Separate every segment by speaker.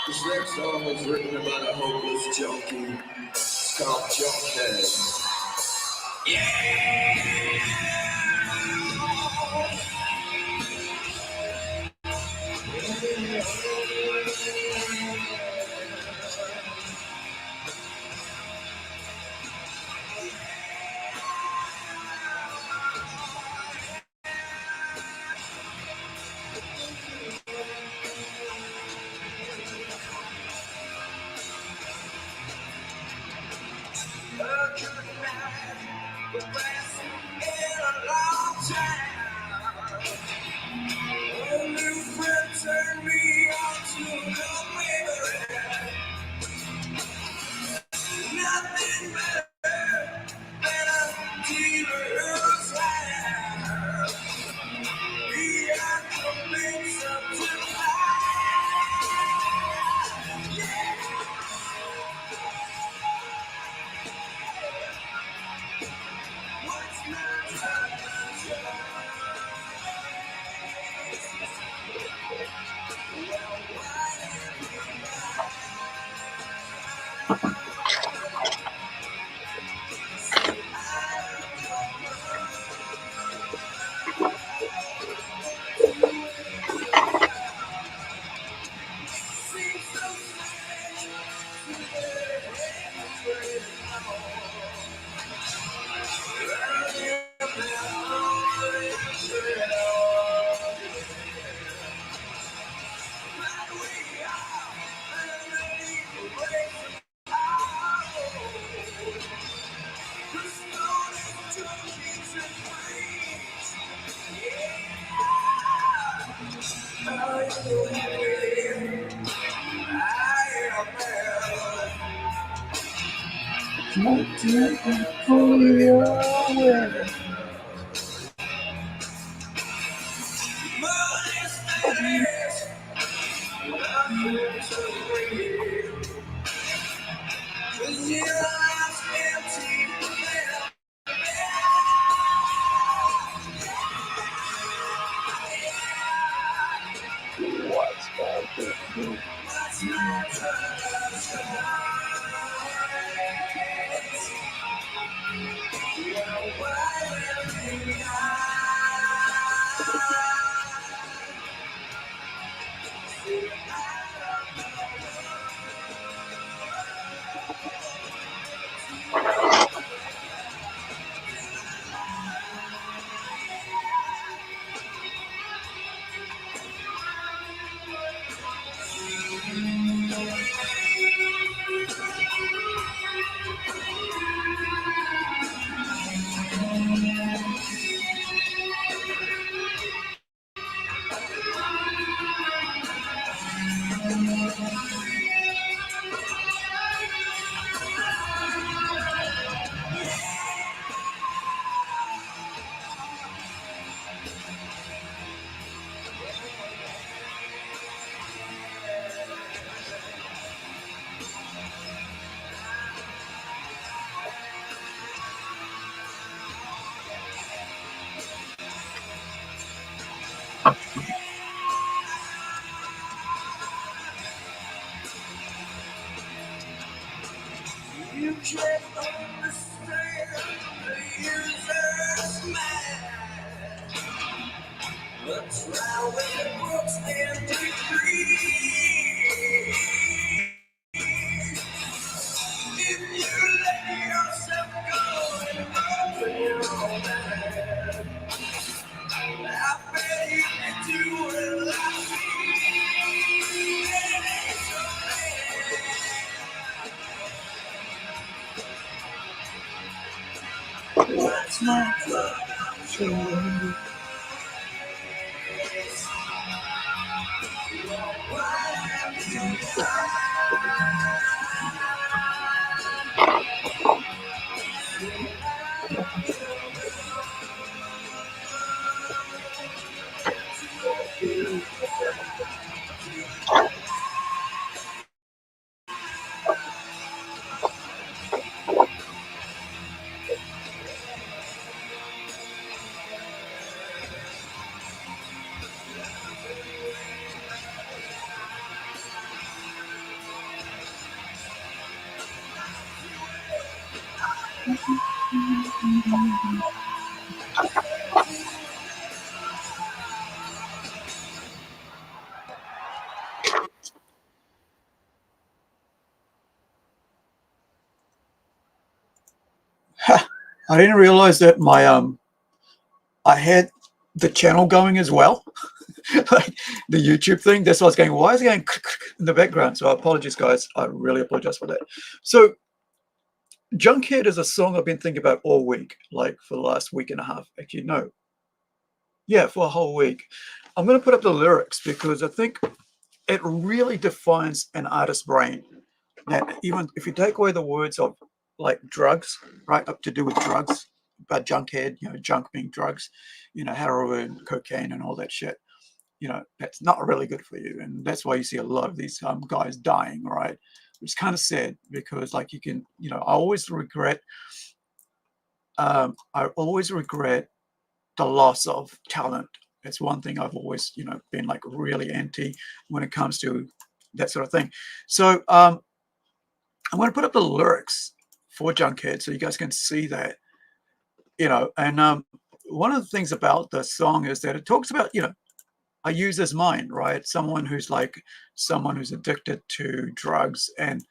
Speaker 1: This next song was written about a hopeless junkie. It's called Junkhead.
Speaker 2: I didn't realize that my I had the channel going as well. Like the YouTube thing. That's why I was going, why is it going in the background? So I apologize, guys. I really apologize for that. So Junkhead is a song I've been thinking about all week, like for the last week and a half. Actually, no. Yeah, for a whole week. I'm going to put up the lyrics because I think it really defines an artist's brain. Now, even if you take away the words of like drugs, right, up to do with drugs, about junkhead, junk being drugs, heroin, cocaine, and all that shit, that's not really good for you. And that's why you see a lot of these guys dying, right? Which is kind of sad because, like, you can, I always regret the loss of talent. It's one thing I've always, been like really anti when it comes to that sort of thing. So I'm going to put up the lyrics for Junkhead so you guys can see that, and one of the things about the song is that it talks about, a user's mind, right? Someone who's addicted to drugs. And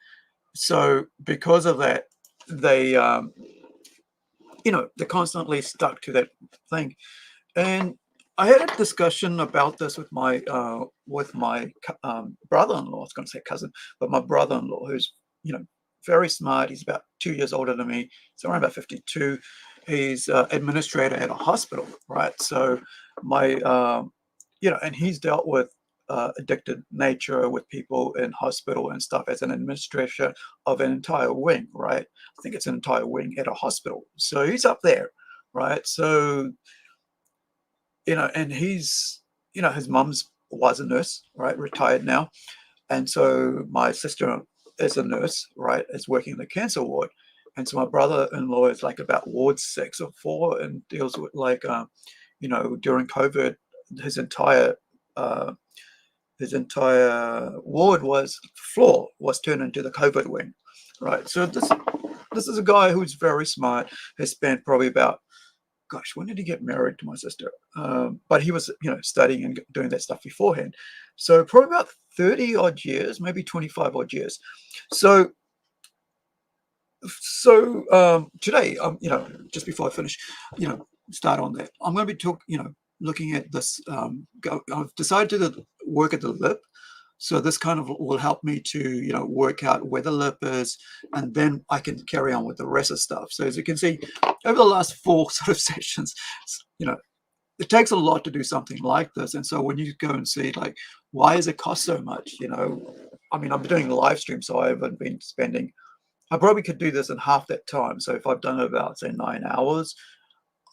Speaker 2: so because of that, they, they're constantly stuck to that thing. And I had a discussion about this with my brother-in-law. I was going to say cousin, but my brother-in-law, who's very smart. He's about 2 years older than me. He's around about 52. He's administrator at a hospital, right? So and he's dealt with addicted nature with people in hospital and stuff as an administrator of an entire wing, right? I think it's an entire wing at a hospital. So he's up there, right? So and he's, his mum's was a nurse, right? Retired now. And so my sister is a nurse, right? Is working in the cancer ward. And so my brother-in-law is like about ward 6 or 4 and deals with like, during COVID, his entire ward floor was turned into the COVID wing, right? So this is a guy who's very smart, has spent probably about, gosh, when did he get married to my sister? But he was, studying and doing that stuff beforehand. So probably about 30 odd years, maybe 25 odd years. So today, just before I finish, start on that, I'm going to be looking at this. I've decided to work at the lip. So this kind of will help me to, work out where the lip is, and then I can carry on with the rest of stuff. So as you can see, over the last 4 sort of sessions, it takes a lot to do something like this. And so when you go and see, like, why does it cost so much? I mean, I'm doing a live stream, so I haven't been spending. I probably could do this in half that time. So if I've done about, say, 9 hours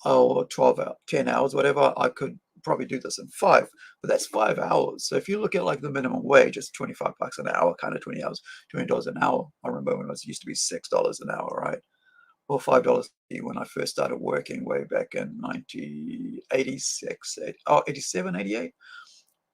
Speaker 2: or 12 hours, 10 hours, whatever, I could probably do this in 5, but that's 5 hours. So if you look at like the minimum wage, it's 25 bucks an hour, kind of 20 hours, $20 an hour. I remember when it used to be $6 an hour, right? Or $5 when I first started working way back in 1986, 87, 88.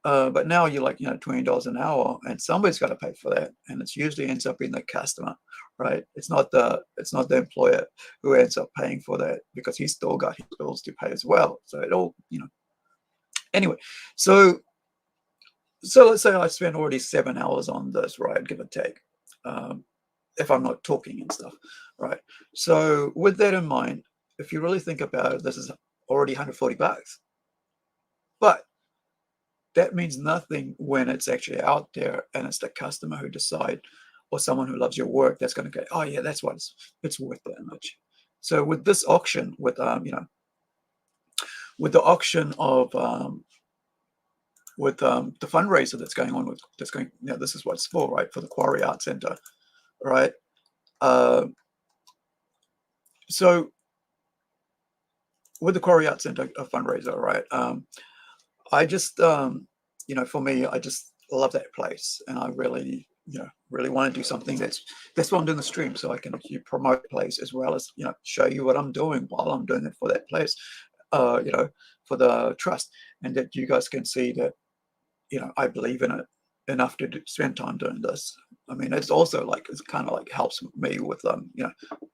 Speaker 2: But now you're like, $20 an hour, and somebody's got to pay for that, and it usually ends up being the customer, right? It's not the employer who ends up paying for that because he's still got his bills to pay as well. So it all, anyway. So let's say I spend already 7 hours on this, right? Give or take, if I'm not talking and stuff, right? So with that in mind, if you really think about it, this is already 140 bucks, but that means nothing when it's actually out there and it's the customer who decide, or someone who loves your work, that's going to go, oh yeah, that's what it's worth that much. So with this auction, with with the auction of the fundraiser that's going on, this is what it's for, right? For the Quarry Art Center, right? So with the Quarry Art Center fundraiser, right? I just, for me, I just love that place, and I really, really want to do something that's why I'm doing the stream, so I can actually promote the place as well as, show you what I'm doing while I'm doing it for that place, for the trust, and that you guys can see that, I believe in it enough to spend time doing this. I mean, it's also like it's kind of like helps me with you know,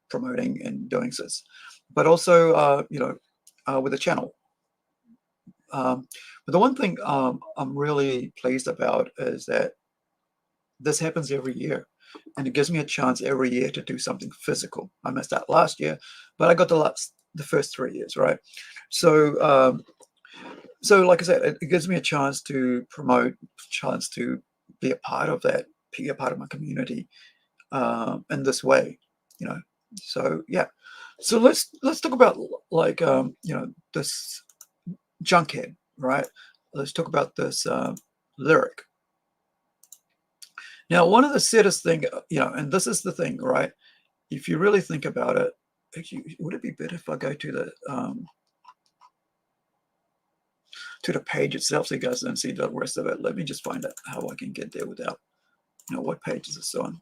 Speaker 2: promoting and doing this, but also you know, with the channel. But the one thing I'm really pleased about is that this happens every year, and it gives me a chance every year to do something physical. I missed out last year, but I got the first 3 years, right? So so like I said, it gives me a chance to promote, chance to be a part of that, be a part of my community in this way, you know. So yeah, so let's talk about like you know, this Junkhead, right? Let's talk about this lyric. Now, one of the saddest thing, you know, and this is the thing, right? If you really think about it, actually, would it be better if I go to the page itself so you guys don't see the rest of it? Let me just find out how I can get there without, you know, what page is this on?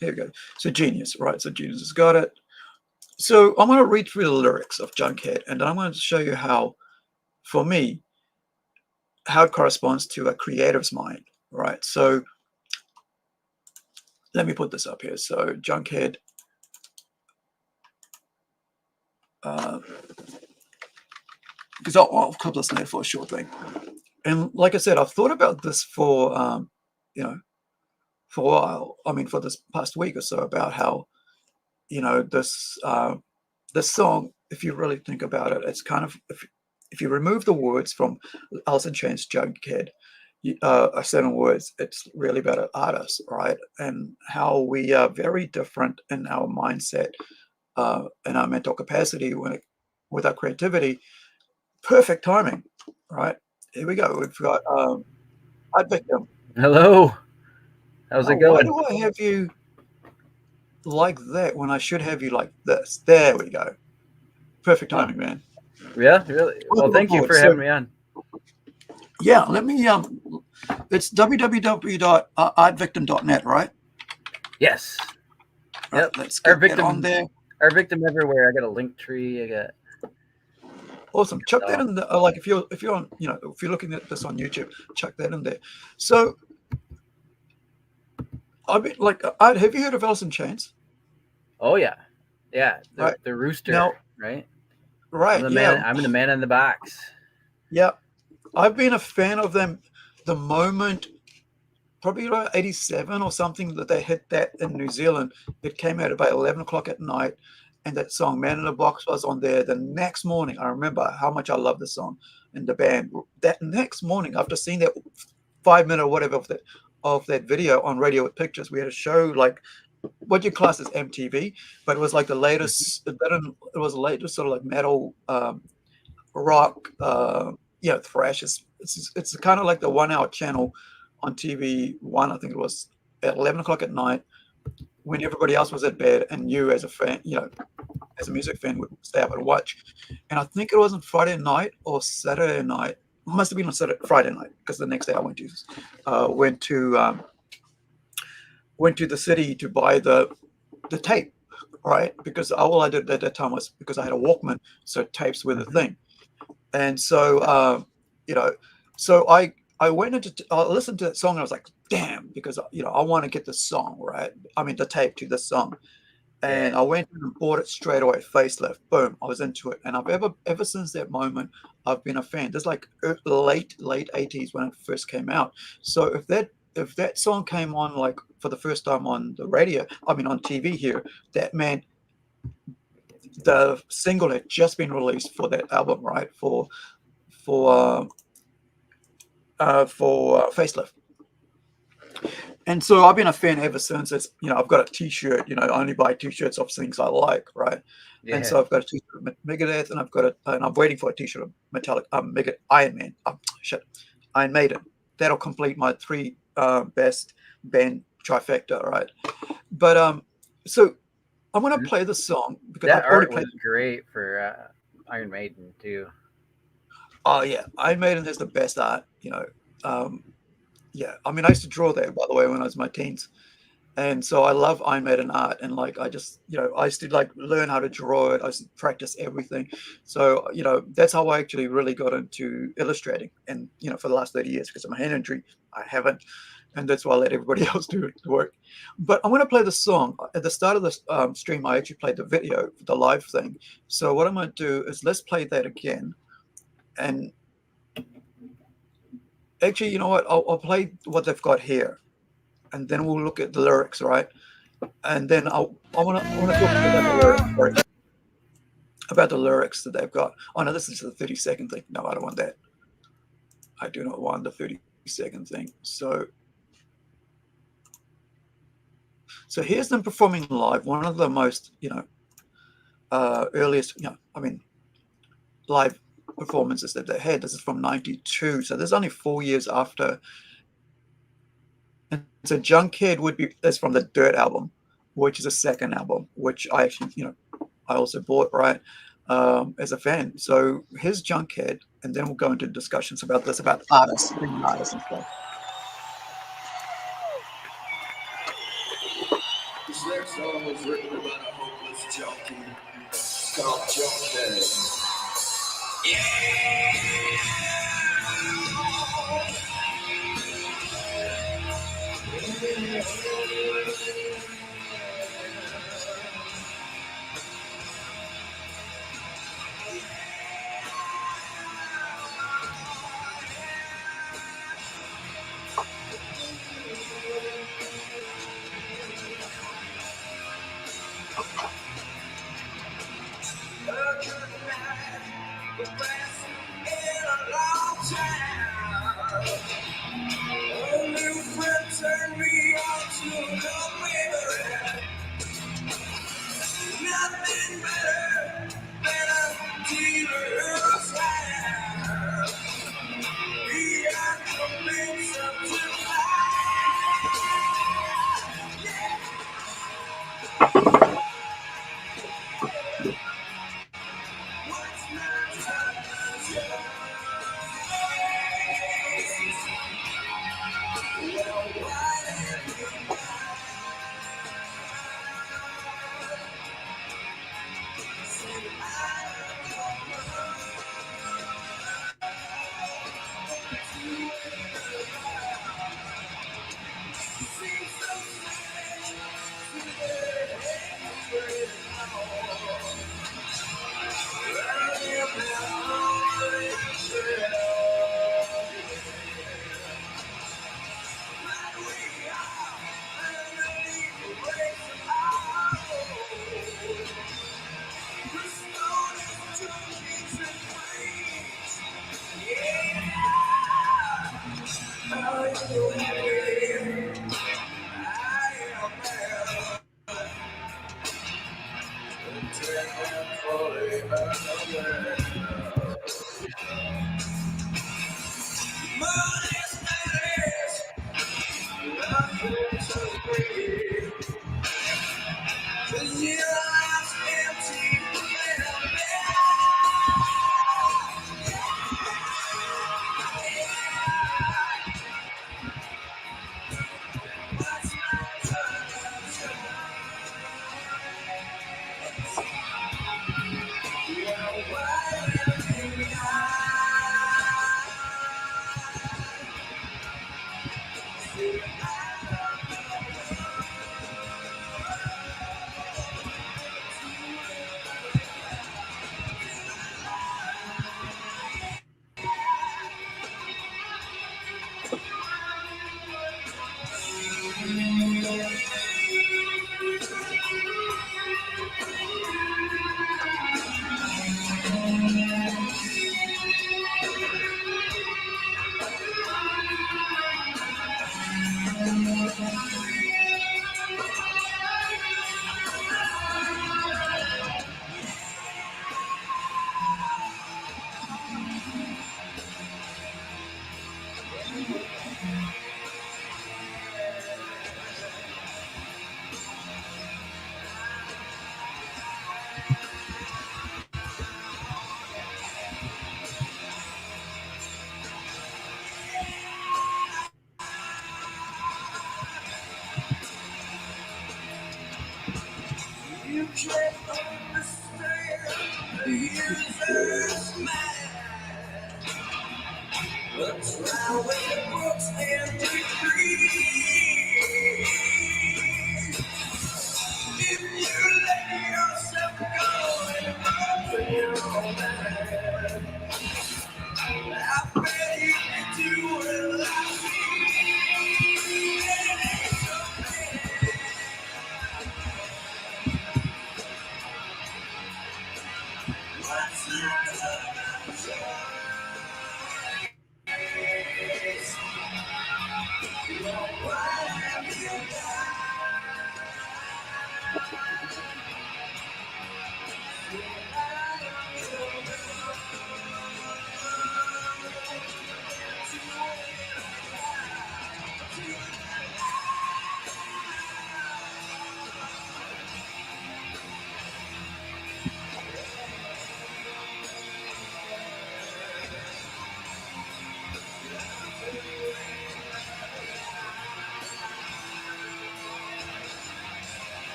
Speaker 2: Here we go. So Genius, right? So Genius has got it. So I'm going to read through the lyrics of Junkhead, and then I'm going to show you how, for me, how it corresponds to a creative's mind, right? So let me put this up here. So Junkhead, because I'll clip this there for a short thing. And like I said, I've thought about this for, you know, for a while. I mean, for this past week or so, about how, you know, this song, if you really think about it, it's kind of, if you remove the words from Alice in Chains' Junkhead, 7 words, it's really about an artist, right? And how we are very different in our mindset and our mental capacity with our creativity. Perfect timing, right? Here we go. We've got Artvictim.
Speaker 3: Hello. How's
Speaker 2: Oh,
Speaker 3: it
Speaker 2: why
Speaker 3: going?
Speaker 2: do I have you like that when I should have you like this? There we go. Perfect
Speaker 3: Huh.
Speaker 2: timing, man.
Speaker 3: Yeah, really. Well, thank you for having me on.
Speaker 2: Yeah, let me it's www.artvictim.net, right?
Speaker 3: Yes.
Speaker 2: All right,
Speaker 3: Yep.
Speaker 2: let's
Speaker 3: Our
Speaker 2: get that on
Speaker 3: victim.
Speaker 2: there.
Speaker 3: Our victim everywhere. I got a link tree. I got.
Speaker 2: Awesome. Chuck that in the, like if you're on, you know, if you're looking at this on YouTube, chuck that in there. So I mean, like, have you heard of Alice in Chains?
Speaker 3: Oh yeah, yeah.
Speaker 2: Right
Speaker 3: The rooster.
Speaker 2: now,
Speaker 3: Right. I'm
Speaker 2: right?
Speaker 3: the
Speaker 2: Yeah,
Speaker 3: man. I'm the man in the box.
Speaker 2: yeah. I've been a fan of them the moment, probably like 87 or something, that they hit that in New Zealand. It came out about 11 o'clock at night, and that song "Man in the Box" was on there. The next morning, I remember how much I love the song and the band. That next morning, after seeing that 5 minute or whatever of that video on Radio with Pictures, we had a show like what you class as MTV, but it was like the latest. It was the latest sort of like metal, rock, yeah, thrash. It's kind of like the 1 hour channel on TV1. I think it was at 11 o'clock at night when everybody else was at bed, and you as a fan, you know, as a music fan, would stay up and watch. And I think it was on Friday night or Saturday night. It must have been on Friday night, because the next day I went to the city to buy the tape, right? Because all I did at that time was, because I had a Walkman, so tapes were the thing. And so you know, so I went into I listened to that song, and I was like, damn, because you know, I want to get the song, right? I mean, the tape to the song. And
Speaker 3: Yeah.
Speaker 2: I went and bought it straight away, facelift, boom, I was into it. And I've ever since that moment, I've been a fan. There's like late 80s when it first came out. So if that song came on like for the first time on the radio, I mean on TV here, that meant the single had just been released for that album, right? For facelift. And so I've been a fan ever since. It's, you know, I've got a T-shirt. You know, I only buy T-shirts of things I like, right? And
Speaker 3: Yeah.
Speaker 2: so I've got a T-shirt of Megadeth, and and I'm waiting for a T-shirt of Metallic, Iron Man, Iron Maiden. That'll complete my 3 best band trifecta, right? But so I'm gonna play the song because
Speaker 3: That
Speaker 2: I've already
Speaker 3: art
Speaker 2: played.
Speaker 3: was great for Iron Maiden too.
Speaker 2: Oh yeah, Iron Maiden has the best art. You know, yeah. I mean, I used to draw that, by the way, when I was in my teens. And so I love Iron Maiden art, and like I just, I used to like learn how to draw it. I used to practice everything. So that's how I actually really got into illustrating. And for the last 30 years, because of my hand injury, I haven't, and that's why I let everybody else do the work. But I'm going to play the song at the start of the stream. I actually played the video, the live thing. So what I'm going to do is let's play that again, and actually, you know what? I'll play what they've got here, and then we'll look at the lyrics, right? And then I want to talk about the lyrics, sorry, about the lyrics that they've got. Oh no, this is the 30-second thing. No, I don't want that. I do not want the 30-second thing. So here's them performing live. One of the most earliest live performances that they had. This is from '92, so there's only 4 years after. And so Junkhead is from the Dirt album, which is a second album, which I actually I also bought, right, as a fan. So here's Junkhead, and then we'll go into discussions about this, about artists, being artists and stuff.
Speaker 1: This next song was written about a hopeless junkie. It's called Junkhead. Nothing better than a dealer's hand. We are convinced of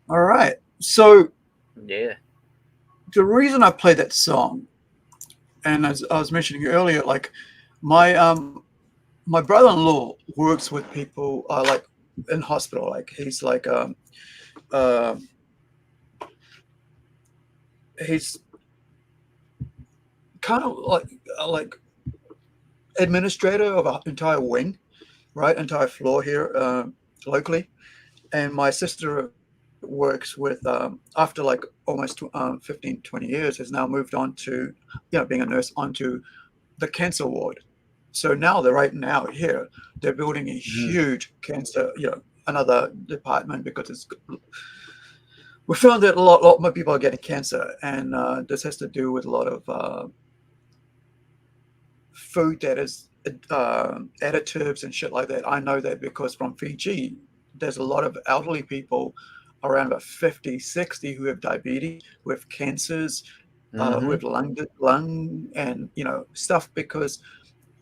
Speaker 2: All right. So
Speaker 3: Yeah.
Speaker 2: the reason I play that song, and as I was mentioning earlier, like my brother-in-law works with people like in hospital. Like uh, he's kind of like administrator of an entire wing, right? Entire floor here locally. And my sister works with after like almost 15 20 years has now moved on to being a nurse onto the cancer ward. So now they're right now here they're building a huge cancer another department because it's we found that a lot more people are getting cancer, and this has to do with a lot of food that is additives and shit like that. I know that because from Fiji, there's a lot of elderly people around about 50, 60 who have diabetes, who have cancers, who have lung and stuff, because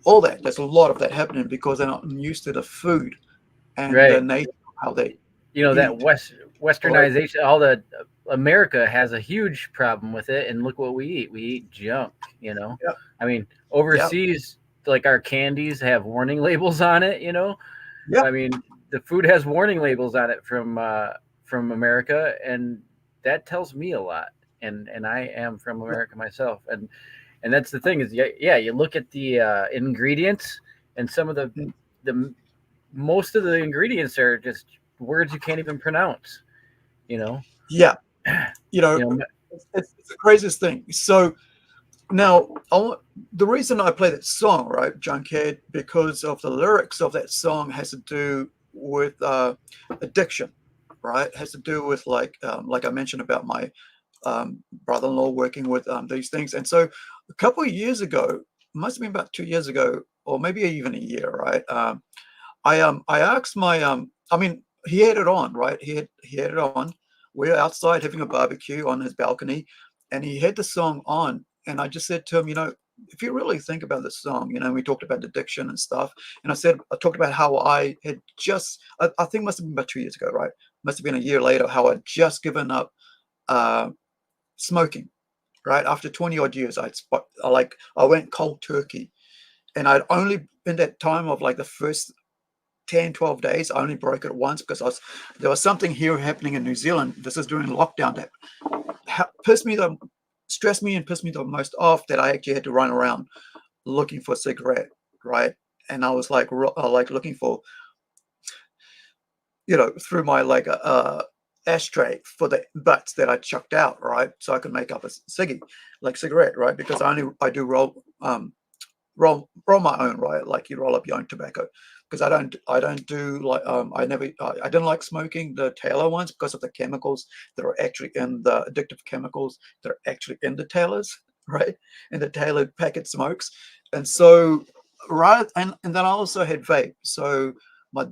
Speaker 2: all that there's a lot of that happening because they're not used to the food and the
Speaker 3: Right.
Speaker 2: nature of how they
Speaker 3: That
Speaker 2: eat.
Speaker 3: westernization, all the America has a huge problem with it, and look what we eat. We eat junk.
Speaker 2: Yeah.
Speaker 3: I mean,
Speaker 2: Yeah.
Speaker 3: overseas, like our candies have warning labels on it.
Speaker 2: Yeah.
Speaker 3: I mean, the food has warning labels on it from America, and that tells me a lot. And I am from America myself, and that's the thing is, yeah, you look at the ingredients, and some of the most of the ingredients are just words you can't even pronounce.
Speaker 2: Yeah.
Speaker 3: You know,
Speaker 2: It's the craziest thing. So now, the reason I play that song, right, Junkhead, because of the lyrics of that song has to do with addiction, right? It has to do with like I mentioned about my brother-in-law working with these things. And so a couple of years ago, must have been about 2 years ago, or maybe even a year, right? I asked my I mean, he had it on, right? He had it on. We're outside having a barbecue on his balcony, and he had the song on. And I just said to him, if you really think about this song, we talked about addiction and stuff. And I talked about how I had just, I think it must have been about 2 years ago, right? Must have been a year later, how I'd just given up smoking, right? After 20 odd years, I went cold turkey. And I'd only, in that time of like the first 10, 12 days, I only broke it once because there was something here happening in New Zealand. This is during lockdown that stressed me and pissed me the most off, that I actually had to run around looking for a cigarette, right? And I was like looking for, through my like ashtray for the butts that I chucked out, right? So I could make up a cigarette, right? Because I do roll my own, right? Like you roll up your own tobacco. Because I don't do like I didn't like smoking the Taylor ones because of the chemicals that are actually in the addictive chemicals that are actually in the Taylors, right? In the Taylor packet smokes. And so and then I also had vape. So my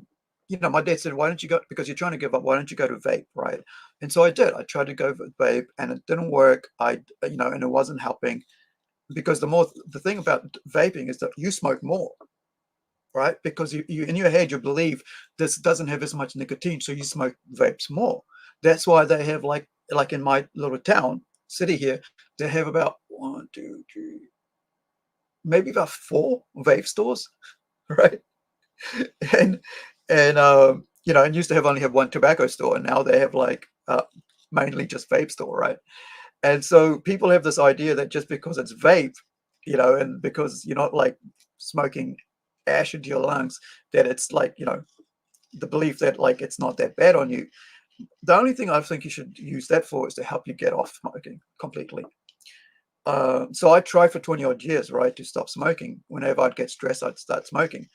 Speaker 2: you know, my dad said, why don't you go, because you're trying to give up, why don't you go to vape, right? And so I did. I tried to go for vape, and it didn't work. You know, and it wasn't helping, because the thing about vaping is that you smoke more, right? Because you in your head, you believe this doesn't have as much nicotine, so you smoke vapes more. That's why they have like in my little town, city here, they have about 1, 2, 3, maybe about 4 vape stores, right? and you know, and used to only have 1 tobacco store, and now they have like mainly just vape store, right? And so people have this idea that just because it's vape, you know, and because you're not like smoking ash into your lungs, that it's like, you know, the belief that like it's not that bad on you. The only thing I think you should use that for is to help you get off smoking completely. So I tried for 20 odd years, right, to stop smoking. Whenever I'd get stressed, I'd start smoking.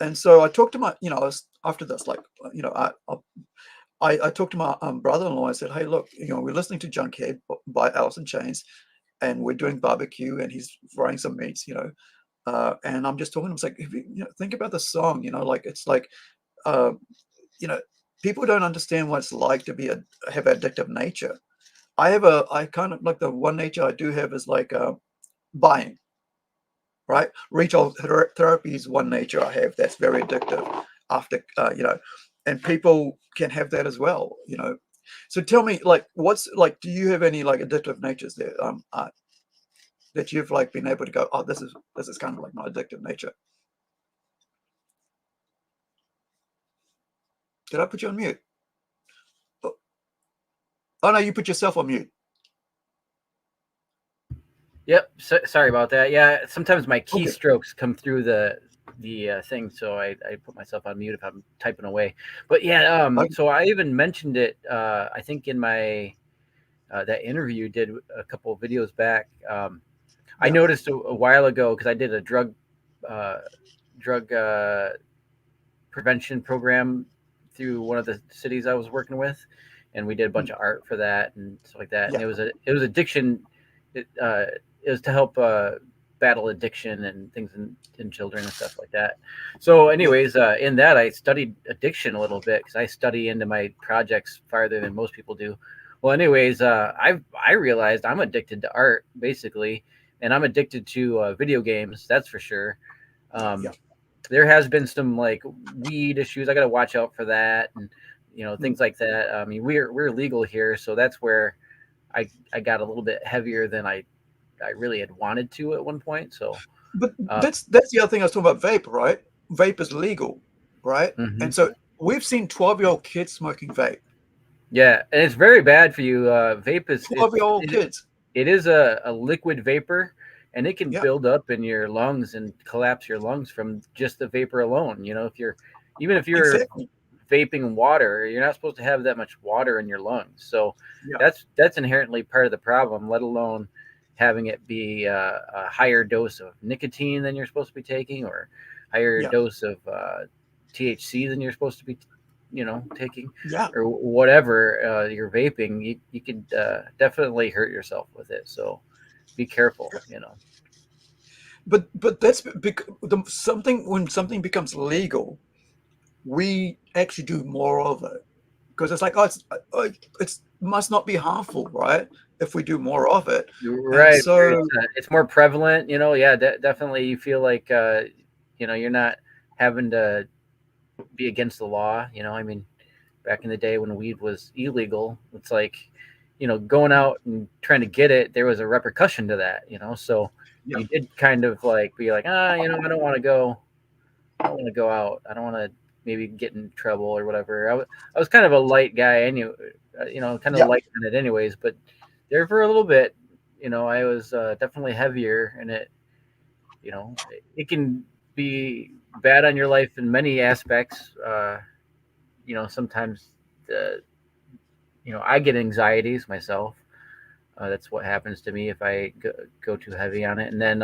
Speaker 2: And so I talked to my, you know, after this, like, you know, I talked to my brother-in-law. I said, hey, look, you know, we're listening to Junkhead by Alice in Chains, and we're doing barbecue, and he's frying some meats, you know. And I'm just talking to him. It's like, if you know, think about the song, you know, like it's like, you know, people don't understand what it's like to have addictive nature. I kind of like the one nature I do have is like buying, right? Retail therapy is one nature I have that's very addictive after, you know, and people can have that as well, you know. So tell me, like, what's like, do you have any like addictive natures there, Art, that you've like been able to go, oh, this is kind of like my addictive nature? Did I put you on mute? Oh no, you put yourself on mute.
Speaker 3: Yep. Sorry about that. Yeah, sometimes my
Speaker 2: Okay.
Speaker 3: keystrokes come through the thing, so I put myself on mute if I'm typing away. But yeah,
Speaker 2: Okay.
Speaker 3: so I even mentioned it. I think in my that interview you did a couple of videos back. I
Speaker 2: Yeah.
Speaker 3: noticed a while ago, because I did a drug prevention program through one of the cities I was working with, and we did a bunch of art for that and stuff like that.
Speaker 2: Yeah.
Speaker 3: And it was addiction. It was to help battle addiction and things in children and stuff like that. So,
Speaker 2: Yeah.
Speaker 3: anyways, in that I studied addiction a little bit, because I study into my projects farther than most people do. Well, anyways, I realized I'm addicted to art basically, and I'm addicted to video games. That's for sure.
Speaker 2: Yeah.
Speaker 3: There has been some like weed issues. I got to watch out for that, and you know, things like that. I mean, we're legal here, so that's where I got a little bit heavier than I really had wanted to at one point. So,
Speaker 2: But
Speaker 3: uh,
Speaker 2: that's the other thing I was talking about, vape, right? Vape is legal, right?
Speaker 3: mhm.
Speaker 2: And so we've seen 12-year-old kids smoking vape.
Speaker 3: Yeah, and it's very bad for you. Vape is
Speaker 2: 12-year-old kids.
Speaker 3: it is a liquid vapor, and it can
Speaker 2: Yeah,
Speaker 3: build up in your lungs and collapse your lungs from just the vapor alone. You know, if you're
Speaker 2: exactly.
Speaker 3: vaping water, you're not supposed to have that much water in your lungs. So
Speaker 2: Yeah,
Speaker 3: that's inherently part of the problem, let alone having it be a higher dose of nicotine than you're supposed to be taking, or higher
Speaker 2: yeah,
Speaker 3: dose of THC than you're supposed to be, you know, taking,
Speaker 2: yeah.
Speaker 3: or whatever you're vaping. You could definitely hurt yourself with it. So be careful, you know.
Speaker 2: But that's something, when something becomes legal, we actually do more of it, because it's like, oh, it's must not be harmful, right? If we do more of it, and
Speaker 3: Right.
Speaker 2: so
Speaker 3: It's more prevalent, you know. Yeah, definitely. You feel like, you know, you're not having to be against the law. You know, I mean, back in the day when weed was illegal, it's like, you know, going out and trying to get it, there was a repercussion to that, you know. So
Speaker 2: yeah,
Speaker 3: you did kind of like be like, you know, I don't want to go. I don't want to go out. I don't want to maybe get in trouble or whatever. I was kind of a light guy, anyway, you know, kind of
Speaker 2: yeah,
Speaker 3: light on it anyways. But there for a little bit, you know, I was definitely heavier, and you know, it can be bad on your life in many aspects. You know, sometimes, you know, I get anxieties myself. That's what happens to me if I go too heavy on it, and then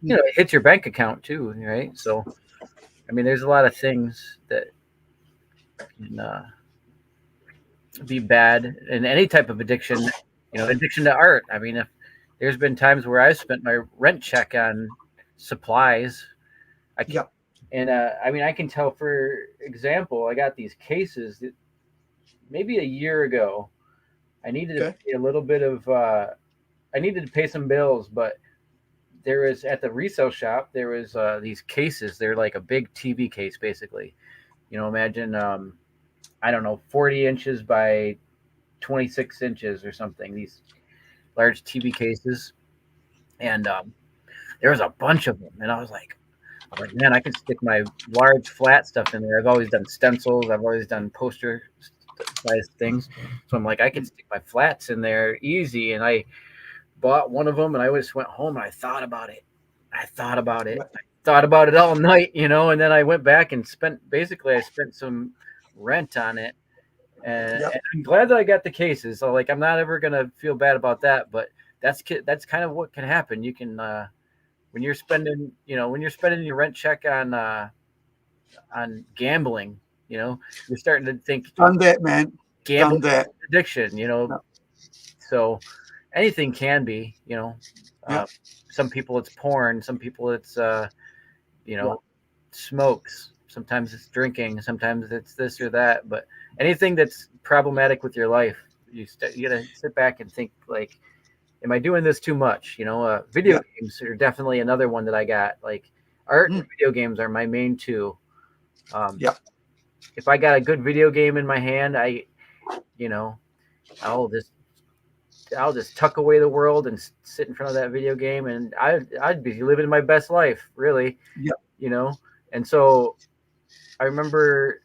Speaker 3: you know, it hits your bank account too, right? So, I mean, there's a lot of things that can be bad in any type of addiction. You know, addiction to art. I mean, if there's been times where I've spent my rent check on supplies, I can,
Speaker 2: yeah.
Speaker 3: And I mean, I can tell, for example, I got these cases that maybe a year ago. I needed to
Speaker 2: Okay.
Speaker 3: pay a little bit of, I needed to pay some bills, but there was at the resale shop, there was these cases. They're like a big TV case, basically. Imagine, I don't know, 40 inches by 26 inches or something, these large TV cases. And there was a bunch of them. And I was like, man, I can stick my large flat stuff in there. I've always done stencils. I've always done poster size things. So I'm like, I can stick my flats in there easy. And I bought one of them, and I just went home and I thought about it. I thought about it. I thought about it all night, and then I went back and I spent some rent on it. And I'm glad that I got the cases. So like, I'm not ever going to feel bad about that, but that's kind of what can happen. You can, when you're spending your rent check on gambling, you're starting to think
Speaker 2: Done that, man. Done
Speaker 3: gambling
Speaker 2: that.
Speaker 3: addiction,
Speaker 2: Yeah.
Speaker 3: So anything can be,
Speaker 2: Yeah.
Speaker 3: some people it's porn, some people it's, smokes. Sometimes it's drinking. Sometimes it's this or that. But anything that's problematic with your life, you gotta sit back and think, like, am I doing this too much? Video games are definitely another one that I got. Like, art and video games are my main two. If I got a good video game in my hand, I'll just tuck away the world and sit in front of that video game, and I'd be living my best life, really. And so I remember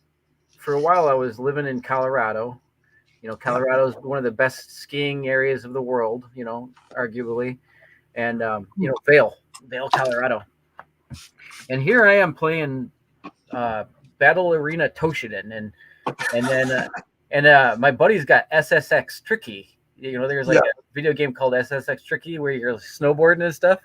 Speaker 3: for a while I was living in Colorado. Colorado is one of the best skiing areas of the world, arguably. And, Vail, Colorado. And here I am playing Battle Arena Toshinden. And my buddy's got SSX Tricky. There's like a video game called SSX Tricky where you're snowboarding and stuff.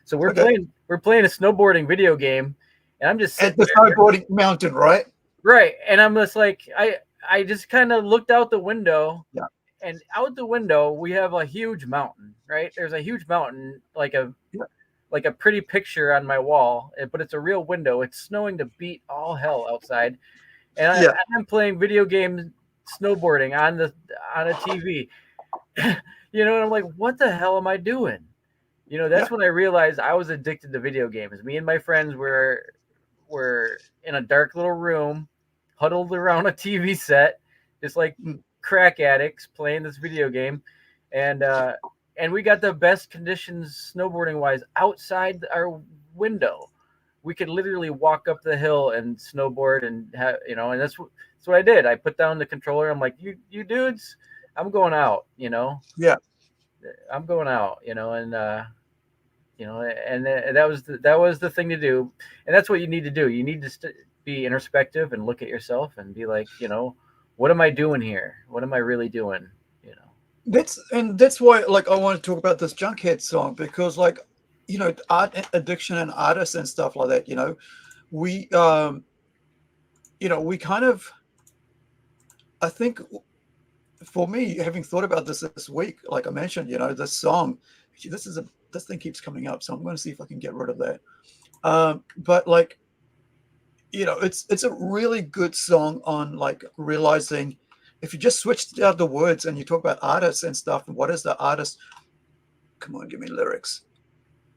Speaker 3: So we're playing a snowboarding video game. And I'm just
Speaker 2: at the snowboarding mountain, right?
Speaker 3: Right. And I'm just like, I just kind of looked out the window. Yeah. And out the window, we have a huge mountain, right? There's a huge mountain, like a pretty picture on my wall, but it's a real window. It's snowing to beat all hell outside. And I'm playing video games, snowboarding on a TV. And I'm like, what the hell am I doing? That's when I realized I was addicted to video games. Me and my friends were in a dark little room, huddled around a TV set, just like crack addicts playing this video game. And we got the best conditions snowboarding wise outside our window. We could literally walk up the hill and snowboard and and that's what I did. I put down the controller. I'm like, you dudes, I'm going out,
Speaker 2: Yeah.
Speaker 3: I'm going out, and that was the thing to do. And that's what you need to do. You need to be introspective and look at yourself and be like, what am I doing here? What am I really doing?
Speaker 2: That's why, like, I want to talk about this Junkhead song, because, like, art addiction and artists and stuff like that, we we kind of, I think, for me, having thought about this week, like I mentioned, this song, this thing keeps coming up, so I'm going to see if I can get rid of that. But, like, it's a really good song on, like, realizing if you just switched out the words and you talk about artists and stuff, and what is the artist? Come on, give me lyrics.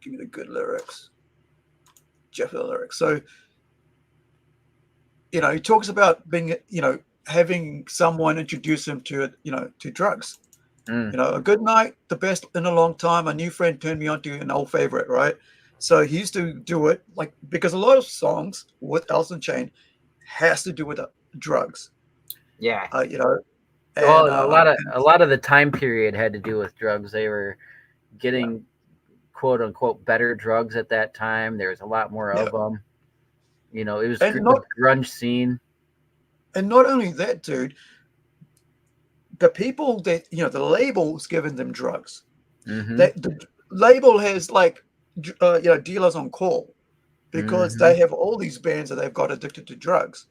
Speaker 2: Give me the good lyrics. Jeff the lyrics. So, he talks about being, having someone introduce him to, to drugs. A good night, the best in a long time. A new friend turned me on to an old favorite, right? So he used to do it, like, because a lot of songs with Alice in Chains has to do with drugs.
Speaker 3: Yeah.
Speaker 2: And,
Speaker 3: a lot of the time period had to do with drugs. They were getting quote unquote better drugs at that time. There was a lot more of them. It was the grunge scene.
Speaker 2: And not only that, dude, the people that, the label's giving them drugs. That the label has, like, dealers on call, because they have all these bands that they've got addicted to drugs.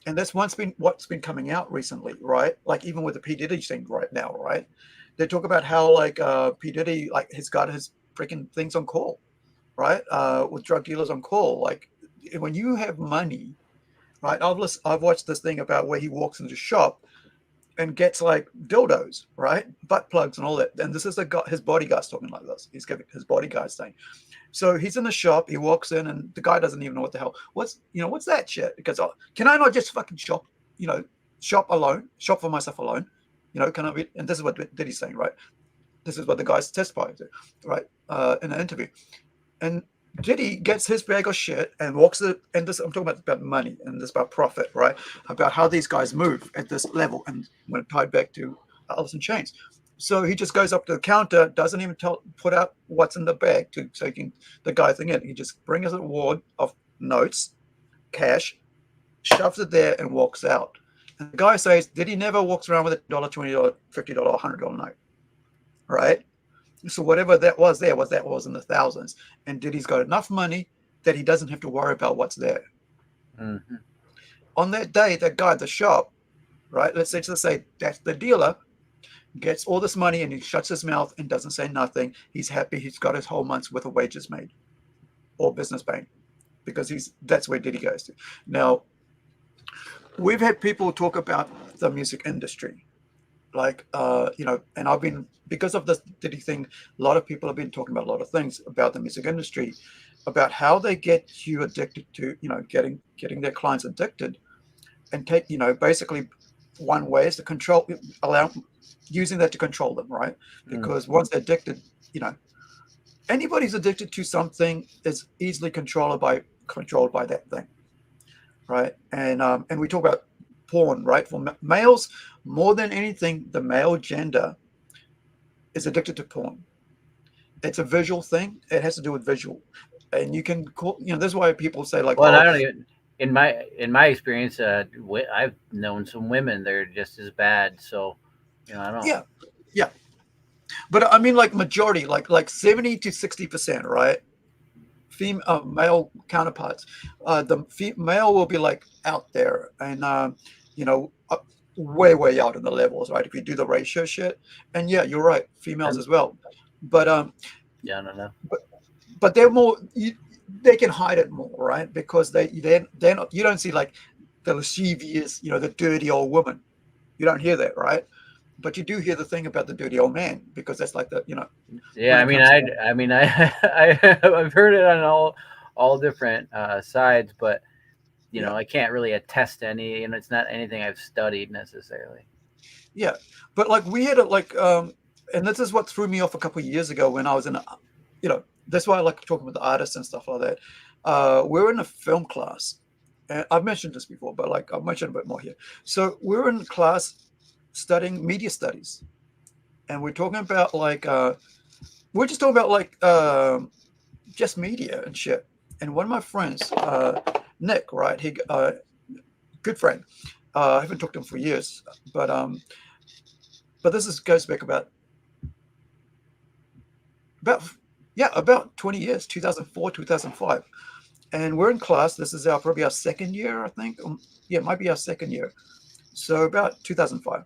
Speaker 2: And that's what's been coming out recently, right? Like, even with the P. Diddy thing right now, right? They talk about how, like, P. Diddy, like, has got his freaking things on call, right? With drug dealers on call. Like, when you have money, right? I've watched this thing about where he walks into a shop and gets like dildos, right? Butt plugs and all that. And this is his bodyguard's talking like this. He's giving his bodyguard saying. So he's in the shop, he walks in and the guy doesn't even know what the hell. What's that shit? Because can I not just fucking shop, shop for myself alone? Can I be? And this is what Diddy's saying, right? This is what the guy's testifying to, right? In an interview. And Diddy gets his bag of shit and walks it, and this I'm talking about money and this about profit, right? About how these guys move at this level, and when it tied back to Alice in Chains. So he just goes up to the counter, doesn't even put out what's in the bag so he can the guy thing in. He just brings a wad of notes, cash, shoves it there, and walks out. And the guy says Diddy never walks around with a $20, $50, $100 note, right? So whatever that was in the thousands. And Diddy's got enough money that he doesn't have to worry about what's there.
Speaker 3: Mm-hmm.
Speaker 2: On that day, that guy at the shop, right? Let's say that's the dealer, gets all this money and he shuts his mouth and doesn't say nothing. He's happy. He's got his whole month's worth of wages made or business paid because that's where Diddy goes to. Now, we've had people talk about the music industry. Like, and I've been, because of this Diddy thing, a lot of people have been talking about a lot of things about the music industry, about how they get you addicted to, getting their clients addicted and take, basically one way is to using that to control them, right? Because once they're addicted, anybody's addicted to something is easily controlled by that thing, right? And we talk about porn, right? For males, more than anything, the male gender is addicted to porn. It's a visual thing. It has to do with visual, and you can call. That's why people say like,
Speaker 3: well, I don't even. In my experience, I've known some women that are just as bad. So, I don't.
Speaker 2: Yeah. But I mean, like majority, like 70 to 60%, right? Male counterparts. The male will be like out there and way out in the levels, right? If you do the ratio shit, and yeah, you're right, females as well. But
Speaker 3: yeah, I don't know.
Speaker 2: But they're more. They can hide it more, right? Because they're not. You don't see like the lascivious, the dirty old woman. You don't hear that, right? But you do hear the thing about the dirty old man because that's like the.
Speaker 3: Yeah, I've heard it on all different sides, but I can't really attest to any. It's not anything I've studied necessarily.
Speaker 2: Yeah, but like we had and this is what threw me off a couple of years ago when I was in that's why I like talking with the artists and stuff like that. We're in a film class, and I've mentioned this before, but like I'll mention a bit more here. So we're in class studying media studies, and we're talking about we're just talking about just media and shit. And one of my friends, Nick, right? He good friend. I haven't talked to him for years, but this goes back about 20 years, 2004, 2005. And we're in class. This is probably our second year, I think. It might be our second year. So about 2005.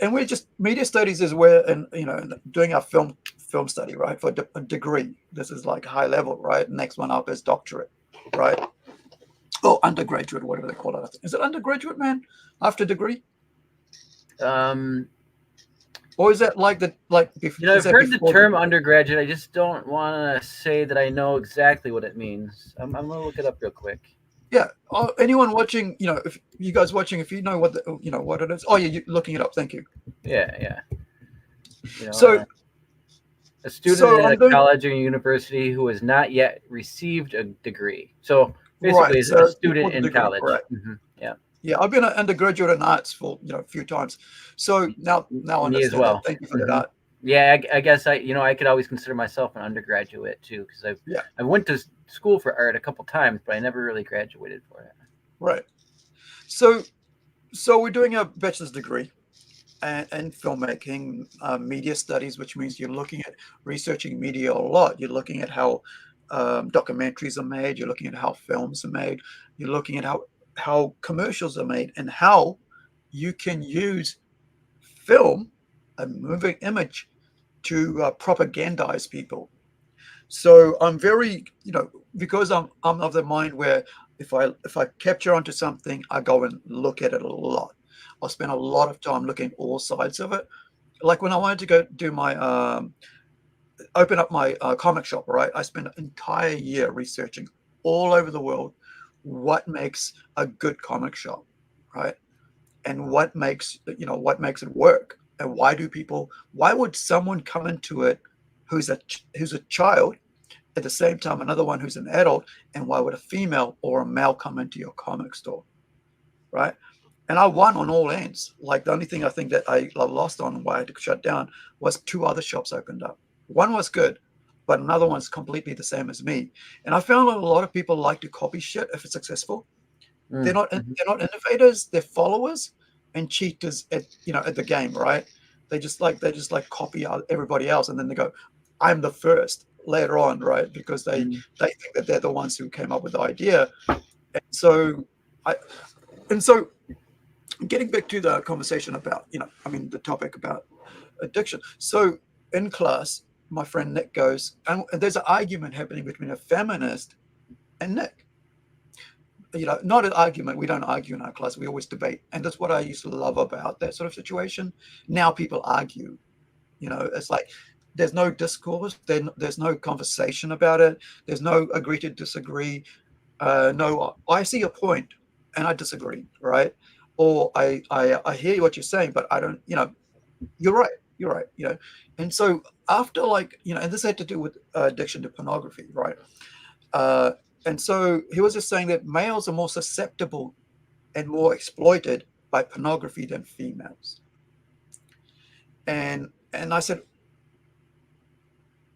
Speaker 2: And we're just media studies is where, and doing our film study, right, for a degree. This is like high level, right? Next one up is doctorate, right? Oh, undergraduate, whatever they call it. Is it undergraduate, man? After degree? Or is that like
Speaker 3: I've heard the term undergraduate. I just don't want to say that I know exactly what it means. I'm going to look it up real quick.
Speaker 2: Yeah. Anyone watching, if you guys watching, if you know what what it is. Oh, yeah, you're looking it up. Thank you.
Speaker 3: Yeah.
Speaker 2: So
Speaker 3: a student in a college or university who has not yet received a degree. So basically, is a student in college.
Speaker 2: Mm-hmm. Yeah, I've been an undergraduate in arts for a few times. So now I understand
Speaker 3: as well.
Speaker 2: Thank you for that.
Speaker 3: Yeah, I guess I could always consider myself an undergraduate too because I went to school for art a couple times, but I never really graduated for it.
Speaker 2: Right. So we're doing a bachelor's degree and filmmaking, media studies, which means you're looking at researching media a lot. You're looking at how documentaries are made. You're looking at how films are made. You're looking at how commercials are made and how you can use film, a moving image, to propagandize people. So I'm very, because I'm of the mind where if I capture onto something, I go and look at it a lot. I'll spend a lot of time looking at all sides of it. Like when I wanted to go do my open up my comic shop, right? I spent an entire year researching all over the world what makes a good comic shop, right? And what makes it work, and why would someone come into it who's a child, at the same time another one who's an adult, and why would a female or a male come into your comic store, right? And I won on all ends. Like the only thing I think that I lost on, why I had to shut down, was 2 other shops opened up. One was good, but another one's completely the same as me. And I found that a lot of people like to copy shit if it's successful. They're not innovators, they're followers and cheaters at the game, right? They just like copy out everybody else, and then they go, I'm the first later on, right? Because they think that they're the ones who came up with the idea. And so getting back to the conversation about, the topic about addiction. So in class, my friend Nick goes, and there's an argument happening between a feminist and Nick. Not an argument. We don't argue in our class. We always debate. And that's what I used to love about that sort of situation. Now people argue. It's like there's no discourse. There's no conversation about it. There's no agree to disagree. No, I see a point and I disagree, right? Or I hear what you're saying, but I don't, you're right. And so after and this had to do with addiction to pornography, right? And so he was just saying that males are more susceptible and more exploited by pornography than females. And I said,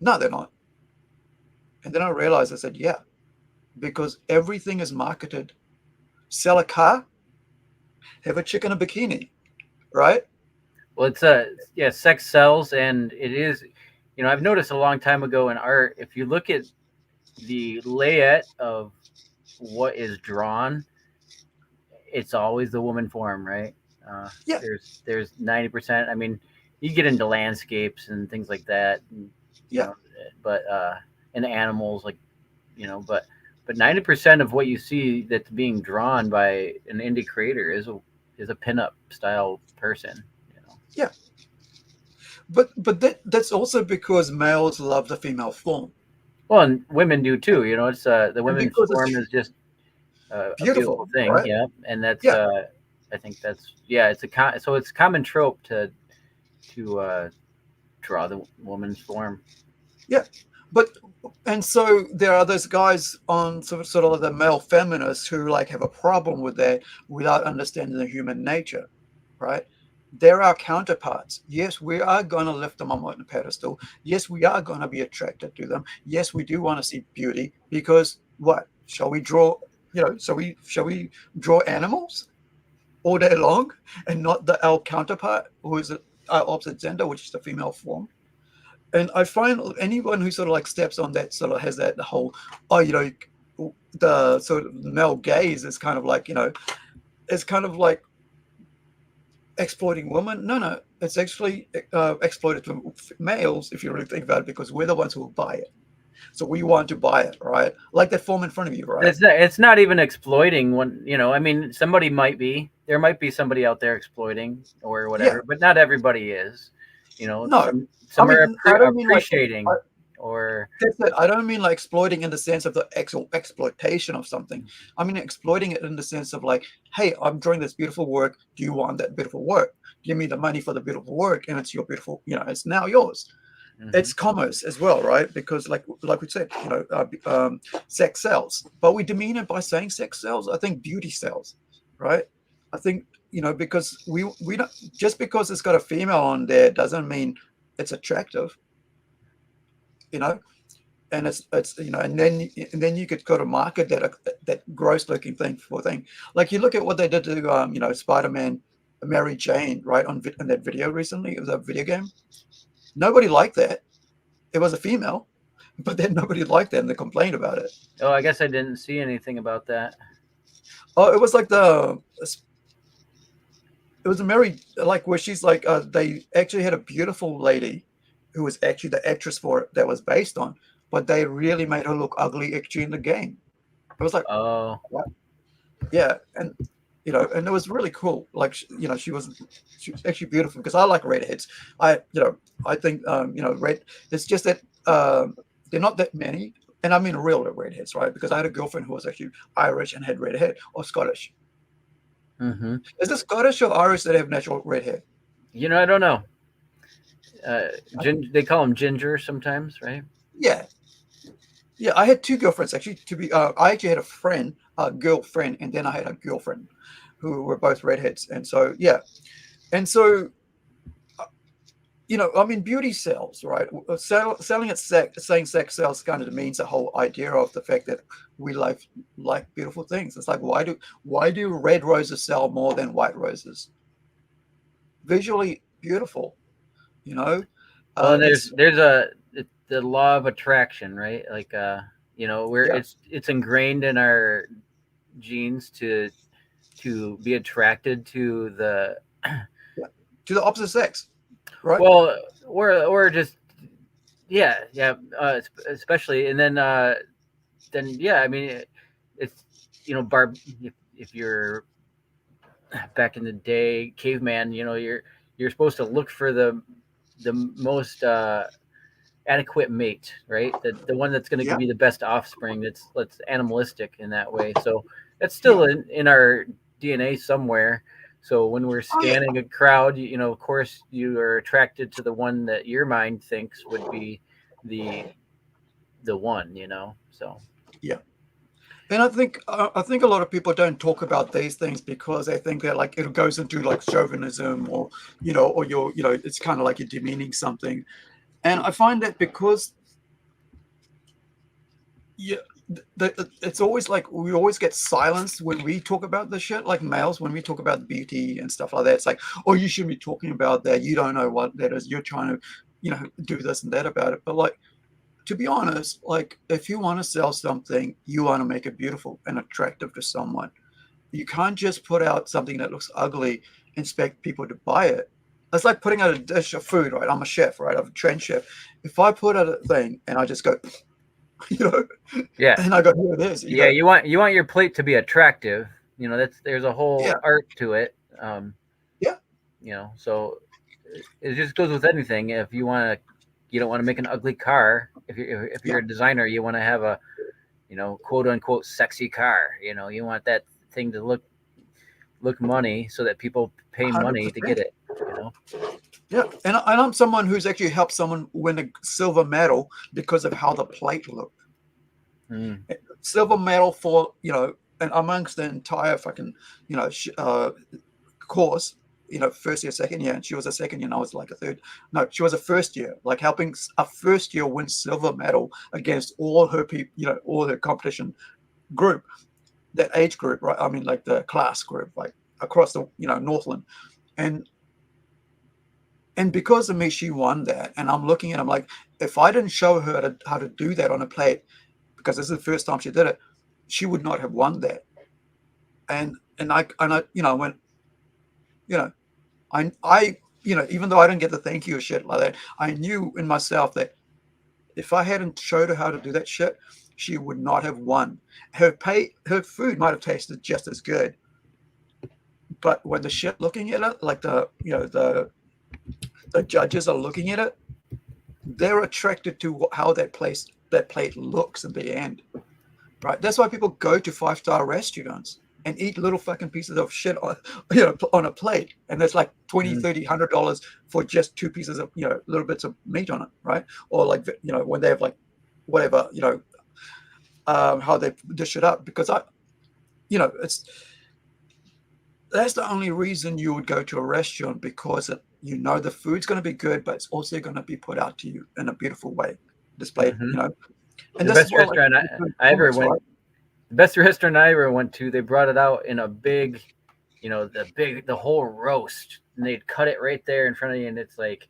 Speaker 2: no, they're not. And then I realized, I said, yeah, because everything is marketed. Sell a car, have a chick in a bikini, right?
Speaker 3: Well, sex sells, and it is, I've noticed a long time ago in art, if you look at the layout of what is drawn, it's always the woman form, right?
Speaker 2: Yeah.
Speaker 3: There's 90%. I mean, you get into landscapes and things like that, and, but and animals, but 90% of what you see that's being drawn by an indie creator is a pinup style person.
Speaker 2: Yeah. But that's also because males love the female form.
Speaker 3: Well, and women do too. It's the women's form is just a beautiful thing,
Speaker 2: right?
Speaker 3: Yeah, and that's I think that's it's it's a common trope to draw the woman's form.
Speaker 2: Yeah, and so there are those guys on sort of the male feminists who have a problem with that without understanding the human nature, right? They're our counterparts. Yes, we are going to lift them on a pedestal. Yes, we are going to be attracted to them. Yes, we do want to see beauty because what? Shall we draw, shall we draw animals all day long and not our counterpart, who is our opposite gender, which is the female form? And I find anyone who sort of steps on that sort of has that whole, the sort of male gaze is kind of it's kind of like exploiting women. No, it's actually exploited from males, if you really think about it, because we're the ones who will buy it. So we want to buy it, right? Like that form in front of you, right?
Speaker 3: It's not even exploiting when, I mean, there might be somebody out there exploiting or whatever, but not everybody is,
Speaker 2: No.
Speaker 3: Some are appreciating or
Speaker 2: that's it. I don't mean exploiting in the sense of the actual exploitation of something. I mean exploiting it in the sense of hey, I'm drawing this beautiful work. Do you want that beautiful work? Give me the money for the beautiful work, and it's your beautiful. It's now yours. Mm-hmm. It's commerce as well, right? Because like we said, sex sells, but we demean it by saying sex sells. I think beauty sells, right? I think because we don't, just because it's got a female on there doesn't mean it's attractive. And it's and then you could go to market that gross looking thing. Like you look at what they did to Spider-Man, Mary Jane, right, in that video recently. It was a video game. Nobody liked that. It was a female, but then nobody liked that and they complained about it.
Speaker 3: Oh, I guess I didn't see anything about that.
Speaker 2: Oh, it was it was a Mary, where she's they actually had a beautiful lady who was actually the actress for it that was based on. but they really made her look ugly actually in the game. I was like,
Speaker 3: Oh,
Speaker 2: what? Yeah, and and it was really cool. Like, she was actually beautiful because I like redheads. I think red. It's just that they're not that many, and I mean real redheads, right? Because I had a girlfriend who was actually Irish and had red hair, or Scottish.
Speaker 3: mm-hmm.
Speaker 2: Is it Scottish or Irish that have natural red hair?
Speaker 3: I don't know. They call them ginger sometimes, right?
Speaker 2: Yeah, yeah. I had two girlfriends actually. I actually had a friend, a girlfriend, and then I had a girlfriend who were both redheads, and so yeah, and so I mean, beauty sells, right? Selling at saying sex sells kind of means the whole idea of the fact that we like beautiful things. It's like, why do red roses sell more than white roses? Visually beautiful, you know.
Speaker 3: Well, and
Speaker 2: It's
Speaker 3: the law of attraction, right? Like where
Speaker 2: yeah,
Speaker 3: it's ingrained in our genes to be attracted to the
Speaker 2: yeah, to the opposite sex, right?
Speaker 3: well, or just especially, and then yeah, I mean it's if you're back in the day, caveman, you're supposed to look for the most adequate mate, right? The one that's going to
Speaker 2: Yeah,
Speaker 3: give you the best offspring. That's animalistic in that way. So that's
Speaker 2: yeah.
Speaker 3: still in our DNA somewhere. So when we're
Speaker 2: Oh yeah,
Speaker 3: scanning a crowd, of course, you are attracted to the one that your mind thinks would be the the one. So
Speaker 2: yeah. And I think a lot of people don't talk about these things because they think that like it goes into like chauvinism, or or it's kind of like you're demeaning something. And I find that because yeah, it's always like we always get silenced when we talk about the shit, like males, when we talk about beauty and stuff like that. It's like, oh, you shouldn't be talking about that. You don't know what that is. You're trying to, do this and that about it. But like, to be honest, like if you want to sell something, you want to make it beautiful and attractive to someone. You can't just put out something that looks ugly and expect people to buy it. It's like putting out a dish of food, right? I'm a chef, right? I'm a trained chef. If I put out a thing and I just go, you know,
Speaker 3: yeah,
Speaker 2: and I go, here it is. You
Speaker 3: yeah,
Speaker 2: go,
Speaker 3: you want your plate to be attractive. There's a
Speaker 2: yeah,
Speaker 3: whole art to it.
Speaker 2: yeah,
Speaker 3: So it just goes with anything. If you don't want to make an ugly car. If
Speaker 2: yeah,
Speaker 3: you're a designer, you want to have a quote unquote sexy car. You want that thing to look money so that people pay money to get
Speaker 2: 100%.
Speaker 3: it.
Speaker 2: Yeah. And I'm someone who's actually helped someone win a silver medal because of how the plate looked.
Speaker 3: Mm.
Speaker 2: Silver medal for, and amongst the entire fucking, course, first year, second year, and she was a second year, and I was like a third. No, she was a first year, like helping a first year win silver medal against all her people, all her competition group, that age group, right? I mean, like the class group, like across the, Northland. And because of me, she won that. And I'm looking at, I'm like, if I didn't show her how to do that on a plate, because this is the first time she did it, she would not have won that. And I went, you know, I even though I didn't get the thank you or shit like that, I knew in myself that if I hadn't showed her how to do that shit, she would not have won. Her food might have tasted just as good, but when the shit looking at it, like the judges are looking at it, they're attracted to how that plate looks in the end, right? That's why people go to 5-star restaurants and eat little fucking pieces of shit on a plate, and there's like 20,
Speaker 3: Mm.
Speaker 2: 30, $100 for just two pieces of little bits of meat on it, right? Or like when they have like whatever how they dish it up, because it's that's the only reason you would go to a restaurant, because the food's going to be good, but it's also going to be put out to you in a beautiful way, displayed,
Speaker 3: Hmm.
Speaker 2: and
Speaker 3: The
Speaker 2: this is
Speaker 3: best
Speaker 2: what like
Speaker 3: restaurant I ever
Speaker 2: comics,
Speaker 3: went.
Speaker 2: right?
Speaker 3: The best restaurant I ever went to, they brought it out in a big, the whole roast, and they'd cut it right there in front of you, and it's like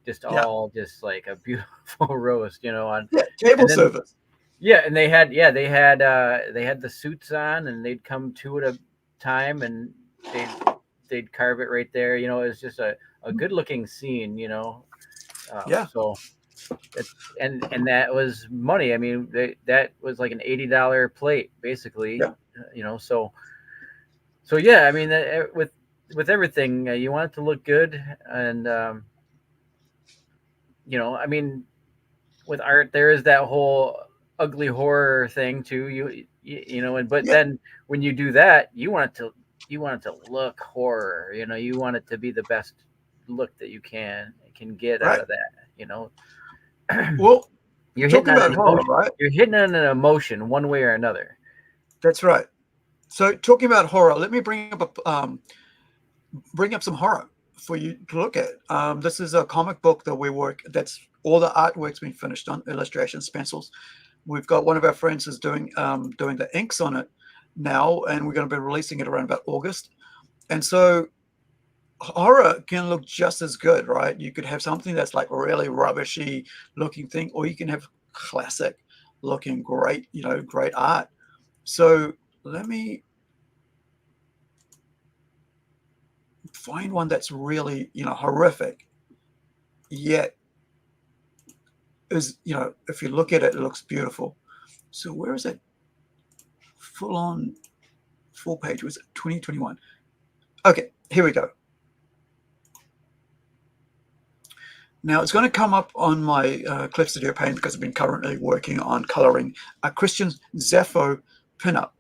Speaker 2: Yeah,
Speaker 3: just like a beautiful roast, on.
Speaker 2: yeah, table
Speaker 3: And then
Speaker 2: service.
Speaker 3: yeah, and they had the suits on, and they'd come two at a time, and they'd carve it right there. It was just a good looking scene.
Speaker 2: Yeah,
Speaker 3: So and that was money. I mean, that was like an $80 plate, basically.
Speaker 2: Yeah.
Speaker 3: You know, so yeah. I mean, with everything, you want it to look good, and you know, I mean, with art, there is that whole ugly horror thing too. You know, and but
Speaker 2: Yeah.
Speaker 3: then when you do that, you want it to look horror. You know, you want it to be the best look that you can get out
Speaker 2: Right.
Speaker 3: of that. You know,
Speaker 2: Well,
Speaker 3: you're hitting
Speaker 2: talking
Speaker 3: on
Speaker 2: about
Speaker 3: an
Speaker 2: horror,
Speaker 3: emotion.
Speaker 2: right?
Speaker 3: You're hitting on an emotion one way or another.
Speaker 2: That's right. So talking about horror, let me bring up some horror for you to look at. This is a comic book that we work. That's all the artwork's been finished on, illustrations, pencils. We've got one of our friends is doing the inks on it now, and we're going to be releasing it around about August. And so horror can look just as good, right? You could have something that's like really rubbishy looking thing, or you can have classic looking great, great art. So let me find one that's really, horrific, yet is, if you look at it, it looks beautiful. So where is it? Full page was 2021. Okay, here we go. Now it's going to come up on my Clip Studio Paint because I've been currently working on coloring a Christian Zepho pinup.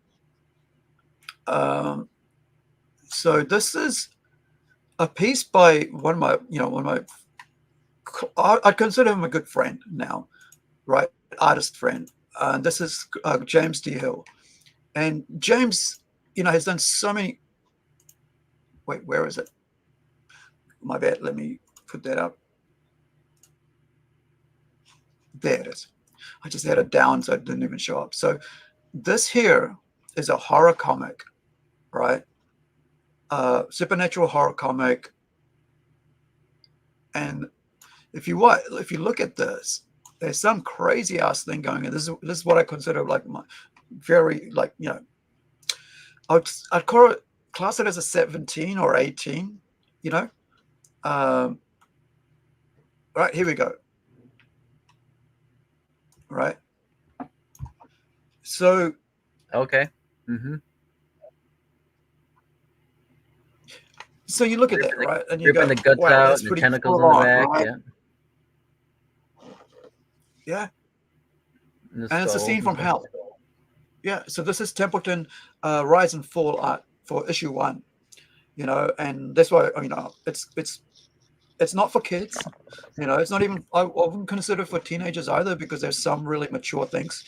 Speaker 2: So this is a piece by one of my, I'd consider him a good friend now, right? Artist friend. This is James D. Hill. And James, has done so many. Wait, where is it? My bad. Let me put that up. There it is. I just had it down so it didn't even show up. So this here is a horror comic, right? Supernatural horror comic. And if you look at this, there's some crazy ass thing going on. This is what I consider like my very I'd class it as a 17 or 18, right, here we go. Right. So
Speaker 3: Okay. Mm-hmm.
Speaker 2: So you look at that, right? And you
Speaker 3: Ripping
Speaker 2: go,
Speaker 3: the guts
Speaker 2: wow,
Speaker 3: out
Speaker 2: that's
Speaker 3: and the
Speaker 2: pretty
Speaker 3: tentacles
Speaker 2: full
Speaker 3: in the
Speaker 2: on,
Speaker 3: back.
Speaker 2: right?
Speaker 3: Yeah.
Speaker 2: Yeah.
Speaker 3: And the
Speaker 2: And it's a scene
Speaker 3: skulls.
Speaker 2: from hell. Yeah. So this is Templeton Rise and Fall art for issue 1, and that's why, it's not for kids. It's not even, I wouldn't consider for teenagers either, because there's some really mature things,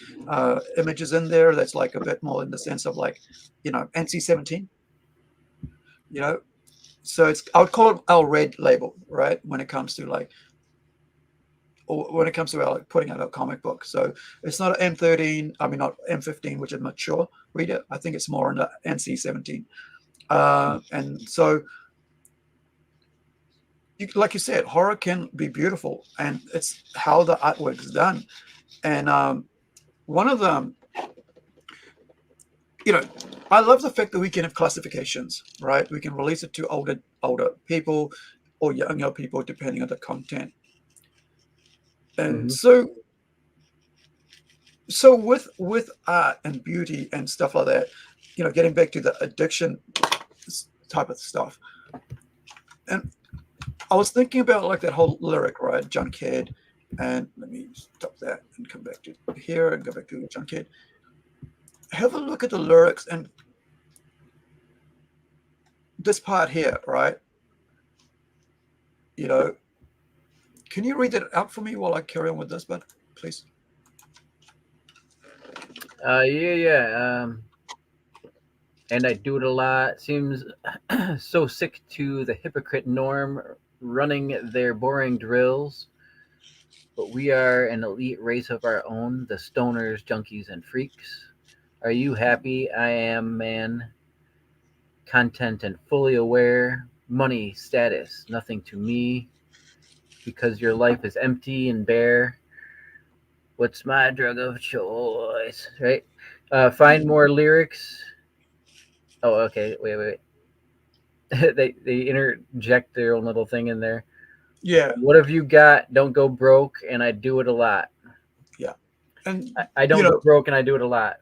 Speaker 2: images in there that's like a bit more in the sense of like, NC-17, so I would call it our red label, right? When it comes to our putting out a comic book. So it's not an M13, not M15, which is mature reader. I think it's more in the NC-17. And so, like you said, horror can be beautiful, and it's how the artwork is done. And one of them, I love the fact that we can have classifications, right? We can release it to older people or younger people, depending on the content. And so with art and beauty and stuff like that, getting back to the addiction type of stuff. And I was thinking about like that whole lyric, right? Junkhead. And let me stop that and come back to here and go back to Junkhead. Have a look at the lyrics and this part here, right? Can you read that out for me while I carry on with this, bud, please?
Speaker 3: Yeah. And I do it a lot. Seems so sick to the hypocrite norm, running their boring drills. But we are an elite race of our own, the stoners, junkies, and freaks. Are you happy? I am, man. Content and fully aware. Money, status, nothing to me. Because your life is empty and bare. What's my drug of choice? Right? Find more lyrics. Oh, okay. Wait. they interject their own little thing in there.
Speaker 2: Yeah.
Speaker 3: What have you got? Don't go broke, and I do it a lot.
Speaker 2: Yeah. And
Speaker 3: I
Speaker 2: you
Speaker 3: don't go
Speaker 2: know,
Speaker 3: broke, and I do it a lot.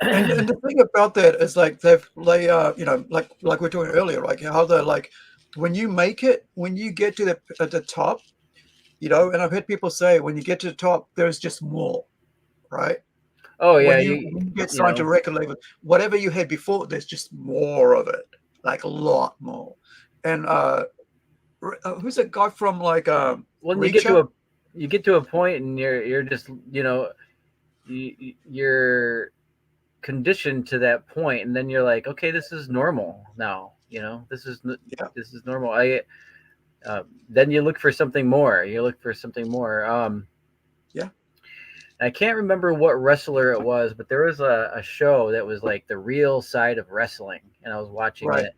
Speaker 2: and the thing about that is like you know, like we were talking earlier, like how they're like when you make it, when you get to the at the top, you know, and I've heard people say when you get to the top, there's just more, right?
Speaker 3: Oh yeah,
Speaker 2: When you get
Speaker 3: you
Speaker 2: signed to
Speaker 3: know,
Speaker 2: record label, whatever you had before, there's just more of it, like a lot more. And who's that guy from like
Speaker 3: when
Speaker 2: Reacher?
Speaker 3: you get to a point, and you're just you're conditioned to that point, and then you're like, okay, this is normal now.
Speaker 2: Yeah,
Speaker 3: This is normal. I Then you look for something more. You look for something more.
Speaker 2: yeah,
Speaker 3: I can't remember what wrestler it was, but there was a show that was like the real side of wrestling, and I was watching
Speaker 2: right.
Speaker 3: it,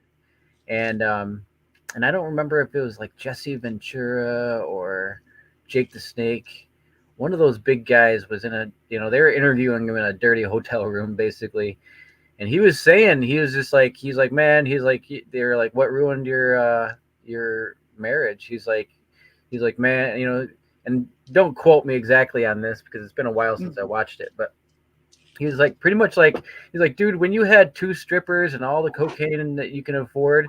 Speaker 3: and and I don't remember if it was like Jesse Ventura or Jake the Snake. One of those big guys was in a, they were interviewing him in a dirty hotel room basically, and he was saying, he was just like, he's like, man, he's like, they're like, what ruined your marriage? He's like, man, and don't quote me exactly on this because it's been a while since I
Speaker 2: Mm,
Speaker 3: watched it, but he's like, pretty much like, he's like, dude, when you had two strippers and all the cocaine that you can afford,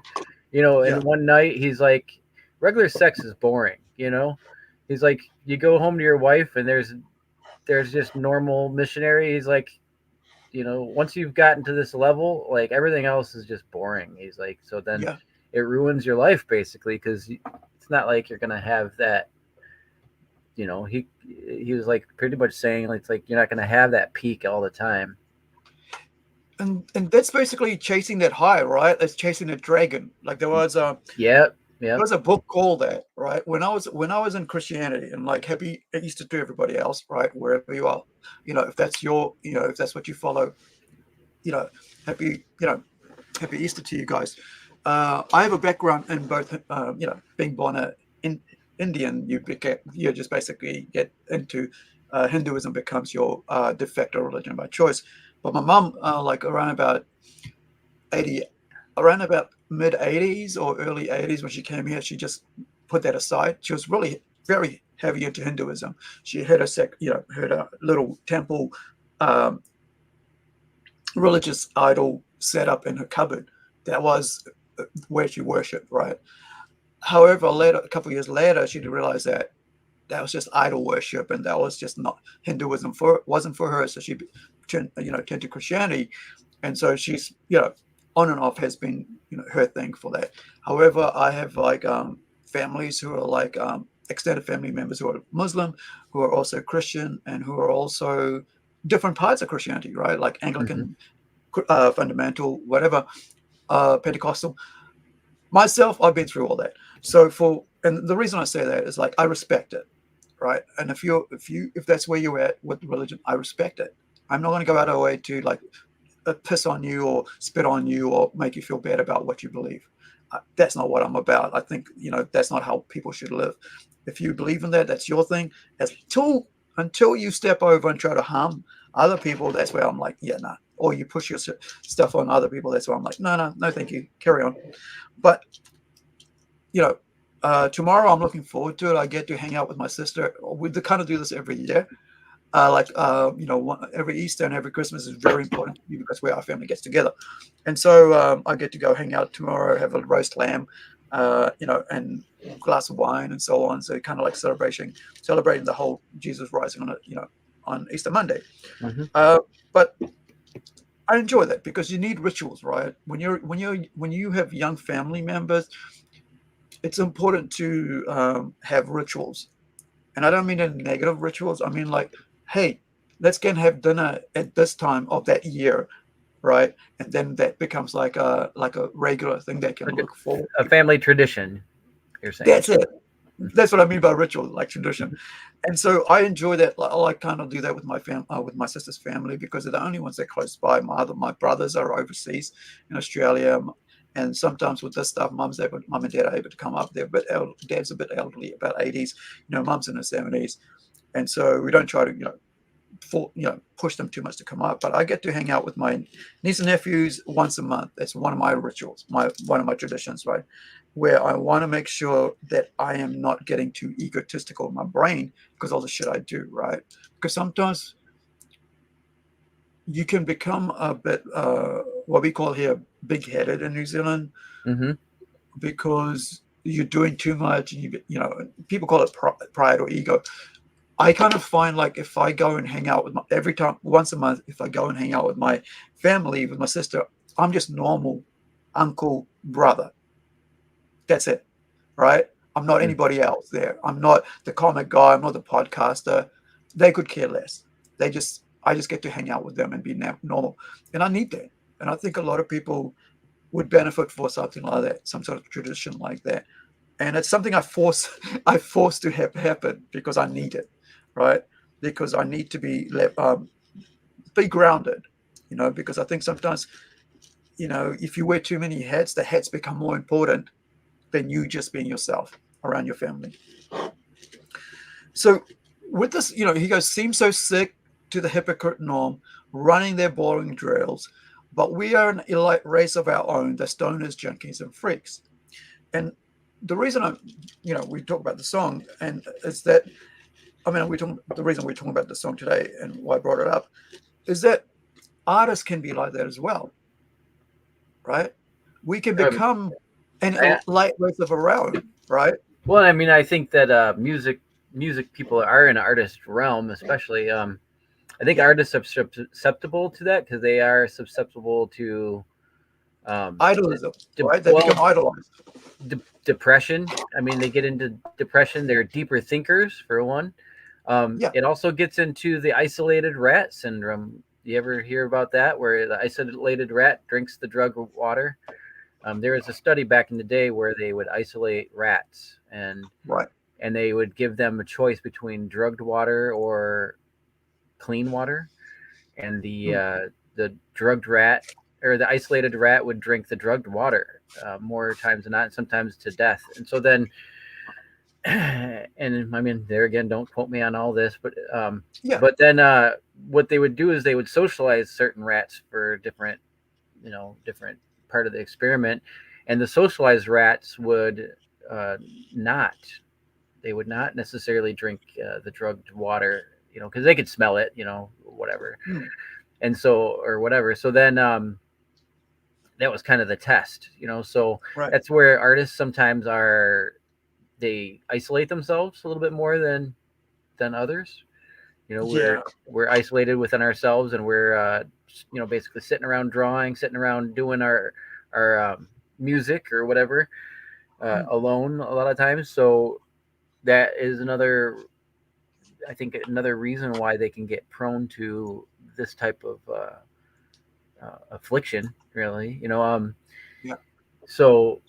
Speaker 2: yeah,
Speaker 3: in one night, he's like, regular sex is boring, He's like, you go home to your wife and there's just normal missionary. He's like, once you've gotten to this level, like everything else is just boring. He's like, so then
Speaker 2: yeah.
Speaker 3: it ruins your life basically because it's not like you're gonna have that. He was like pretty much saying like, it's like you're not gonna have that peak all the time.
Speaker 2: And that's basically chasing that high, right? It's chasing a dragon. Like
Speaker 3: Yep,
Speaker 2: there
Speaker 3: yep.
Speaker 2: was a book called that, right? When I was in Christianity, and like happy Easter to everybody else, right? Wherever you are, if that's if that's what you follow, you know, happy, happy Easter to you guys. I have a background in both, being born in Indian, you just basically get into Hinduism becomes your de facto religion by choice. But my mom, like 80, around about mid 80s or early 80s when she came here, she just put that aside. She was really very heavy into Hinduism. She had had a little temple, um, religious idol set up in her cupboard. That was where she worshipped, right? However, a couple of years later, she realized that that was just idol worship, and that was just not Hinduism wasn't for her. So she turned to Christianity, and so she's on and off has been her thing for that. However, I have like families who are like extended family members who are Muslim, who are also Christian, and who are also different parts of Christianity, right? Like
Speaker 3: Hmm.
Speaker 2: Anglican, fundamental, whatever, Pentecostal. Myself, I've been through all that. And the reason I say that is like I respect it, right? And if that's where you're at with religion, I respect it. I'm not going to go out of the way to like piss on you or spit on you or make you feel bad about what you believe. That's not what I'm about. I think that's not how people should live. If you believe in that, that's your thing. Until you step over and try to harm other people, that's where I'm like, yeah, nah. Or you push your stuff on other people, that's where I'm like, no, no, no, thank you. Carry on. But tomorrow I'm looking forward to it. I get to hang out with my sister. We kind of do this every year. Every Easter and every Christmas is very important to me because where our family gets together. And so I get to go hang out tomorrow, have a roast lamb, and a glass of wine and so on. So kind of like celebrating the whole Jesus rising on Easter Monday.
Speaker 3: Hmm.
Speaker 2: But I enjoy that because you need rituals, right? When you have young family members, it's important to have rituals. And I don't mean in negative rituals. I mean like, hey, let's go and have dinner at this time of that year, right? And then that becomes like a regular thing they can
Speaker 3: Like
Speaker 2: look forward
Speaker 3: a
Speaker 2: to.
Speaker 3: family tradition, you're saying.
Speaker 2: That's it. That's what I mean by ritual, like tradition. And so I enjoy that. I like kind of do that with with my sister's family because they're the only ones that are close by. My brothers are overseas in Australia, and sometimes with this stuff, mum and dad are able to come up. They're a bit dad's a bit elderly, about 80s. Mum's in her 70s, and so we don't try to push them too much to come up. But I get to hang out with my niece and nephews once a month. That's one of my rituals, one of my traditions, right? Where I want to make sure that I am not getting too egotistical in my brain because all the shit I do, right? Because sometimes you can become a bit what we call here big-headed in New Zealand,
Speaker 3: Mm-hmm.
Speaker 2: because you're doing too much, and people call it pride or ego. I kind of find like if I go and hang out with every time once a month, if I go and hang out with my family, with my sister, I'm just normal uncle, brother. That's it, right? I'm not anybody else there. I'm not the comic guy. I'm not the podcaster. They could care less. I just get to hang out with them and be normal. And I need that. And I think a lot of people would benefit for something like that, some sort of tradition like that. And it's something I force to have happen because I need it, right? Because I need to be grounded, because I think sometimes, if you wear too many hats, the hats become more important than you just being yourself around your family. So with this, he goes, seems so sick to the hypocrite norm, running their boring drills, but we are an elite race of our own, the stoners, junkies, and freaks. And the reason we talk about the song, and is that, the reason we're talking about the song today and why I brought it up is that artists can be like that as well, right? We can become an elite race of our own, right?
Speaker 3: Well, I mean, I think that music people are in artist realm, especially. I think artists are susceptible to that because they are susceptible to
Speaker 2: idolism, right? They become idolized.
Speaker 3: Depression. I mean, they get into depression. They're deeper thinkers, for one. It also gets into the isolated rat syndrome. You ever hear about that, where the isolated rat drinks the drugged water? There was a study back in the day where they would isolate rats, and they would give them a choice between drugged water or clean water, and the drugged rat or the isolated rat would drink the drugged water more times than not, sometimes to death. And so then, and I mean, there again, don't quote me on all this, but then what they would do is they would socialize certain rats for different part of the experiment, and the socialized rats would not necessarily drink the drugged water, because they could smell it, whatever. And so, or whatever. So then that was kind of the test, so that's where artists sometimes they isolate themselves a little bit more than others. We're isolated within ourselves, and we're basically sitting around drawing, sitting around doing our music or whatever alone a lot of times. So that is another reason why they can get prone to this type of affliction, really. So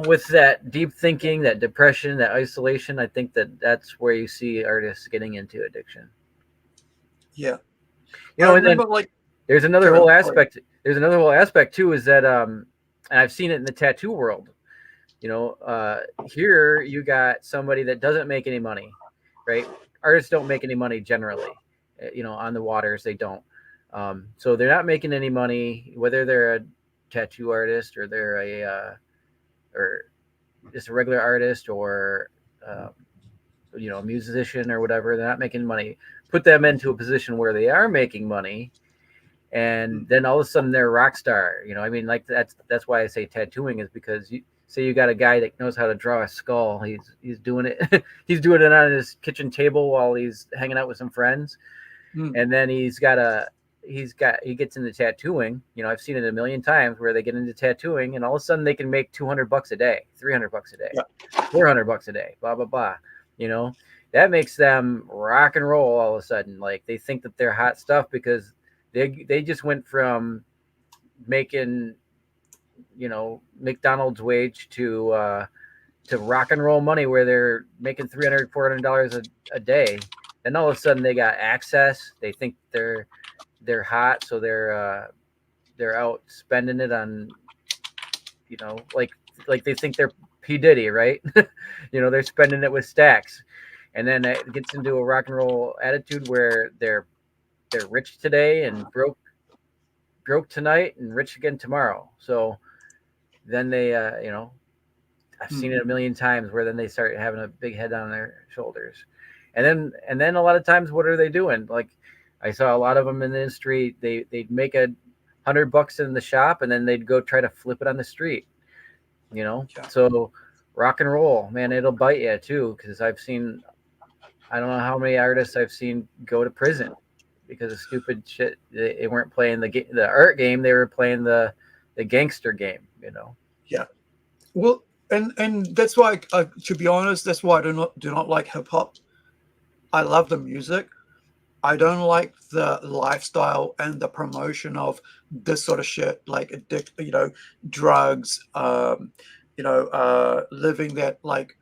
Speaker 3: with that deep thinking, that depression, that isolation, I think that's where you see artists getting into addiction. And then there's another whole aspect. There's another whole aspect too, is that and I've seen it in the tattoo world. Here you got somebody that doesn't make any money, right? Artists don't make any money generally, on the waters, they don't. So they're not making any money, whether they're a tattoo artist or they're or just a regular artist or, a musician or whatever. They're not making money. Put them into a position where they are making money, and then all of a sudden they're a rock star. Like that's why I say tattooing, is because you got a guy that knows how to draw a skull. He's doing it. He's doing it on his kitchen table while he's hanging out with some friends. And then he gets into tattooing. I've seen it a million times where they get into tattooing and all of a sudden they can make $200 a day, $300 a day, $400 a day, blah, blah, blah. That makes them rock and roll all of a sudden. Like, they think that they're hot stuff because they just went from making, McDonald's wage to rock and roll money where they're making $300, $400 a day. And all of a sudden they got access. They think they're hot. So they're out spending it on, like they think they're P. Diddy, right? They're spending it with stacks. and then it gets into a rock and roll attitude where they're rich today and broke tonight and rich again tomorrow. So then they, I've seen it a million times where then they start having a big head on their shoulders, and then a lot of times, what are they doing? Like I saw a lot of them in the industry. They'd make $100 in the shop, and then they'd go try to flip it on the street.
Speaker 2: Yeah.
Speaker 3: So rock and roll, man, it'll bite you too. Because I don't know how many artists I've seen go to prison because of stupid shit. They weren't playing the art game; they were playing the gangster game.
Speaker 2: Yeah. Well, and that's why, to be honest, that's why I do not like hip hop. I love the music. I don't like the lifestyle and the promotion of this sort of shit, like drugs, living that like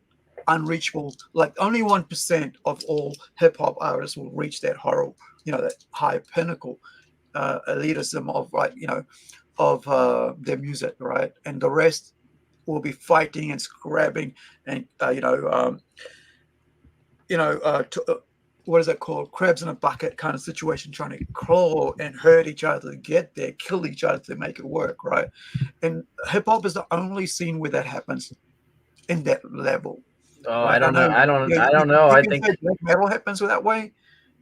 Speaker 2: unreachable. Like only 1% of all hip hop artists will reach that horrible, that high pinnacle elitism of their music, right? And the rest will be fighting and scrapping and what is that called? Crabs in a bucket kind of situation, trying to claw and hurt each other to get there, kill each other to make it work, right? And hip hop is the only scene where that happens in that level.
Speaker 3: Oh,
Speaker 2: Right?
Speaker 3: I don't know. I don't
Speaker 2: You
Speaker 3: know. I
Speaker 2: can
Speaker 3: think,
Speaker 2: say black metal happens that way,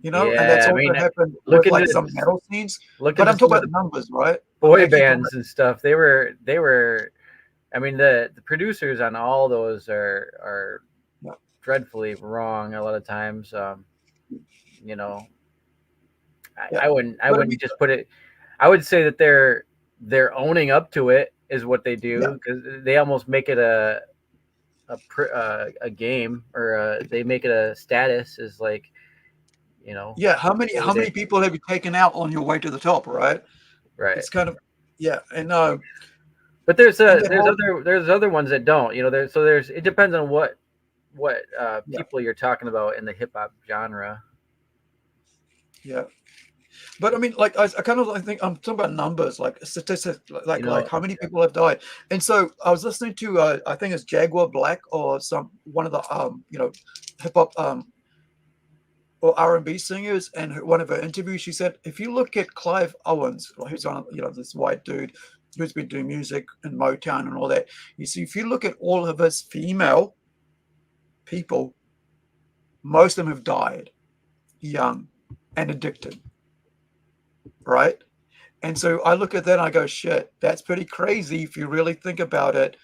Speaker 2: and that's
Speaker 3: yeah. I
Speaker 2: also
Speaker 3: mean,
Speaker 2: happened
Speaker 3: look
Speaker 2: with like
Speaker 3: into
Speaker 2: some metal scenes.
Speaker 3: look
Speaker 2: But
Speaker 3: into
Speaker 2: I'm talking
Speaker 3: some of
Speaker 2: about
Speaker 3: the
Speaker 2: numbers, right?
Speaker 3: boy
Speaker 2: Actually talking
Speaker 3: bands and stuff. They were. I mean, the producers on all those are
Speaker 2: about,
Speaker 3: dreadfully wrong a lot of times. You know,
Speaker 2: yeah.
Speaker 3: I
Speaker 2: But I mean,
Speaker 3: wouldn't just put it. I would say that they're owning up to it is what they
Speaker 2: yeah,
Speaker 3: do, because they almost make it a game, or they make it a status, is like,
Speaker 2: yeah. How many
Speaker 3: they
Speaker 2: people have you taken out on your way to the top, right?
Speaker 3: right.
Speaker 2: It's kind of, yeah, and
Speaker 3: But
Speaker 2: and that whole,
Speaker 3: there's other ones that don't. There's it depends on what
Speaker 2: yeah,
Speaker 3: people you're talking about in the hip hop genre.
Speaker 2: yeah. But I mean, like I kind of I think I'm talking about numbers, like statistics,
Speaker 3: You
Speaker 2: like
Speaker 3: know,
Speaker 2: how many people have died. And so I was listening to I think it's Jaguar Black or one of the hip hop or R&B singers, and one of her interviews, she said, if you look at Clive Owens, who's on this white dude who's been doing music in Motown and all that, you see, if you look at all of his female people, most of them have died young and addicted, right? And so I look at that and I go, shit, that's pretty crazy if you really think about it.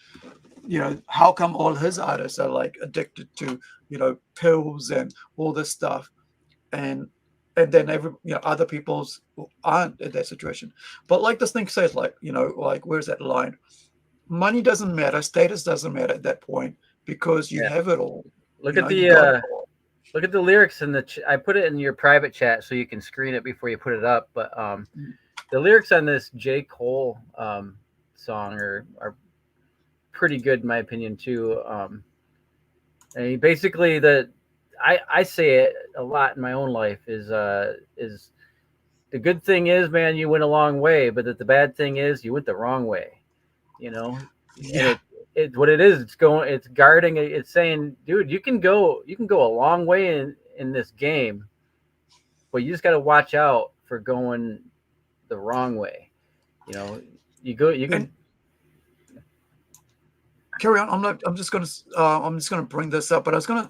Speaker 2: How come all his artists are like addicted to, pills and all this stuff? And then other people's aren't in that situation. But like this thing says, like, like where's that line? Money doesn't matter, status doesn't matter at that point because you
Speaker 3: yeah.
Speaker 2: have it all.
Speaker 3: Look at
Speaker 2: You got it all.
Speaker 3: look at the lyrics in I put it in your private chat so you can screen it before you put it up. But the lyrics on this J. Cole song are pretty good in my opinion too. And he basically I say it a lot in my own life is the good thing is, man, you went a long way, but the bad thing is you went the wrong way. And
Speaker 2: Yeah.
Speaker 3: it what it is, it's guarding, it's saying, dude, you can go a long way in this game, but you just got to watch out for going the wrong way. You
Speaker 2: And
Speaker 3: can.
Speaker 2: carry on. I'm just gonna bring this up, but I was gonna.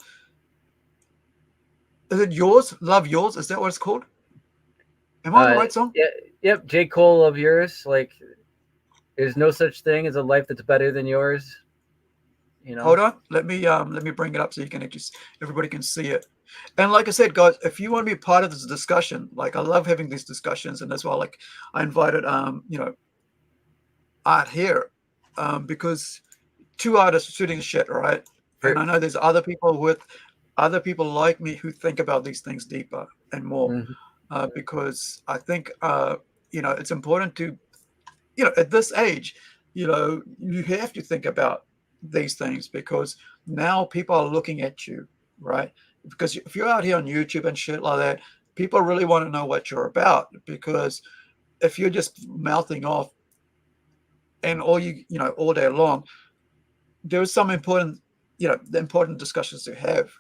Speaker 2: Is it yours? Love yours? Is that what it's called? Am I on the right song?
Speaker 3: Yeah, yep, J. Cole of yours, like there's no such thing as a life that's better than yours.
Speaker 2: Hold on. Let me bring it up so you can everybody can see it. And like I said, guys, if you want to be part of this discussion, like I love having these discussions, and that's why like I invited Art here, because two artists shooting shit, right? And I know there's other people like me who think about these things deeper and more, because I think it's important to at this age, you have to think about these things because now people are looking at you, right? Because if you're out here on YouTube and shit like that, people really want to know what you're about. Because if you're just mouthing off and all day long, there's some important, the important discussions to have.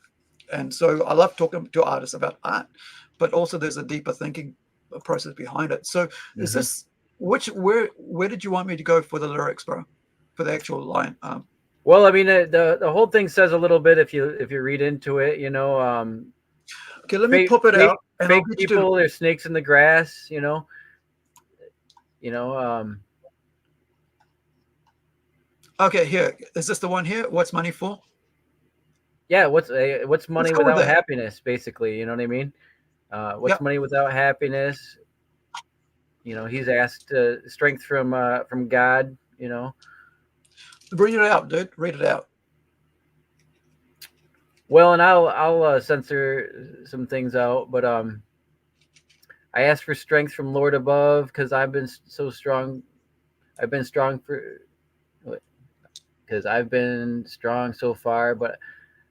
Speaker 2: And so I love talking to artists about art, but also there's a deeper thinking process behind it. So is this where did you want me to go for the lyrics, bro? For the actual line?
Speaker 3: Well, I mean, the whole thing says a little bit if you read into it, you know.
Speaker 2: Okay, let me
Speaker 3: Fake
Speaker 2: pop it
Speaker 3: fake
Speaker 2: out and I'll
Speaker 3: fake
Speaker 2: get you to.
Speaker 3: people. There's snakes in the grass, you know. You know.
Speaker 2: Okay, here is this the one here? What's money for?
Speaker 3: Yeah. What's
Speaker 2: Let's
Speaker 3: money
Speaker 2: go with
Speaker 3: without
Speaker 2: that.
Speaker 3: happiness? Basically, you know what I mean. What's
Speaker 2: Yep.
Speaker 3: money without happiness? You know, he's asked strength from God. You know.
Speaker 2: Read it out, dude. Read it out.
Speaker 3: Well, and I'll censor some things out, but I ask for strength from Lord above because I've been so strong. I've been strong for because I've been strong so far, but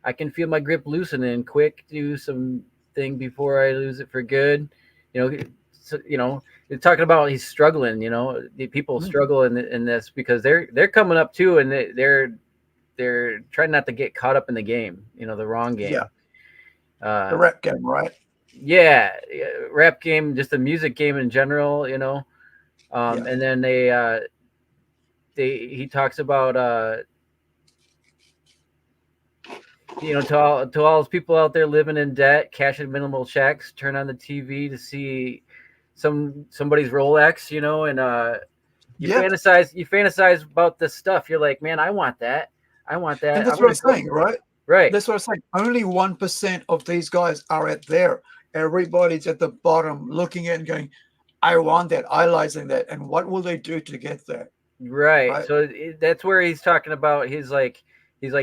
Speaker 3: I can feel my grip loosening quick. Do some thing before I lose it for good. You know, so, you know, you're talking about he's struggling. You know, the people
Speaker 2: Mm,
Speaker 3: struggle in this because they're coming up too, and they're trying not to get caught up in the game. You know, the wrong
Speaker 2: yeah,
Speaker 3: game.
Speaker 2: the
Speaker 3: Uh,
Speaker 2: rap game, right?
Speaker 3: yeah, rap game, just the music game in general. You know,
Speaker 2: Yeah.
Speaker 3: and then he talks about you know, to all those people out there living in debt, cashing minimal checks, turn on the TV to see somebody's Rolex, you know, and
Speaker 2: Yeah.
Speaker 3: you fantasize about this stuff. You're like, man, I want that. I want
Speaker 2: And
Speaker 3: that. I'm
Speaker 2: that's what
Speaker 3: gonna
Speaker 2: I'm
Speaker 3: go
Speaker 2: saying, right?
Speaker 3: right.
Speaker 2: That's what I'm saying. Only 1% of these guys are at there. Everybody's at the bottom looking at and going, I want that, idolizing that. And what will they do to get there?
Speaker 3: Right.
Speaker 2: Right?
Speaker 3: So that's where he's talking about. He's like,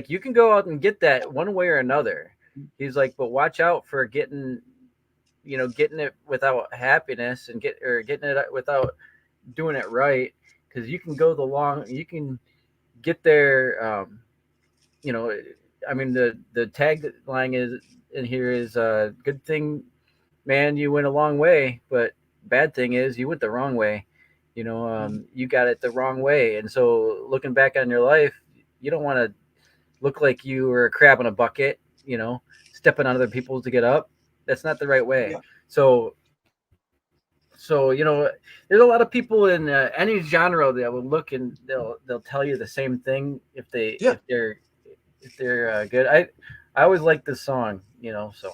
Speaker 3: you can go out and get that one way or another. He's like, but watch out for getting, you know, getting it without happiness and getting it without doing it right. Because you can get there. You know, I mean, the tagline is in here is good thing, man, you went a long way, but bad thing is you went the wrong way. You know, you got it the wrong way, and so looking back on your life, you don't want to look like you were a crab in a bucket. You know, stepping on other people to get up. That's not the right way.
Speaker 2: Yeah.
Speaker 3: So you know, there's a lot of people in any genre that will look and they'll tell you the same thing
Speaker 2: Yeah.
Speaker 3: if they're good. I always like this song, you know. So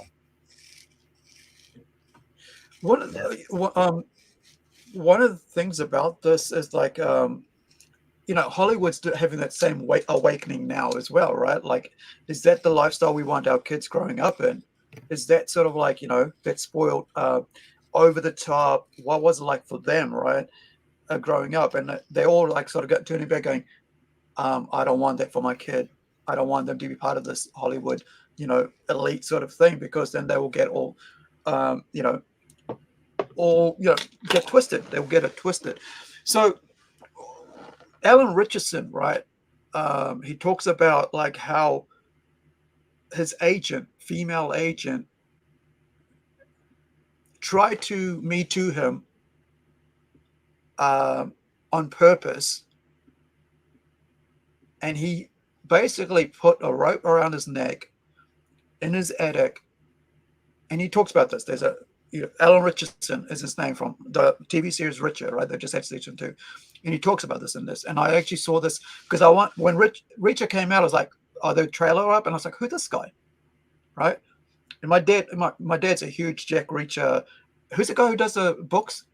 Speaker 2: One of
Speaker 3: yeah,
Speaker 2: one of the things about this is like Hollywood's having that same awakening now as well, right? Like, is that the lifestyle we want our kids growing up in? Is that sort of like, that spoiled, over the top? What was it like for them, right? Growing up, and they all like sort of got turning back, going, I don't want that for my kid. I don't want them to be part of this Hollywood, elite sort of thing, because then they will get um, you know, all get twisted. They'll get it twisted. So Alan Richardson, right? He talks about like how his agent, female agent, tried to Me Too him on purpose, and he basically put a rope around his neck in his attic. And he talks about this. There's Alan Richardson is his name from the TV series Richard, right? They just had season 2, and he talks about this in this. And I actually saw this because when Reacher came out, I was like, oh, the trailer up, and I was like, who's this guy, right? And my dad's a huge Jack Reacher. Who's the guy who does the books?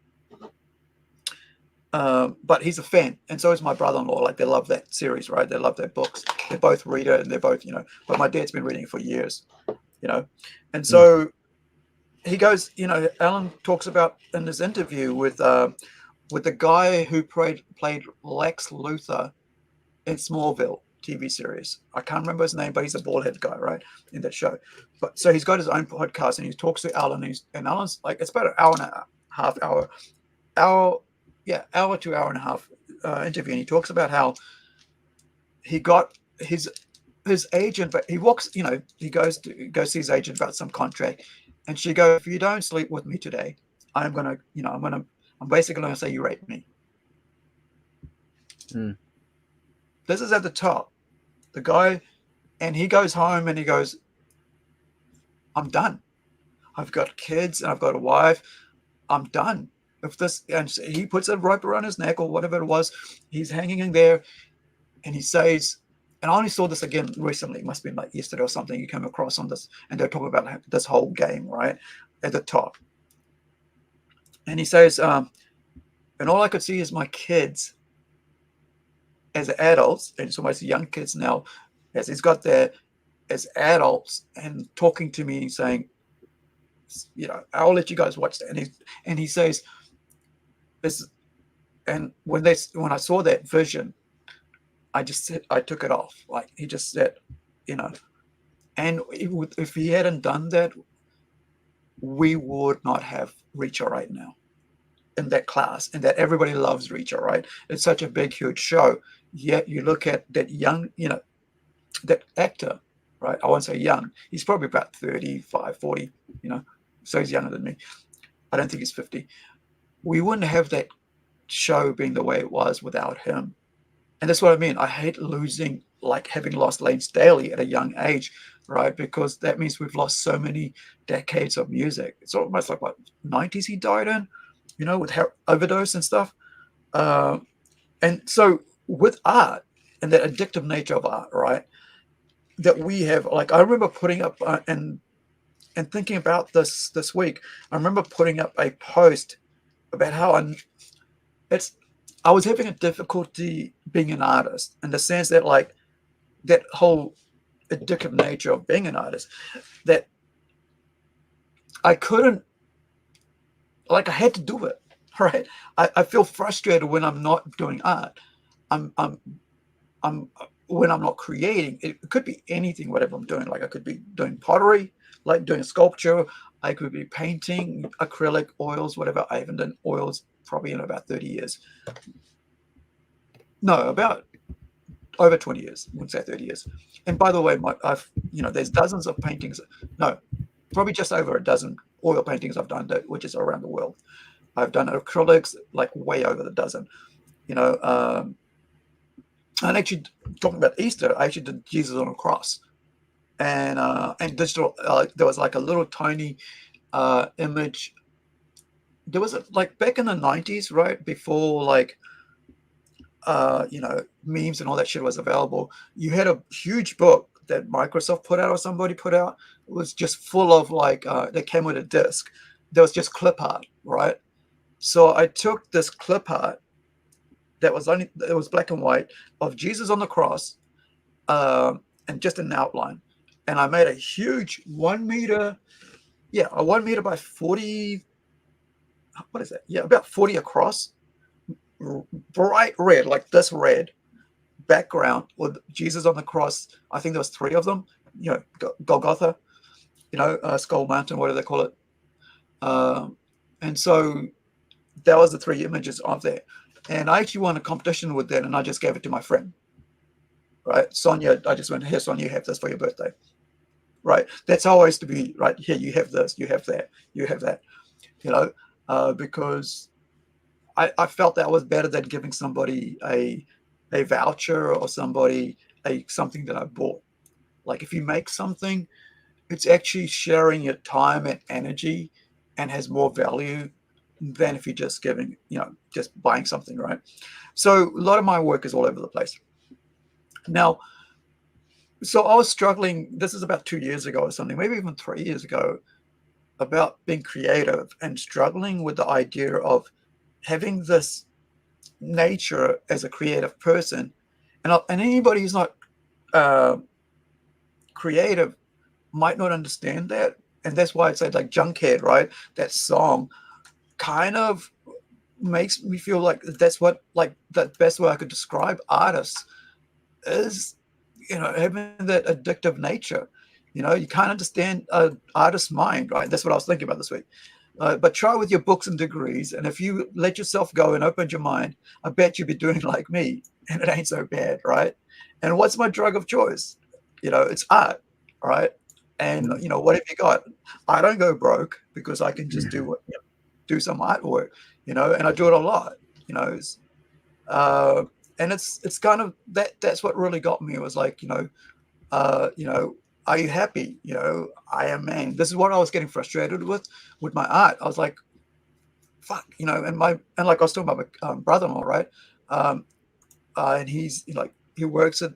Speaker 2: But he's a fan, and so is my brother-in-law. Like, they love that series, right? They love their books. They both read it, and they're both, But my dad's been reading it for years, and
Speaker 3: mm,
Speaker 2: so he goes. Alan talks about in this interview with the guy who played Lex Luthor in Smallville TV series. I can't remember his name, but he's a bald-headed guy, right, in that show. But so he's got his own podcast, and he talks to Alan, and Alan's like, it's about an hour and a half, hour to hour and a half interview, and he talks about how he got his agent, but he walks, he goes to go see his agent about some contract, and she goes, if you don't sleep with me today, I'm basically gonna say you raped me.
Speaker 3: mm,
Speaker 2: This is at the top. The guy, and he goes home and he goes, I'm done. I've got kids and I've got a wife. I'm done. If this, and he puts a rope around his neck or whatever it was, he's hanging in there, and he says, and I only saw this again recently, it must have been like yesterday or something, you came across on this, and they're talking about this whole game, right, at the top. And he says, and all I could see is my kids as adults, and it's almost young kids now, as he's got there as adults, and talking to me saying, I'll let you guys watch that. And he says, this, and when I saw that vision, I just said, I took it off. Like he just said, and if he hadn't done that, we would not have Reacher right now in that class, and that everybody loves Reacher, right? It's such a big, huge show. Yet you look at that young, that actor, right? I won't say young. He's probably about 35, 40, so he's younger than me. I don't think he's 50. We wouldn't have that show being the way it was without him. And that's what I mean. I hate losing, like having lost Lane Staley at a young age, right? Because that means we've lost so many decades of music. It's almost like what 90s he died in, with overdose and stuff. And so with art and that addictive nature of art, right? That we have, like I remember putting up and thinking about this week. I remember putting up a post about how I was having a difficulty being an artist, in the sense that like that whole addictive nature of being an artist, that I couldn't, like I had to do it, right? I feel frustrated when I'm not doing art. I'm when I'm not creating. It could be anything, whatever I'm doing. Like I could be doing pottery, like doing a sculpture. I could be painting, acrylic, oils, whatever. I haven't done oils probably in about 30 years. No, about over 20 years. I wouldn't say 30 years. And by the way, there's dozens of paintings. No, probably just over a dozen oil paintings I've done, which is around the world. I've done acrylics, like way over the dozen. And actually, talking about Easter, I actually did Jesus on a cross, and digital. There was like a little tiny image. There was like back in the 90s, right before like memes and all that shit was available. You had a huge book that Microsoft put out or somebody put out. It was just full of like that came with a disc. There was just clip art, right? So I took this clip art that was black and white of Jesus on the cross, and just an outline, and I made a huge 1 meter, a 1 meter by 40. What is that? Yeah, about 40 across, bright red, like this red background with Jesus on the cross. I think there was 3 of them. Golgotha, Skull Mountain, what do they call it? And so that was the 3 images of that. And I actually won a competition with that, and I just gave it to my friend. Right, Sonia. I just went, here, Sonia, you have this for your birthday. Right, that's how I used to be. Right, here, you have this, you have that, you have that. Because I felt that was better than giving somebody a voucher or somebody something that I bought. Like if you make something, it's actually sharing your time and energy, and has more value than if you're just giving, just buying something, right? So a lot of my work is all over the place. Now, so I was struggling, this is about 2 years ago or something, maybe even 3 years ago, about being creative and struggling with the idea of having this nature as a creative person. And anybody who's not creative might not understand that. And that's why I say like Junkhead, right? That song kind of makes me feel like that's what, like the best way I could describe artists is, having that addictive nature. You can't understand an artist's mind, right? That's what I was thinking about this week. But try with your books and degrees, and if you let yourself go and open your mind, I bet you'd be doing like me, and it ain't so bad, right? And what's my drug of choice? It's art, right? And what have you got? I don't go broke because I can just do some artwork, and I do it a lot, and it's kind of that's what really got me. It was like, are you happy? You know, I am, man. This is what I was getting frustrated with my art. I was like, fuck, you know, and like I was talking about my brother-in-law, right? Um, and he's like, he works at,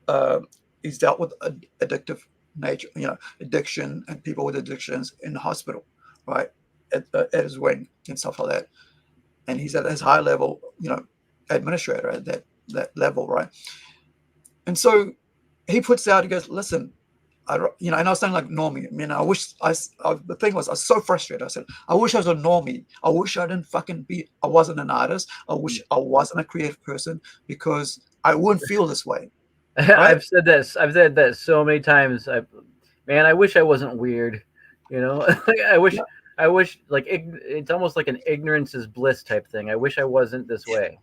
Speaker 2: uh, he's dealt with addictive nature, you know, addiction and people with addictions in the hospital, right? At his wing and stuff like that. And he's at his high level, you know, administrator at that level, right? And so he puts out, he goes, listen, you know, and I was saying like normie. I mean, I wish the thing was, I was so frustrated. I said, I wish I was a normie. I wish I didn't I wasn't an artist. I wish I wasn't a creative person because I wouldn't feel this way, right?
Speaker 3: I've said this. I've said that so many times. Man, I wish I wasn't weird. You know, like,
Speaker 2: Yeah.
Speaker 3: I wish, like, it's almost like an ignorance is bliss type thing. I wish I wasn't this way.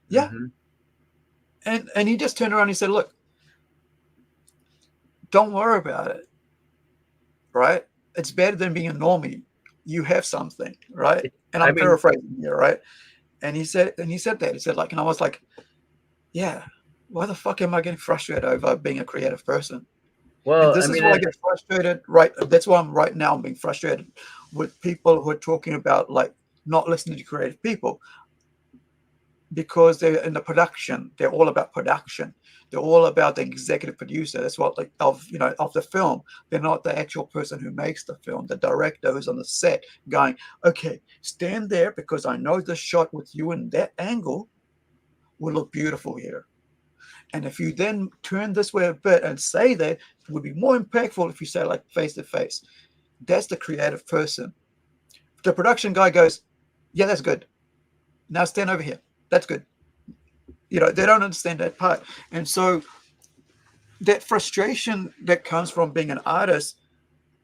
Speaker 2: Yeah.
Speaker 3: Hmm.
Speaker 2: And he just turned around and he said, look, don't worry about it, right? It's better than being a normie. You have something, right? And
Speaker 3: I
Speaker 2: I'm
Speaker 3: mean,
Speaker 2: paraphrasing here, right? And he said that. He said, like, and I was like, yeah, why the fuck am I getting frustrated over being a creative person? And
Speaker 3: well, I
Speaker 2: this is
Speaker 3: mean,
Speaker 2: why I get frustrated, right? That's why I'm right now being frustrated with people who are talking about like not listening to creative people because they're in the production. They're all about production. They're all about the executive producer. That's what, like, of, you know, of the film. They're not the actual person who makes the film. The director who's on the set going, okay, stand there because I know this shot with you in that angle will look beautiful here. And if you then turn this way a bit and say that, it would be more impactful if you say like face to face. That's the creative person. The production guy goes, yeah, that's good. Now stand over here. That's good. You know, they don't understand that part. And so that frustration that comes from being an artist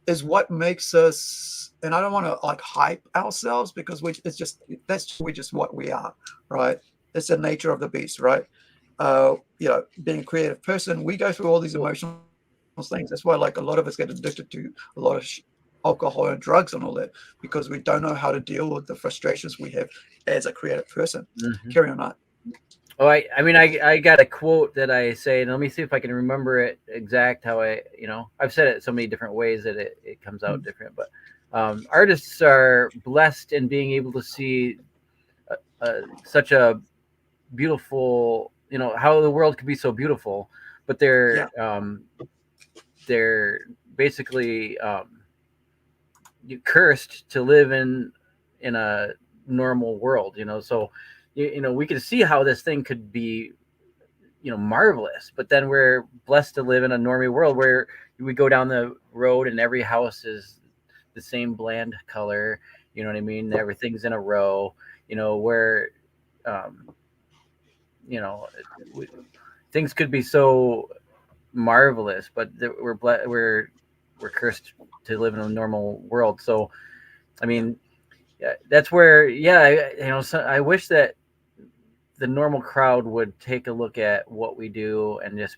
Speaker 2: is what makes us, and I don't want to like hype ourselves because it's just, we're just what we are, right? It's the nature of the beast, right? You know, being a creative person, we go through all these emotional things. That's why like a lot of us get addicted to a lot of alcohol and drugs and all that because we don't know how to deal with the frustrations we have as a creative person.
Speaker 3: mhm.
Speaker 2: Carry on, Art.
Speaker 3: Oh, I mean, I got a quote that I say, and let me see if I can remember it exact how you know, I've said it so many different ways that it comes out different. But artists are blessed in being able to see such a beautiful, you know, how the world could be so beautiful, but
Speaker 2: Yeah,
Speaker 3: they're basically cursed to live in a normal world, you know. So you know, we can see how this thing could be, you know, marvelous, but then we're blessed to live in a normie world where we go down the road and every house is the same bland color, you know what I mean, everything's in a row, you know, where um you know, we, things could be so marvelous, but we're cursed to live in a normal world. So I mean, yeah, that's where, yeah, you know, so I wish that the normal crowd would take a look at what we do and just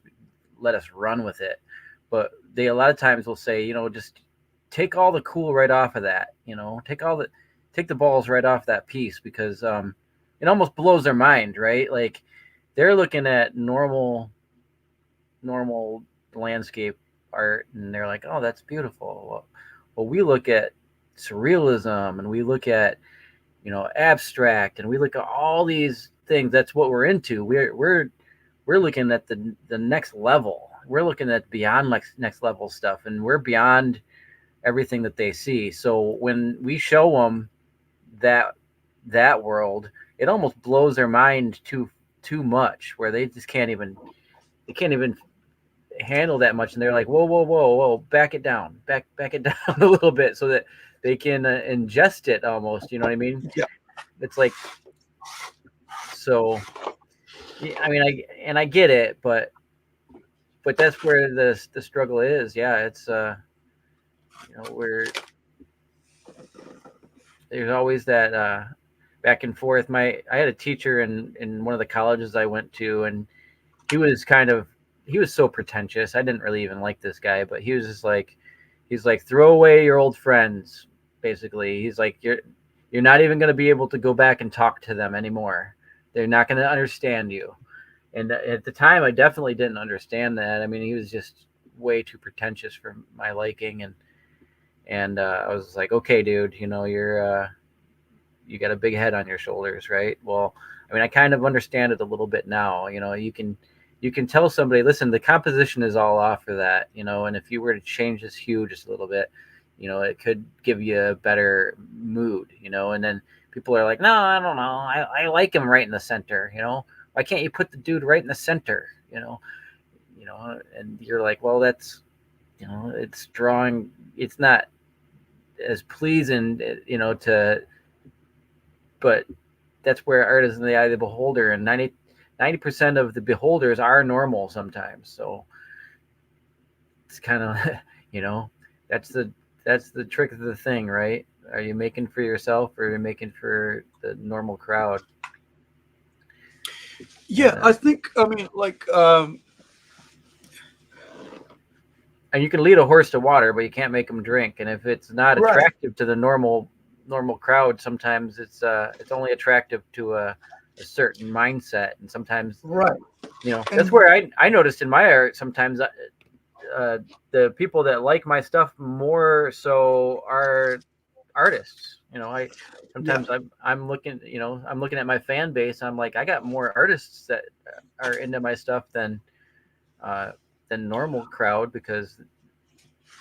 Speaker 3: let us run with it. But they a lot of times will say, you know, just take all the cool right off of that, you know, take the balls right off that piece because it almost blows their mind, right? Like they're looking at normal landscape art and they're like, oh, that's beautiful. Well, we look at surrealism and we look at, you know, abstract, and we look at all these things. That's what we're into. We're looking at the next level. We're looking at beyond next level stuff, and we're beyond everything that they see. So when we show them that world, it almost blows their mind too much, where they can't even handle that much, and they're like, whoa, back it down, back it down a little bit, so that they can ingest it almost. You know what I mean?
Speaker 2: yeah.
Speaker 3: It's like, so yeah, I mean, I get it, but that's where the struggle is. Yeah, it's you know, where there's always that back and forth. I had a teacher in one of the colleges I went to, and he was kind of, he was so pretentious. I didn't really even like this guy, but he was just like, he's like, throw away your old friends, basically. He's like, you're not even going to be able to go back and talk to them anymore. They're not going to understand you. And at the time, I definitely didn't understand that. I mean, he was just way too pretentious for my liking, and I was like, okay, dude, you know, you got a big head on your shoulders, right? Well, I mean, I kind of understand it a little bit now. You know, you can tell somebody, listen, the composition is all off for that, you know, and if you were to change this hue just a little bit, you know, it could give you a better mood, you know. And then people are like, no, I don't know, I like him right in the center, you know. Why can't you put the dude right in the center, you know? And you're like, well, that's, you know, it's drawing, it's not as pleasing, you know, but that's where art is in the eye of the beholder, and 90% of the beholders are normal sometimes. So it's kind of, you know, that's the trick of the thing, right? Are you making for yourself, or are you making for the normal crowd?
Speaker 2: Yeah, I think, I mean, like,
Speaker 3: and you can lead a horse to water, but you can't make him drink. And if it's not
Speaker 2: right,
Speaker 3: attractive to the normal crowd, sometimes it's only attractive to a certain mindset. And sometimes,
Speaker 2: right.
Speaker 3: you know,
Speaker 2: And
Speaker 3: that's where I noticed in my art, sometimes the people that like my stuff more so are artists. You know,
Speaker 2: yeah,
Speaker 3: sometimes I'm looking, you know, I'm looking at my fan base. I'm like, I got more artists that are into my stuff than normal crowd, because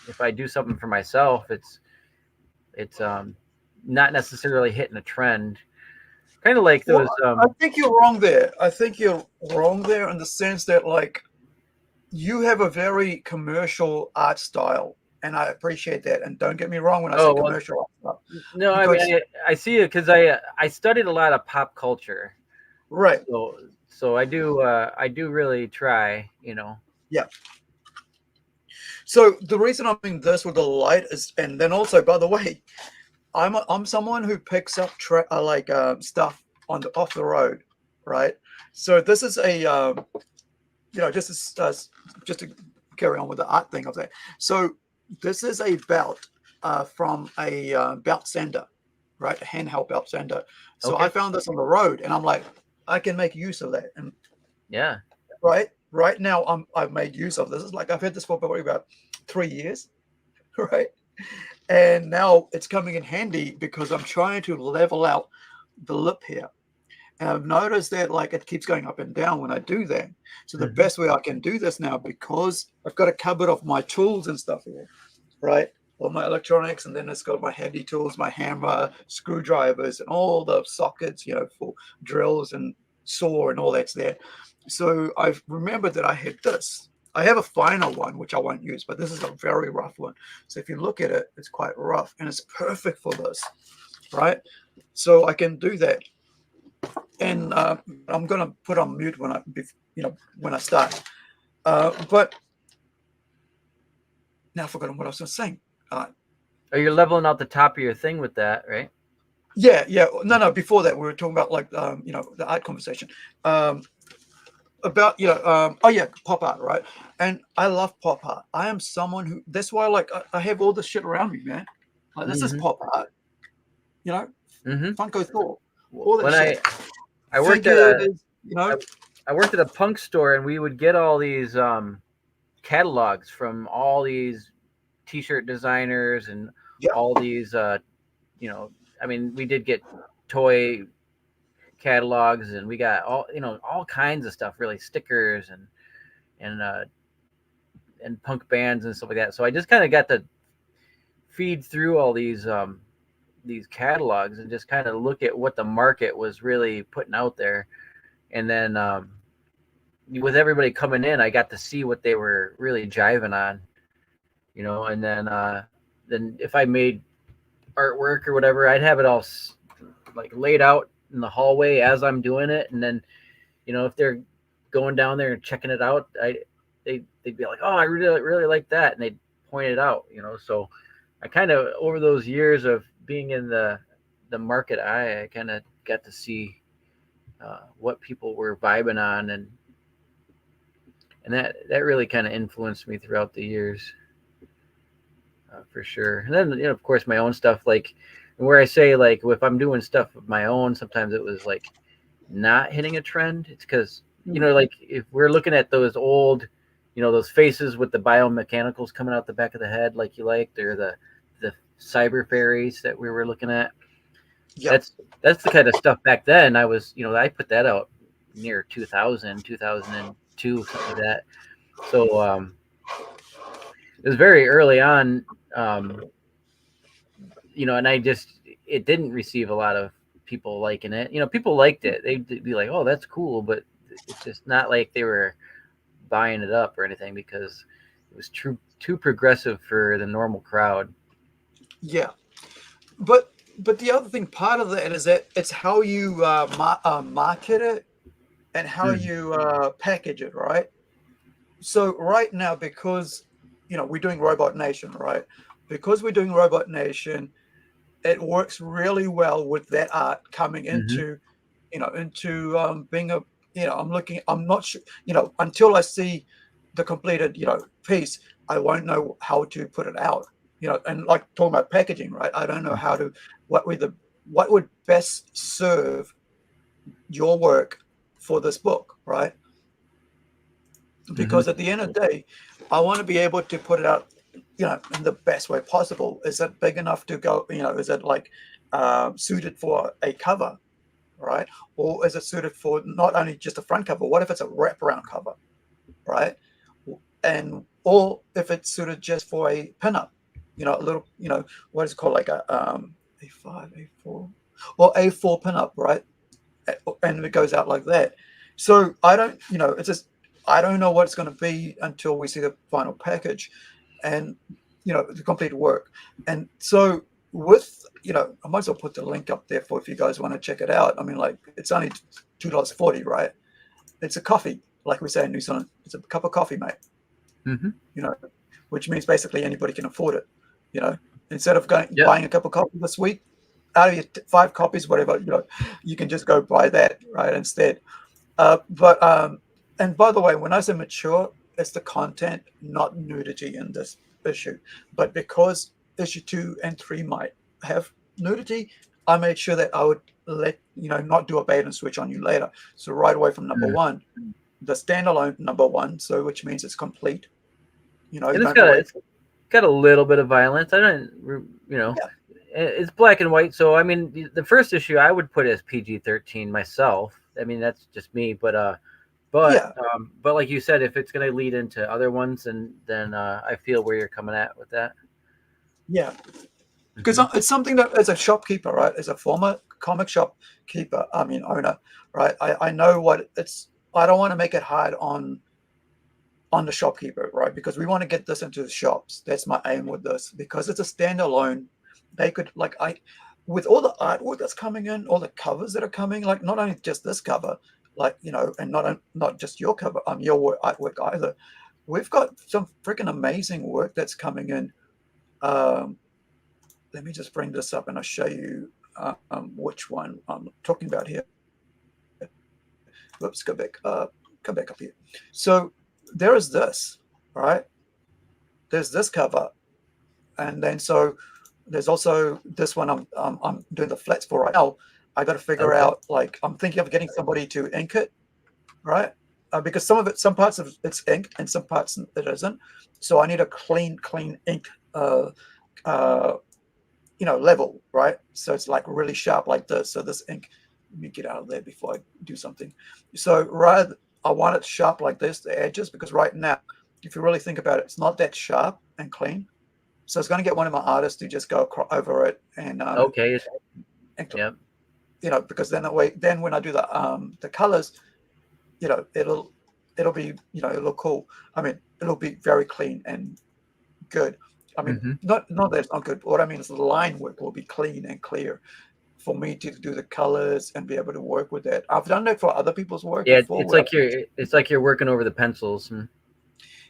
Speaker 3: if I do something for myself, it's not necessarily hitting a trend. Kind of like
Speaker 2: well,
Speaker 3: those.
Speaker 2: I think you're wrong there. I think you're wrong there in the sense that, like, you have a very commercial art style, and I appreciate that. And don't get me wrong when I say
Speaker 3: Oh well,
Speaker 2: commercial art style,
Speaker 3: no, I
Speaker 2: because
Speaker 3: mean I see it because I studied a lot of pop culture,
Speaker 2: right,
Speaker 3: so I do really try, you know.
Speaker 2: yeah. So the reason I'm doing this with the light is, and then also, by the way, I'm someone who picks up stuff on the off the road, right? So this is a you know, just to carry on with the art thing of that. So this is a belt from a belt sander, right? A handheld belt sander. So
Speaker 3: Okay.
Speaker 2: I found this on the road, and I'm like, I can make use of that. And
Speaker 3: Yeah.
Speaker 2: right now I've made use of this. It's like I've had this for probably about 3 years, right? And now it's coming in handy because I'm trying to level out the lip here. And I've noticed that, like, it keeps going up and down when I do that. So the
Speaker 3: Mhm.
Speaker 2: best way I can do this now, because I've got a cupboard of my tools and stuff here, right? All my electronics, and then it's got my handy tools, my hammer, screwdrivers, and all the sockets, you know, for drills and saw and all that's there. So I've remembered that I had this. I have a finer one, which I won't use, but this is a very rough one. So if you look at it, it's quite rough, and it's perfect for this, right? So I can do that. And I'm gonna put on mute when when I start. But now I've forgotten what I was just saying.
Speaker 3: Oh, you're leveling out the top of your thing with that, right?
Speaker 2: Yeah. No. Before that, we were talking about, like, the art conversation. About oh yeah, pop art, right? And I love pop art. I am someone who, that's why, like, I have all this shit around me, man. Like, this is
Speaker 3: Mm-hmm.
Speaker 2: pop art, you know,
Speaker 3: Mm-hmm.
Speaker 2: Funko Thor, all that
Speaker 3: When
Speaker 2: shit.
Speaker 3: I worked at
Speaker 2: Figures, you know.
Speaker 3: I worked at a punk store, and we would get all these catalogs from all these t-shirt designers and
Speaker 2: Yeah.
Speaker 3: all these you know, I mean, we did get toy catalogs, and we got all kinds of stuff, really, stickers and and punk bands and stuff like that. So I just kind of got to feed through all these catalogs and just kind of look at what the market was really putting out there. And then with everybody coming in, I got to see what they were really jiving on, you know. And then if I made artwork or whatever, I'd have it all like laid out in the hallway as I'm doing it. And then, you know, if they're going down there and checking it out, they'd be like, oh, I really like that, and they'd point it out, you know. So I kind of, over those years of being in the market eye, I kind of got to see what people were vibing on, and that really kind of influenced me throughout the years, for sure. And then, you know, of course, my own stuff, like where I say, like, if I'm doing stuff of my own, sometimes it was like not hitting a trend. It's because, you know, like if we're looking at those old you know, those faces with the biomechanicals coming out the back of the head, like you liked, or the cyber fairies that we were looking at.
Speaker 2: Yeah.
Speaker 3: That's the kind of stuff back then. I was, you know, I put that out near 2000, 2002, something like that. So it was very early on, you know, and it didn't receive a lot of people liking it. You know, people liked it. They'd be like, "Oh, that's cool," but it's just not like they were buying it up or anything because it was too progressive for the normal crowd.
Speaker 2: Yeah. But the other thing, part of that is that it's how you market it and how
Speaker 3: Mm.
Speaker 2: you package it, right? So right now, because we're doing Robot Nation, right? Because we're doing Robot Nation, it works really well with that art coming
Speaker 3: Mm-hmm.
Speaker 2: into being a I'm not sure, until I see the completed piece, I won't know how to put it out, and like talking about packaging, right? I don't know how to what would best serve your work for this book, right?
Speaker 3: Mm-hmm.
Speaker 2: Because at the end of the day, I want to be able to put it out, in the best way possible. Is it big enough to go? Is it like suited for a cover, right? Or is it suited for not only just a front cover? What if it's a wraparound cover, right? And or if it's suited just for a pinup, a little, what is it called, like A5, A4, or A4 pinup, right? And it goes out like that. So I don't, it's just I don't know what it's going to be until we see the final package, and the complete work. And so with I might as well put the link up there for if you guys want to check it out. I mean, like, it's only $2.40, right? It's a coffee, like we say in New Zealand. It's a cup of coffee, mate.
Speaker 3: Mm-hmm.
Speaker 2: Which means basically anybody can afford it. Instead of
Speaker 3: Yep.
Speaker 2: buying a cup of coffee this week, out of your 5 copies, whatever, you can just go buy that, right, instead. But and by the way, when I say mature, it's the content, not nudity in this issue. But because issue 2 and 3 might have nudity, I made sure that I would let not do a bait and switch on you later. So right away from number 1, the standalone number 1, so which means it's complete. You
Speaker 3: And
Speaker 2: don't have to wait.
Speaker 3: it's got a little bit of violence. I don't,
Speaker 2: Yeah.
Speaker 3: it's black and white. So I mean, the first issue I would put as PG-13 myself. I mean, that's just me, but
Speaker 2: Yeah.
Speaker 3: but like you said, if it's going to lead into other ones, and then I feel where you're coming at with that.
Speaker 2: Yeah. Because
Speaker 3: Mhm.
Speaker 2: it's something that, as a shopkeeper, right, as a former comic shop keeper, I mean owner, right, I know what it's. I don't want to make it hard on the shopkeeper, right, because we want to get this into the shops. That's my aim with this, because it's a standalone. They could, like, with all the artwork that's coming in, all the covers that are coming, like, not only just this cover, like, and not just your cover, your artwork either. We've got some freaking amazing work that's coming in. Let me just bring this up and I'll show you which one I'm talking about here. Whoops, come back up here. So there is this, right? There's this cover, and then so there's also this one. I'm doing the flats for right now. I got to figure
Speaker 3: Okay.
Speaker 2: out, like, I'm thinking of getting somebody to ink it, right? Because some parts of it's ink and some parts it isn't. So I need a clean ink level, right? So it's like really sharp like this. So this ink, let me get out of there before I do something. So I want it sharp like this, the edges, because right now, if you really think about it, it's not that sharp and clean. So it's going to get one of my artists to just go over it and
Speaker 3: Okay. Yep.
Speaker 2: because then when I do the colors, it'll be, it'll look cool. I mean, it'll be very clean and good. I mean,
Speaker 3: Mm-hmm.
Speaker 2: not that it's not good. What I mean is the line work will be clean and clear for me to do the colors and be able to work with that. I've done that for other people's work
Speaker 3: Yeah,
Speaker 2: before.
Speaker 3: it's like you're working over the pencils.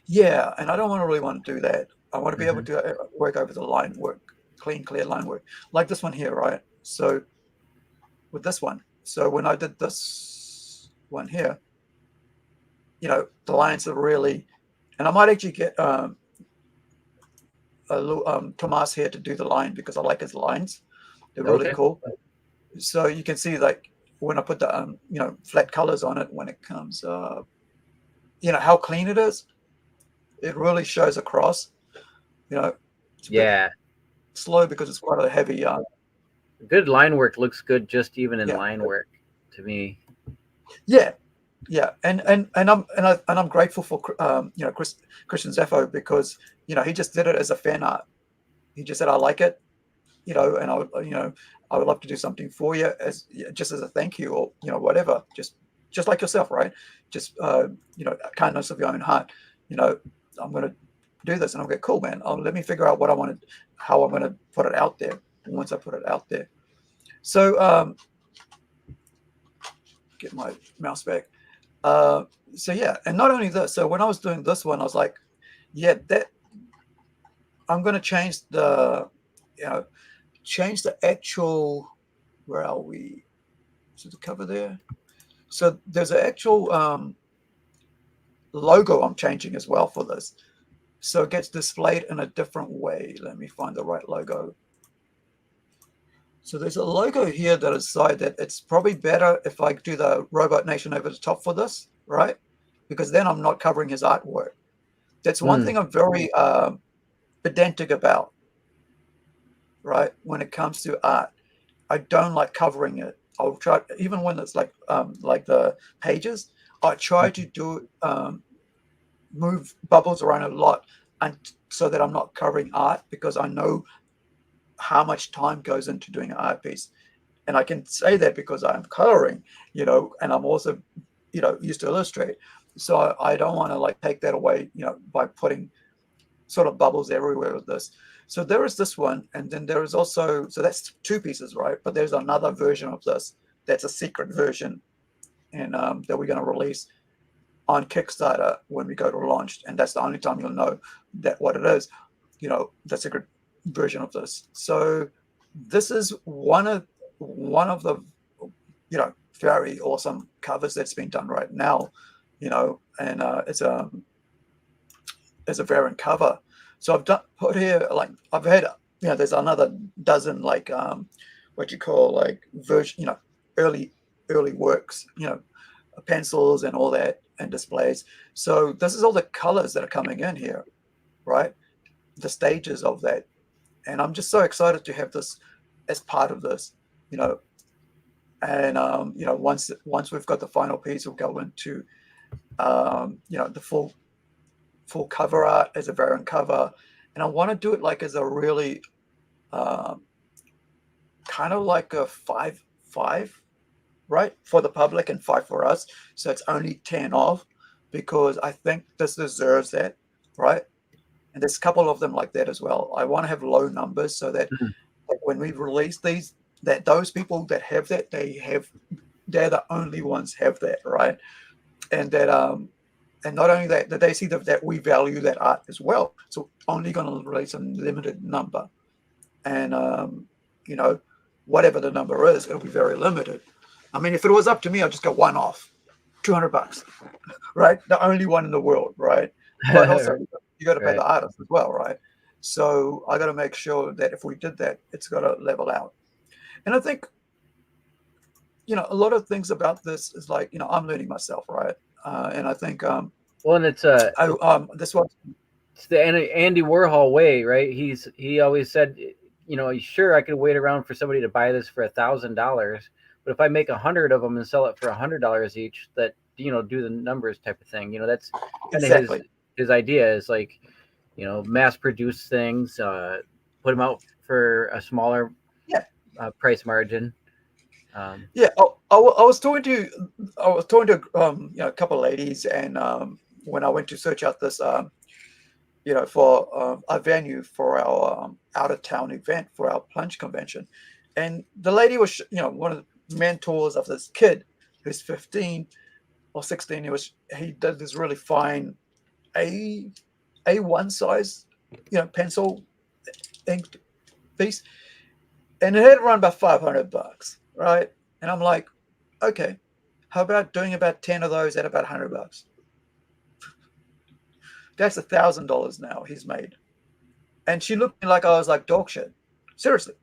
Speaker 2: Yeah, and I don't really want to do that. I want to be able
Speaker 3: Mm-hmm.
Speaker 2: to work over the line work, clean, clear line work, like this one here, right? So with this one, so when I did this one here, the lines are really, and I might actually get Tomas here to do the line because I like his lines. They're really
Speaker 3: Okay.
Speaker 2: cool. So you can see, like, when I put the flat colors on it, when it comes how clean it is. it really shows across. You know, it's a bit
Speaker 3: Yeah.
Speaker 2: slow because it's quite a heavy
Speaker 3: Good line work looks good just even in
Speaker 2: yeah.
Speaker 3: line work to me.
Speaker 2: Yeah, yeah, and I'm grateful for Christian Zeffo, because he just did it as a fan art. He just said, I like it, and I would love to do something for you as just as a thank you, or whatever, just like yourself, right? Just kindness of your own heart. I'm going to do this, and I'll get cool, man. Let me figure out what I want to, how I'm going to put it out there. Once I put it out there, so get my mouse back. So yeah, and not only this. So when I was doing this one, I was like, yeah, that I'm going to change the actual. Where are we? So the cover there. So there's an actual logo I'm changing as well for this. So it gets displayed in a different way. Let me find the right logo. So there's a logo here that is side that it's probably better if I do the Robot Nation over the top for this, right? Because then I'm not covering his artwork. That's one thing I'm very pedantic about, right? When it comes to art, I don't like covering it. I'll try, even when it's like the pages, I try to do move bubbles around a lot, and so that I'm not covering art, because I know how much time goes into doing an art piece. And I can say that because I'm coloring, and I'm also, used to illustrate. So I don't want to like take that away, by putting sort of bubbles everywhere with this. So there is this one, and then there is also, so that's two pieces, right? But there's another version of this that's a secret version, and that we're going to release on Kickstarter when we go to launch, and that's the only time you'll know that what it is, the secret version of this. So this is one of the very awesome covers that's been done right now, and it's a variant cover. So I've put here, like, I've had, there's another dozen, like, what you call, like, version, early works, pencils and all that, and displays. So this is all the colors that are coming in here, right? The stages of that. And I'm just so excited to have this as part of this, and, once we've got the final piece, we'll go into, the full cover art as a variant cover. And I want to do it like as a really kind of like a 5-5, right, for the public and 5 for us. So it's only 10 off, because I think this deserves that, right? And there's a couple of them like that as well. I want to have low numbers, so that when we release these, that those people that have that, they're the only ones have that, right? And that and not only that they see that we value that art as well. So only going to release a limited number, and whatever the number is, it'll be very limited. I mean, if it was up to me, I'd just go one off, $200, right? The only one in the world, right? But also you got to pay the artist as well, right? So I got to make sure that if we did that, it's got to level out. And I think, a lot of things about this is like, I'm learning myself, right? And I think,
Speaker 3: well, and it's
Speaker 2: this one,
Speaker 3: it's the Andy Warhol way, right? He always said, sure, I could wait around for somebody to buy this for $1,000, but if I make 100 of them and sell it for $100 each, that do the numbers type of thing. That's kind of
Speaker 2: exactly.
Speaker 3: his idea is like, mass produce things, put them out for a smaller price margin.
Speaker 2: Yeah, I was talking to a couple of ladies, and when I went to search out this for a venue for our out of town event for our plunge convention, and the lady was one of the mentors of this kid who's 15 or 16. He did this really fine A1 size pencil inked piece, and it had run about $500, right? And I'm like, okay, how about doing about 10 of those at about $100? That's $1,000 now he's made. And she looked at me like I was like dog shit. Seriously.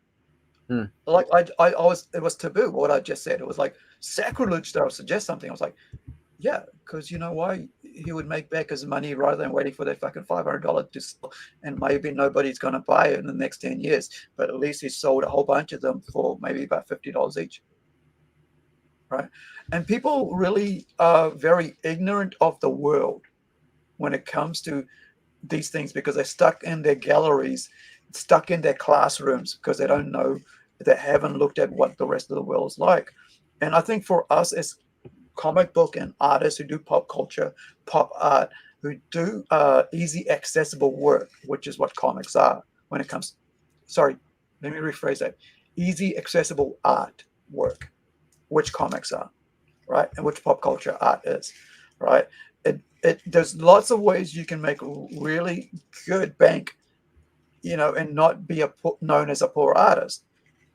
Speaker 2: Like I was, it was taboo what I just said. It was like sacrilege that I would suggest something. I was like, yeah, because you know why? he would make back his money rather than waiting for that fucking $500 to sell, and maybe nobody's going to buy it in the next 10 years. But at least he sold a whole bunch of them for maybe about $50 each. Right? And people really are very ignorant of the world when it comes to these things, because they're stuck in their galleries, stuck in their classrooms, because they don't know, they haven't looked at what the rest of the world is like. And I think for us as comic book and artists who do pop culture, pop art, who do easy accessible work, which is what comics are when it comes, sorry, let me rephrase that, easy accessible art work, which comics are, right? And which pop culture art is, right? There's lots of ways you can make really good bank, you know, and not be known as a poor artist.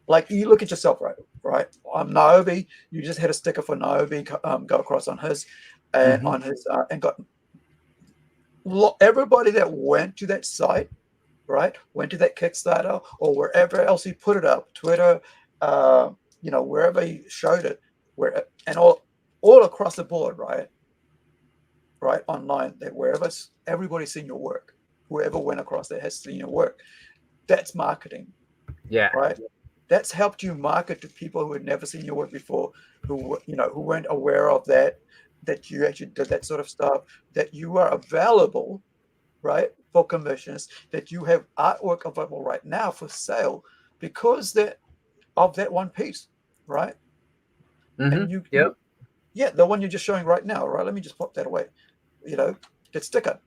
Speaker 2: Like, you look at yourself, right? Niobe, you just had a sticker for Niobe go across on his, and on his, and got everybody that went to that site, right? Went to that Kickstarter or wherever else he put it up, Twitter, you know, wherever he showed it, and all across the board, right, online, that wherever everybody's seen your work, whoever went across there has seen your work. That's marketing, right? That's helped you market to people who had never seen your work before, who, you know, who weren't aware of that you actually did that sort of stuff, that you are available, right, for commissions, that you have artwork available right now for sale because of that one piece, right? And yeah, the one you're just showing right now, right? Let me just pop that away, you know, that sticker.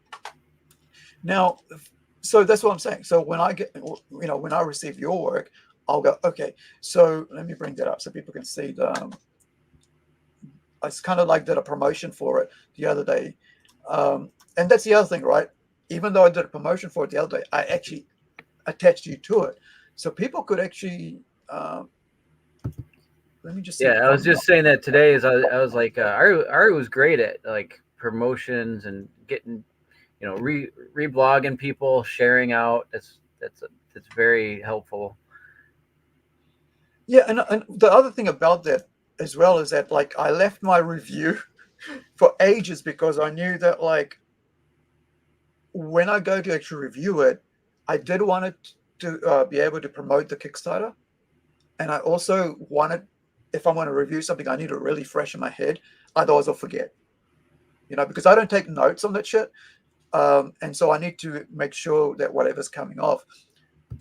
Speaker 2: Now, so that's what I'm saying. So when I get, you know, when I receive your work, I'll go, okay, so let me bring that up so people can see I kind of like did a promotion for it the other day. And that's the other thing, right? Even though I did a promotion for it the other day, I actually attached you to it. So people could actually, let me just see.
Speaker 3: Yeah, I was just saying that today. I was like, Aru was great at like promotions and getting, you know, reblogging people, sharing out. That's very helpful.
Speaker 2: Yeah, and the other thing about that as well is that, like, I left my review for ages because I knew that, like, when I go to actually review it, I did want it to be able to promote the Kickstarter. And I also wanted, if I want to review something, I need it really fresh in my head. Otherwise, I'll forget, you know, because I don't take notes on that shit. And so I need to make sure that whatever's coming off,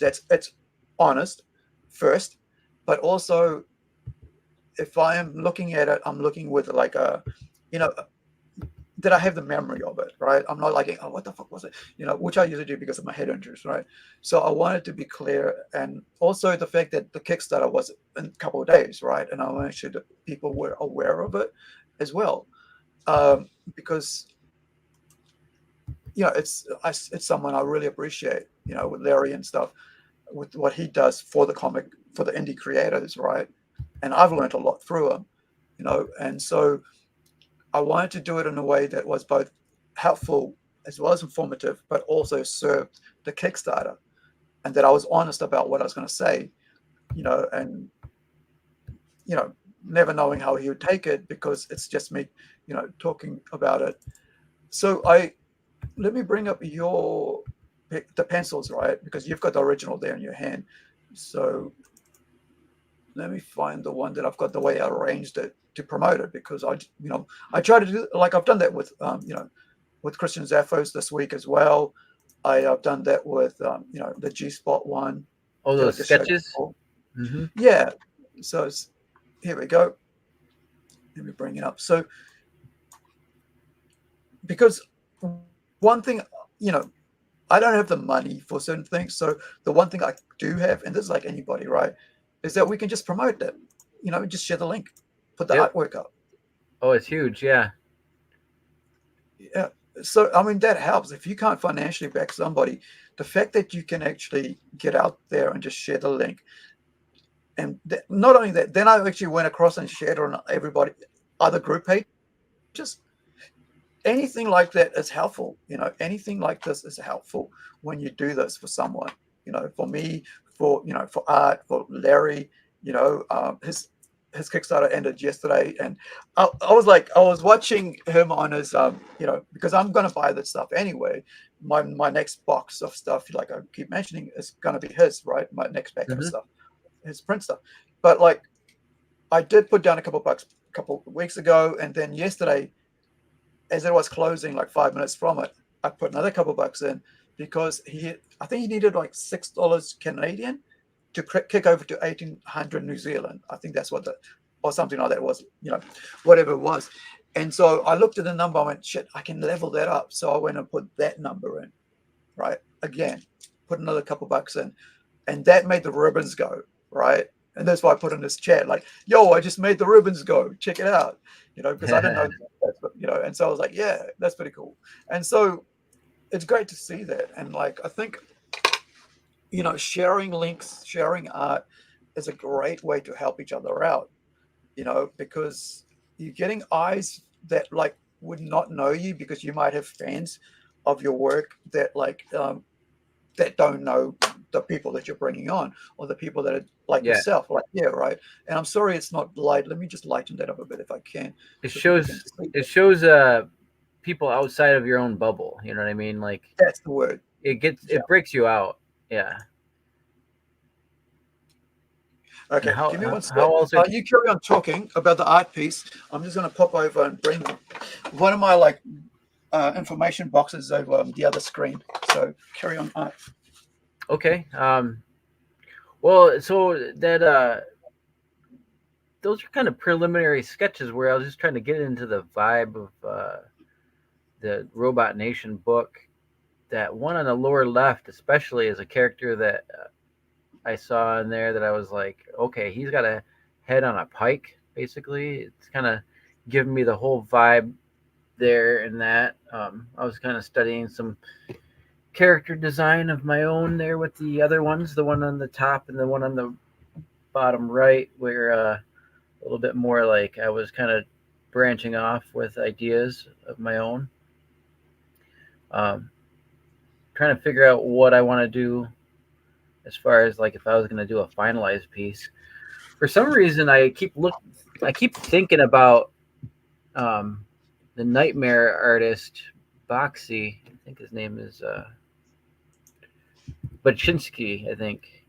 Speaker 2: it's honest first, but also if I am looking at it, I'm looking with like a, you know, that I have the memory of it, right? I'm not like, oh, what the fuck was it? You know, which I usually do because of my head injuries, right? So I wanted to be clear. And also the fact that the Kickstarter was in a couple of days, right? And I wanted sure that people were aware of it as well. Because, you know, it's someone I really appreciate, you know, with Larry and stuff, with what he does for the indie creators, right? And I've learned a lot through him, you know, and so I wanted to do it in a way that was both helpful as well as informative, but also served the Kickstarter, and that I was honest about what I was going to say, you know, and, you know, never knowing how he would take it because it's just me, you know, talking about it. So let me bring up the pencils, right? Because you've got the original there in your hand. So let me find the one that I've got the way I arranged it to promote it, because I try to do, like, I've done that with, you know, with Christian Zaffos this week as well. I've done that with, you know, the G-Spot one.
Speaker 3: Oh, those sketches?
Speaker 2: Yeah. So here we go. Let me bring it up. So, because one thing, you know, I don't have the money for certain things. So the one thing I do have, and this is like anybody, right, is that we can just promote that, you know, just share the link, put the artwork up.
Speaker 3: Oh, it's huge. Yeah.
Speaker 2: Yeah. So, I mean, that helps. If you can't financially back somebody, the fact that you can actually get out there and just share the link. And not only that, then I actually went across and shared on everybody, other group pages. Anything like that is helpful. You know, anything like this is helpful when you do this for someone, you know, for me, for, you know, for Art, for Larry, you know, his Kickstarter ended yesterday, and I was like, I was watching him on his, you know, because I'm gonna buy this stuff anyway. My next box of stuff, like I keep mentioning, is gonna be his, right? My next packet of stuff, his print stuff. But like, I did put down a couple bucks a couple of weeks ago, and then yesterday, as it was closing, like 5 minutes from it, I put another couple bucks in because I think he needed like $6 Canadian to kick over to 1800 New Zealand. I think that's what or something like that was, you know, whatever it was. And so I looked at the number, I went, shit, I can level that up. So I went and put that number in, right? Again, put another couple bucks in, and that made the ribbons go, right? And that's why I put in this chat, like, yo, I just made the ribbons go, check it out, you know, because I didn't know that, you know. And so I was like, yeah, that's pretty cool. And so it's great to see that. And like, I think, you know, sharing links, sharing art is a great way to help each other out, you know, because you're getting eyes that like would not know you, because you might have fans of your work that like that don't know the people that you're bringing on, or the people that are like yourself, like, yeah, right. And I'm sorry it's not light. Let me just lighten that up a bit if I can.
Speaker 3: It
Speaker 2: so
Speaker 3: shows people outside of your own bubble, you know what I mean? Like,
Speaker 2: that's the word.
Speaker 3: It breaks you out. Yeah.
Speaker 2: Okay, give me one second.
Speaker 3: How else
Speaker 2: You carry on talking about the art piece. I'm just going to pop over and bring one of my like information boxes over the other screen. So carry on art.
Speaker 3: Okay. Well, so that those are kind of preliminary sketches where I was just trying to get into the vibe of the Robot Nation book. That one on the lower left, especially, is a character that I saw in there that I was like, okay, he's got a head on a pike, basically. It's kind of giving me the whole vibe there. And that I was kind of studying some character design of my own there with the other ones, the one on the top and the one on the bottom right, where a little bit more like I was kind of branching off with ideas of my own. Trying to figure out what I want to do as far as like if I was going to do a finalized piece. For some reason, I keep thinking about the Nightmare artist Boxy. I think his name is Baczynski, I think.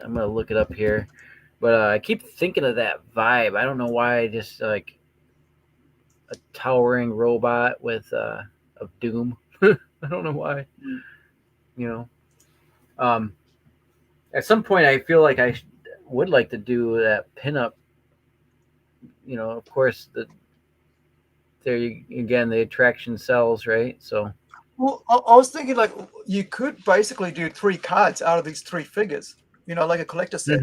Speaker 3: I'm gonna look it up here, but I keep thinking of that vibe. I don't know why. Just like a towering robot with of doom. I don't know why. You know, at some point I feel like I would like to do that pinup. You know, of course, again, the attraction sells, right? So,
Speaker 2: well, I was thinking like you could basically do 3 cards out of these 3 figures. You know, like a collector set.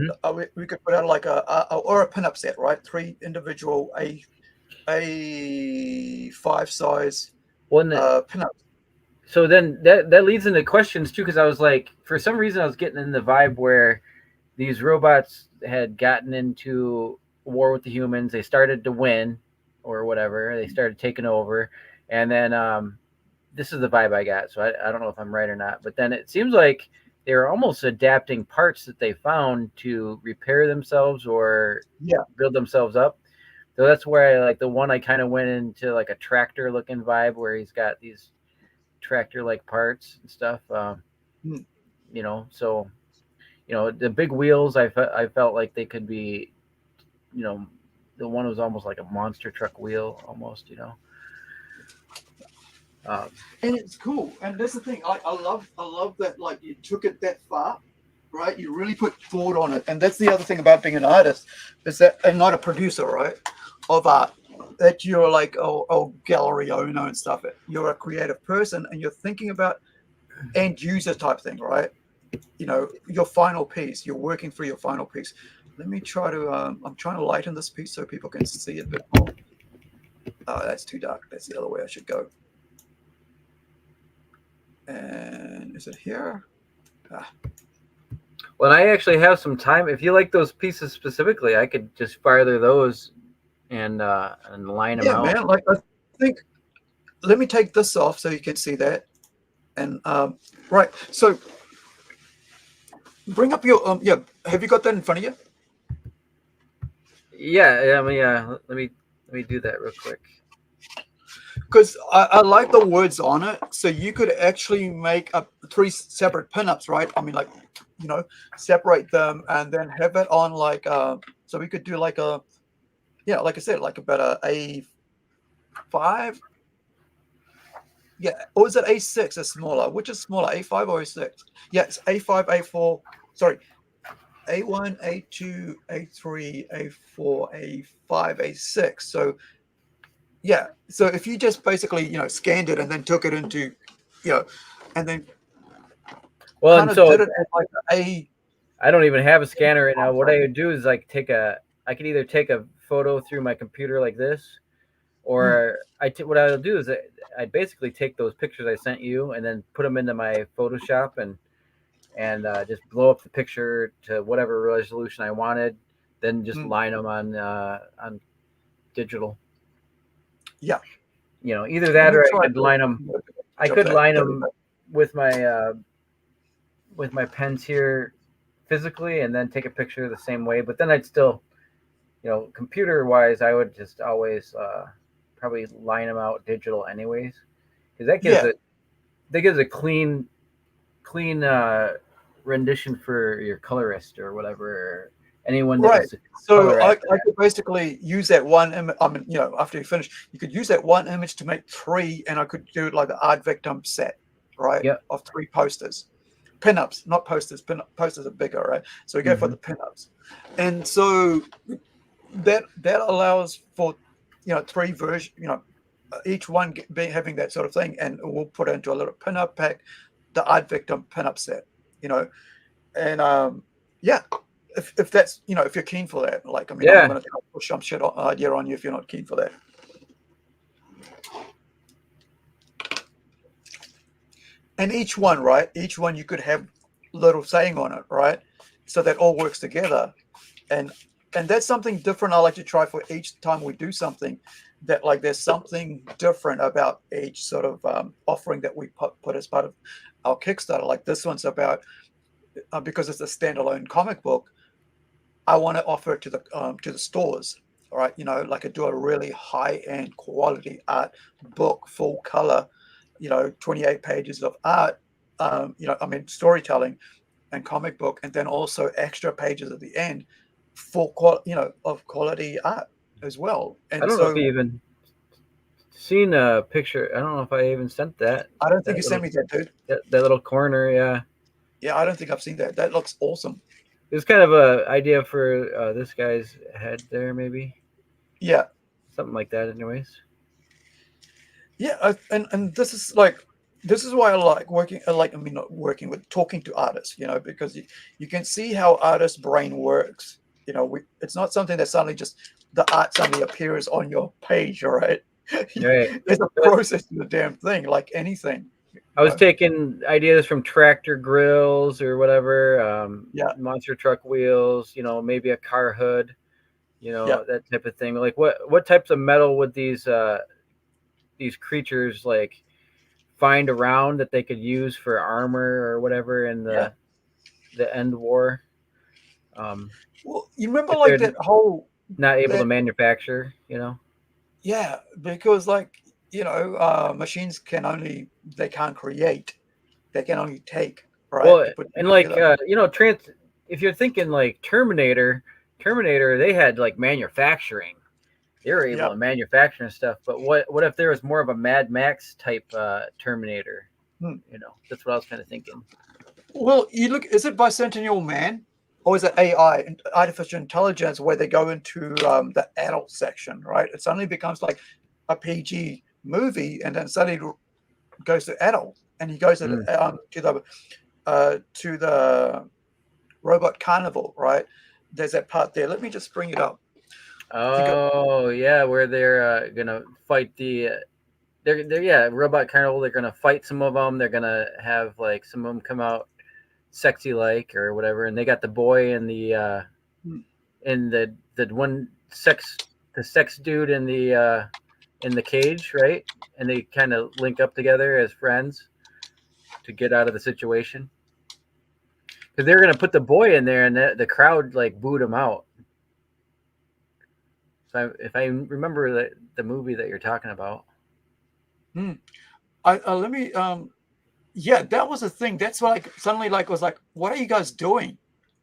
Speaker 2: We could put out like or a pinup set, right? 3 individual A5 size pinups.
Speaker 3: So then that leads into questions too, because I was like, for some reason, I was getting in the vibe where these robots had gotten into war with the humans. They started to win, or whatever. They started taking over, and then this is the vibe I got. So I don't know if I'm right or not, but then it seems like they were almost adapting parts that they found to repair themselves or build themselves up. So that's where I like the one I kind of went into like a tractor looking vibe where he's got these tractor like parts and stuff. You know, so you know the big wheels. I felt like they could be, you know, the one was almost like a monster truck wheel, almost. You know.
Speaker 2: And it's cool, and that's the thing. I love that. Like you took it that far, right? You really put thought on it, and that's the other thing about being an artist is that, and not a producer, right, of art. That you're like a gallery owner and stuff. You're a creative person, and you're thinking about end user type thing, right? You know, your final piece. You're working through your final piece. Let me try to. I'm trying to lighten this piece so people can see it a bit more. Oh, that's too dark. That's the other way I should go. And is it here?
Speaker 3: Well, I actually have some time. If you like those pieces specifically, I could just fire those and line them out.
Speaker 2: Yeah, man. Like I think, let me take this off so you can see that. And right, so bring up your yeah. Have you got that in front of you?
Speaker 3: Yeah, let me do that real quick.
Speaker 2: Because I like the words on it, so you could actually make up 3 separate pinups, right? I mean, like, you know, separate them and then have it on like so we could do like a, yeah, like I said, like about A5. Yeah, or is it A6 is smaller? Which is smaller, A5 or A6? Yeah, it's A5, A4. Sorry, A1, A2, A3, A4, A5, A6. So yeah, so if you just basically, you know, scanned it and then took it into, you know, and then
Speaker 3: Well,
Speaker 2: kind
Speaker 3: and
Speaker 2: of
Speaker 3: so
Speaker 2: did it at like a,
Speaker 3: I don't even have a scanner right now. What I would do is like I could either take a photo through my computer like this,
Speaker 2: hmm,
Speaker 3: or what I'll do is I basically take those pictures I sent you and then put them into my Photoshop and just blow up the picture to whatever resolution I wanted, then just
Speaker 2: hmm,
Speaker 3: line them on digital.
Speaker 2: yeah.
Speaker 3: Either
Speaker 2: Let
Speaker 3: that
Speaker 2: me
Speaker 3: or I
Speaker 2: try
Speaker 3: could
Speaker 2: to
Speaker 3: line them. I
Speaker 2: of
Speaker 3: could
Speaker 2: that.
Speaker 3: line
Speaker 2: There we
Speaker 3: them
Speaker 2: go.
Speaker 3: with my pens here physically, and then take a picture the same way. But then I'd still, computer wise, I would just always probably line them out digital anyways, because
Speaker 2: Yeah,
Speaker 3: that gives a clean rendition for your colorist or whatever, or anyone that
Speaker 2: right.
Speaker 3: was a
Speaker 2: So
Speaker 3: color
Speaker 2: I
Speaker 3: after
Speaker 2: could basically use that one image. I mean, you know, after you finish, you could use that one image to make 3, and I could do it like the Artvictim set, right,
Speaker 3: Yep.
Speaker 2: of 3 posters, pinups, not posters. Posters are bigger, right? So we go for
Speaker 3: Hmm.
Speaker 2: the pinups, and so that allows for, you know, 3 versions, you know, each one having that sort of thing, and we'll put it into a little pinup pack, the Artvictim pinup set, you know, and yeah, if that's, you know, if you're keen for that, like, I mean, I'm not
Speaker 3: Yeah.
Speaker 2: going to push some shit idea on you if you're not keen for that. And each one, right? Each one you could have little saying on it, right? So that all works together, and that's something different. I like to try for each time we do something, that like there's something different about each sort of offering that we put as part of our Kickstarter. Like this one's about because it's a standalone comic book, I want to offer it to the stores. All right, you know, like I do a really high end quality art book, full color, you know, 28 pages of art, you know, I mean, storytelling and comic book, and then also extra pages at the end for you know, of quality art as well.
Speaker 3: I
Speaker 2: And
Speaker 3: don't know if
Speaker 2: so
Speaker 3: you even seen a picture. I don't know if I even sent that
Speaker 2: I don't think
Speaker 3: that
Speaker 2: you
Speaker 3: little
Speaker 2: sent me that, dude.
Speaker 3: that little corner. Yeah,
Speaker 2: Yeah, I don't think I've seen that. That looks awesome.
Speaker 3: it was kind of a idea for this guy's head there, maybe
Speaker 2: Yeah,
Speaker 3: something like that. Anyways.
Speaker 2: yeah, and this is like, this is why I like working. I like, I mean, not working with, talking to artists, you know, because you can see how artists' brain works. You know, it's not something that suddenly just the art suddenly appears on your page, all right?
Speaker 3: Right.
Speaker 2: There's a process to the damn thing, like anything.
Speaker 3: I
Speaker 2: You
Speaker 3: was
Speaker 2: know?
Speaker 3: taking ideas from tractor grills or whatever,
Speaker 2: Yeah,
Speaker 3: monster truck wheels, maybe a car hood,
Speaker 2: yeah,
Speaker 3: that type of thing. Like what types of metal would these creatures like find around that they could use for armor or whatever in
Speaker 2: yeah.
Speaker 3: the end war? Um,
Speaker 2: Well, you remember
Speaker 3: if
Speaker 2: like
Speaker 3: they're
Speaker 2: that whole
Speaker 3: not able to
Speaker 2: that
Speaker 3: manufacture.
Speaker 2: yeah, because like, you know, machines can only, they can't create, they can only take, right?
Speaker 3: Well,
Speaker 2: They put
Speaker 3: and
Speaker 2: things
Speaker 3: like
Speaker 2: together.
Speaker 3: if you're thinking like Terminator, they had like manufacturing. They were able
Speaker 2: Yeah.
Speaker 3: to manufacture and stuff. But what if there was more of a Mad Max type Terminator?
Speaker 2: Hmm.
Speaker 3: That's what I was kind of thinking.
Speaker 2: Well, you look, is it Bicentennial Man or is it AI, artificial intelligence, where they go into the adult section, right? It suddenly becomes like a PG movie, and then suddenly goes to adult, and he goes
Speaker 3: Mm.
Speaker 2: to the robot Carnival, right? There's that part there. Let me just bring it up. I think
Speaker 3: Oh yeah, where they're gonna fight they're yeah, Robot Carnival. They're gonna fight some of them. They're gonna have like some of them come out sexy like or whatever, and they got the boy and the one sex dude in the cage, right? And they kind of link up together as friends to get out of the situation. because they're gonna put the boy in there, and the crowd like booed him out. So if I remember the movie that you're talking about.
Speaker 2: Let me yeah, that was the thing. That's why like suddenly like was like, what are you guys doing?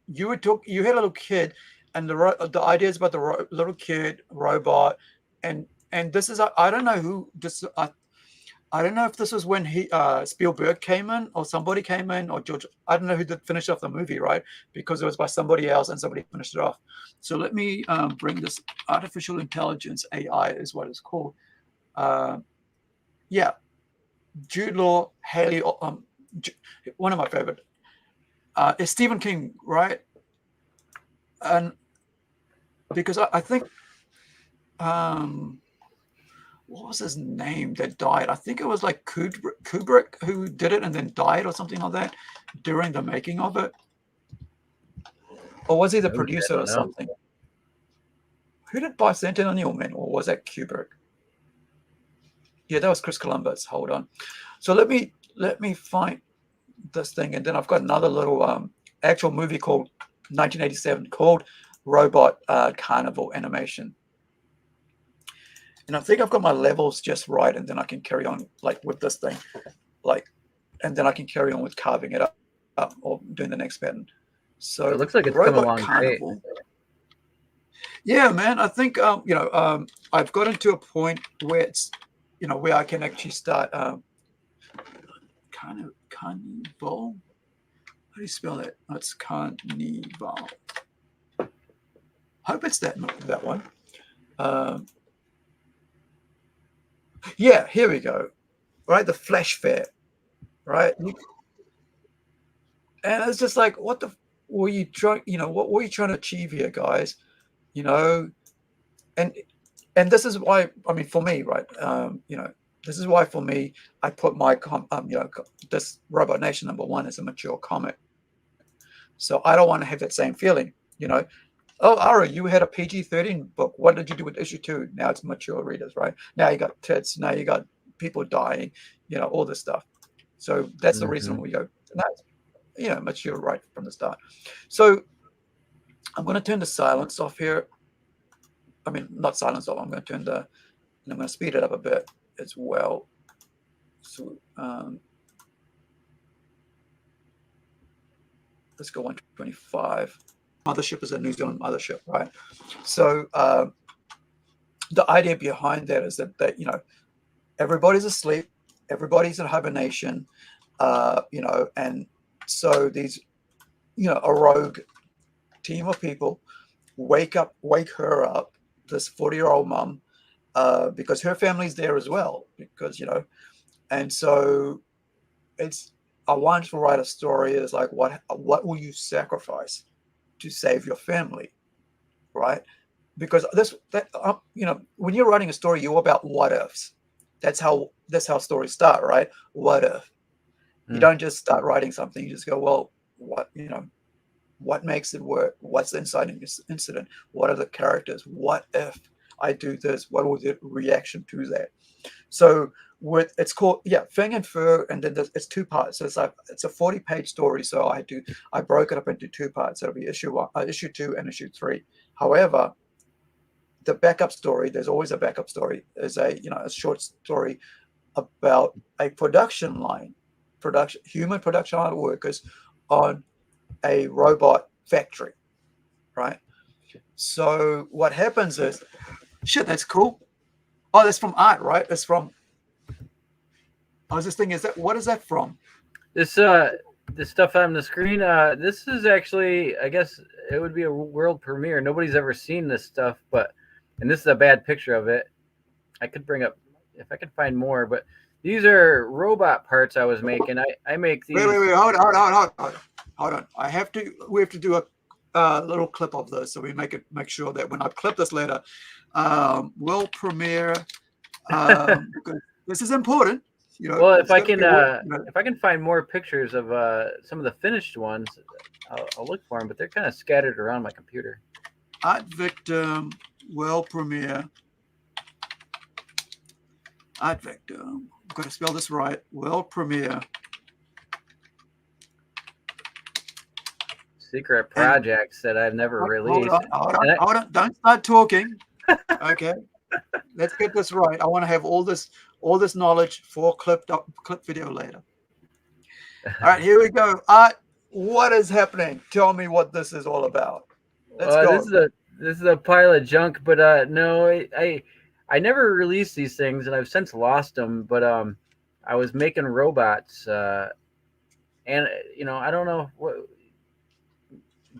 Speaker 2: You had a little kid, and the ideas about the little kid robot, and this is I don't know who this I don't know if this was when Spielberg came in or somebody came in or George. I don't know who did finish off the movie, right? Because it was by somebody else and somebody finished it off. So let me bring this artificial intelligence AI is what it's called. Yeah, Jude Law, Haley. One of my favorite is Stephen King, right? And because I think what was his name that died? I think it was like Kubrick who did it and then died or something like that during the making of it. Or was he the producer or something? Who did Bicentennial O'Neill Man? Or was that Kubrick? Yeah, that was Chris Columbus. Hold on. So let me find this thing, and then I've got another little actual movie called 1987 called Robot Carnival Animation. And I think I've got my levels just right, and then I can carry on like with this thing, like, and then I can carry on with carving it up or doing the next pattern. So
Speaker 3: it looks like it's come a long way.
Speaker 2: Yeah, man. I think I've gotten to a point where it's where I can actually start Carnival. How do you spell that? That's Carnival. Hope it's that one. Yeah, here we go. Right, the Flash Fair, right? And it's just like, what the were you trying? What were you trying to achieve here, guys? And this is why. I mean, for me, right? This is why for me, I put my this Robot Nation #1 as a mature comic. So I don't want to have that same feeling. Oh, Aru, you had a PG-13 book. What did you do with issue 2? Now it's mature readers, right? Now you got tits. Now you got people dying. All this stuff. So that's the reason we go. That's mature right from the start. So I'm going to turn the silence off here. I mean, not silence off. I'm going to turn and I'm going to speed it up a bit as well. So let's go 125. Mothership is a New Zealand mothership, right? So the idea behind that is that everybody's asleep, everybody's in hibernation, and so these a rogue team of people wake her up, this 40-year-old mom, because her family's there as well, because and so I want to write a story is like what will you sacrifice to save your family, right? Because when you're writing a story, you're about what ifs. That's how stories start, right? What if? You don't just start writing something. You just go, well, what makes it work? What's the inciting incident? What are the characters? What if I do this? What will the reaction to that? So it's called Fang and Fur, and then it's 2 parts. So it's a 40-page story. So I broke it up into 2 parts. It'll be issue 2 and issue 3. However, the backup story, there's always a backup story, is a short story about a human production line workers on a robot factory, right? So what happens is, shit, that's cool. Oh, that's from art, right? It's from. I was just thinking, what is that from?
Speaker 3: This stuff on the screen. This is actually, I guess it would be a world premiere. Nobody's ever seen this stuff, and this is a bad picture of it. I could bring up if I could find more, but these are robot parts I was making. I make these.
Speaker 2: Wait, hold on. We have to do a little clip of this, so we make sure that when I clip this later, world premiere. This is important.
Speaker 3: Well, if I can find more pictures of some of the finished ones, I'll look for them, but they're kind of scattered around my computer.
Speaker 2: Artvictim, world premiere. Artvictim. I've got to spell this right. World premiere.
Speaker 3: secret projects that I've never released.
Speaker 2: Hold on. Don't start talking. Okay. Let's get this right. I want to have all this knowledge for clip video later. All right, here we go. Art, what is happening? Tell me what this is all about. Let's go.
Speaker 3: This is a pile of junk, but no, I never released these things, and I've since lost them. But I was making robots, and I don't know what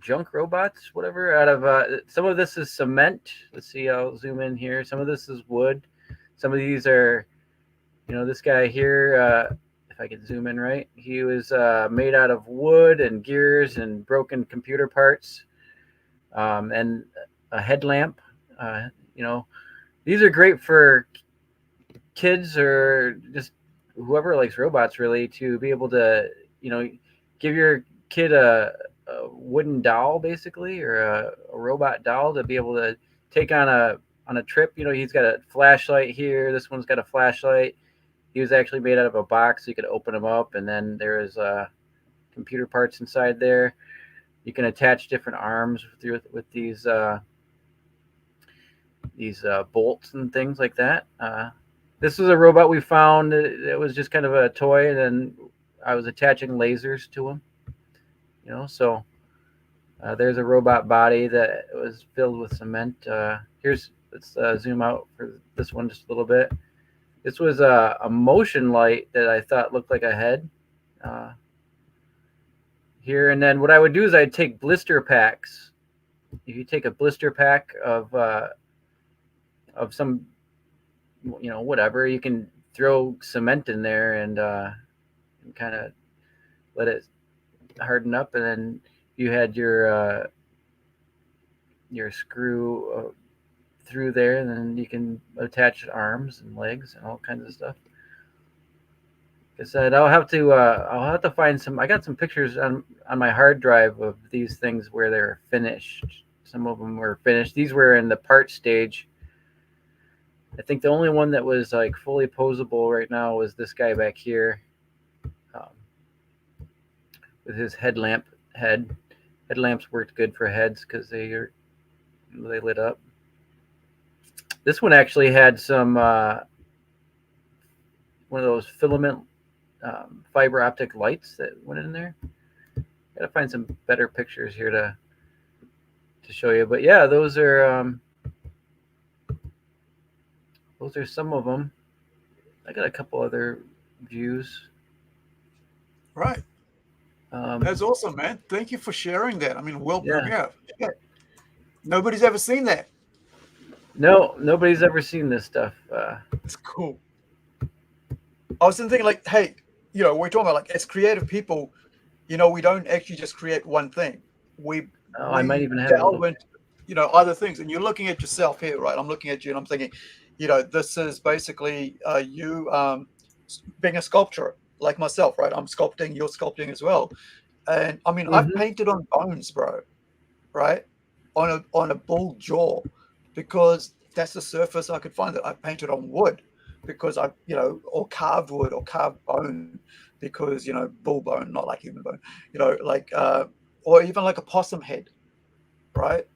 Speaker 3: junk robots, whatever. Out of some of this is cement. Let's see, I'll zoom in here. Some of this is wood. Some of these are, this guy here. If I can zoom in right, he was made out of wood and gears and broken computer parts, and a headlamp. These are great for kids or just whoever likes robots, really, to be able to, give your kid a wooden doll, basically, or a robot doll to be able to take on a trip. He's got a flashlight here. This one's got a flashlight. He was actually made out of a box, so you could open them up, and then there's computer parts inside there. You can attach different arms with these bolts and things like that. This was a robot we found. It was just kind of a toy, and then I was attaching lasers to him. So there's a robot body that was filled with cement. Let's zoom out for this one just a little bit. This was a motion light that I thought looked like a head here. And then what I would do is I'd take blister packs. If you take a blister pack of some, whatever, you can throw cement in there and kind of let it harden up. And then you had your screw through there, and then you can attach arms and legs and all kinds of stuff. Like I said, I'll have to find some. I got some pictures on my hard drive of these things where they're finished. Some of them were finished. These were in the part stage. I think the only one that was like fully posable right now was this guy back here, with his headlamp head. Headlamps worked good for heads because they lit up. This one actually had some one of those filament fiber optic lights that went in there. Gotta find some better pictures here to show you. But yeah, those are some of them. I got a couple other views.
Speaker 2: Right. That's awesome, man. Thank you for sharing that. I mean, yeah. Nobody's ever seen that.
Speaker 3: No, nobody's ever seen this stuff.
Speaker 2: It's cool. I was thinking, like, hey, we're talking about, like, as creative people, we don't actually just create one thing.
Speaker 3: I might even have
Speaker 2: delve into, other things. And you're looking at yourself here, right? I'm looking at you and I'm thinking, this is basically you being a sculptor like myself, right? I'm sculpting, you're sculpting as well. And I mean, I've painted on bones, bro, right? On a bull jaw, because that's the surface I could find. That I painted on wood because or carved wood or carved bone, because, bull bone, not like human bone, or even like a possum head, right?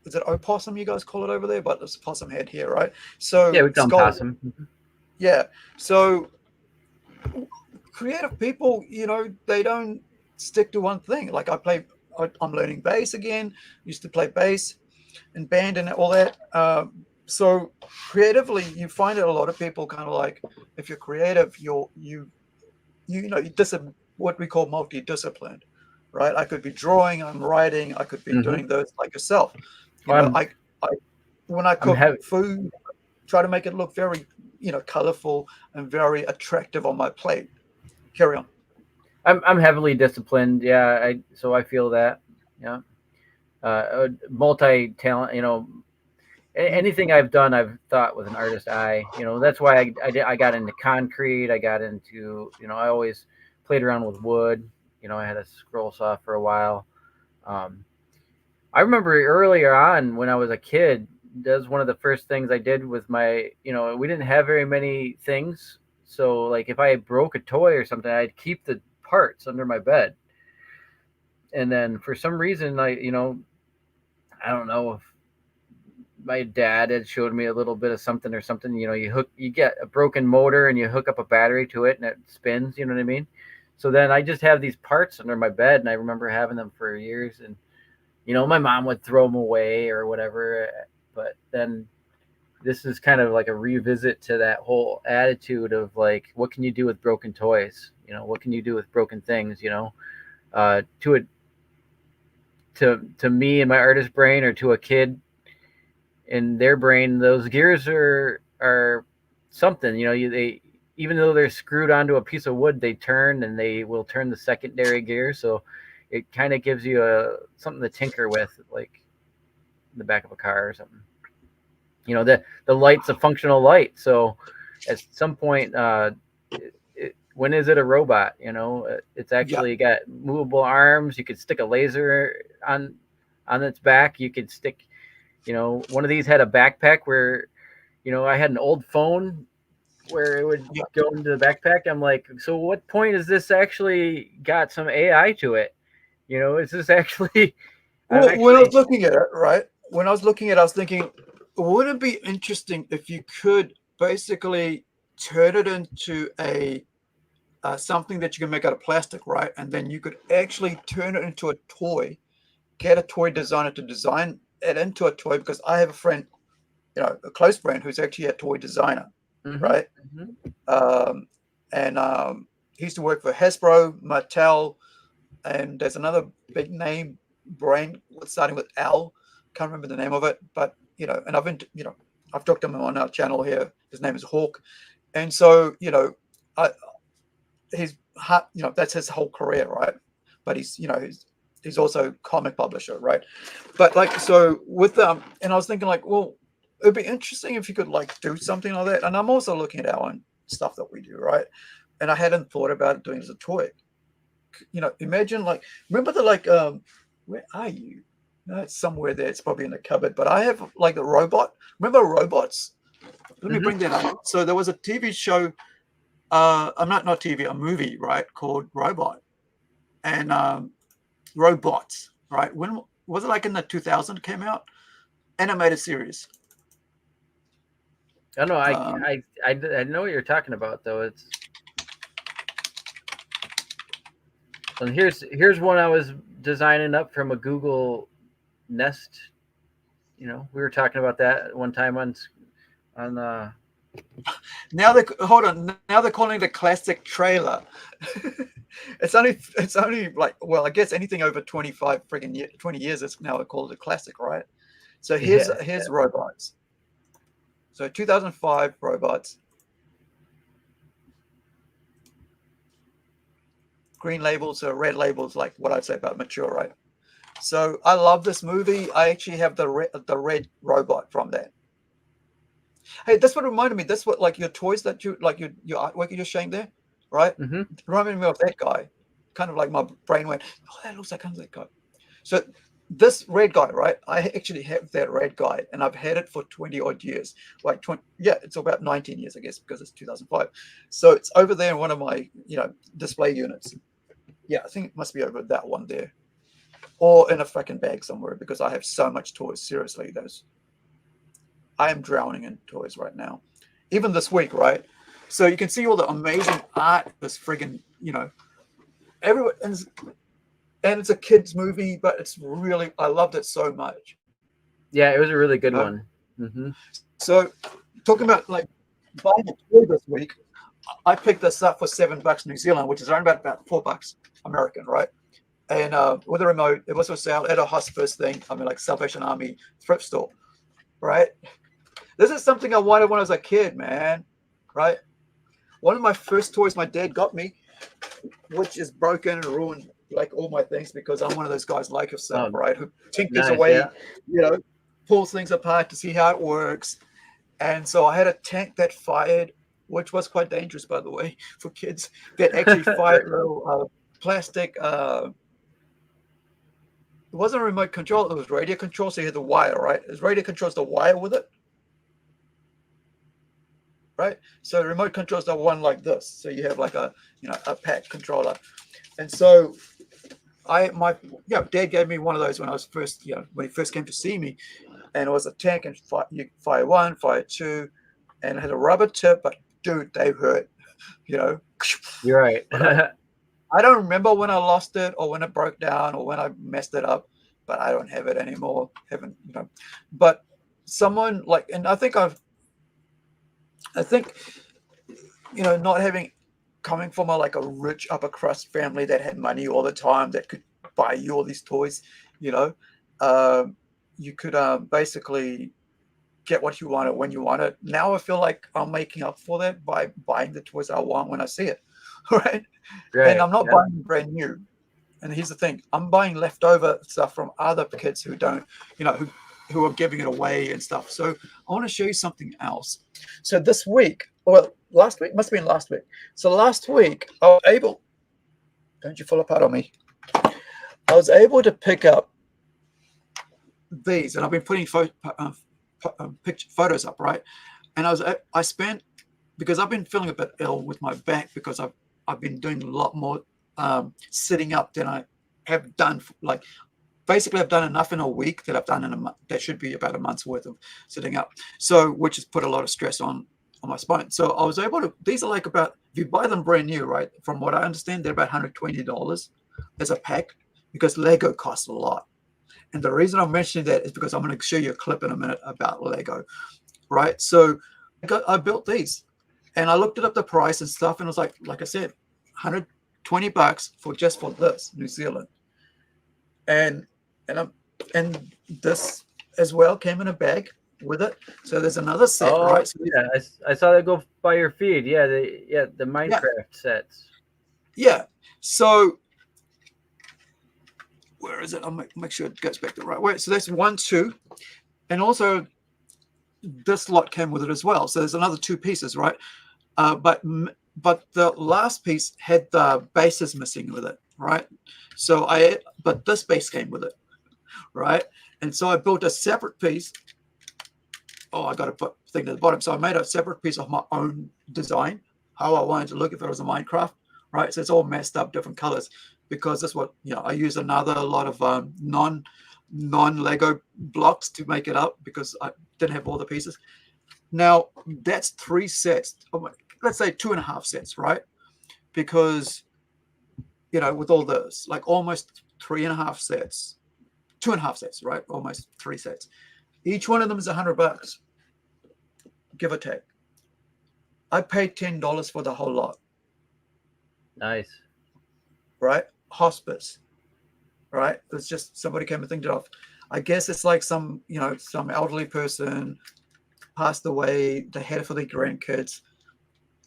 Speaker 2: Is it opossum you guys call it over there? But it's possum head here, right? So
Speaker 3: yeah, we call them possum.
Speaker 2: Yeah. So creative people, they don't stick to one thing. Like I'm learning bass again. Used to play bass and band and all that. So creatively, you find that a lot of people kind of like, if you're creative, what we call multidisciplined, right? I could be drawing, I'm writing, I could be doing those like yourself. When I cook food, try to make it look very, colorful and very attractive on my plate. Carry on.
Speaker 3: I'm heavily disciplined. Yeah. So I feel that, yeah. Multi-talent, anything I've done, I've thought with an artist eye. That's why I got into concrete. I got into, I always played around with wood. I had a scroll saw for a while. I remember earlier on when I was a kid, that was one of the first things I did with my, we didn't have very many things. So like if I broke a toy or something, I'd keep the parts under my bed. and then for some reason, I don't know if my dad had showed me a little bit of something or something. You get a broken motor and you hook up a battery to it and it spins. You know what I mean? So then I just have these parts under my bed, and I remember having them for years. And my mom would throw them away or whatever. But then this is kind of like a revisit to that whole attitude of like, what can you do with broken toys? What can you do with broken things? To it, to me and my artist brain, or to a kid in their brain, those gears are something. They, even though they're screwed onto a piece of wood, they turn, and they will turn the secondary gear. So it kind of gives you something to tinker with, like in the back of a car or something. The light's a functional light. So at some point, when is it a robot? It's actually got movable arms. You could stick a laser on its back. You could stick, one of these had a backpack where, I had an old phone where it would go into the backpack. I'm like, so what point is this actually got some AI to it? Is this actually?
Speaker 2: Well, when I was looking at it, right? When I was looking at it, I was thinking, wouldn't it be interesting if you could basically turn it into a something that you can make out of plastic, right? And then you could actually turn it into a toy, get a toy designer to design it into a toy, because I have a friend, a close friend who's actually a toy designer, right? He used to work for Hasbro, Mattel, and there's another big name brand starting with L. Can't remember the name of it, but and I've talked to him on our channel here. His name is Hawk, and so he's that's his whole career, right? But he's also comic publisher, right? But so with and I was thinking well, it'd be interesting if you could do something like that. And I'm also looking at our own stuff that we do, right? And I hadn't thought about doing it as a toy. Imagine remember the where are you? No, it's somewhere there. It's probably in the cupboard. But I have the robot. Remember Robots? Let me bring that up. So there was a TV show. I'm not TV, a movie, right, called Robot, and Robots, right? When was it? In the 2000 came out, animated series.
Speaker 3: I don't know. I know what you're talking about, though. And here's one I was designing up from a Google Nest. We were talking about that one time on.
Speaker 2: Now they're calling it a classic trailer. it's only I guess anything over 20 years is now called a classic, right? So here's Robots. So 2005 Robots. Green labels or red labels, like what I'd say about mature, right? So I love this movie. I actually have the red robot from that. Hey, that's what reminded me. That's what your toys that your artwork you're showing there, right? Reminded me of that guy. Kind of my brain went, oh, that looks like that guy. So this red guy, right? I actually have that red guy, and I've had it for 20 odd years. It's about 19 years, I guess, because it's 2005. So it's over there in one of my display units. Yeah, I think it must be over that one there, or in a fucking bag somewhere, because I have so much toys. Seriously, I am drowning in toys right now. Even this week, right? So you can see all the amazing art. This friggin', everyone, and it's a kids movie, but it's really, I loved it so much.
Speaker 3: Yeah, it was a really good one.
Speaker 2: So talking about buying a toy this week, I picked this up for $7 New Zealand, which is around about $4 American, right? And with a remote, it was for sale at a hospice thing. Salvation Army thrift store, right? This is something I wanted when I was a kid, man, right? One of my first toys my dad got me, which is broken and ruined, all my things, because I'm one of those guys like yourself, right? Who tinkers away, pulls things apart to see how it works. And so I had a tank that fired, which was quite dangerous, by the way, for kids, that actually fired little plastic. It wasn't a remote control. It was radio control. So you had the wire, right? It radio controls the wire with it. Right. So the remote controls the one like this. So you have a pack controller. And so Dad gave me one of those when I was first, when he first came to see me, and it was a tank and fire 1, fire 2, and it had a rubber tip, but dude, they hurt, you know.
Speaker 3: You're right.
Speaker 2: But I don't remember when I lost it or when it broke down or when I messed it up, but I don't have it anymore. Haven't, but someone like, and I think, not coming from a rich upper crust family that had money all the time that could buy you all these toys, you could basically get what you wanted when you want it. Now I feel like I'm making up for that by buying the toys I want when I see it, right?
Speaker 3: Right.
Speaker 2: And I'm not buying brand new. And here's the thing: I'm buying leftover stuff from other kids who don't, who are giving it away and stuff. So I want to show you something else. So this week, well, last week, must have been last week. So last week, I was able, don't you fall apart on me. I was able to pick up these, and I've been putting photos up, right? And I spent, because I've been feeling a bit ill with my back because I've been doing a lot more sitting up than I have done. Basically, I've done enough in a week that I've done in a month. That should be about a month's worth of sitting up. So, which has put a lot of stress on my spine. So I was able to, these are about, if you buy them brand new, right? From what I understand, they're about $120 as a pack because Lego costs a lot. And the reason I'm mentioning that is because I'm going to show you a clip in a minute about Lego, right? So I built these and I looked up the price and stuff, and it was like I said, $120 for this New Zealand. And this as well came in a bag with it. So there's another set, right? So
Speaker 3: yeah, I saw that go by your feed. Yeah, the Minecraft sets.
Speaker 2: Yeah. So where is it? I'll make sure it goes back the right way. So that's 1, 2, and also this lot came with it as well. So there's another 2 pieces, right? But the last piece had the bases missing with it, right? So but this base came with it, right? And so I built a separate piece. Oh, I got to put thing at the bottom. So I made a separate piece of my own design, how I wanted to look if it was a Minecraft, right? So it's all messed up, different colors, because that's what, I use a lot of non-Lego blocks to make it up because I didn't have all the pieces. Now that's 3 sets. Let's say 2.5 sets, right? Because, with all this, almost 3.5 sets, 2.5 sets, right? Almost 3 sets. Each one of them is $100, give or take. I paid $10 for the whole lot.
Speaker 3: Nice.
Speaker 2: Right? Hospice. Right? It's just somebody came and thinked it off. I guess it's like some elderly person passed away, they had it for their grandkids,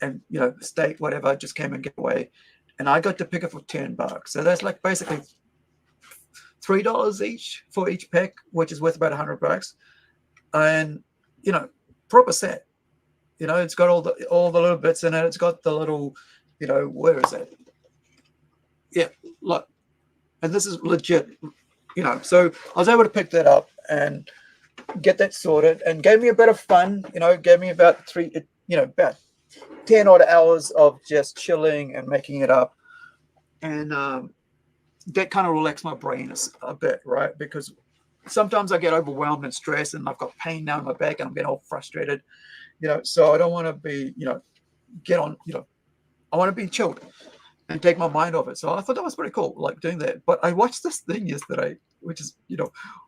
Speaker 2: and state whatever just came and gave away, and I got to pick it for $10. So that's basically $3 each for each pack, which is worth about $100. And proper set. It's got all the little bits in it. It's got the little, where is it? Yeah, look. And this is legit, So I was able to pick that up and get that sorted, and gave me a bit of fun. Gave me about about 10 odd hours of just chilling and making it up, and that kind of relaxed my brain a bit, right? Because sometimes I get overwhelmed and stressed, and I've got pain down my back, and I'm getting all frustrated, So I don't want to be, I want to be chilled and take my mind off it. So I thought that was pretty cool, doing that. But I watched this thing yesterday, which is,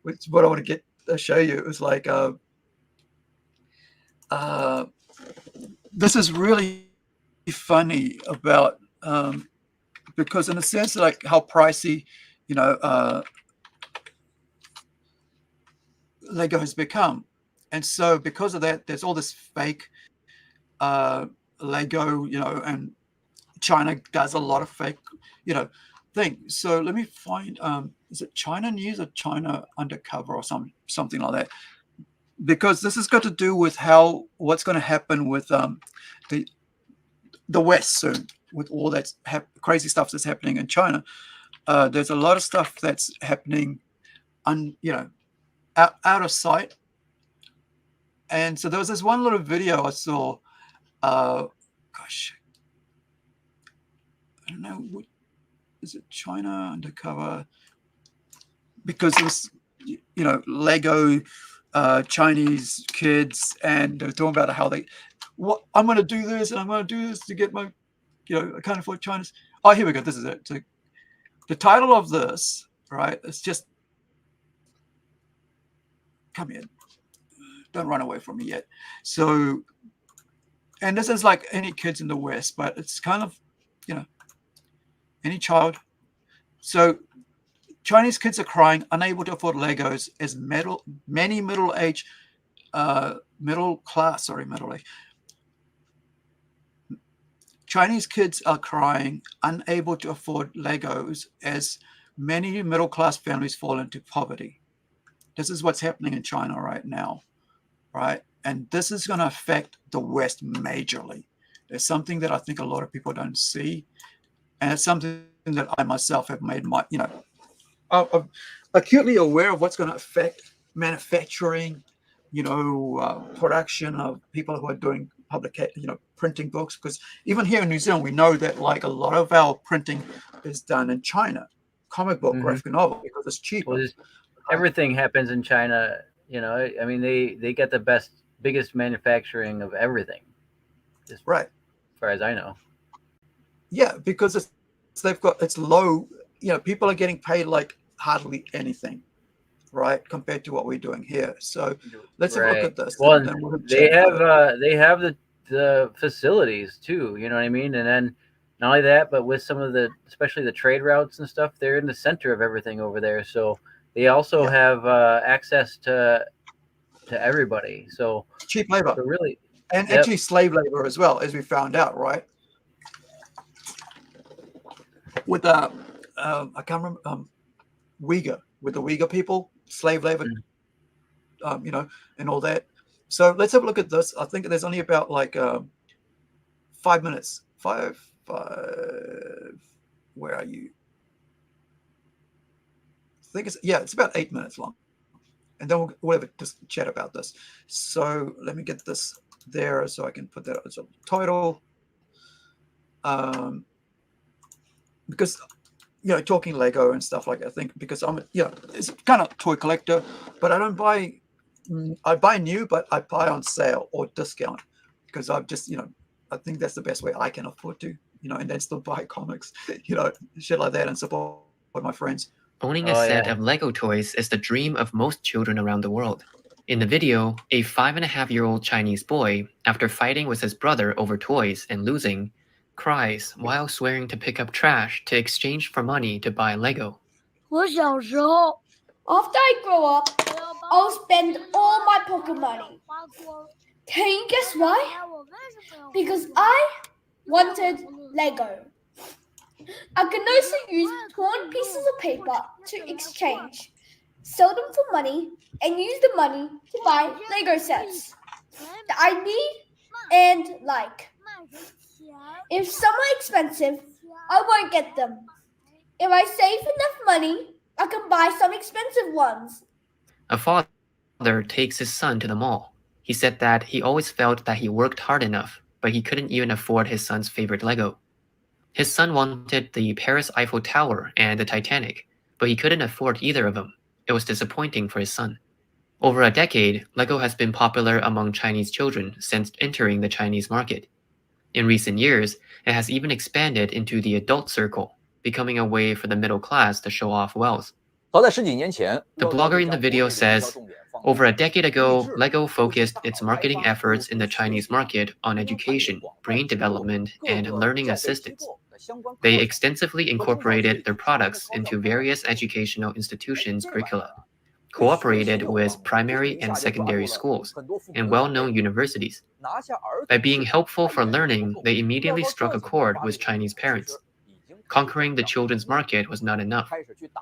Speaker 2: which is what I want to show you. It was this is really funny about, because in a sense, how pricey, Lego has become. And so because of that, there's all this fake Lego, and China does a lot of fake, things. So let me find, is it China News or China Undercover or something like that? Because this has got to do with what's going to happen with the West soon, with all that crazy stuff that's happening in China. There's a lot of stuff that's happening, out of sight. And so there was this one little video I saw. Gosh, I don't know. is it China undercover? Because this, Lego Chinese kids, and they're talking about how I'm going to do this and I'm going to do this to get my, I can't afford China's. Oh, here we go. This is it. So the title of this, right? It's just, come here. Don't run away from me yet. So, and this is like any kids in the West, but it's kind of, any child. So Chinese kids are crying, unable to afford Legos, as many middle-aged, Chinese kids are crying, unable to afford Legos, as many middle-class families fall into poverty. This is what's happening in China right now, right? And this is going to affect the West majorly. There's something that I think a lot of people don't see, and it's something that I myself have made my, I'm acutely aware of what's going to affect manufacturing, production of people who are doing printing books. Because even here in New Zealand, we know that like a lot of our printing is done in China, comic book, graphic novel, because it's cheaper.
Speaker 3: Well, everything happens in China. I mean, they get the biggest manufacturing of everything.
Speaker 2: Right.
Speaker 3: As far as I know.
Speaker 2: Yeah, because it's low. People are getting paid like hardly anything, right, compared to what we're doing here. So let's have a look at this.
Speaker 3: Well, they have the facilities too. You know what I mean? And then not only that, but with some of especially the trade routes and stuff, they're in the center of everything over there. So they also have access to everybody. So
Speaker 2: cheap labor,
Speaker 3: really,
Speaker 2: and actually slave labor as well, as we found out, right? With I can't remember with the Uyghur people, slave labor, and all that. So let's have a look at this. I think there's only about like 5 minutes. Five. Where are you? I think it's about 8 minutes long, and then we'll just chat about this. So let me get this there so I can put that as a title. Because talking Lego and stuff like that, I think because I'm it's kind of toy collector, but I don't buy. I buy new, but I buy on sale or discount because I've just I think that's the best way I can afford to and then still buy comics, shit like that, and support my friends.
Speaker 4: Owning a set of Lego toys is the dream of most children around the world. In the video, a 5.5-year-old Chinese boy, after fighting with his brother over toys and losing, cries while swearing to pick up trash to exchange for money to buy Lego.
Speaker 5: 我小时候
Speaker 6: After I grow up, I'll spend all my pocket money. Can you guess why? Because I wanted Lego. I can also use torn pieces of paper to exchange, sell them for money, and use the money to buy Lego sets that I need and like. If some are expensive, I won't get them. If I save enough money, I can buy some expensive ones.
Speaker 4: A father takes his son to the mall. He said that he always felt that he worked hard enough, but he couldn't even afford his son's favorite Lego. His son wanted the Paris Eiffel Tower and the Titanic, but he couldn't afford either of them. It was disappointing for his son. Over a decade, Lego has been popular among Chinese children since entering the Chinese market. In recent years, it has even expanded into the adult circle, becoming a way for the middle class to show off wealth. The blogger in the video says, over a decade ago, Lego focused its marketing efforts in the Chinese market on education, brain development, and learning assistance. They extensively incorporated their products into various educational institutions' curricula, cooperated with primary and secondary schools, and well-known universities. By being helpful for learning, they immediately struck a chord with Chinese parents. Conquering the children's market was not enough.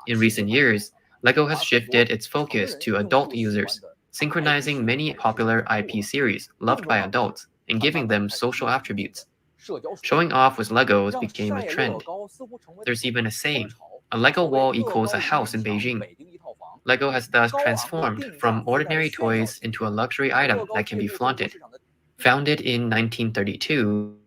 Speaker 4: In recent years, Lego has shifted its focus to adult users, synchronizing many popular IP series loved by adults and giving them social attributes. Showing off with Legos became a trend. There's even a saying, a Lego wall equals a house in Beijing. Lego has thus transformed from ordinary toys into a luxury item that can be flaunted. Founded in 1932,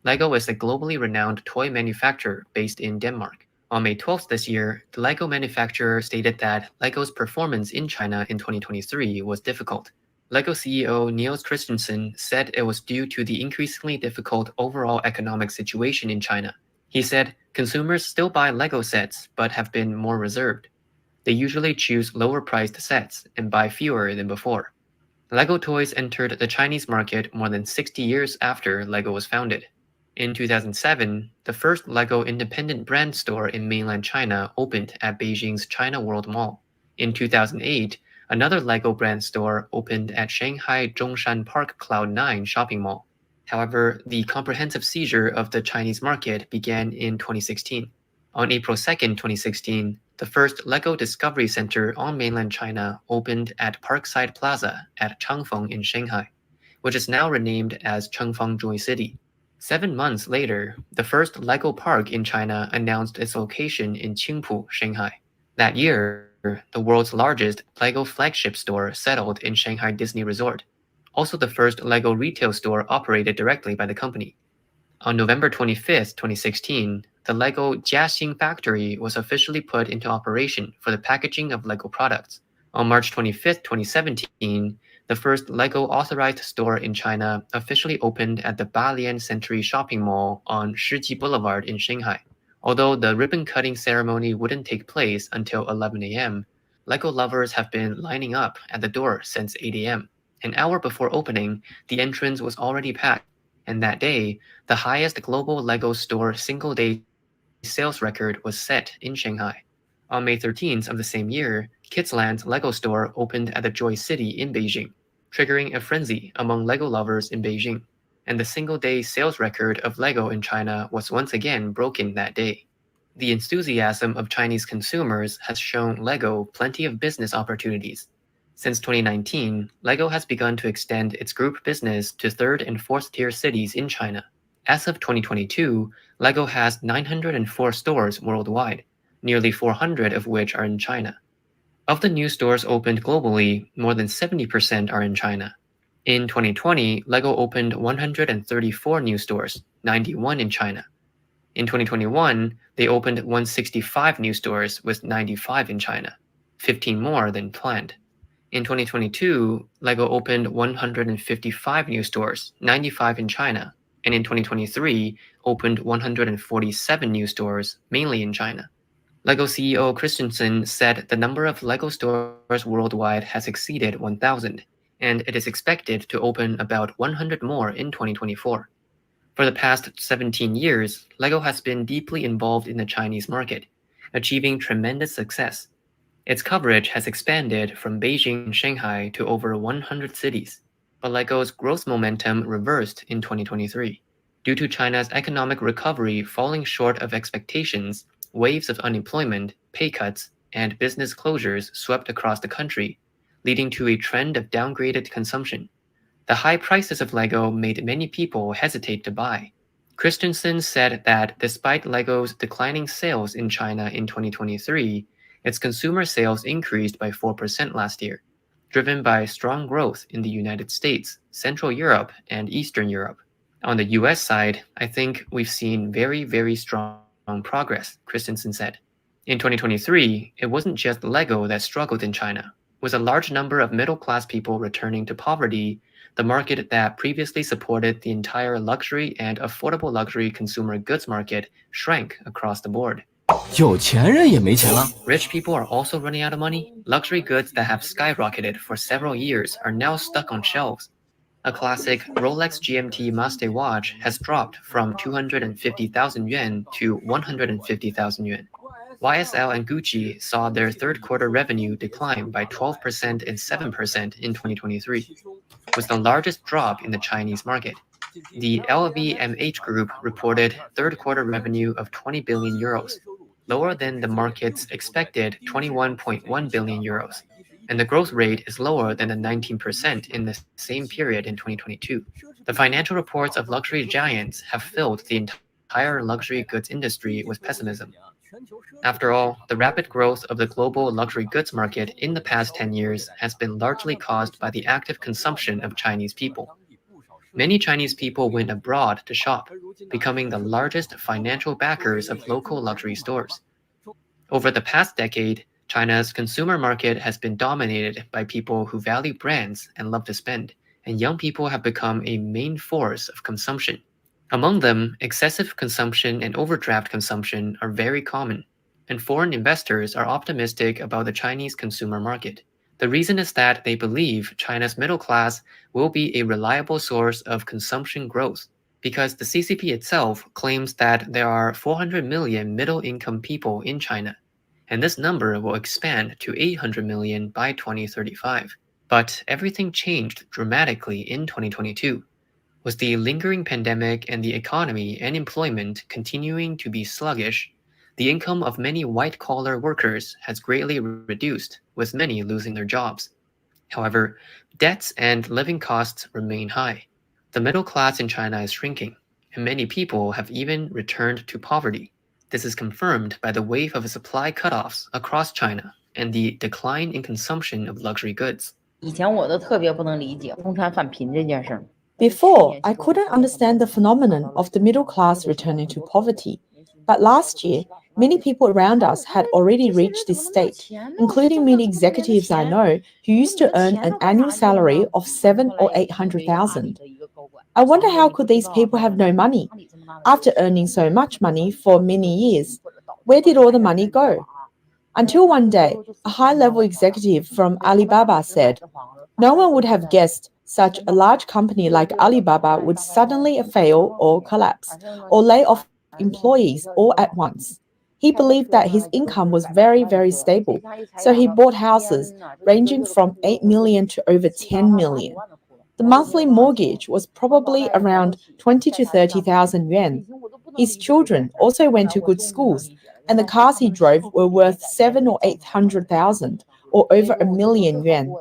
Speaker 4: Lego is a globally renowned toy manufacturer based in Denmark. On May 12th this year, the LEGO manufacturer stated that LEGO's performance in China in 2023 was difficult. LEGO CEO Niels Christensen said it was due to the increasingly difficult overall economic situation in China. He said consumers still buy LEGO sets but have been more reserved. They usually choose lower-priced sets and buy fewer than before. LEGO toys entered the Chinese market more than 60 years after LEGO was founded. In 2007, the first LEGO independent brand store in mainland China opened at Beijing's China World Mall. In 2008, another LEGO brand store opened at Shanghai Zhongshan Park Cloud 9 shopping mall. However, the comprehensive seizure of the Chinese market began in 2016. On April 2nd, 2016, the first LEGO Discovery Center on mainland China opened at Parkside Plaza at Changfeng in Shanghai, which is now renamed as Changfeng Joy City. 7 months later, the first LEGO park in China announced its location in Qingpu, Shanghai. That year, the world's largest LEGO flagship store settled in Shanghai Disney Resort, also the first LEGO retail store operated directly by the company. On November 25th, 2016, the LEGO Jiaxing factory was officially put into operation for the packaging of LEGO products. On March 25th, 2017, the first LEGO authorized store in China officially opened at the Dalian Century Shopping Mall on Shiji Boulevard in Shanghai. Although the ribbon-cutting ceremony wouldn't take place until 11 a.m., LEGO lovers have been lining up at the door since 8 a.m. An hour before opening, the entrance was already packed, and that day, the highest global LEGO store single-day sales record was set in Shanghai. On May 13th of the same year, Kidsland's LEGO store opened at the Joy City in Beijing, triggering a frenzy among LEGO lovers in Beijing, and the single-day sales record of LEGO in China was once again broken that day. The enthusiasm of Chinese consumers has shown LEGO plenty of business opportunities. Since 2019, LEGO has begun to extend its group business to third and fourth tier cities in China. As of 2022, LEGO has 904 stores worldwide, nearly 400 of which are in China. Of the new stores opened globally, more than 70% are in China. In 2020, LEGO opened 134 new stores, 91 in China. In 2021, they opened 165 new stores with 95 in China, 15 more than planned. In 2022, LEGO opened 155 new stores, 95 in China, and in 2023, opened 147 new stores, mainly in China. LEGO CEO Christensen said the number of LEGO stores worldwide has exceeded 1,000, and it is expected to open about 100 more in 2024. For the past 17 years, LEGO has been deeply involved in the Chinese market, achieving tremendous success. Its coverage has expanded from Beijing and Shanghai to over 100 cities, but LEGO's growth momentum reversed in 2023. Due to China's economic recovery falling short of expectations, waves of unemployment, pay cuts, and business closures swept across the country, leading to a trend of downgraded consumption. The high prices of LEGO made many people hesitate to buy. Christensen said that despite LEGO's declining sales in China in 2023, its consumer sales increased by 4% last year, driven by strong growth in the United States, Central Europe, and Eastern Europe. On the US side, I think we've seen very, very strong progress, Christensen said. In 2023, it wasn't just LEGO that struggled in China. With a large number of middle-class people returning to poverty, the market that previously supported the entire luxury and affordable luxury consumer goods market shrank across the board.
Speaker 7: 有钱人也没钱了。
Speaker 4: Rich people are also running out of money. Luxury goods that have skyrocketed for several years are now stuck on shelves. A classic Rolex GMT Master watch has dropped from 250,000 yuan to 150,000 yuan. YSL and Gucci saw their third quarter revenue decline by 12% and 7% in 2023, was the largest drop in the Chinese market. The LVMH group reported third quarter revenue of 20 billion euros, lower than the market's expected 21.1 billion euros, and the growth rate is lower than the 19% in the same period in 2022. The financial reports of luxury giants have filled the entire luxury goods industry with pessimism. After all, the rapid growth of the global luxury goods market in the past 10 years has been largely caused by the active consumption of Chinese people. Many Chinese people went abroad to shop, becoming the largest financial backers of local luxury stores. Over the past decade, China's consumer market has been dominated by people who value brands and love to spend, and young people have become a main force of consumption. Among them, excessive consumption and overdraft consumption are very common, and foreign investors are optimistic about the Chinese consumer market. The reason is that they believe China's middle class will be a reliable source of consumption growth, because the CCP itself claims that there are 400 million middle-income people in China, and this number will expand to 800 million by 2035. But everything changed dramatically in 2022. With the lingering pandemic and the economy and employment continuing to be sluggish, the income of many white-collar workers has greatly reduced, with many losing their jobs. However, debts and living costs remain high. The middle class in China is shrinking, and many people have even returned to poverty. This is confirmed by the wave of supply cutoffs across China and the decline in consumption of luxury goods.
Speaker 8: Before, I couldn't understand the phenomenon of the middle class returning to poverty. But last year, many people around us had already reached this state, including many executives I know who used to earn an annual salary of 700,000 or 800,000. I wonder how could these people have no money? After earning so much money for many years, where did all the money go? Until one day, a high-level executive from Alibaba said, "No one would have guessed such a large company like Alibaba would suddenly fail or collapse, or lay off employees all at once." He believed that his income was very, very stable, so he bought houses ranging from 8 million to over 10 million. The monthly mortgage was probably around 20 to 30,000 yuan. His children also went to good schools, and the cars he drove were worth 700,000 or 800,000, or over 1 million yuan.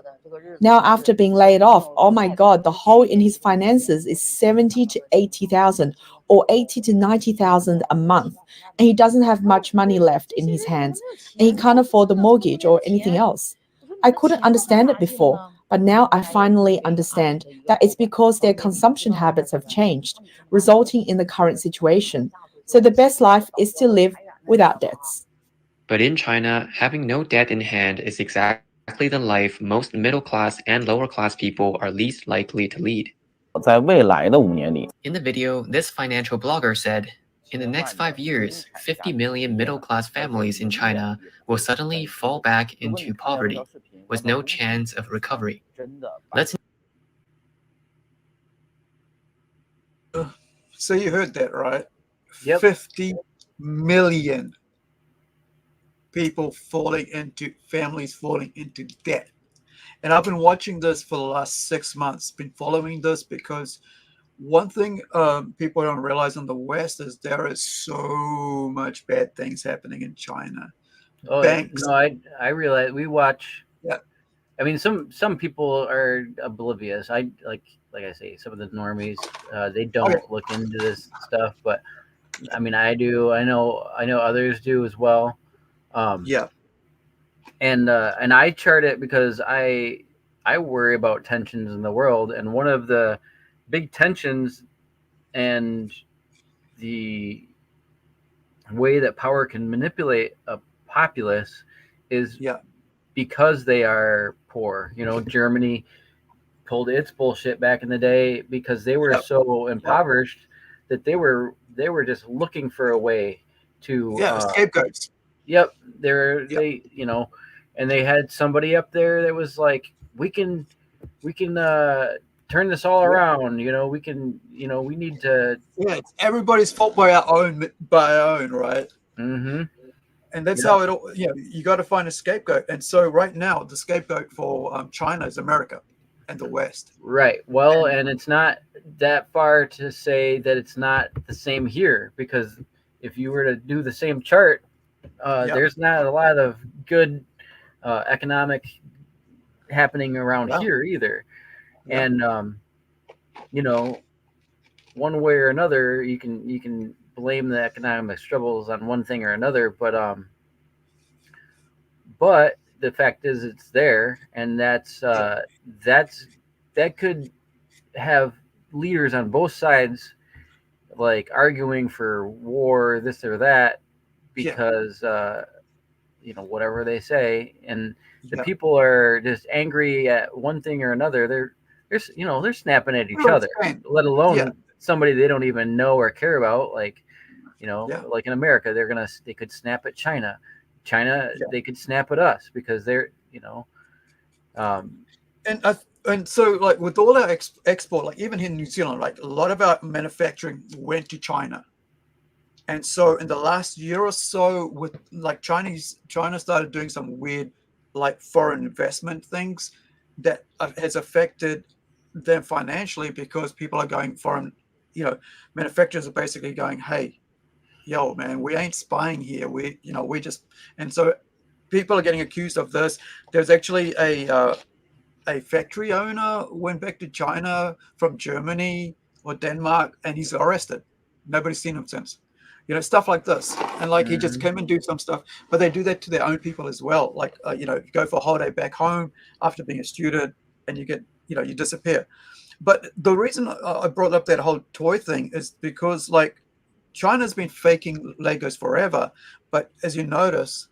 Speaker 8: Now, after being laid off, oh my God, the hole in his finances is 70 to 80,000, or 80 to 90,000 a month, and he doesn't have much money left in his hands, and he can't afford the mortgage or anything else. I couldn't understand it before, but now I finally understand that it's because their consumption habits have changed, resulting in the current situation. So the best life is to live without debts.
Speaker 4: But in China, having no debt in hand is exactly the life most middle-class and lower-class people are least likely to lead. In the video, this financial blogger said, in the next 5 years, 50 million middle-class families in China will suddenly fall back into poverty, with no chance of recovery.
Speaker 2: So you heard that, right?
Speaker 3: Yep.
Speaker 2: 50 million families falling into debt. And I've been watching this for the last 6 months, been following this, because one thing people don't realize in the West is there is so much bad things happening in China.
Speaker 3: Oh,
Speaker 2: Banks.
Speaker 3: no, I realize we watch.
Speaker 2: Yeah.
Speaker 3: I mean, some people are oblivious. I like I say, some of the normies, they don't look into this stuff, but I mean, I do. I know others do as well.
Speaker 2: Yeah.
Speaker 3: And I chart it because I worry about tensions in the world, and one of the big tensions and the way that power can manipulate a populace is because they are poor. You know, Germany pulled its bullshit back in the day because they were so impoverished that they were just looking for a way to
Speaker 2: scapegoats.
Speaker 3: Yep, they you know, and they had somebody up there that was like, we can turn this all around. You know, we can, you know, we need to.
Speaker 2: Yeah, it's everybody's fault by our own, right?
Speaker 3: Mm-hmm.
Speaker 2: And that's how it all. Yeah, you got to find a scapegoat. And so right now, the scapegoat for China is America and the West.
Speaker 3: Right. Well, and it's not that far to say that it's not the same here, because if you were to do the same chart, there's not a lot of good economic happening around here either. And you know, one way or another, you can blame the economic struggles on one thing or another, but the fact is it's there, and that could have leaders on both sides like arguing for war, this or that, because whatever they say, and the
Speaker 2: Yeah.
Speaker 3: people are just angry at one thing or another. They're snapping at each
Speaker 2: Well,
Speaker 3: other,
Speaker 2: Spain.
Speaker 3: let alone
Speaker 2: Yeah.
Speaker 3: somebody they don't even know or care about. Like,
Speaker 2: Yeah.
Speaker 3: like in America, they could snap at China.
Speaker 2: Yeah.
Speaker 3: They could snap at us because they're,
Speaker 2: And so like with all our export, like even here in New Zealand, like a lot of our manufacturing went to China. And so in the last year or so, with like China started doing some weird like foreign investment things that has affected them financially, because people are going foreign, manufacturers are basically going, hey, yo, man, we ain't spying here. We just, and so people are getting accused of this. There's actually a factory owner went back to China from Germany or Denmark, and he's arrested. Nobody's seen him since. Stuff like this. And like he just came and do some stuff, but they do that to their own people as well. Like, you go for a holiday back home after being a student, and you get, you disappear. But the reason I brought up that whole toy thing is because like China's been faking Legos forever. But as you notice,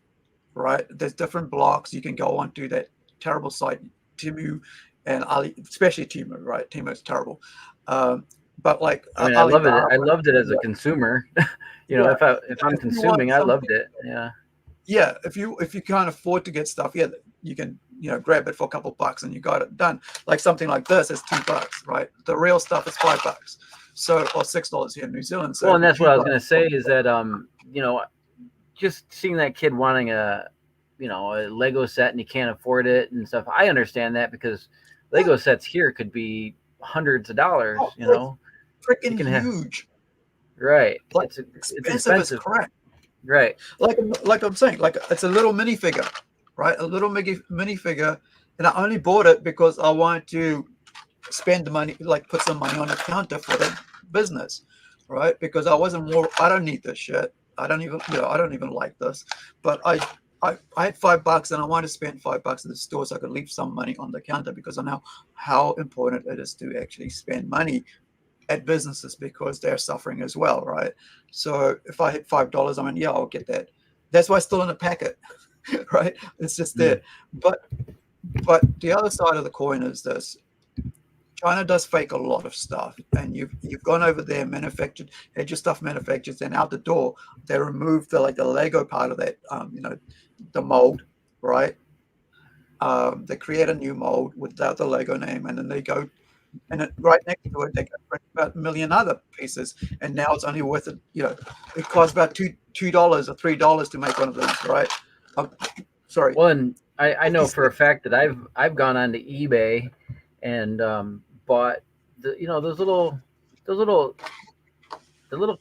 Speaker 2: right, there's different blocks you can go on to that terrible site, Timu and Ali, especially Timu, right? Timu is terrible. But like,
Speaker 3: I mean, I love it. I loved it as a
Speaker 2: Yeah.
Speaker 3: consumer.
Speaker 2: Yeah.
Speaker 3: If I'm
Speaker 2: If you want
Speaker 3: consuming, I loved
Speaker 2: something-
Speaker 3: it. Yeah.
Speaker 2: Yeah, if you can't afford to get stuff, yeah, you can grab it for a couple bucks and you got it done. Like something like this is $2, right? The real stuff is $5, so or $6 here in New Zealand. So
Speaker 3: Well, and that's what I was
Speaker 2: $2.
Speaker 3: gonna say is that just seeing that kid wanting a Lego set and he can't afford it and stuff. I understand that, because Lego sets here could be hundreds of dollars.
Speaker 2: Oh,
Speaker 3: You know,
Speaker 2: freaking
Speaker 3: you can have,
Speaker 2: huge.
Speaker 3: right?
Speaker 2: Like,
Speaker 3: It's
Speaker 2: expensive as
Speaker 3: expensive,
Speaker 2: crap.
Speaker 3: right?
Speaker 2: Like I'm saying, like it's a little minifigure, right? A little minifigure, and I only bought it because I wanted to spend the money, like put some money on the counter for the business, right? Because I don't need this shit. I don't even like this, but I had $5 and I wanted to spend $5 at the store so I could leave some money on the counter, because I know how important it is to actually spend money at businesses, because they're suffering as well, right? So if I hit $5, I mean, yeah, I'll get that. That's why it's still in a packet, right? It's just there. But the other side of the coin is this: China does fake a lot of stuff, and you've gone over there, had your stuff manufactured, and out the door they remove the Lego part of that, the mold, right? They create a new mold without the Lego name, and then they go. And right next to it, they can print about a million other pieces, and now it's only worth it. It costs about $2 or $3 to make one of those, right? Sorry.
Speaker 3: Well, and I know for a fact that I've gone onto eBay and bought those little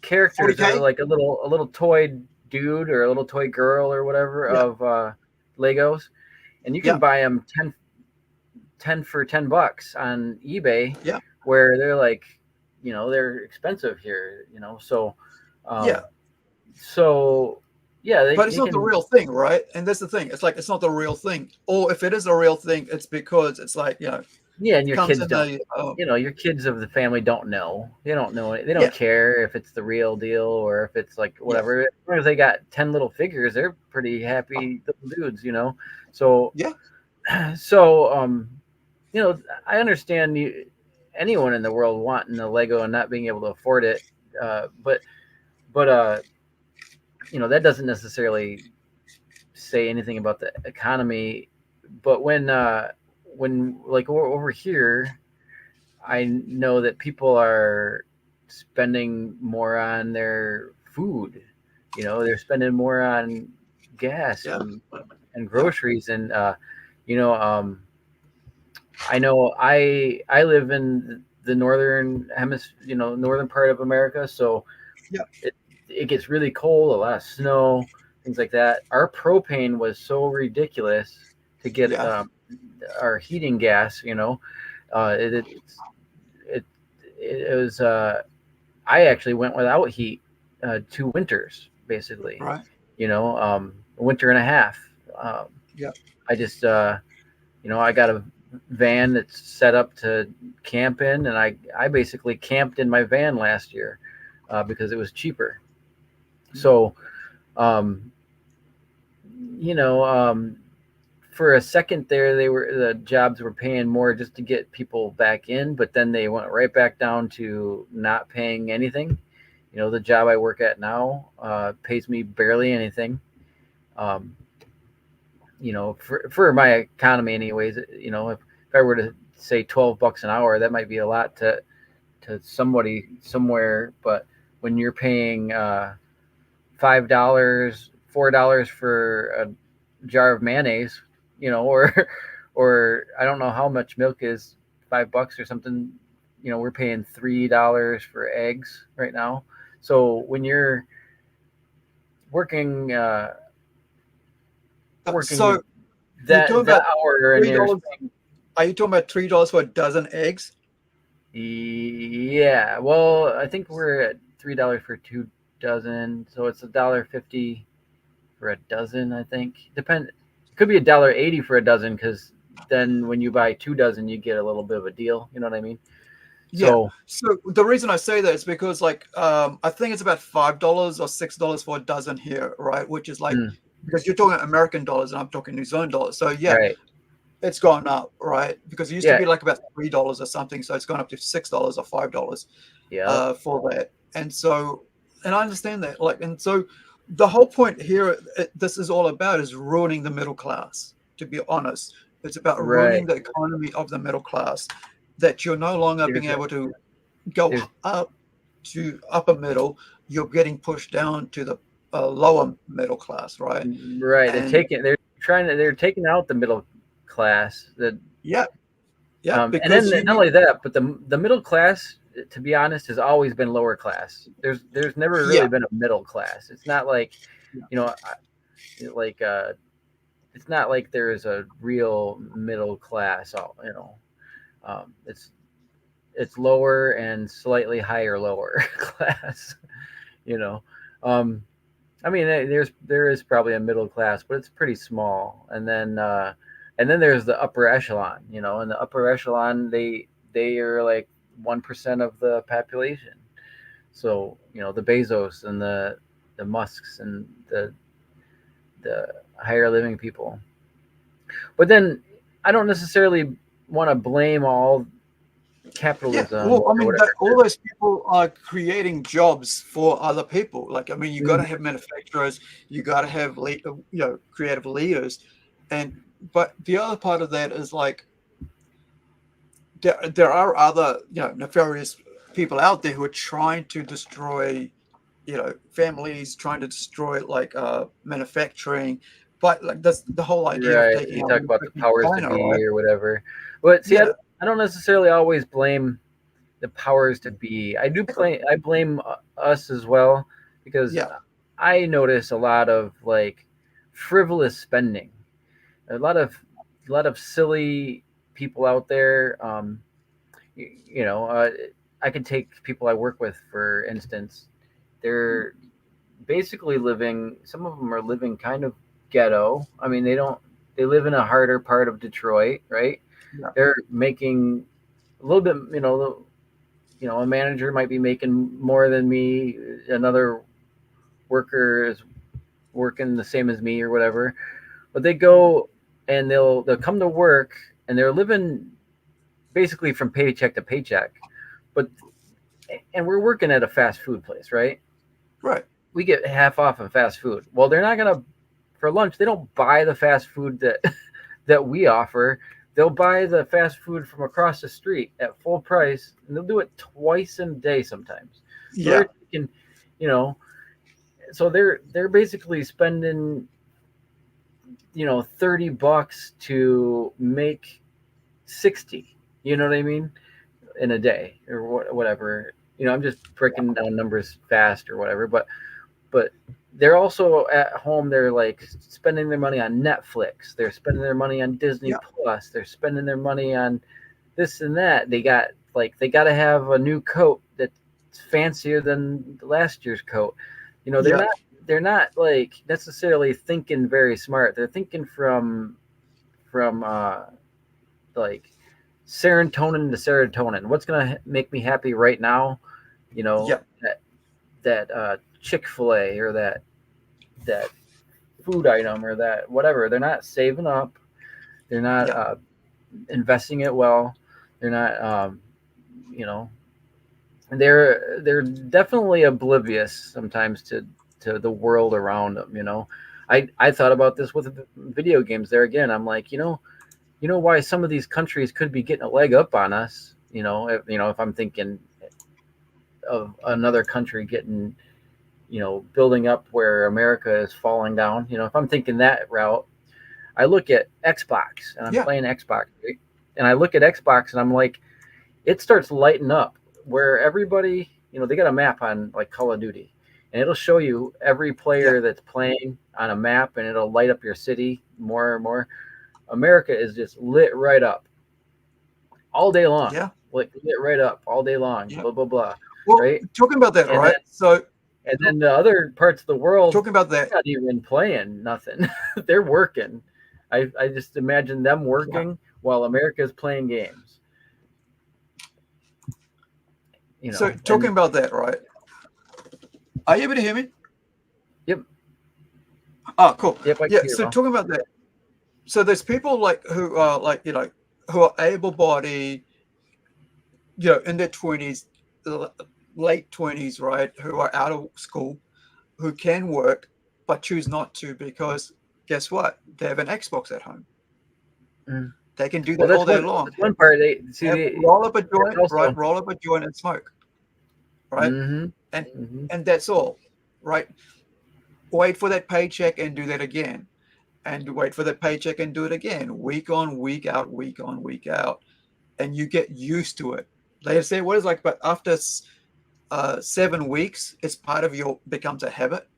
Speaker 3: characters,
Speaker 2: 40K?
Speaker 3: or like a little toy dude or a little toy girl or whatever,
Speaker 2: Yeah.
Speaker 3: of Legos, and you can buy them 10 for $10 on eBay.
Speaker 2: Yeah.
Speaker 3: Where they're like, they're expensive here, so
Speaker 2: But it's not the real thing, right? And that's the thing. It's like, it's not the real thing. Or if it is a real thing, it's because it's like,
Speaker 3: and your
Speaker 2: comes
Speaker 3: kids
Speaker 2: in
Speaker 3: don't, your kids of the family don't know. They don't know it. They don't care if it's the real deal or if it's like whatever. As long as they got 10 little figures, they're pretty happy little dudes, So I understand anyone in the world wanting a Lego and not being able to afford it, but that doesn't necessarily say anything about the economy. But when like over here, I know that people are spending more on their food. They're spending more on gas and groceries, and I know I live in the northern hemisphere, northern part of America, so it gets really cold, a lot of snow, things like that. Our propane was so ridiculous to get our heating gas. It was. I actually went without heat 2 winters, basically.
Speaker 2: right.
Speaker 3: A winter and a half. I just I got a van that's set up to camp in, and I basically camped in my van last year because it was cheaper. So you know, for a second there, the jobs were paying more just to get people back in, but then they went right back down to not paying anything. You know, the job I work at now pays me barely anything. Um, you know, for my economy, anyways. You know, if I were to say $12 an hour, that might be a lot to somebody somewhere, but when you're paying $5, $4 for a jar of mayonnaise, you know, or I don't know how much milk is, $5 or something. You know, we're paying $3 for eggs right now. So when you're working
Speaker 2: So you're
Speaker 3: that
Speaker 2: talking about
Speaker 3: hour and you're
Speaker 2: $3. Are you talking about $3 for a dozen eggs?
Speaker 3: yeah, well, I think we're at $3 for 2 dozen, so it's $1.50 for a dozen. I think it could be $1.80 for a dozen, because then when you buy 2 dozen, you get a little bit of a deal. You know what I mean?
Speaker 2: Yeah. So the reason I say that is because, like, I think it's about $5 or $6 for a dozen here, right? Which is like, because you're talking American dollars and I'm talking New Zealand dollars. So yeah,
Speaker 3: right.
Speaker 2: it's gone up, right? Because it used to be like about $3 or something, so it's gone up to $6 or $5 for that. And so, and I understand that, like, and so the whole point here, this is all about, is ruining the middle class. To be honest, it's about ruining the economy of the middle class. That you're no longer being able to go up to upper middle. You're getting pushed down to the lower middle class, right?
Speaker 3: Right.
Speaker 2: And
Speaker 3: They're taking out the middle class. And
Speaker 2: because
Speaker 3: then not only that, but the middle class, to be honest, has always been lower class. There's never really been a middle class. It's not like, you know, like it's not like there is a real middle class. You know, it's lower and slightly higher lower class. You know, I mean, there is probably a middle class, but it's pretty small. And then there's the upper echelon. You know, and the upper echelon, they are like 1% of the population. So, you know, the Bezos and the Musks and the higher living people. But then I don't necessarily want to blame all capitalism.
Speaker 2: Well, I mean, all those people are creating jobs for other people. Like, I mean, you got to have manufacturers, you got to have creative leaders, but the other part of that is, like, there are other nefarious people out there who are trying to destroy families, trying to destroy manufacturing. But like, that's the whole idea of taking.
Speaker 3: You talk about the powers to be or whatever. But see, I don't necessarily always blame the powers to be. I blame us as well, because I notice a lot of like frivolous spending, a lot of silly people out there. I could take people I work with, for instance. They're basically living. Some of them are living kind of ghetto. I mean, they live in a harder part of Detroit, right?
Speaker 2: Yeah.
Speaker 3: They're making a little bit, a manager might be making more than me. Another worker is working the same as me or whatever, but they go and they'll come to work and they're living basically from paycheck to paycheck. And we're working at a fast food place, right?
Speaker 2: Right.
Speaker 3: We get half off of fast food. Well, they're not gonna, for lunch, they don't buy the fast food that we offer. They'll buy the fast food from across the street at full price, and they'll do it twice in a day sometimes. So so they're basically spending, $30 to make 60. You know what I mean? In a day or whatever. I'm just breaking down numbers fast or whatever, but they're also at home. They're like spending their money on Netflix. They're spending their money on Disney Plus. They're spending their money on this and that. They got to have a new coat that's fancier than last year's coat. They're not like necessarily thinking very smart. They're thinking from like serotonin to serotonin. What's gonna make me happy right now? That Chick-fil-A or that food item or that whatever. They're not saving up. They're not investing it well. They're not, you know, they're definitely oblivious sometimes to the world around them. You know, I thought about this with video games. There again, I'm like, you know why some of these countries could be getting a leg up on us. If I'm thinking of another country getting, building up where America is falling down. If I'm thinking that route, I look at Xbox and I'm playing Xbox, right? And I look at Xbox and I'm like, it starts lighting up where everybody, they got a map on like Call of Duty, and it'll show you every player that's playing on a map, and it'll light up your city more and more. America is just lit right up all day long.
Speaker 2: Yeah.
Speaker 3: Like lit right up all day long.
Speaker 2: Yeah.
Speaker 3: Blah blah blah.
Speaker 2: Well,
Speaker 3: right.
Speaker 2: Talking about that,
Speaker 3: And
Speaker 2: right?
Speaker 3: And then the other parts of the world,
Speaker 2: talking about that,
Speaker 3: not even playing nothing. They're working. I just imagine them working while America's playing games.
Speaker 2: So talking about that, right? Are you able to hear me?
Speaker 3: Yep.
Speaker 2: Oh, cool.
Speaker 3: Yep.
Speaker 2: So talking about that, so there's people who are who are able-bodied, in their 20s, late 20s, right? Who are out of school, who can work but choose not to because guess what? They have an Xbox at home.
Speaker 3: Mm.
Speaker 2: They can do that all day long.
Speaker 3: That's one part.
Speaker 2: Roll up a joint, right? Roll up a joint and smoke, right?
Speaker 3: Mm-hmm.
Speaker 2: And that's all, right? Wait for that paycheck and do that again, and wait for that paycheck and do it again, week on, week out, week on, week out, and you get used to it. They say what is like, but after 7 weeks, it's becomes a habit,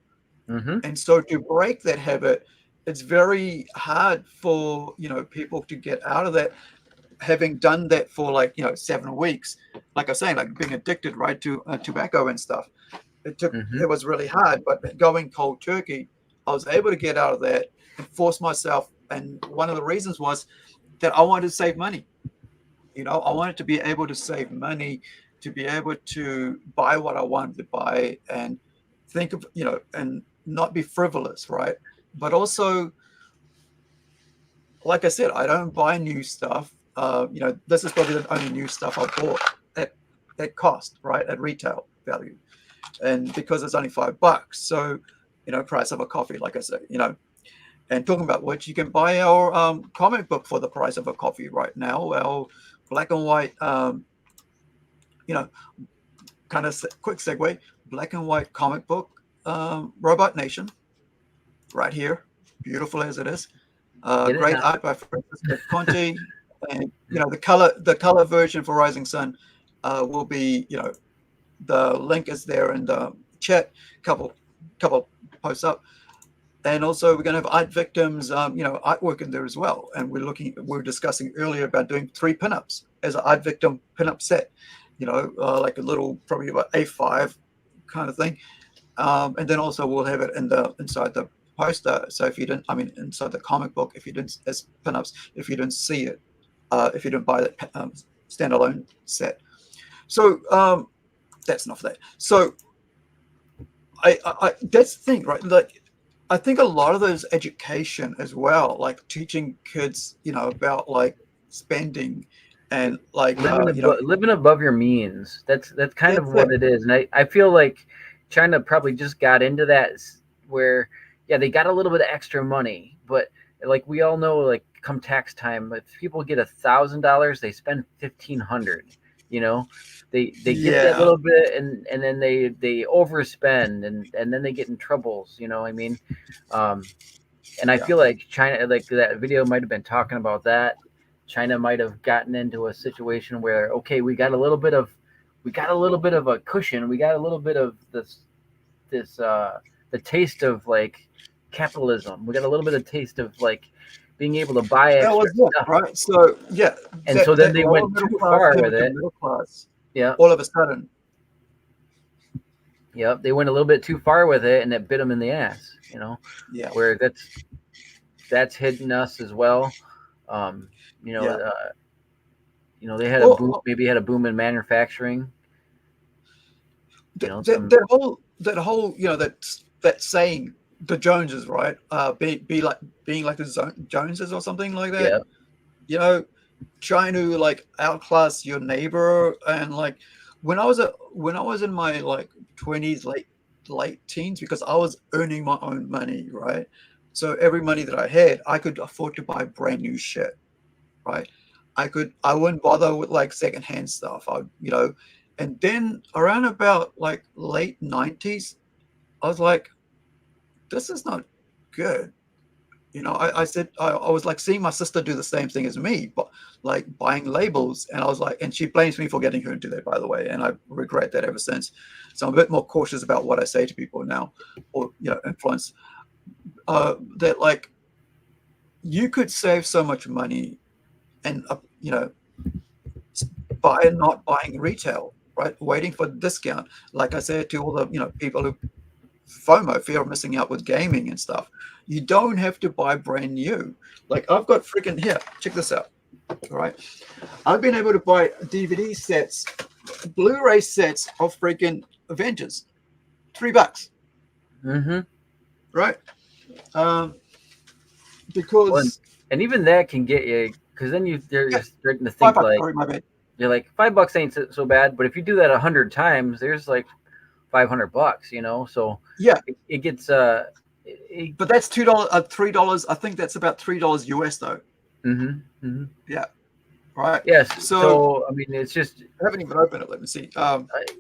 Speaker 2: and so to break that habit, it's very hard for people to get out of that, having done that for 7 weeks. Like I was saying, like being addicted, right, to tobacco and stuff. It was really hard, but going cold turkey, I was able to get out of that and force myself. And one of the reasons was that I wanted to save money. I wanted to be able to save money, to be able to buy what I wanted to buy, and think of and not be frivolous, right? But also, like I said, I don't buy new stuff. This is probably the only new stuff I bought at cost, right, at retail value, and because it's only $5, so price of a coffee, like I said, and talking about which, you can buy our comic book for the price of a coffee right now. Our black and white, kind of quick segue, black and white comic book, Robot Nation, right here, beautiful as it is. Great art by Francisco Conti, and the color version for Rising Sun will be the link is there in the chat, couple posts up, and also we're going to have Artvictim's artwork in there as well. And we're discussing earlier about doing 3 pinups as an Artvictim pinup set, like a little probably about A5 kind of thing, and then also we'll have it inside the poster. So if you didn't, inside the comic book, if you didn't, as pinups, if you didn't see it, if you didn't buy that standalone set. So that's enough of that. So I that's the thing, right? Like, I think a lot of those education as well, like teaching kids, about like spending and like
Speaker 3: living above your means. That's kind of what it is. And I feel like China probably just got into that where, they got a little bit of extra money, but like we all know, like come tax time, if people get $1,000, they spend $1,500. They get that little bit, and then they overspend, and then they get in troubles. And I feel like China, like that video might have been talking about that. China might have gotten into a situation where, okay, we got a little bit of a cushion, we got a little bit of this the taste of like capitalism. We got a little bit of taste of like being able to buy extra stuff,
Speaker 2: right? So
Speaker 3: so then they went too far with it.
Speaker 2: Middle class,
Speaker 3: yeah,
Speaker 2: all of a sudden,
Speaker 3: they went a little bit too far with it, and it bit them in the ass. Where that's hitting us as well. They had a boom, maybe had a boom in manufacturing.
Speaker 2: That whole that saying, the Joneses, right? Be like being like the Joneses or something like that.
Speaker 3: Yeah.
Speaker 2: You know, trying to like outclass your neighbor. And like when I was in my like 20s, late teens, because I was earning my own money, right? So every money that I had, I could afford to buy brand new shit, right? I wouldn't bother with like secondhand stuff. And then around about like late 90s, I was like, this is not good. I said I was like seeing my sister do the same thing as me, but like buying labels, and I was like, and she blames me for getting her into that, by the way, and I regret that ever since. So I'm a bit more cautious about what I say to people now, or influence. That like you could save so much money, and by not buying retail, right? Waiting for discount, like I said to all the people who FOMO, fear of missing out with gaming and stuff. You don't have to buy brand new. Like I've got freaking here. Check this out. All right, I've been able to buy DVD sets, Blu-ray sets of freaking Avengers, $3,
Speaker 3: Mm-hmm.
Speaker 2: right?
Speaker 3: Well,
Speaker 2: Because
Speaker 3: and even that can get you, because then you're starting to think
Speaker 2: $5.
Speaker 3: like,
Speaker 2: Sorry, my bad.
Speaker 3: you're like, $5 ain't so bad, but if you do that 100 times, there's like $500, so
Speaker 2: Yeah,
Speaker 3: it gets
Speaker 2: but that's $2, $3. I think that's about $3 US though.
Speaker 3: mm-hmm, mm-hmm.
Speaker 2: Yeah, right.
Speaker 3: Yes.
Speaker 2: So
Speaker 3: So I mean, it's just
Speaker 2: I haven't even opened it. Let me see.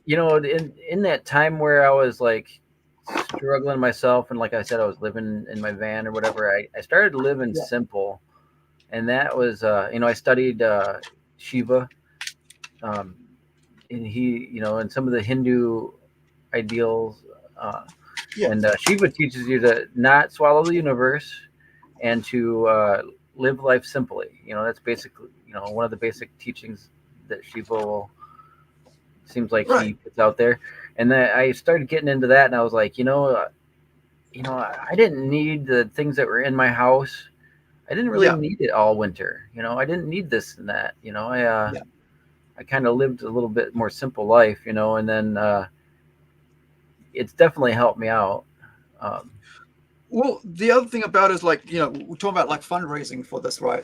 Speaker 3: in that time where I was like struggling myself, and like I said, I was living in my van or whatever. I started living simple, and that was I studied Shiva, and he and some of the Hindu ideals. And Shiva teaches you to not swallow the universe and to live life simply. That's basically one of the basic teachings that Shiva seems like he puts out there. And then I started getting into that, and I was like, I didn't need the things that were in my house. I didn't really need it all winter. I didn't need this and that. I kind of lived a little bit more simple life. And then it's definitely helped me out.
Speaker 2: Well, the other thing about it is like, we're talking about like fundraising for this, right?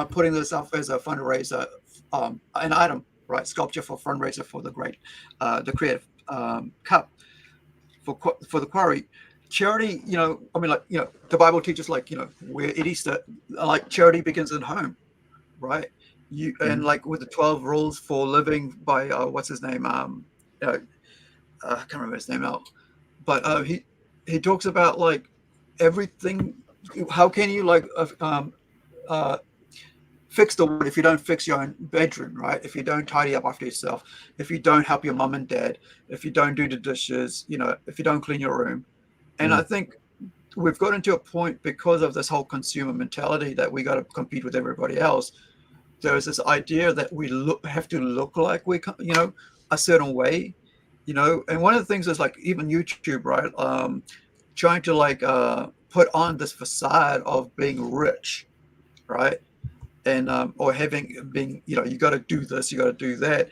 Speaker 2: Putting this up as a fundraiser, an item, right? Sculpture for fundraiser for the the creative cup for the quarry. Charity, the Bible teaches like, where it is that like charity begins at home, right? And like with the 12 rules for living by, what's his name? I can't remember his name now, but he talks about like everything. How can you like fix the wood if you don't fix your own bedroom, right? If you don't tidy up after yourself, if you don't help your mom and dad, if you don't do the dishes, if you don't clean your room. And I think we've gotten to a point because of this whole consumer mentality that we got to compete with everybody else. There's this idea that we have to look like we, a certain way, and one of the things is like even YouTube, right? Trying to like put on this facade of being rich, right? And or being, you got to do this, you got to do that,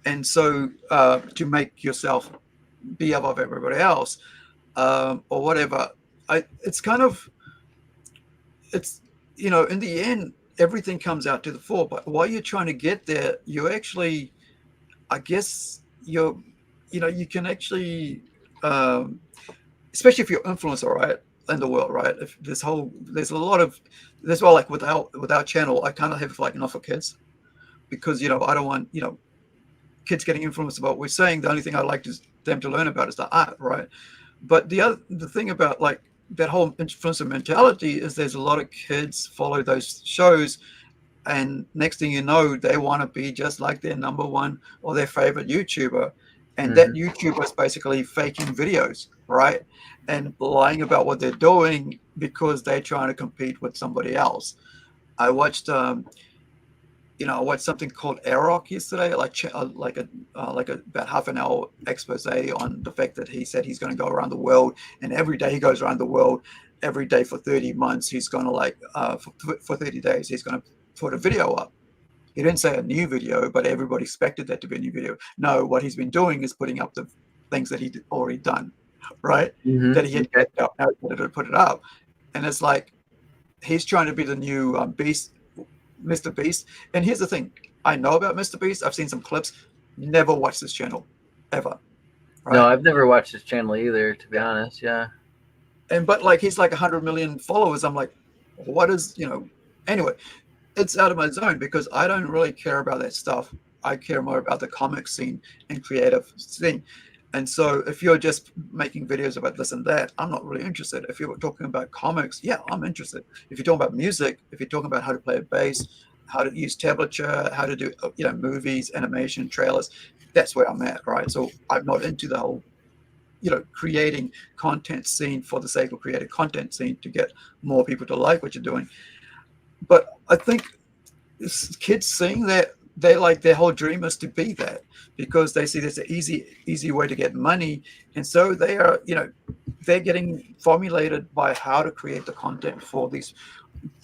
Speaker 2: and so to make yourself be above everybody else, or whatever. It's kind of, it's in the end everything comes out to the fore, but while you're trying to get there, you actually, I guess you can actually, especially if you're influencer, right, in the world, right? If there's a lot of, that's why like with our channel, I kind of have like enough for kids, because I don't want kids getting influenced about what we're saying. The only thing I like them to learn about is the art, right? But the thing about like that whole influencer mentality is there's a lot of kids follow those shows, and next thing you know, they want to be just like their number one or their favorite YouTuber. And that YouTuber is basically faking videos, right? And lying about what they're doing because they're trying to compete with somebody else. I watched, I watched something called Aroc yesterday, like about half an hour expose on the fact that he said he's going to go around the world, and every day he goes around the world, every day for 30 months, he's going to like, for 30 days, he's going to put a video up. He didn't say a new video, but everybody expected that to be a new video. No, what he's been doing is putting up the things that he'd already done. right?
Speaker 3: Mhm.
Speaker 2: That he had
Speaker 3: Okay.
Speaker 2: now he wanted to put it up, and it's like he's trying to be the new Beast, Mr. Beast. And here's the thing: I know about Mr. Beast. I've seen some clips. Never watched this channel, ever. Right?
Speaker 3: No, I've never watched this channel either, to be honest. Yeah.
Speaker 2: And but like he's like 100 million followers. I'm like, what is Anyway, it's out of my zone because I don't really care about that stuff. I care more about the comic scene and creative scene. And so if you're just making videos about this and that, I'm not really interested. If you're talking about comics, yeah, I'm interested. If you're talking about music, if you're talking about how to play a bass, how to use tablature, how to do movies, animation, trailers, that's where I'm at, right? So I'm not into the whole creating content scene for the sake of creating content scene to get more people to like what you're doing. But I think kids seeing that, they like their whole dream is to be that because they see there's an easy way to get money, and so they are they're getting formulated by how to create the content for these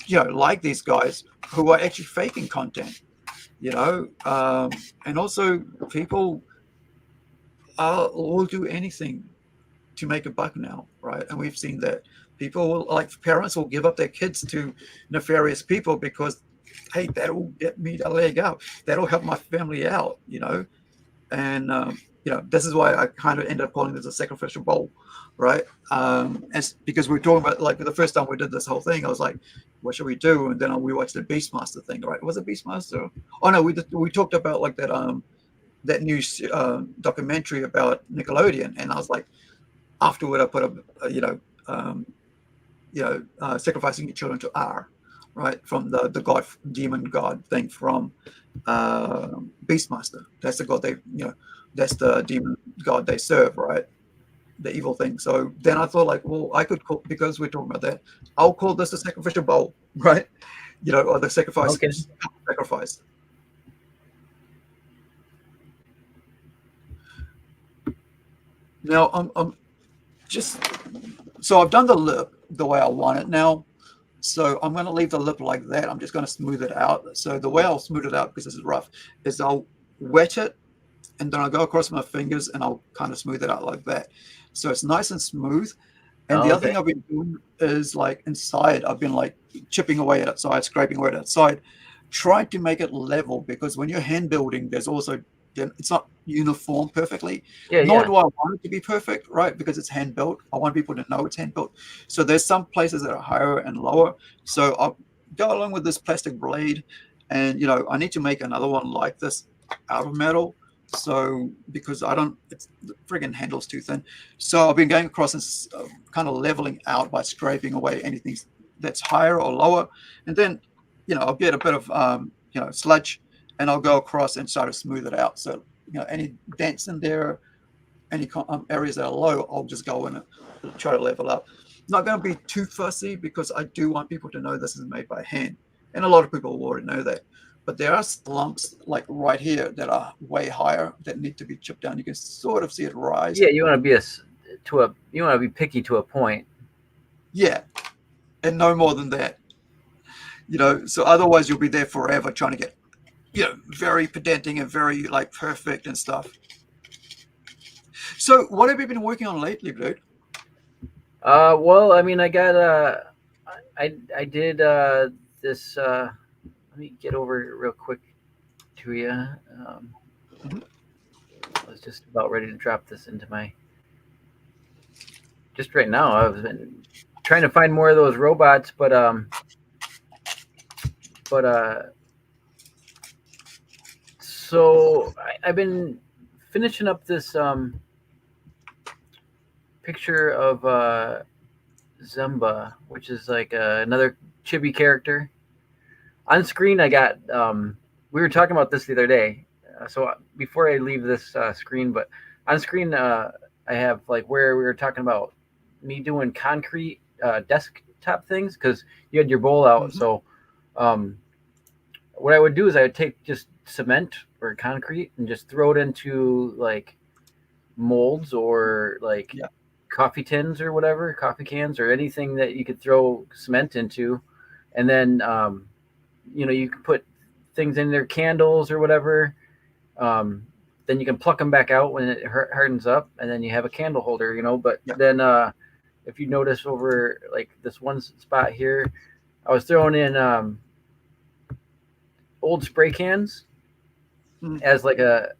Speaker 2: like these guys who are actually faking content, and also people will do anything to make a buck now, right? And we've seen that people will, like parents will give up their kids to nefarious people because, hey, that'll get me a leg up. That'll help my family out, And this is why I kind of ended up calling this a sacrificial bowl, right? Because we were talking about like the first time we did this whole thing, I was like, what should we do? And then we watched the Beastmaster thing, right? Was it Beastmaster? Oh no, we talked about like that new documentary about Nickelodeon, and I was like, afterward I put sacrificing your children to R, right, from the god, demon god thing from Beastmaster. That's the god that's the demon god they serve, right, the evil thing. So then I thought like, well, I could call, because we're talking about that, I'll call this a sacrificial bowl, right, or the sacrifice.
Speaker 3: Okay.
Speaker 2: Sacrifice. Now I'm just, so I've done the lip the way I want it now. So I'm going to leave the lip like that. I'm just going to smooth it out. So the way I'll smooth it out, because this is rough, is I'll wet it and then I'll go across my fingers and I'll kind of smooth it out like that. So it's nice and smooth. And the other thing I've been doing is like inside, I've been like chipping away at outside, scraping away at outside, trying to make it level, because when you're hand building, there's also, it's not uniform perfectly. Nor do I want it to be perfect, right? Because it's hand built. I want people to know it's hand built. So there's some places that are higher and lower. So I'll go along with this plastic blade, and I need to make another one like this out of metal. So because the friggin' handle's too thin. So I've been going across and kind of leveling out by scraping away anything that's higher or lower, and then I'll get a bit of sludge, and I'll go across and try to smooth it out. So, any dents in there, any areas that are low, I'll just go in and try to level up. Not going to be too fussy because I do want people to know this is made by hand. And a lot of people already know that. But there are lumps like right here that are way higher that need to be chipped down. You can sort of see it rise.
Speaker 3: Yeah, you want to be picky to a point.
Speaker 2: Yeah, and no more than that. So otherwise you'll be there forever trying to get very pedantic and very like perfect and stuff. So what have you been working on lately, dude?
Speaker 3: Well, I mean, I got I did this. Let me get over it real quick to you. I was just about ready to drop this into my. Just right now, I've been trying to find more of those robots, but so I've been finishing up this picture of Zumba, which is like another chibi character. On screen, I got we were talking about this the other day. So before I leave this screen, but on screen I have like where we were talking about me doing concrete desktop things, because you had your bowl out.
Speaker 2: Mm-hmm.
Speaker 3: So what I would do is I would take just cement or concrete and just throw it into like molds or like coffee tins or whatever, coffee cans or anything that you could throw cement into. And then, you could put things in there, candles or whatever, that then you can pluck them back out when it hardens up, and then you have a candle holder, you know. But
Speaker 2: Yeah.
Speaker 3: then if you notice over like this one spot here, I was throwing in old spray cans as like a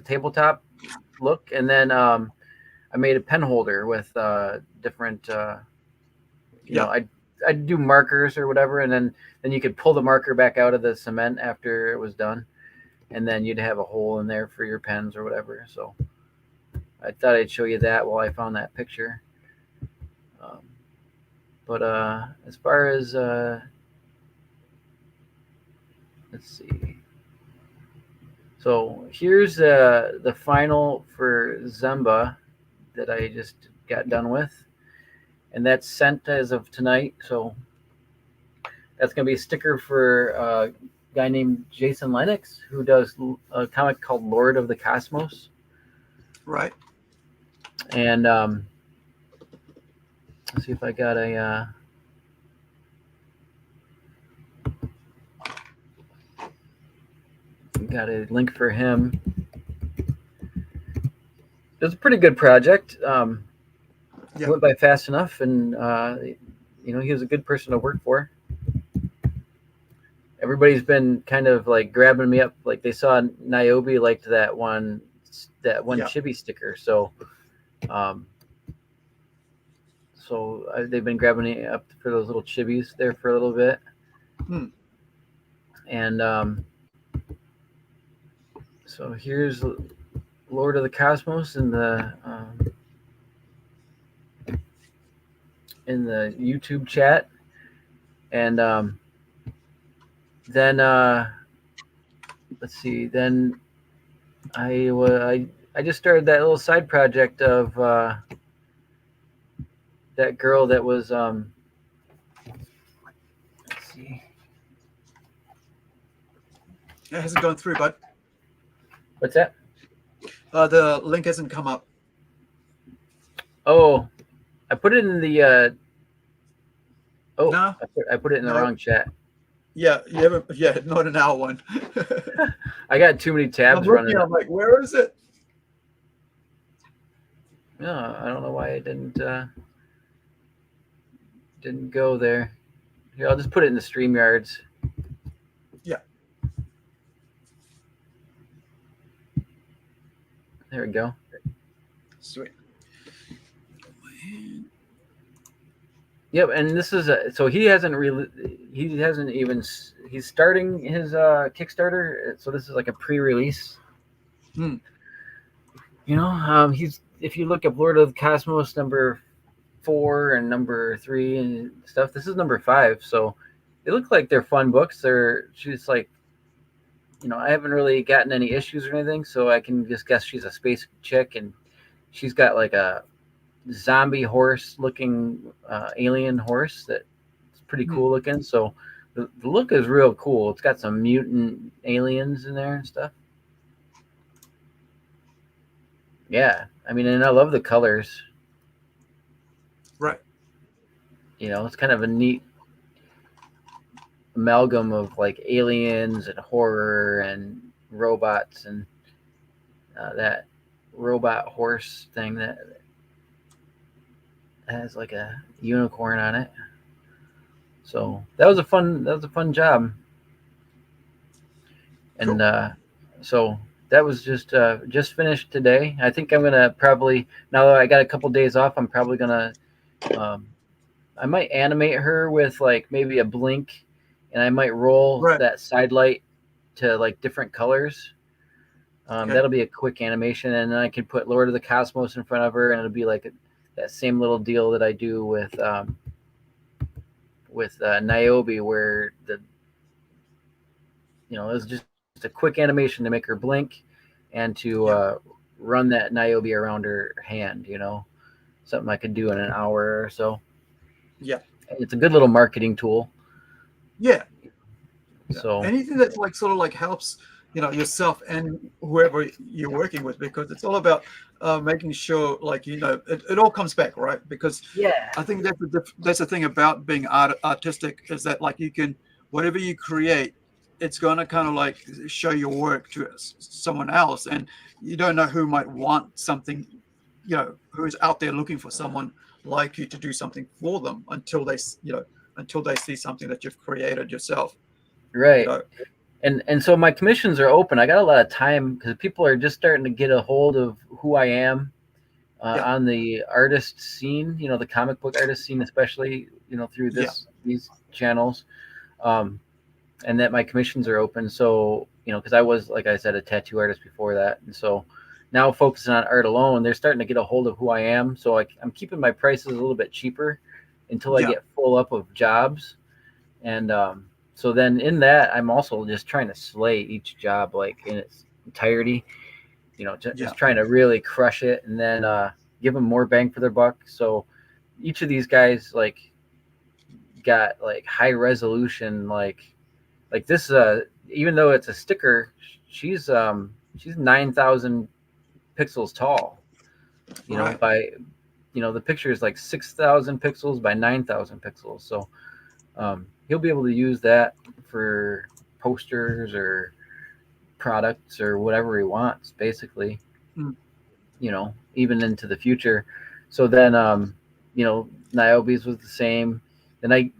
Speaker 3: tabletop look, and then I made a pen holder with different you know, I'd do markers or whatever, and then you could pull the marker back out of the cement after it was done, and then you'd have a hole in there for your pens or whatever. So I thought I'd show you that while I found that picture. But as far as let's see. So here's the final for Zemba that I just got done with, and that's sent as of tonight. So that's going to be a sticker for a guy named Jason Lennox, who does a comic called Lord of the Cosmos.
Speaker 2: Right.
Speaker 3: And let's see if I got a link for him. It was a pretty good project. It went by fast enough, and you know, he was a good person to work for. Everybody's been kind of like grabbing me up, like they saw Niobe liked that one chibi sticker, so they've been grabbing me up for those little chibis there for a little bit. And so here's Lord of the Cosmos in the YouTube chat, and then let's see. Then I just started that little side project of that girl that was let's see.
Speaker 2: It hasn't gone through, bud.
Speaker 3: What's that?
Speaker 2: The link hasn't come up.
Speaker 3: Oh, I put it in the.
Speaker 2: No,
Speaker 3: I put it in the wrong chat.
Speaker 2: Yeah, not in our one.
Speaker 3: I got too many tabs running.
Speaker 2: I'm like, where is it?
Speaker 3: No, I don't know why it didn't go there. Here, I'll just put it in the StreamYards.
Speaker 2: Yeah.
Speaker 3: There we go.
Speaker 2: Sweet.
Speaker 3: Yep, and this is so he's starting his Kickstarter, so this is like a pre-release. You know, if you look up Lord of the Cosmos number 4 and number 3 and stuff, this is number 5, so they look like they're fun books. She's like, you know, I haven't really gotten any issues or anything, so I can just guess she's a space chick, and she's got like a zombie horse looking alien horse that's pretty cool looking. So the look is real cool. It's got some mutant aliens in there and stuff. Yeah, I mean, and I love the colors.
Speaker 2: Right.
Speaker 3: You know, it's kind of a neat amalgam of like aliens and horror and robots and that robot horse thing that has like a unicorn on it. So that was a fun job. And cool. So that was just finished today. I think I'm gonna probably, now that I got a couple days off, I'm probably gonna I might animate her with like maybe a blink, and I might roll that side light to like different colors. That'll be a quick animation, and then I can put Lord of the Cosmos in front of her, and it'll be like that same little deal that I do with Niobe, where it's just a quick animation to make her blink and to run that Niobe around her hand. You know, something I could do in an hour or so.
Speaker 2: Yeah,
Speaker 3: it's a good little marketing tool.
Speaker 2: Yeah.
Speaker 3: So
Speaker 2: anything that like sort of like helps yourself and whoever you're working with, because it's all about making sure it all comes back, right? Because I think that's the thing about being artistic, is that like you can, whatever you create, it's going to kind of like show your work to someone else, and you don't know who might want something, you know, who's out there looking for someone like you to do something for them until they, you know, until they see something that you've created yourself.
Speaker 3: Right.
Speaker 2: You know?
Speaker 3: And so my commissions are open. I got a lot of time because people are just starting to get a hold of who I am on the artist scene, you know, the comic book artist scene, especially, you know, through these channels, and that my commissions are open. So, you know, because I was, like I said, a tattoo artist before that. And so now focusing on art alone, they're starting to get a hold of who I am. So I'm keeping my prices a little bit cheaper until I get full up of jobs. And so then in that, I'm also just trying to slay each job like in its entirety, you know, just trying to really crush it, and then give them more bang for their buck. So each of these guys like got like high resolution, like this, even though it's a sticker, she's 9,000 pixels tall, you know, by, you know, the picture is like 6,000 pixels by 9,000 pixels. So he'll be able to use that for posters or products or whatever he wants, basically, you know, even into the future. So then, you know, Niobe's was the same. Then I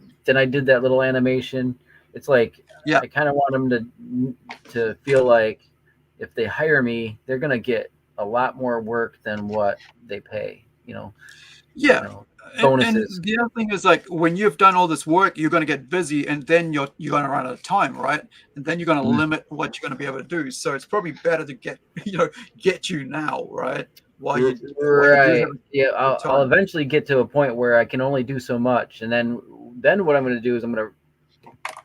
Speaker 3: did that little animation. It's like, I kind of want them to feel like if they hire me, they're going to get a lot more work than what they pay, you know.
Speaker 2: Yeah.
Speaker 3: You know, bonuses.
Speaker 2: And the other thing is, like, when you've done all this work, you're going to get busy, and then you're going to run out of time, right? And then you're going to limit what you're going to be able to do. So it's probably better to get you now, right? While you
Speaker 3: yeah, I'll eventually get to a point where I can only do so much, and then what I'm going to do is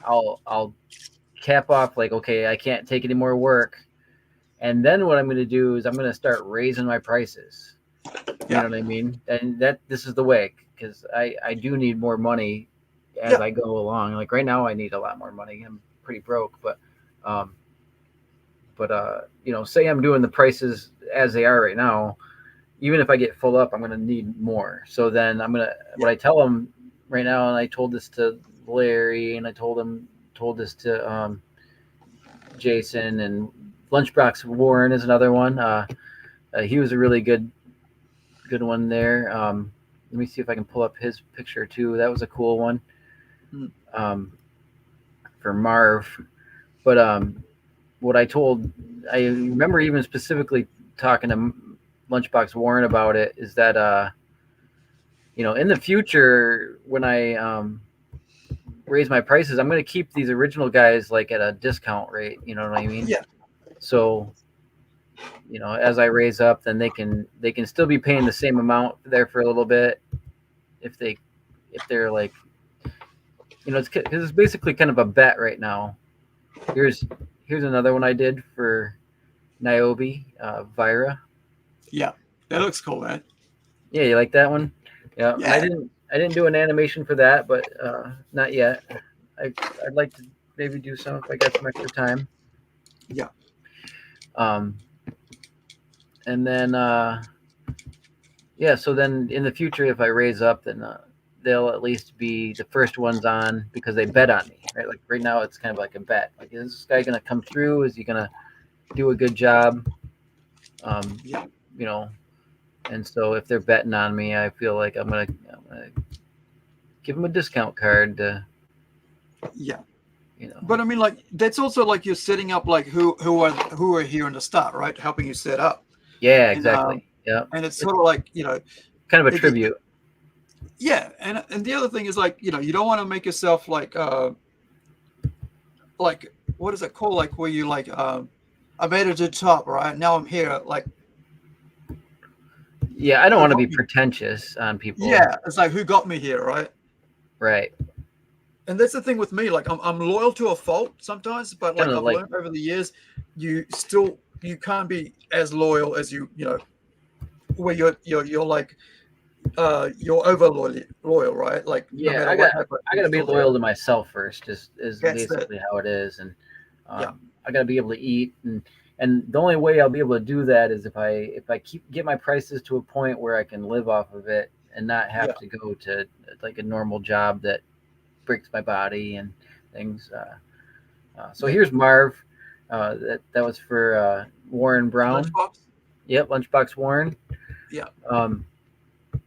Speaker 3: I'll cap off, like, okay, I can't take any more work, and then what I'm going to do is I'm going to start raising my prices. You know what I mean? And this is the way, because I do need more money as I go along. Like right now, I need a lot more money. I'm pretty broke, but you know, say I'm doing the prices as they are right now. Even if I get full up, I'm going to need more. So then what I tell them right now, and I told this to Larry, and I told this to Jason, and Lunchbox Warren is another one. He was a really good one there. Let me see if I can pull up his picture too. That was a cool one for Marv. But what I remember even specifically talking to Lunchbox Warren about it is that you know, in the future when I raise my prices, I'm going to keep these original guys like at a discount rate. You know what I mean?
Speaker 2: Yeah.
Speaker 3: So, you know, as I raise up, then they can still be paying the same amount there for a little bit if they're like, you know, because it's basically kind of a bet right now. Here's another one I did for Niobe, Vira.
Speaker 2: Yeah, that looks cool, man.
Speaker 3: Yeah, you like that one? Yeah. I didn't do an animation for that, but not yet. I'd like to maybe do some if I got some extra time.
Speaker 2: Yeah.
Speaker 3: And then so then in the future, if I raise up, then they'll at least be the first ones on because they bet on me, right? Like right now, it's kind of like a bet. Like, is this guy going to come through? Is he going to do a good job? You know, and so if they're betting on me, I feel like I'm gonna give them a discount card.
Speaker 2: Yeah.
Speaker 3: You know.
Speaker 2: But I mean, like, that's also like you're setting up like who are here in the start, right? Helping you set up.
Speaker 3: Yeah, exactly.
Speaker 2: And it's sort of like, you know,
Speaker 3: kind of a tribute.
Speaker 2: Yeah, and the other thing is, like, you know, you don't want to make yourself like what is it called? Like where you like I made it to the top, right? Now I'm here, like.
Speaker 3: Yeah, I don't want to be pretentious on people.
Speaker 2: Yeah, it's like, who got me here, right?
Speaker 3: Right.
Speaker 2: And that's the thing with me. Like, I'm loyal to a fault sometimes, but like I've learned over the years, you can't be as loyal as you know, where you're like you're over loyal, right? Like,
Speaker 3: yeah, no I gotta be loyal to myself first. Just is basically how it is, and I gotta be able to eat, and the only way I'll be able to do that is if I get my prices to a point where I can live off of it and not have to go to like a normal job that breaks my body and things. So here's Marv. That was for Warren Brown.
Speaker 2: Lunchbox?
Speaker 3: Yep, Lunchbox Warren.
Speaker 2: Yeah.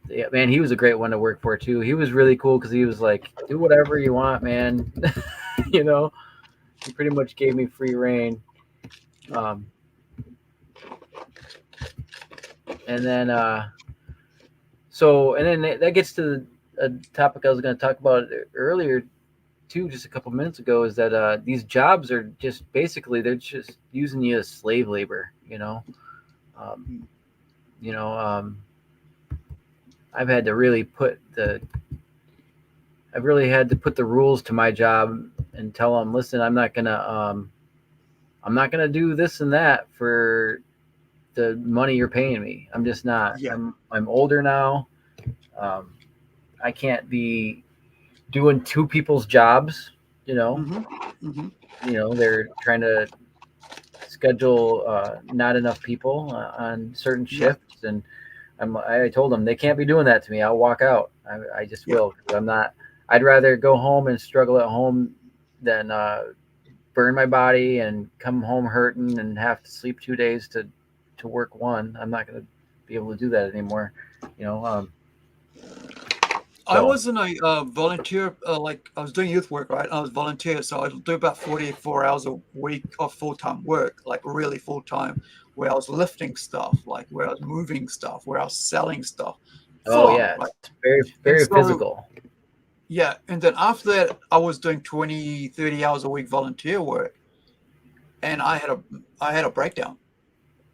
Speaker 3: Yeah, man, he was a great one to work for too. He was really cool because he was like, do whatever you want, man. You know, he pretty much gave me free reign. And then that gets to a topic I was going to talk about earlier too, just a couple minutes ago, is that these jobs are just basically, they're just using you as slave labor, you know. I've had to really put the rules to my job and tell them, listen, I'm not gonna do this and that for the money you're paying me. I'm just not.
Speaker 2: Yeah.
Speaker 3: I'm older now. I can't be doing two people's jobs. You know. You know, they're trying to schedule not enough people on certain shifts, and I told them they can't be doing that to me. I'll walk out. I just will. 'Cause I'm not. I'd rather go home and struggle at home than burn my body and come home hurting and have to sleep 2 days to work one. I'm not going to be able to do that anymore. You know.
Speaker 2: I was in a volunteer, like I was doing youth work, right? I was volunteer, so I'd do about 44 hours a week of full-time work, like really full-time, where I was lifting stuff, like where I was moving stuff, where I was selling stuff.
Speaker 3: Oh yeah,
Speaker 2: right?
Speaker 3: it's very, very physical.
Speaker 2: Yeah, and then after that, I was doing 20, 30 hours a week volunteer work, and I had a breakdown,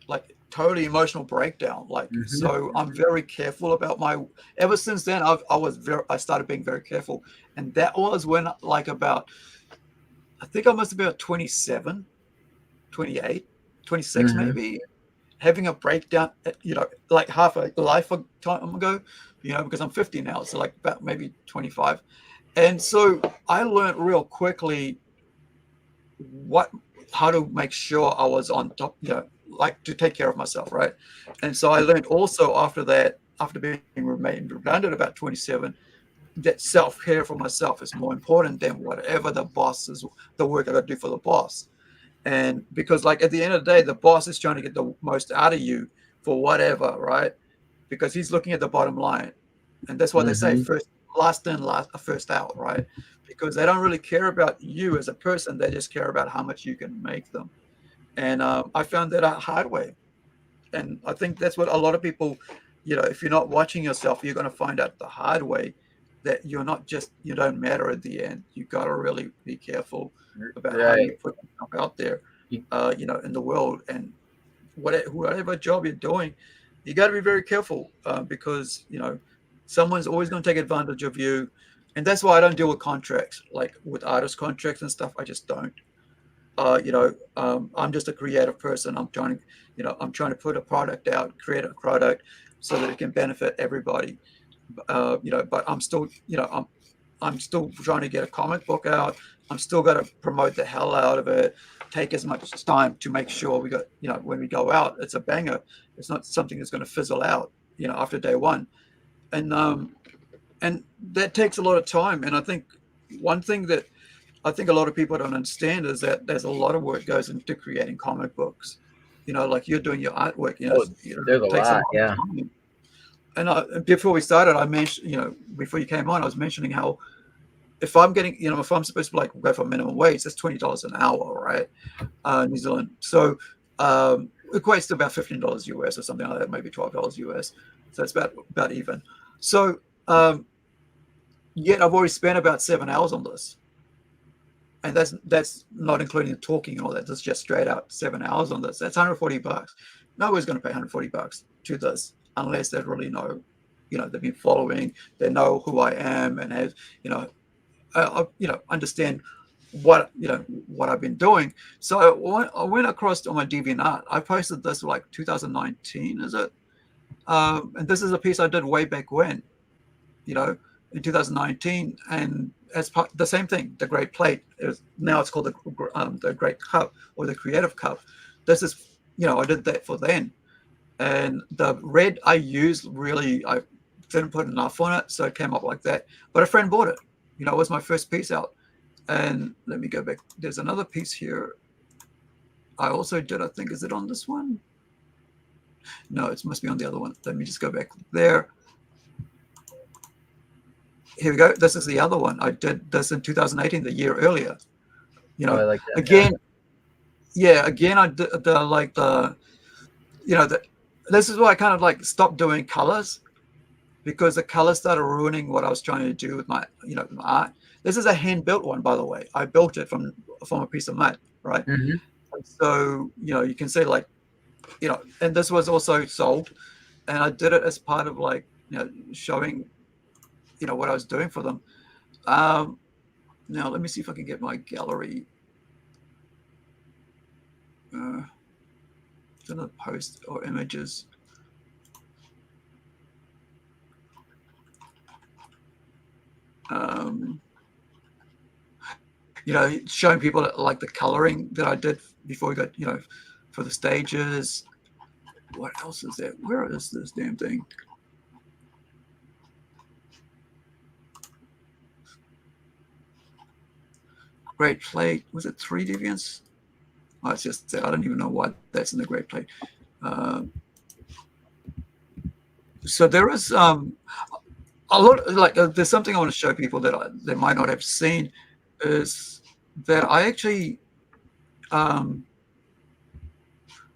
Speaker 2: like totally emotional breakdown. Like, so I'm very careful about ever since then, I started being very careful. And that was when, like, I think I must have been about 27, 28, 26 maybe, having a breakdown, you know, like half a life time ago, you know, because I'm 50 now, so like about maybe 25. And so I learned real quickly how to make sure I was on top, you know, like to take care of myself, right? And so I learned also after that, after being remained redundant about 27, that self-care for myself is more important than whatever the work I got to do for the boss. And because, like, at the end of the day, the boss is trying to get the most out of you for whatever, right? Because he's looking at the bottom line. And that's why they say last in, first out, right? Because they don't really care about you as a person. They just care about how much you can make them. And I found that a hard way. And I think that's what a lot of people, you know, if you're not watching yourself, you're going to find out the hard way that you don't matter at the end. You got to really be careful about how you put yourself out there, you know, in the world. And whatever job you're doing, you got to be very careful because, you know, someone's always going to take advantage of you. And that's why I don't deal with contracts, like with artist contracts and stuff. I just don't. You know, I'm just a creative person. I'm trying to put a product out, create a product so that it can benefit everybody. You know, but I'm still, you know, I'm still trying to get a comic book out. I'm still got to promote the hell out of it, take as much time to make sure we got, you know, when we go out, it's a banger. It's not something that's going to fizzle out, you know, after day one. And that takes a lot of time. And I think one thing that I think a lot of people don't understand is that there's a lot of work goes into creating comic books. You know, like you're doing your artwork, you know,
Speaker 3: there's
Speaker 2: it takes
Speaker 3: a lot,
Speaker 2: of time. And before we started, I mentioned, you know, before you came on, I was mentioning how if I'm supposed to like go for minimum wage, that's $20 an hour, right? New Zealand. So equates to about $15 US or something like that, maybe $12 US. So it's about even. So yet I've already spent about 7 hours on this. And that's not including the talking and all that. That's just straight out 7 hours on this. That's $140. Nobody's going to pay $140 to this unless they really know, you know, they've been following, they know who I am, and have, you know, understand what I've been doing. So I went across on my DeviantArt. I posted this like 2019, is it? And this is a piece I did way back when, you know, in 2019, and as part the same thing, the Great Plate. Now it's called the Great Cup or the Creative Cup. This is, you know, I did that for then, and the red I used really, I didn't put enough on it, so it came up like that. But a friend bought it. You know, it was my first piece out, And let me go back. There's another piece here. I also did, I think, is it on this one? No, it must be on the other one. Let me just go back there. Here we go. This is the other one. I did this in 2018, the year earlier. You know,
Speaker 3: I like that.
Speaker 2: again, again, I did this is why I kind of like stopped doing colors, because the colors started ruining what I was trying to do with my, my art. This is a hand built one, by the way. I built it from a piece of mud, right?
Speaker 3: Mm-hmm.
Speaker 2: So, you can see like, and this was also sold, and I did it as part of like, showing, what I was doing for them. Now let me see if I can get my gallery. Another post or images. Showing people like the coloring that I did before we got, for the stages. What else is there? Where is this damn thing? Great Plate. Was it 3 Deviants? Oh, it's just that I don't even know why that's in the Great Plate. So there is a lot, like there's something I want to show people that they might not have seen, is that I actually,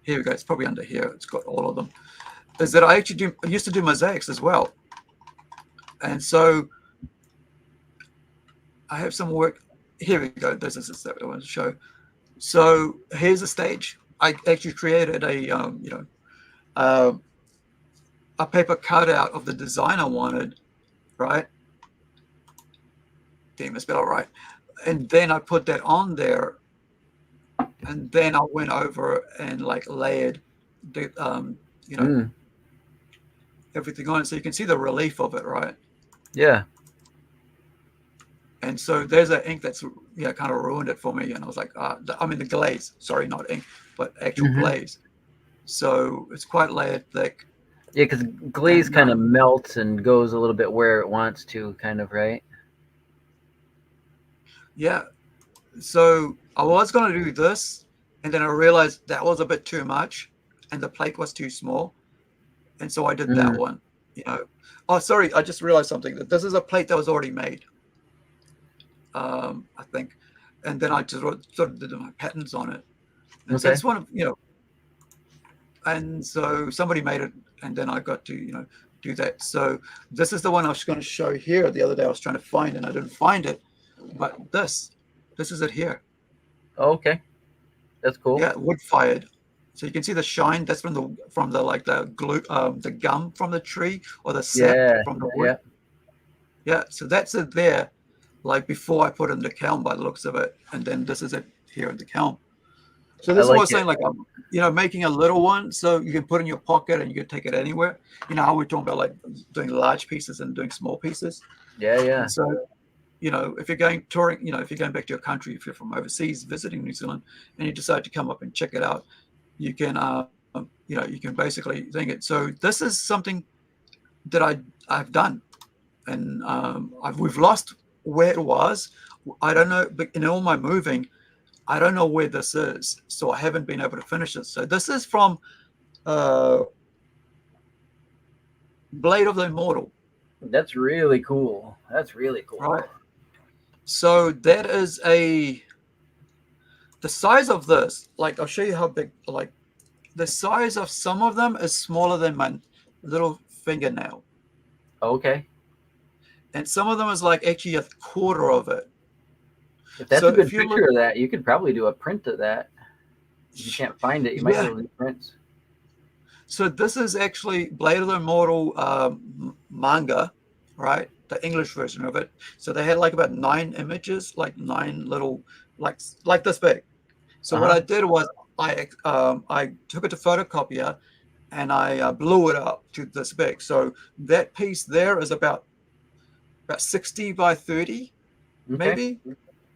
Speaker 2: here we go, it's probably under here, it's got all of them, is that I actually used to do mosaics as well. And so I have some work, here we go, this is what I want to show. So here's a stage. I actually created a paper cutout of the design I wanted, right? Damn, it's spelled all right. And then I put that on there, and then I went over and like layered the everything on it, so you can see the relief of it, right?
Speaker 3: Yeah.
Speaker 2: And so there's an ink that's kind of ruined it for me, and I was like, I mean the glaze, sorry, not ink, but actual glaze. So it's quite layered thick.
Speaker 3: Yeah, because glaze kind of melts and goes a little bit where it wants to, kind of, right?
Speaker 2: Yeah. So I was going to do this, and then I realized that was a bit too much, and the plate was too small, and so I did that one. Oh, sorry, I just realized something. That this is a plate that was already made. I think, and then I just sort of did my patterns on it. And so I just want to, and so somebody made it, and then I got to, do that. So this is the one I was going to show here. The other day I was trying to find, and I didn't find it, but this is it here.
Speaker 3: Oh, okay, that's cool.
Speaker 2: Yeah, wood fired. So you can see the shine. That's from the like the glue, the gum from the tree, or the sap from the wood. Yeah. So that's it there. Like before I put it in the kiln by the looks of it, and then this is it here in the kiln. So this is what I was saying, like, making a little one so you can put in your pocket and you can take it anywhere. How we're talking about like doing large pieces and doing small pieces.
Speaker 3: Yeah.
Speaker 2: And so, if you're going touring, if you're going back to your country, if you're from overseas visiting New Zealand, and you decide to come up and check it out, you can, you can basically think it. So this is something that I've done, and we've lost where it was. I don't know, but in all my moving, I don't know where this is, so I haven't been able to finish it. So this is from Blade of the Immortal.
Speaker 3: That's really cool. That's really cool.
Speaker 2: Right. So that is the size of this, like I'll show you how big, like the size of some of them is smaller than my little fingernail.
Speaker 3: Okay.
Speaker 2: And some of them is like actually a quarter of it.
Speaker 3: If that's a good picture of that, you could probably do a print of that. If you can't find it, you might be able to do prints.
Speaker 2: So this is actually Blade of the Immortal manga, right? The English version of it. So they had like about 9 images, like 9 little, like this big. So what I did was I took it to photocopier, and I blew it up to this big. So that piece there is about 60 by 30, maybe.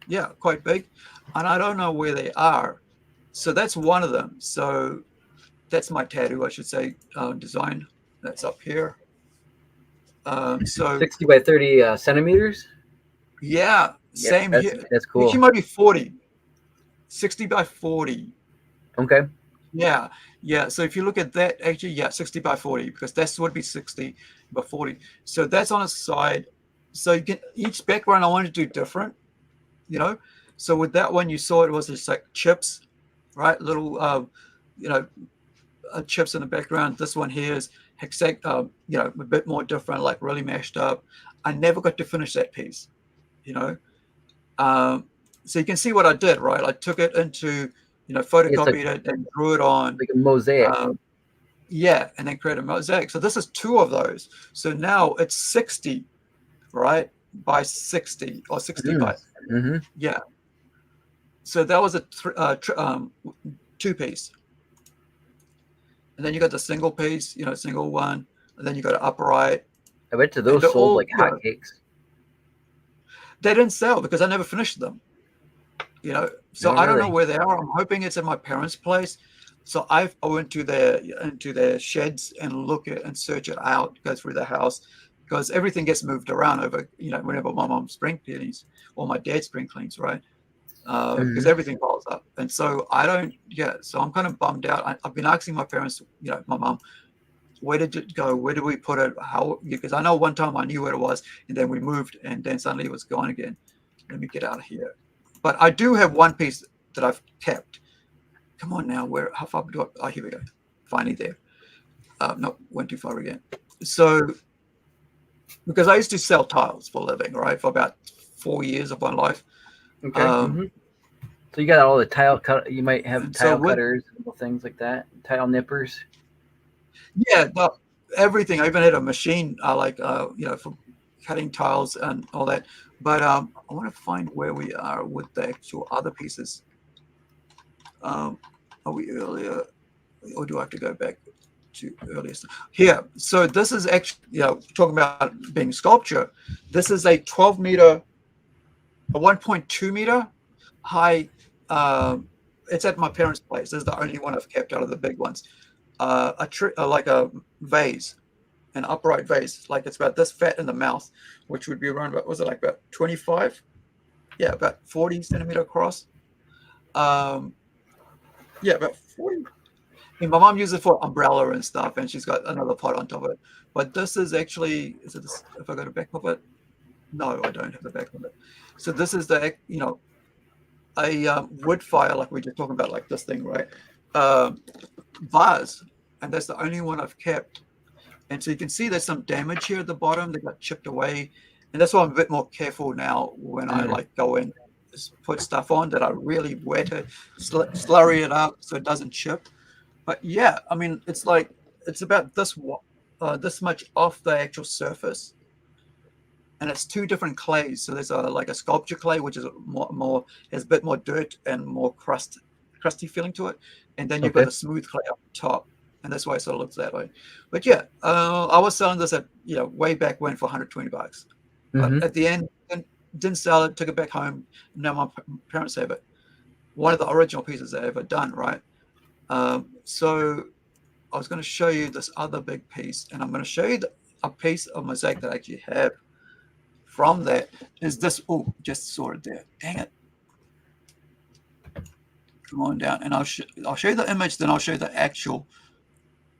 Speaker 2: Yeah, quite big. And I don't know where they are. So that's one of them. So that's my tattoo, I should say, design. That's up here. So
Speaker 3: 60 by 30 centimeters?
Speaker 2: Yeah. Same here.
Speaker 3: That's cool.
Speaker 2: Actually, might be 40, 60 by 40.
Speaker 3: Okay.
Speaker 2: Yeah, yeah. So if you look at that, actually, yeah, 60 by 40, because that's would be 60 by 40. So that's on a side. So you can each background I want to do different, you know. So with that one, you saw it was just like chips, right? Little, you know, chips in the background. This one here is you know, a bit more different, like really mashed up. I never got to finish that piece, you know. So you can see what I did, right? I took it into, you know, photocopied it and drew it on.
Speaker 3: Like a mosaic.
Speaker 2: Yeah, and then create a mosaic. So this is 2 of those. So now it's 60, right? By 60 or 60 by, yeah. So that was a 2-piece. And then you got the single piece, you know, single one. And then you got an upright.
Speaker 3: I bet you those sold like hotcakes.
Speaker 2: They didn't sell because I never finished them. You know, so I don't know where they are. I'm hoping it's at my parents' place. So I went to their sheds and look at and search it out, go through the house, because everything gets moved around over, you know, whenever my mom spring cleans or my dad spring cleans, right? Because everything piles up. And so so I'm kind of bummed out. I've been asking my parents, you know, my mom, where did it go? Where did we put it? How? Because I know one time I knew where it was, and then we moved, and then suddenly it was gone again. Let me get out of here. But I do have one piece that I've kept. Come on now, how far do I? Oh, here we go. Finally there. No, went too far again. So, because I used to sell tiles for a living, right, for about 4 years of my life.
Speaker 3: Okay. So you got all the tile cut. You might have tile cutters and things like that. Tile nippers.
Speaker 2: Yeah, everything. I even had a machine, you know, for cutting tiles and all that. But I want to find where we are with the actual other pieces. Are we earlier, or do I have to go back to earlier? Here. So this is actually, you know, talking about being sculpture. This is a 12-meter, a 1.2 meter high. It's at my parents' place. This is the only one I've kept out of the big ones. Like a vase, an upright vase, like it's about this fat in the mouth, which would be around about, was it like about 25? Yeah, about 40 centimeter across. Yeah, about 40. And my mom uses it for umbrella and stuff, and she's got another pot on top of it. But this is actually, is it this, if I go to back of it? No, I don't have the back of it. So this is the, you know, a wood fire, like we were just talking about, like this thing, right? Vase, and that's the only one I've kept. And so you can see there's some damage here at the bottom. They got chipped away, and that's why I'm a bit more careful now when I like go in, put stuff on, that I really wet it, slurry it up so it doesn't chip. But yeah, I mean, it's like it's about this much off the actual surface, and it's 2 different clays. So there's like a sculpture clay, which is more has a bit more dirt and more crusty feeling to it, and then you've got a smooth clay up top, and that's why it sort of looks that way. But yeah, I was selling this at, you know, way back when for $120, but at the end didn't sell it, took it back home. Now my parents have it, one of the original pieces they ever done, right? So I was going to show you this other big piece, and I'm going to show you a piece of mosaic that I actually have from that. Is this? Oh, just saw it there. Dang it. Come on down, and I'll show you the image, then I'll show you the actual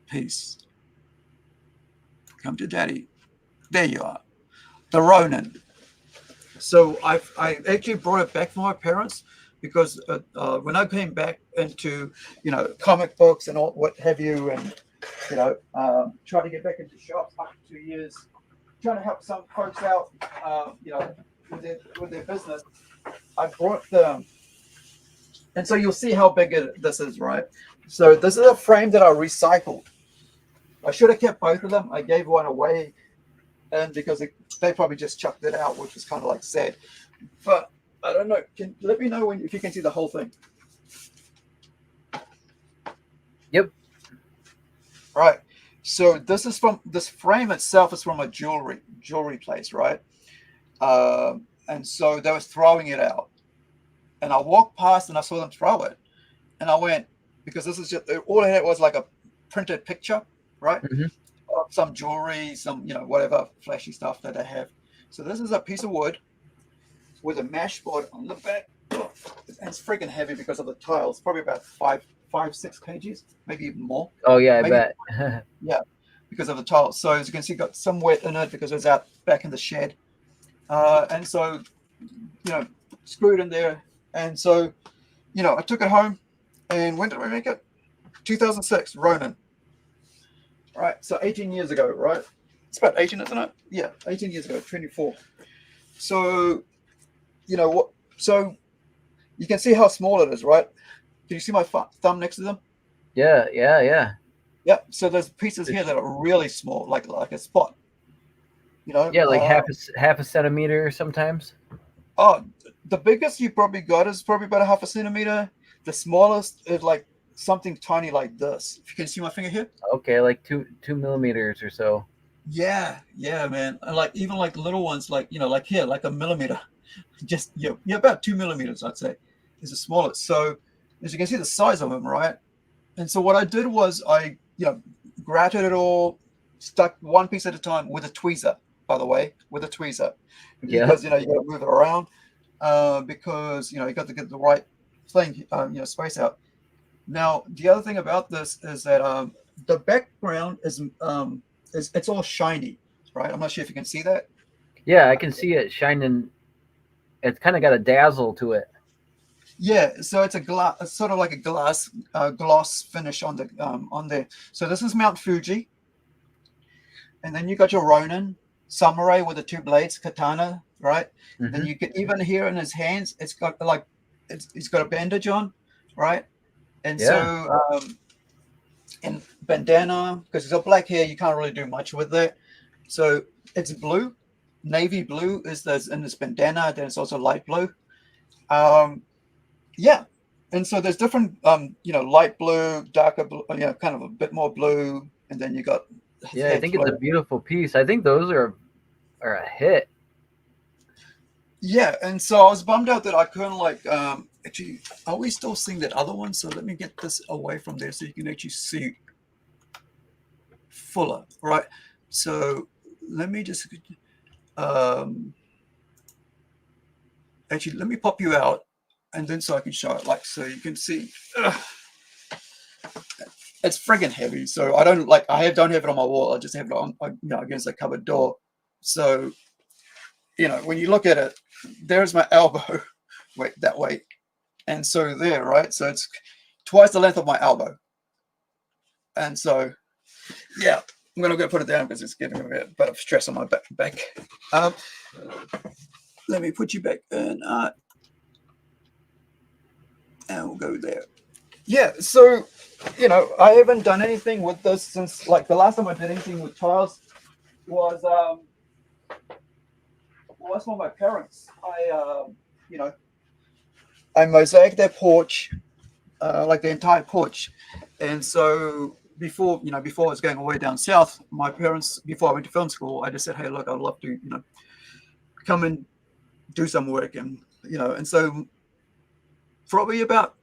Speaker 2: piece. Come to daddy. There you are. The Ronin. So I actually brought it back from my parents because when I came back into, you know, comic books and all what have you, and, you know, trying to get back into shops after 2 years, trying to help some folks out, you know, with their business, I brought them. And so you'll see how big this is, right? So this is a frame that I recycled. I should have kept both of them. I gave one away, and because they probably just chucked it out, which was kind of like sad. But I don't know. Let me know if you can see the whole thing.
Speaker 3: Yep.
Speaker 2: Right. So this frame itself is from a jewelry place, right? And so they was throwing it out. And I walked past and I saw them throw it. And I went, because this is just, all I had was like a printed picture, right? Of some jewelry, some, you know, whatever flashy stuff that they have. So this is a piece of wood with a mesh board on the back. Oh, and it's freaking heavy because of the tiles. Probably about 6 kgs, maybe even more.
Speaker 3: Oh yeah, I
Speaker 2: Maybe-
Speaker 3: bet.
Speaker 2: Yeah, because of the tiles. So as you can see, got some wet in it because it was out back in the shed. And so, screwed in there. And so, I took it home. And when did we make it? 2006, Ronin. Right, so 18 years ago, right? It's about 18, isn't it? Yeah, 18 years ago, 24. So, what? So you can see how small it is, right? Can you see my thumb next to them?
Speaker 3: Yeah.
Speaker 2: Yep. So there's pieces here that are really small, like a spot.
Speaker 3: Yeah, like half a centimeter sometimes.
Speaker 2: Oh, the biggest you probably got is probably about a half a centimeter. The smallest is like something tiny like this. If you can see my finger here.
Speaker 3: Okay, like two millimeters or so.
Speaker 2: Yeah, man. And like even like little ones, like like here, like a millimeter. Just about 2 millimeters, I'd say, is the smallest. So as you can see, the size of them, right? And so what I did was I, gratted it all, stuck one piece at a time with a tweezer. By the way, with a tweezer, because you got to move it around, because you got to get the right thing, space out. Now the other thing about this is that the background is it's all shiny, right? I'm not sure if you can see that.
Speaker 3: Yeah, I can see it shining. It's kind of got a dazzle to it.
Speaker 2: Yeah, so it's it's sort of like a gloss finish on there. So this is Mount Fuji, and then you got your Ronin samurai with the 2 blades, katana, right?
Speaker 3: Mm-hmm.
Speaker 2: And you can even here in his hands, it's got he's got a bandage on, right? And so and bandana, because he's got black hair, you can't really do much with it. So it's blue, navy blue is in this bandana. Then it's also light blue. Yeah, and so there's different, light blue, darker blue, kind of a bit more blue, and then you got.
Speaker 3: Yeah, I think it's a beautiful piece. I think those are a hit.
Speaker 2: Yeah, and so I was bummed out that I couldn't actually. Are we still seeing that other one? So let me get this away from there so you can actually see fuller, right? So let me just actually let me pop you out, and then so I can show it, so you can see. It's friggin' heavy, so I don't don't have it on my wall. I just have it on, against the cupboard door. So, when you look at it, there's my elbow, that way, and so there, right? So it's twice the length of my elbow, and so, yeah, I'm gonna go put it down because it's giving me a bit of stress on my back. Let me put you back in, and we'll go there. Yeah, so. I haven't done anything with this since the last time I did anything with tiles was for my parents. I mosaic their porch, the entire porch, and so before I was going away down south, my parents, before I went to film school, I just said, hey, look, I'd love to come and do some work, and and so probably about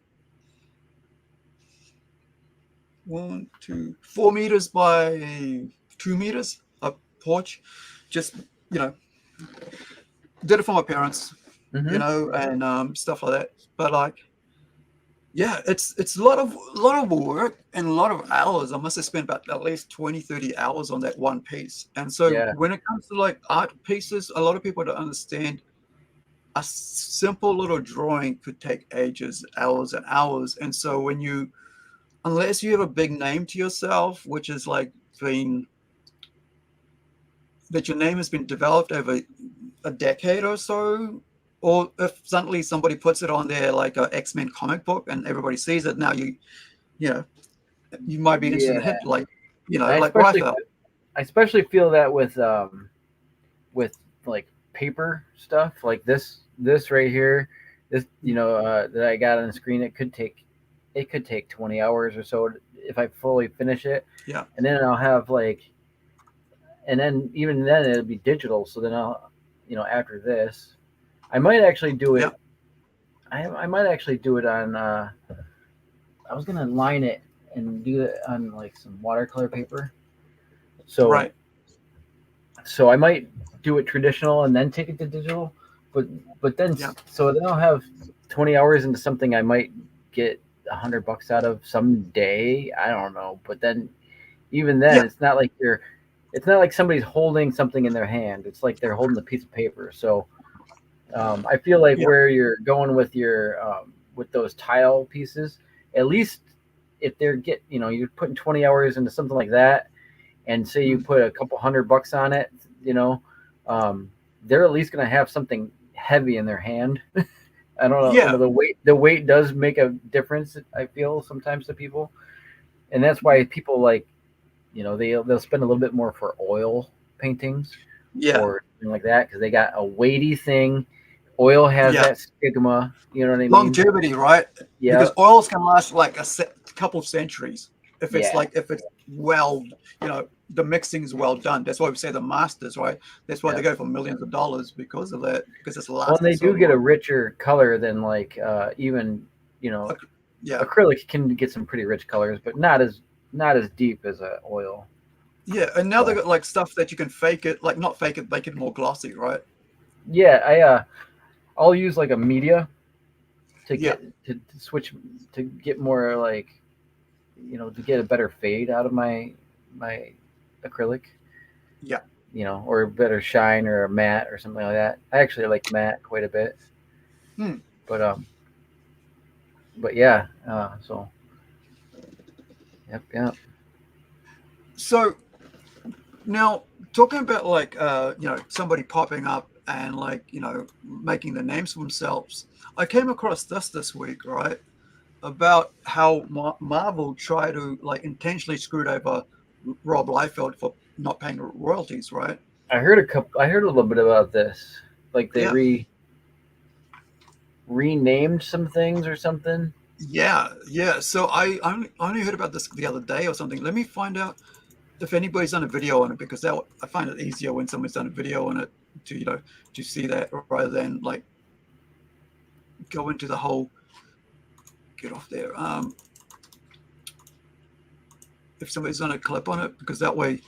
Speaker 2: 4 meters by 2 meters a porch, just did it for my parents, and stuff like that. But it's a lot of work and a lot of hours. I must have spent about at least 20-30 hours on that one piece. And so when it comes to art pieces, a lot of people don't understand a simple little drawing could take ages, hours and hours. And so unless you have a big name to yourself, which is that your name has been developed over a decade or so, or if suddenly somebody puts it on there like an X-Men comic book and everybody sees it, now you might be interested in hit Liefeld.
Speaker 3: I especially feel that with paper stuff like this right here, this that I got on the screen. It could take 20 hours or so if I fully finish it.
Speaker 2: Yeah.
Speaker 3: And then I'll have and then even then it'll be digital. So then I'll, after this, I might actually do it.
Speaker 2: Yeah.
Speaker 3: I might actually do it on, I was going to line it and do it on some watercolor paper. So,
Speaker 2: right.
Speaker 3: So I might do it traditional and then take it to digital. but then
Speaker 2: Yeah.
Speaker 3: so then I'll have 20 hours into something I might get $100 out of someday. I don't know, but then even then,
Speaker 2: Yeah.
Speaker 3: it's not like somebody's holding something in their hand. It's like they're holding a piece of paper. So I feel like
Speaker 2: Yeah.
Speaker 3: where you're going with your with those tile pieces, at least if you're putting 20 hours into something like that, and say you put a couple $100 on it, they're at least going to have something heavy in their hand. I don't know.
Speaker 2: Yeah.
Speaker 3: The weight does make a difference, I feel, sometimes to people, and that's why people like, they'll spend a little bit more for oil paintings
Speaker 2: Yeah.
Speaker 3: or something like that because they got a weighty thing. Oil has
Speaker 2: Yeah.
Speaker 3: that stigma, you know what I mean?
Speaker 2: Longevity, right?
Speaker 3: Yeah.
Speaker 2: Because oils can last like couple of centuries if it's
Speaker 3: Yeah.
Speaker 2: if it's well, the mixing is well done. That's why we say the masters, right? That's why
Speaker 3: Yeah.
Speaker 2: they go for millions of dollars because of that. Because it's
Speaker 3: Well, and they do get a richer color than like even
Speaker 2: Yeah.
Speaker 3: acrylic can get some pretty rich colors, but not as deep as a oil.
Speaker 2: Yeah, and now they got like stuff that you can fake it, like not fake it, make it more glossy, right?
Speaker 3: Yeah, I'll use like a media to
Speaker 2: Yeah.
Speaker 3: get to switch to get more like to get a better fade out of my acrylic.
Speaker 2: Yeah.
Speaker 3: Or a better shine or a matte or something like that. I actually like matte quite a bit. But yeah, so yep.
Speaker 2: So now talking about like somebody popping up and like making the names for themselves, I came across this week, right, about how Marvel tried to like intentionally screwed over Rob Liefeld for not paying royalties, right?
Speaker 3: I heard a little bit about this. Like they
Speaker 2: Yeah.
Speaker 3: renamed some things or something.
Speaker 2: Yeah. So I only heard about this the other day or something. Let me find out if anybody's done a video on it, because I find it easier when someone's done a video on it to to see that rather than like go into the whole get off there. If somebody's done a clip on it, because that way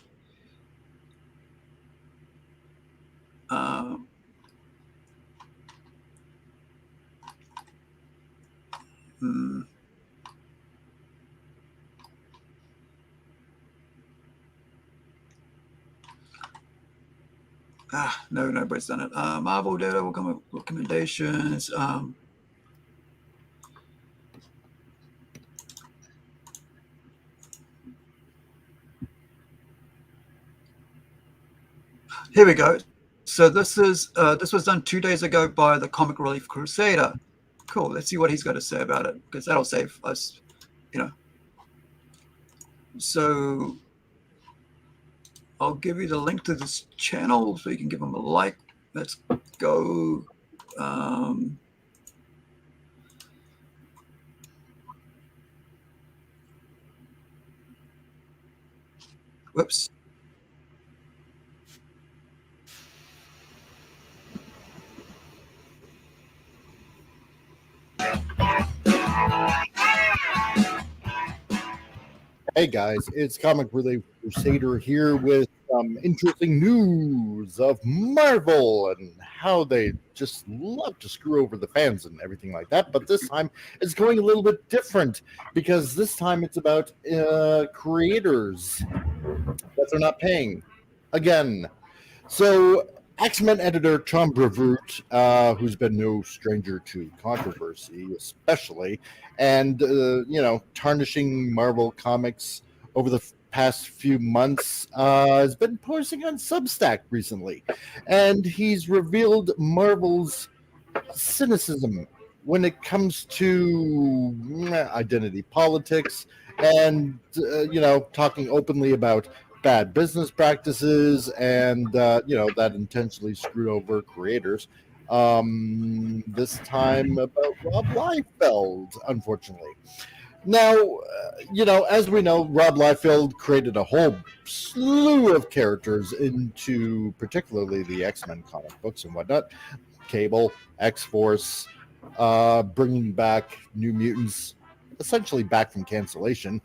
Speaker 2: no, nobody's done it. Marvel data will come with recommendations. Here we go. So this was done 2 days ago by the Comic Relief Crusader. Cool. Let's see what he's got to say about it, because that'll save us, So I'll give you the link to this channel so you can give him a like. Let's go. Whoops.
Speaker 9: Hey guys, it's Comic Relief Crusader here with some interesting news of Marvel and how they just love to screw over the fans and everything like that. But this time it's going a little bit different, because this time it's about creators that are not paying again. So X-Men editor Tom Brevoort, who's been no stranger to controversy, especially, and tarnishing Marvel Comics over the past few months, has been posting on Substack recently, and he's revealed Marvel's cynicism when it comes to identity politics and talking openly about bad business practices and that intentionally screwed over creators. This time about Rob Liefeld, unfortunately. Now, as we know, Rob Liefeld created a whole slew of characters into particularly the X-Men comic books and whatnot. Cable, X-Force, bringing back New Mutants, essentially back from cancellation.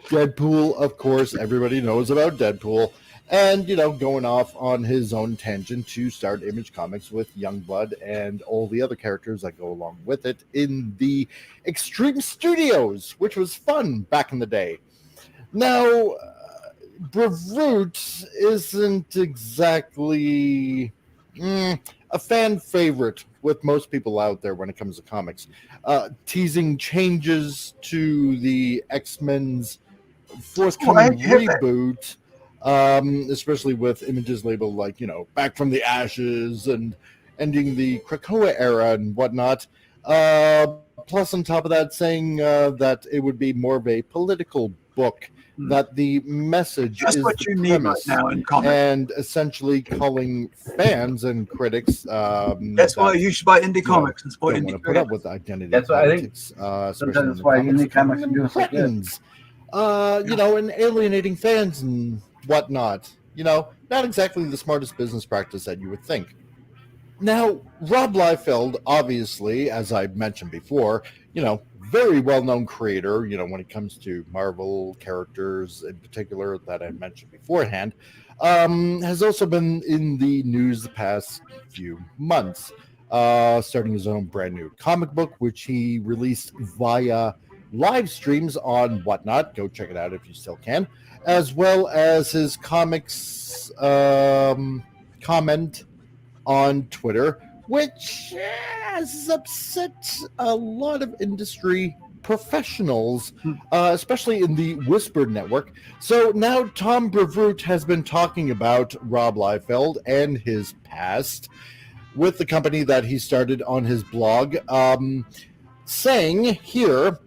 Speaker 9: Deadpool, of course, everybody knows about Deadpool. and going off on his own tangent to start Image Comics with Youngblood and all the other characters that go along with it in the Extreme Studios, which was fun back in the day. Now, Brevoort isn't exactly a fan favorite with most people out there when it comes to comics. Teasing changes to the X-Men's forthcoming reboot, especially with images labeled like, Back from the Ashes and ending the Krakoa era and whatnot. Plus, on top of that, saying that it would be more of a political book, that the message
Speaker 2: Just
Speaker 9: is
Speaker 2: what
Speaker 9: the
Speaker 2: you need right
Speaker 9: premise,
Speaker 2: now in comics.
Speaker 9: and essentially calling fans and critics.
Speaker 2: That's why you should buy indie comics and support
Speaker 9: don't
Speaker 2: indie
Speaker 9: want to put up with identity
Speaker 3: That's why I think
Speaker 9: politics, especially
Speaker 3: sometimes
Speaker 9: in
Speaker 3: that's
Speaker 9: the
Speaker 3: why
Speaker 9: comics,
Speaker 3: indie comics
Speaker 9: calling
Speaker 3: do
Speaker 9: them
Speaker 3: so good.
Speaker 9: cretins, and alienating fans and whatnot. Not exactly the smartest business practice that you would think. Now, Rob Liefeld, obviously, as I mentioned before, very well-known creator, when it comes to Marvel characters in particular that I mentioned beforehand, has also been in the news the past few months, starting his own brand new comic book, which he released via live streams on Whatnot. Go check it out if you still can, as well as his comics comment on Twitter, which has upset a lot of industry professionals, especially in the Whispered network. So now Tom Brevoort has been talking about Rob Liefeld and his past with the company that he started on his blog, saying here,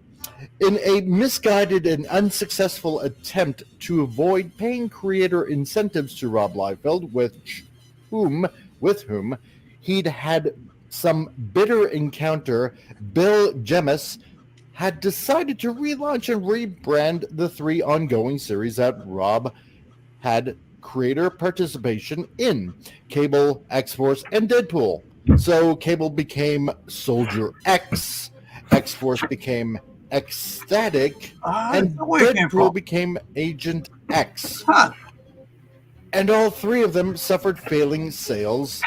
Speaker 9: in a misguided and unsuccessful attempt to avoid paying creator incentives to Rob Liefeld, with whom he'd had some bitter encounter, Bill Jemas had decided to relaunch and rebrand the 3 ongoing series that Rob had creator participation in: Cable, X-Force, and Deadpool. So Cable became Soldier X, X-Force became Ecstatic, and Deadpool became Agent X. And all 3 of them suffered failing sales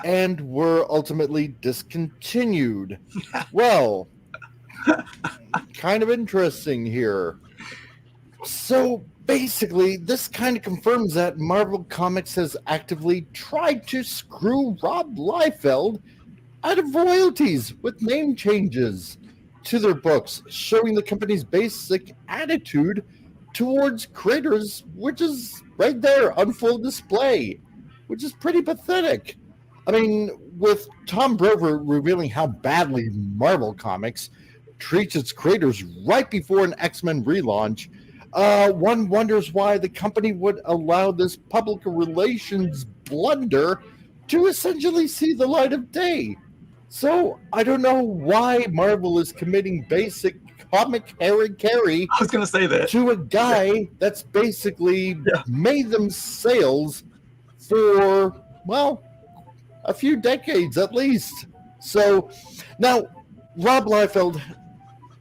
Speaker 9: and were ultimately discontinued. Well, kind of interesting here. So basically, this kind of confirms that Marvel Comics has actively tried to screw Rob Liefeld out of royalties with name changes to their books, showing the company's basic attitude towards creators, which is right there on full display, which is pretty pathetic. I mean, with Tom Brevoort revealing how badly Marvel Comics treats its creators right before an X-Men relaunch, one wonders why the company would allow this public relations blunder to essentially see the light of day. So I don't know why Marvel is committing basic comic carry
Speaker 2: I was going to say that
Speaker 9: to a guy that's basically made them sales for, well, a few decades at least. So now Rob Liefeld,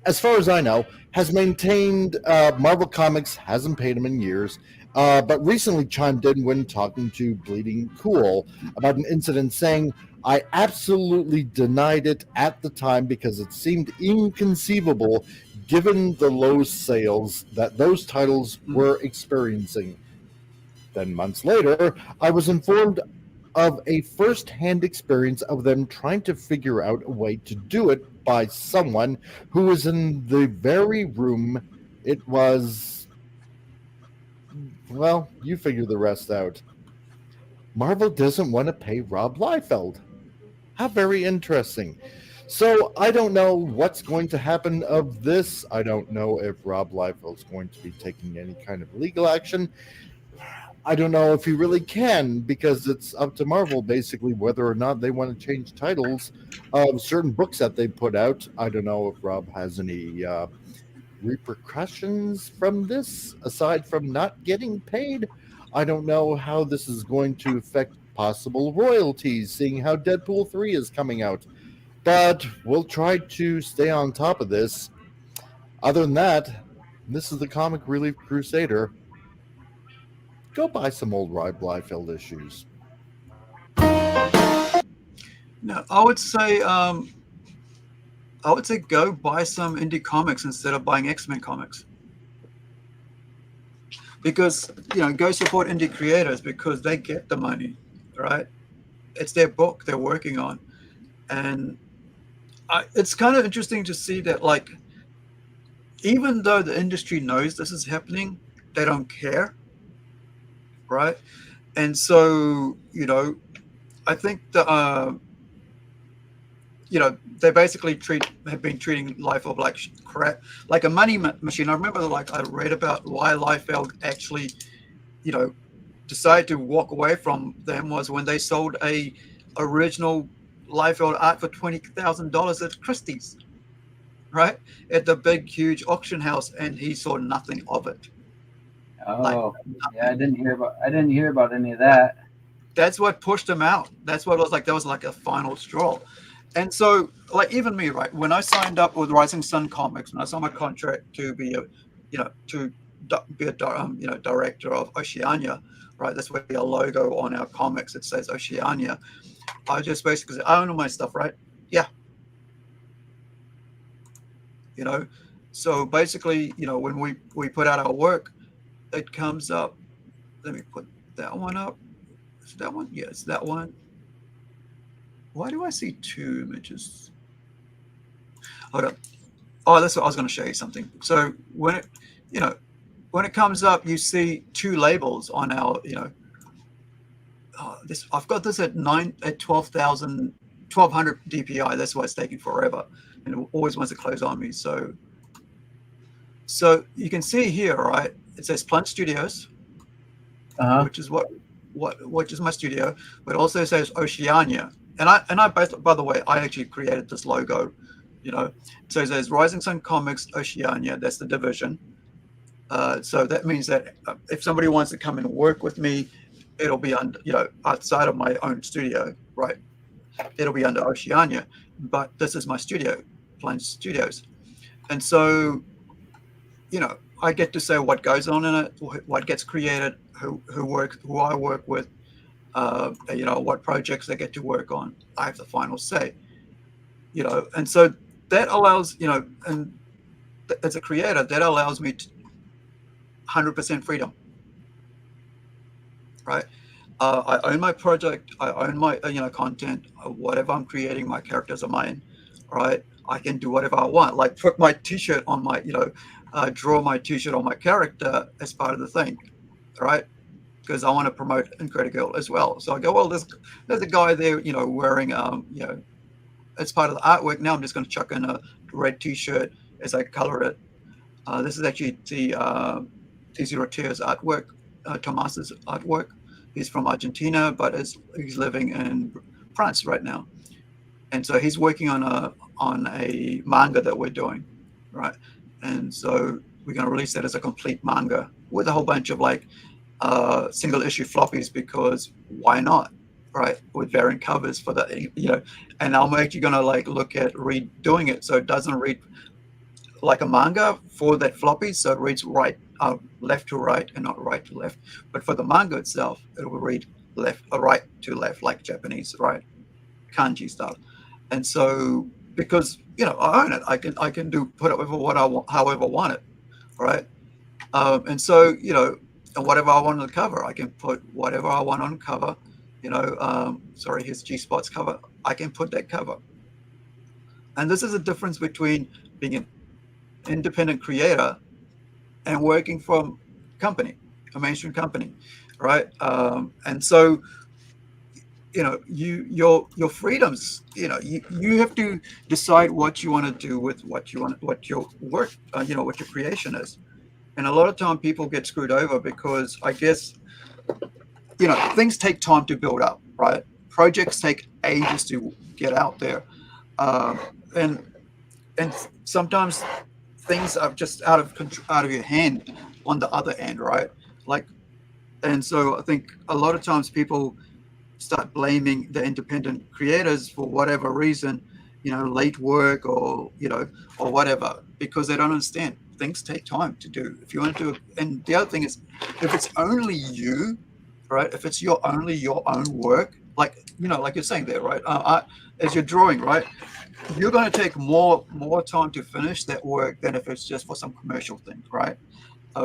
Speaker 9: as far as I know, has maintained Marvel Comics hasn't paid him in years, but recently chimed in when talking to Bleeding Cool about an incident, saying, "I absolutely denied it at the time because it seemed inconceivable given the low sales that those titles were experiencing. Then months later, I was informed of a first-hand experience of them trying to figure out a way to do it by someone who was in the very room it was." Well, you figure the rest out. Marvel doesn't want to pay Rob Liefeld. How very interesting. So I don't know what's going to happen of this. I don't know if Rob Liefeld's going to be taking any kind of legal action. I don't know if he really can, because it's up to Marvel basically whether or not they want to change titles of certain books that they put out. I don't know if Rob has any repercussions from this aside from not getting paid. I don't know how this is going to affect possible royalties, seeing how Deadpool 3 is coming out. But we'll try to stay on top of this. Other than that, this is the Comic Relief Crusader. go buy some old Rob Liefeld issues.
Speaker 2: No, I would say go buy some indie comics instead of buying X-Men comics. Because, go support indie creators because they get the money, right? It's their book they're working on. And it's kind of interesting to see that, like, even though the industry knows this is happening, they don't care, right? And so, I think they basically have been treating Liefeld like crap, like a money machine. I remember, I read about why Liefeld actually, decided to walk away from them was when they sold a original Liefeld art for $20,000 at Christie's, right, at the big, huge auction house, and he saw nothing of it.
Speaker 3: Oh, yeah, I didn't hear about any of that.
Speaker 2: That's what pushed him out. That's what it was like. That was like a final straw. And so, like, even me, right, when I signed up with Rising Sun Comics, when I signed my contract to be director of Oceania, right, that's where the logo on our comics, it says Oceania. I just basically said, I own all my stuff, right? Yeah. So basically, when we put out our work, it comes up. Let me put that one up. Is that one? Yeah, it's that one. Why do I see two images? Hold up. Oh, that's what I was going to show you something. So when it comes up, you see two labels on our, this. I've got this at 12,000, 1,200 DPI. That's why it's taking forever, and it always wants to close on me. So you can see here, right? It says Plant Studios, which is which is my studio, but it also says Oceania. And I both, by the way, I actually created this logo, So it says Rising Sun Comics Oceania. That's the division. So that means that if somebody wants to come and work with me, it'll be under, outside of my own studio, right? It'll be under Oceania, but this is my studio, Plant Studios. And so, I get to say what goes on in it, what gets created, who I work with, what projects they get to work on. I have the final say, and so that allows, and as a creator, that allows me 100% freedom, right? I own my project, I own my, content, whatever I'm creating, my characters are mine, right? I can do whatever I want, like put my t-shirt on my, draw my t-shirt on my character as part of the thing, right? Because I want to promote Incredigle as well. So I go, well, there's a guy there, wearing, as part of the artwork. Now I'm just going to chuck in a red t-shirt as I color it. This is actually the T0T's artwork, Tomas's artwork. He's from Argentina, but he's living in France right now. And so he's working on a manga that we're doing, right? And so we're going to release that as a complete manga with a whole bunch of single issue floppies, because why not, right? With variant covers for the, and I'm actually going to look at redoing it so it doesn't read like a manga for that floppy, so it reads left to right and not right to left. But for the manga itself, it will read right to left, like Japanese, right? Kanji style. And so, because I own it, I can put it with what I want, however I want it, right? And so and whatever I want on the cover, I can put whatever I want on the cover. Sorry, here's G-Spot's cover. I can put that cover. And this is a difference between being an independent creator and working from a mainstream company, right? And so, your freedoms, you have to decide what you want to do with what your work, what your creation is. And a lot of time people get screwed over because I guess, things take time to build up, right? Projects take ages to get out there. And sometimes things are just out of your hand on the other end, right? And so I think a lot of times people start blaming the independent creators for whatever reason, late work or whatever, because they don't understand. things take time to do. If you want to do, and the other thing is, if it's only you, right? If it's only your own work, like like you're saying there, right? As you're drawing, right? You're going to take more time to finish that work than if it's just for some commercial thing, right?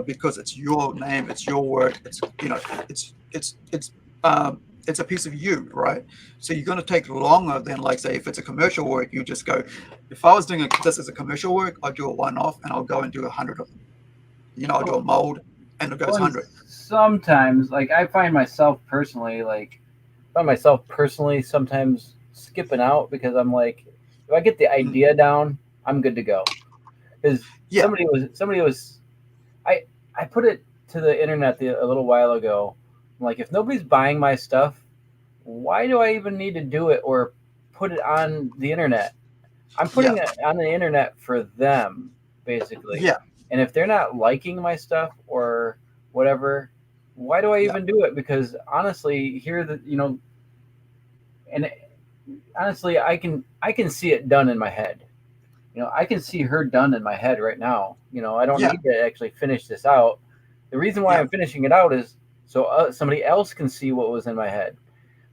Speaker 2: Because it's your name, it's your work, it's it's a piece of you, right? So you're going to take longer than, like, say, if it's a commercial work, you just go. If I was doing this as a commercial work, I'd do a one-off and I'll go and do 100 of them. I'll do a mold and it goes 100.
Speaker 3: Sometimes, like, I find myself personally sometimes skipping out because I'm like, if I get the idea down, I'm good to go. Because somebody was I put it to the internet a little while ago. I'm like, if nobody's buying my stuff, why do I even need to do it or put it on the internet? I'm putting it on the internet for them, basically.
Speaker 2: Yeah.
Speaker 3: And if they're not liking my stuff or whatever, why do I even do it? Because honestly, and honestly, I can see it done in my head. I can see her done in my head right now. I don't need to actually finish this out. The reason why I'm finishing it out is so somebody else can see what was in my head.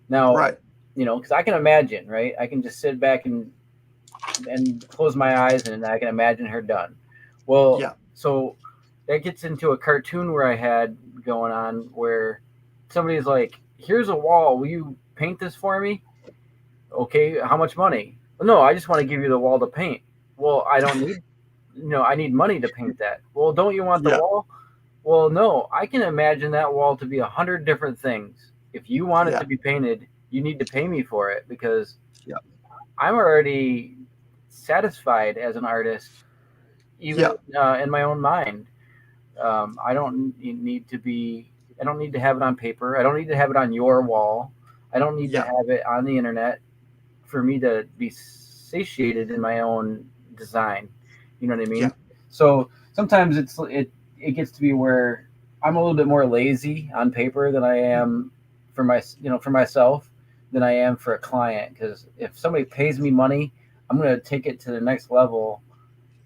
Speaker 3: Now,
Speaker 2: right.
Speaker 3: Because I can imagine, right? I can just sit back and close my eyes and I can imagine her done. Well, so that gets into a cartoon where I had going on where somebody's like, here's a wall. Will you paint this for me? Okay. How much money? Well, no, I just want to give you the wall to paint. Well, I don't need, I need money to paint that. Well, don't you want the wall? Well, no, I can imagine that wall to be 100 different things. If you want it to be painted, you need to pay me for it because I'm already satisfied as an artist, even in my own mind. I don't need to have it on paper. I don't need to have it on your wall. I don't need to have it on the internet for me to be satiated in my own design. You know what I mean? So sometimes it gets to be where I'm a little bit more lazy on paper than I am for myself than I am for a client. Because if somebody pays me money, I'm going to take it to the next level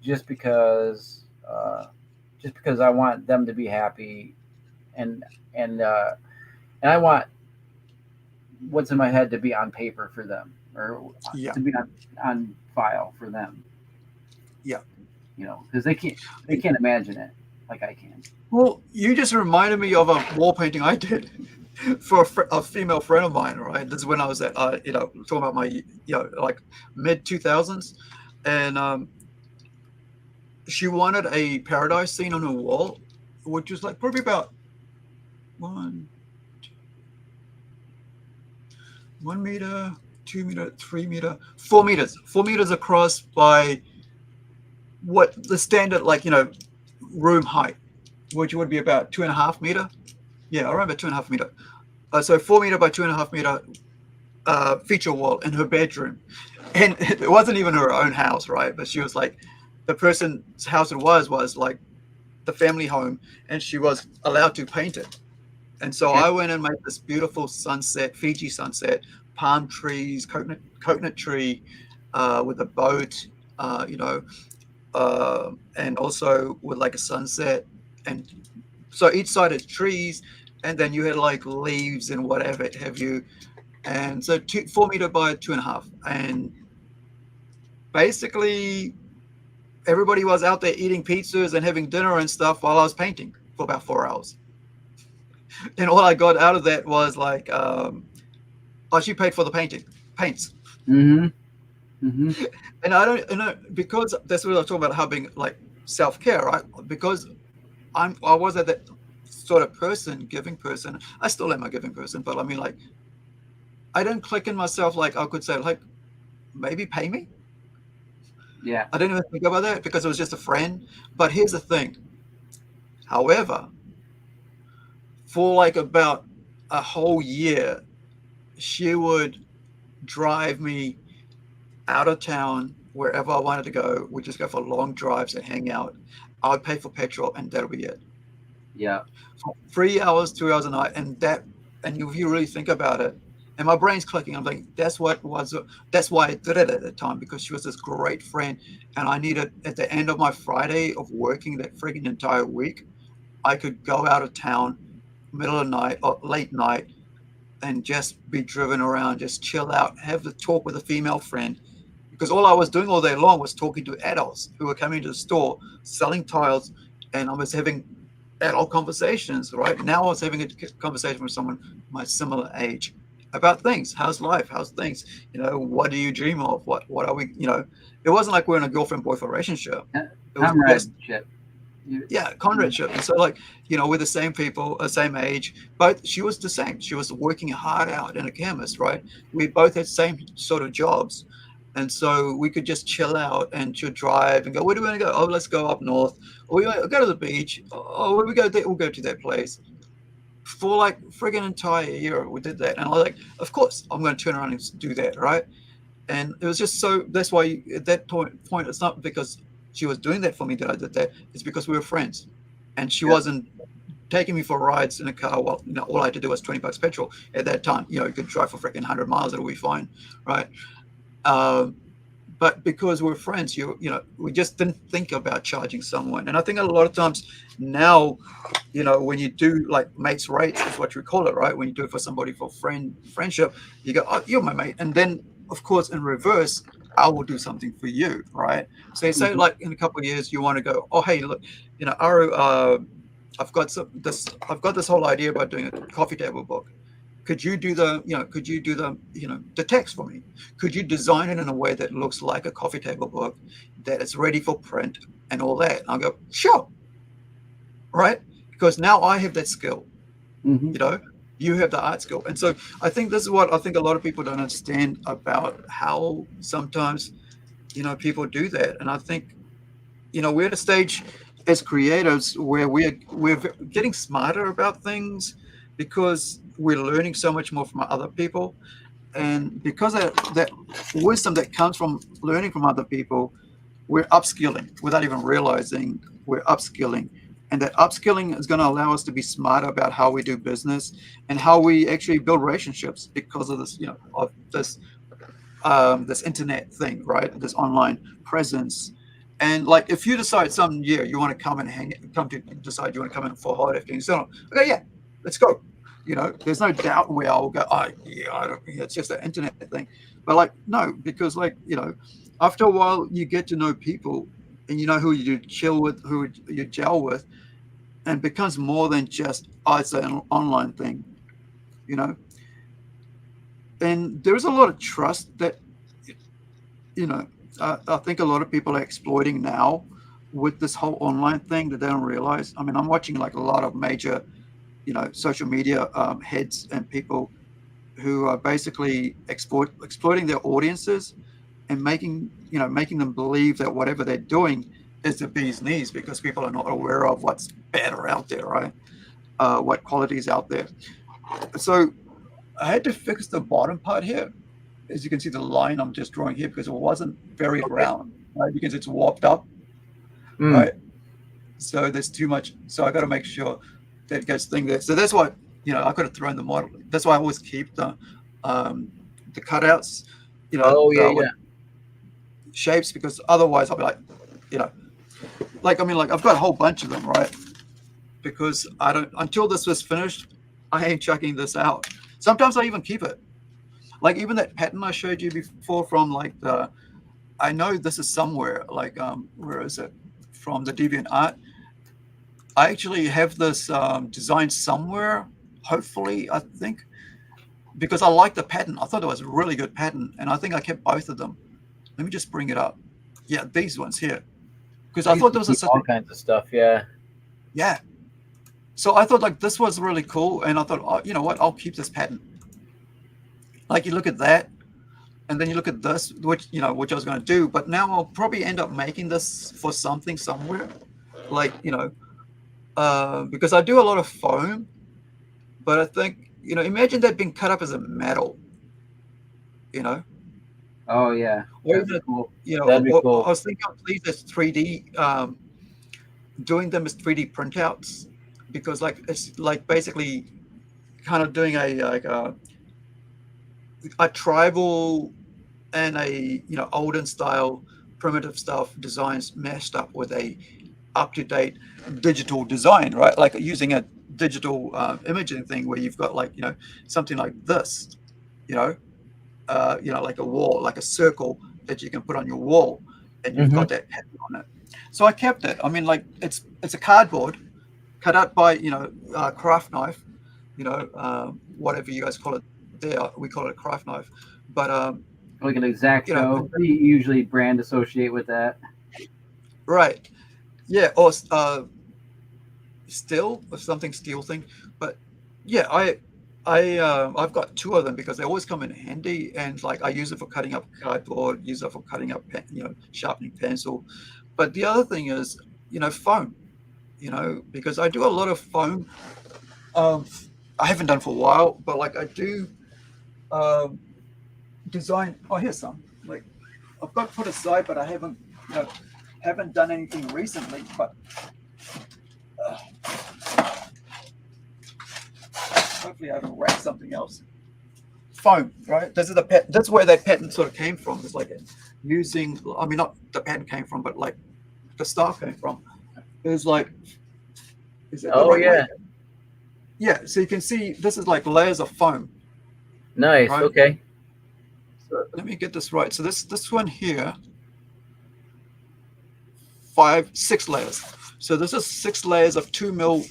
Speaker 3: just because I want them to be happy and I want what's in my head to be on paper for them or to be on file for them. Because they can't imagine it like I can.
Speaker 2: Well, you just reminded me of a wall painting I did for a female friend of mine, right? This is when I was at, talking about my, like mid 2000s. And she wanted a paradise scene on her wall, which was like probably about 1 meter, 2 meter, 3 meter, 4 meters, 4 meters across by what the standard, room height, which would be about 2.5 meter. Yeah, around about 2.5 meter. So 4 meter by 2.5 meter feature wall in her bedroom. And it wasn't even her own house, right? But she was like, the person's house it was like the family home, and she was allowed to paint it. And so I went and made this beautiful sunset, Fiji sunset, palm trees, coconut tree with a boat, and also with like a sunset. And so each side is trees, and then you had like leaves and whatever have you. And so 4 meter by 2.5. And basically everybody was out there eating pizzas and having dinner and stuff while I was painting for about 4 hours. And all I got out of that was like, she paid for the paints.
Speaker 3: Mm-hmm. Mm-hmm.
Speaker 2: And I don't, because that's what I was talking about, how being like self-care, right? Because I wasn't that sort of giving person. I still am a giving person, but I mean, like, I don't click in myself. Like I could say, like, maybe pay me.
Speaker 3: Yeah.
Speaker 2: I didn't even think about that because it was just a friend. But here's the thing. However, for like about a whole year, she would drive me out of town wherever I wanted to go. We'd just go for long drives and hang out. I would pay for petrol, and that'll be it.
Speaker 3: Yeah.
Speaker 2: For 3 hours, 2 hours a night, and if you really think about it, And my brain's clicking. I'm like, that's why I did it at the time, because she was this great friend. And I needed, at the end of my Friday of working that friggin' entire week, I could go out of town, middle of the night or late night, and just be driven around, just chill out, have the talk with a female friend. Because all I was doing all day long was talking to adults who were coming to the store, selling tiles, and I was having adult conversations, right? Now I was having a conversation with someone my similar age about things. How's life? How's things? What do you dream of? What are we, it wasn't like we're in a girlfriend-boyfriend relationship. It was
Speaker 3: Comradeship.
Speaker 2: Comradeship. And so, like, we're the same people, same age, but she was the same. She was working hard out in a chemist, right? We both had same sort of jobs. And so we could just chill out, and she'd drive and go, where do we want to go? Oh, let's go up north. Or we go to the beach. Oh, where we go there? We'll go to that place. For like friggin' entire year, we did that. And I was like, of course, I'm going to turn around and do that, right? And it was just so, that's why at that point, it's not because she was doing that for me that I did that. It's because we were friends. And she wasn't taking me for rides in a car. Well, all I had to do was $20 petrol at that time. You could drive for freaking 100 miles, it'll be fine, right? But because we're friends, we just didn't think about charging someone. And I think a lot of times now, when you do like mates rates is what we call it, right? When you do it for somebody for friendship, you go, oh, you're my mate. And then of course, in reverse, I will do something for you, right? So you say like in a couple of years, you want to go, oh, hey, look, Aru, I've got this whole idea about doing a coffee table book. Could you do the text for me? Could you design it in a way that looks like a coffee table book, that is ready for print and all that? And I'll go, sure. Right? Because now I have that skill. You have the art skill. And so I think this is what I think a lot of people don't understand about how sometimes, people do that. And I think, we're at a stage as creatives where we're getting smarter about things, because we're learning so much more from other people. And because of that wisdom that comes from learning from other people, we're upskilling without even realizing we're upskilling. And that upskilling is going to allow us to be smarter about how we do business and how we actually build relationships because of this, of this internet thing, right? This online presence. And like, if you decide some year you want to come and decide you want to come in for hard lifting, so okay, yeah, let's go. There's no doubt where I'll go, it's just an internet thing. But like, no, because like, after a while you get to know people and you know who you chill with, who you gel with, and it becomes more than just, it's an online thing, And there's a lot of trust that, I think a lot of people are exploiting now with this whole online thing that they don't realize. I mean, I'm watching like a lot of major social media heads and people who are basically exploiting their audiences and making them believe that whatever they're doing is the bee's knees, because people are not aware of what's better out there, right? What quality is out there. So I had to fix the bottom part here. As you can see, the line I'm just drawing here, because it wasn't very round, right? Because it's warped up, right? So there's too much. So I got to make sure that gets thing there. So that's why, I could have thrown the model. That's why I always keep the cutouts, shapes, because otherwise I'll be like, I've got a whole bunch of them, right? Because I don't, until this was finished, I ain't chucking this out. Sometimes I even keep it. Like even that pattern I showed you before from like I know this is somewhere, like, where is it? From the DeviantArt. I actually have this design somewhere, hopefully, I think, because I like the pattern. I thought it was a really good pattern, and I think I kept both of them. Let me just bring it up. Yeah, these ones here. Because I thought there was
Speaker 3: all kinds of stuff, yeah.
Speaker 2: Yeah. So I thought like this was really cool, and I thought, oh, you know what, I'll keep this pattern. Like you look at that, and then you look at this, which I was going to do, but now I'll probably end up making this for something somewhere, like because I do a lot of foam, but I think imagine that being cut up as a metal,
Speaker 3: Oh yeah,
Speaker 2: or even
Speaker 3: cool.
Speaker 2: That'd be cool. I was thinking of these as 3D, doing them as 3D printouts, because like it's like basically kind of doing a a tribal and a olden style primitive stuff designs mashed up with a up-to-date digital design, right? Like using a digital imaging thing where you've got like something like this, you know, like a wall, like a circle that you can put on your wall, and you've got that pattern on it. So I kept it. I mean, like it's a cardboard cut out by craft knife, whatever you guys call it. There we call it a craft knife, but
Speaker 3: Like an Exacto. What do you usually brand associate with that?
Speaker 2: right, yeah, or steel or something steel thing. But yeah, I've got two of them because they always come in handy, and like I use it for cutting up cardboard, use it for cutting up sharpening pencil. But the other thing is foam, because I do a lot of foam. I haven't done for a while, but like I do design. Oh, here's some. Like I've got put aside, but I haven't done anything recently. But hopefully I haven't wrecked something else. Foam, right? This is the pattern. That's where that pattern sort of came from. It's like using. I mean, not the pattern came from, but like the style came from. It was like. Is that the right way? Yeah. So you can see this is like layers of foam.
Speaker 3: Nice. Right? Okay.
Speaker 2: So let me get this right. So this one here, 6 layers. So this is 6 layers of 2 mil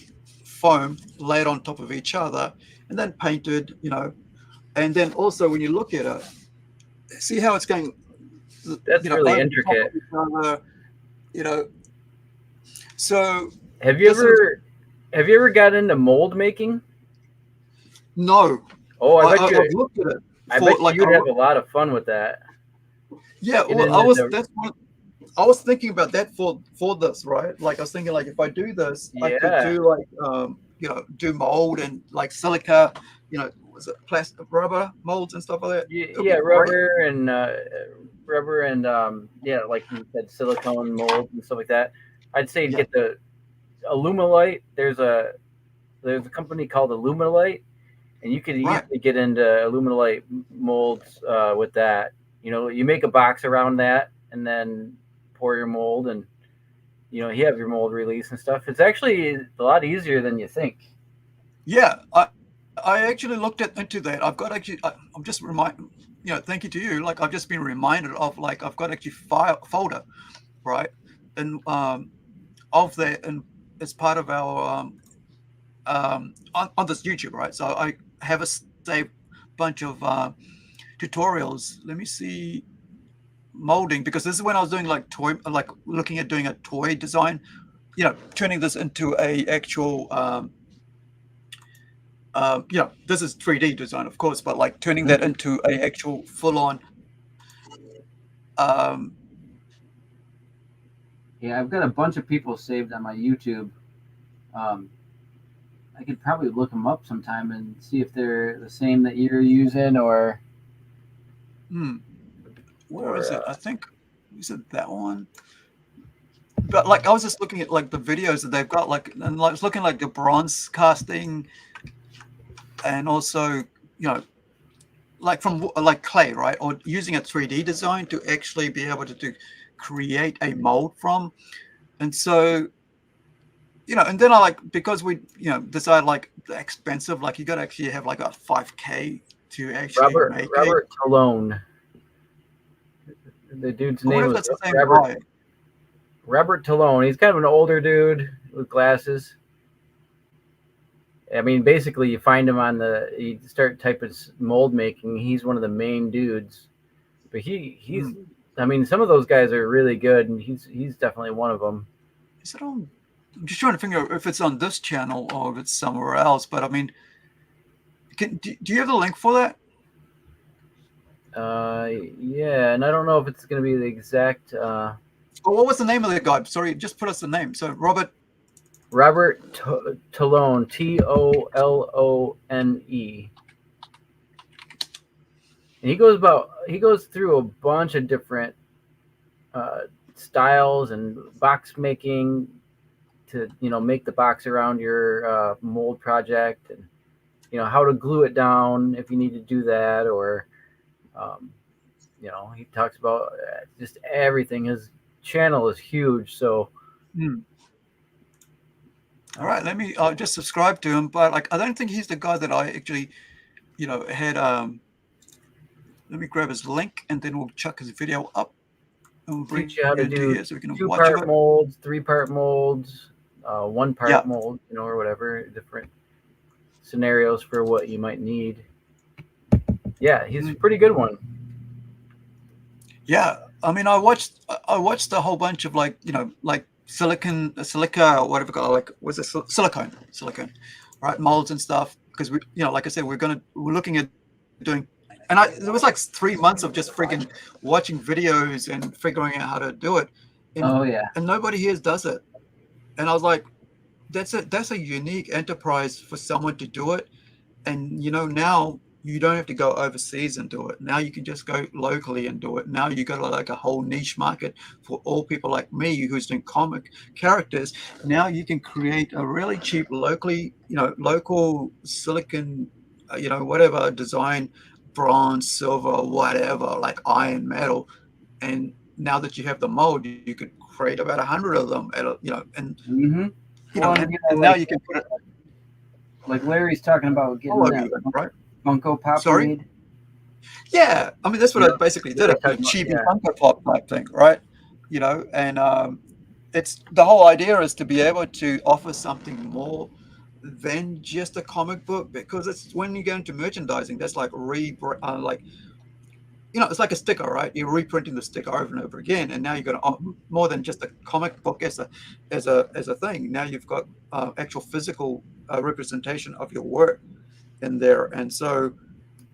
Speaker 2: foam laid on top of each other, and then painted. And then also when you look at it, see how it's going.
Speaker 3: That's really intricate.
Speaker 2: So
Speaker 3: have you ever got into mold making?
Speaker 2: No.
Speaker 3: Oh, I've
Speaker 2: looked at it.
Speaker 3: I bet you'd have a lot of fun with that.
Speaker 2: Yeah, well, I was thinking about that for this, right? Like I was thinking, like if I do this, I could do like do mold and like silica, was it plastic, rubber molds and stuff like that?
Speaker 3: Yeah, rubber and like you said, silicone molds and stuff like that. I'd say get the Alumilite. There's a company called Alumilite, and you could easily get into Alumilite molds with that. You make a box around that, and then pour your mold, and you have your mold release and stuff. It's actually a lot easier than you think.
Speaker 2: Yeah, I actually looked into that. I've got I'm just reminded. Thank you to you. Like I've just been reminded of like I've got actually folder, right, and of that, and it's part of our on this YouTube, right? So I have a saved bunch of tutorials. Let me see, molding, because this is when I was doing like looking at doing a toy design, turning this into a actual this is 3D design, of course, but like turning that into a actual full-on
Speaker 3: I've got a bunch of people saved on my YouTube. I could probably look them up sometime and see if they're the same that you're using, or
Speaker 2: where is it? I think is it that one? But like I was just looking at like the videos that they've got, like, and like it's looking like the bronze casting, and also like from like clay, right, or using a 3D design to actually be able to create a mold from. And so and then I because we decided like expensive, like you got to actually have like a 5K to actually make
Speaker 3: Robert Talone. The dude's name is Robert Talone. He's kind of an older dude with glasses. I mean, basically, you find him you start typing mold making. He's one of the main dudes, but he's. I mean, some of those guys are really good, and he's definitely one of them.
Speaker 2: Is it on? I'm just trying to figure out if it's on this channel or if it's somewhere else. But I mean, do you have the link for that?
Speaker 3: Yeah, and I don't know if it's going to be the exact.
Speaker 2: Oh, what was the name of the guy? Sorry, just put us the name. So Robert
Speaker 3: Talone, Tolone. And he goes through a bunch of different styles and box making to make the box around your mold project, and how to glue it down if you need to do that, or You know, he talks about just everything. His channel is huge, so.
Speaker 2: All right, let me just subscribe to him. But like, I don't think he's the guy that I actually, you know, had. Let me grab his link, and then we'll chuck his video up, and we'll bring
Speaker 3: Teach you how to
Speaker 2: into
Speaker 3: do
Speaker 2: here so we can watch
Speaker 3: 2-part
Speaker 2: it.
Speaker 3: molds, 3-part molds, 1-part
Speaker 2: Yeah.
Speaker 3: mold, you know, or whatever, different scenarios for what you might need. Yeah, he's a pretty good one.
Speaker 2: Yeah, I mean, I watched a whole bunch of, like, you know, like silica, or whatever, like, was it silicone, right, molds and stuff, because we, you know, like I said, we're looking at doing, and there was like 3 months of just freaking watching videos and figuring out how to do it. And, and nobody here does it. And I was like, that's a unique enterprise for someone to do it. And, you know, now you don't have to go overseas and do it. Now you can just go locally and do it. Now you got like a whole niche market for all people like me who's doing comic characters. Now you can create a really cheap locally, you know, local silicon, you know, whatever design, bronze, silver, whatever, like iron, metal. And now that you have the mold, you could create about 100 of them at you know, and you know, and now you can put it
Speaker 3: like Larry's talking about getting that
Speaker 2: right?
Speaker 3: Funko Pop
Speaker 2: Sorry?
Speaker 3: made.
Speaker 2: Yeah, I mean, that's what I basically did. A cheap Funko Pop type thing, right? You know, and it's the whole idea is to be able to offer something more than just a comic book, because it's when you go into merchandising, that's like like, you know, it's like a sticker, right? You're reprinting the sticker over and over again, and now you've got more than just a comic book as a thing. Now you've got actual physical representation of your work in there, and so,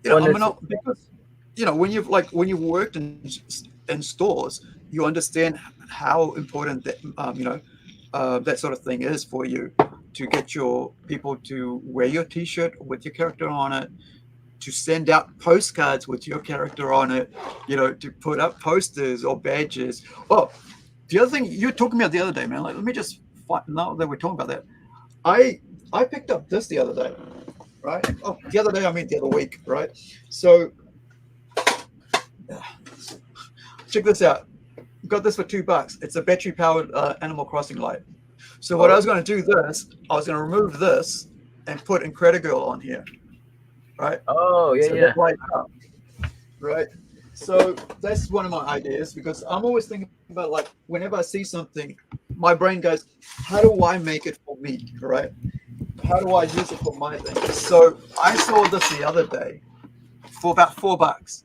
Speaker 2: you know, because, you know, when you've worked in stores, you understand how important that you know, that sort of thing is for you, to get your people to wear your T-shirt with your character on it, to send out postcards with your character on it, you know, to put up posters or badges. Oh, the other thing you were talking about the other day, man, like, let me just find, now that we're talking about that, I picked up this the other day, right? Oh, the other day, I mean the other week, right? So check this out. Got this for $2. It's a battery powered Animal Crossing light. So what I was going to do this, I was going to remove this and put Incredigirl on here, right?
Speaker 3: Oh, yeah,
Speaker 2: so
Speaker 3: yeah.
Speaker 2: Right. So that's one of my ideas, because I'm always thinking about, like, whenever I see something, my brain goes, how do I make it for me, right? How do I use it for my thing? So I saw this the other day for about $4.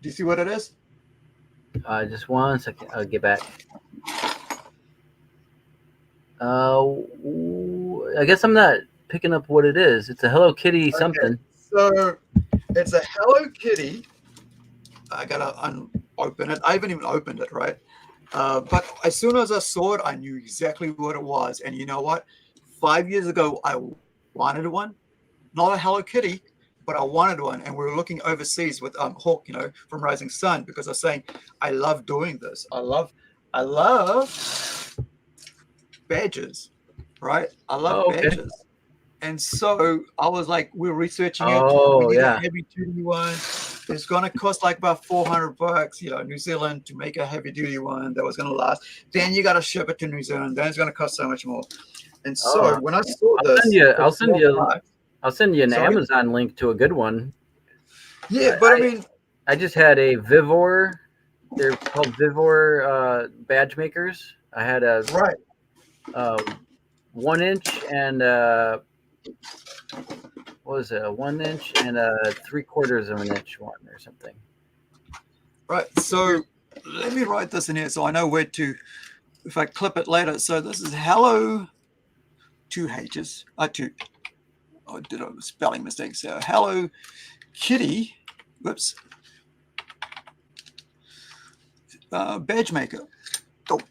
Speaker 2: Do you see what it is?
Speaker 3: Just 1 second. I'll get back. I guess I'm not picking up what it is. It's a Hello Kitty something.
Speaker 2: So it's a Hello Kitty. I gotta open it. I haven't even opened it, right? But as soon as I saw it, I knew exactly what it was. And you know what? 5 years ago, I wanted one, not a Hello Kitty, but I wanted one. And we were looking overseas with Hawk, you know, from Rising Sun, because I was saying, I love doing this. I love badges, right? I love badges. And so I was like, we're researching it. We need a heavy duty one. It's going to cost like about $400, you know, New Zealand, to make a heavy duty one that was going to last. Then you got to ship it to New Zealand. Then it's going to cost so much more. And so when I saw
Speaker 3: I'll send you an Amazon link to a good one.
Speaker 2: Yeah, but I mean,
Speaker 3: I just had a Vivor. They're called Vivor badge makers. I had a 1 inch and what was it? A 1 inch and a 3/4 of an inch one or something.
Speaker 2: Right. So let me write this in here so I know where to, if I clip it later. So this is Hello, 2 H's. I did a spelling mistake. So Hello Kitty. Whoops. Badge maker. Oh.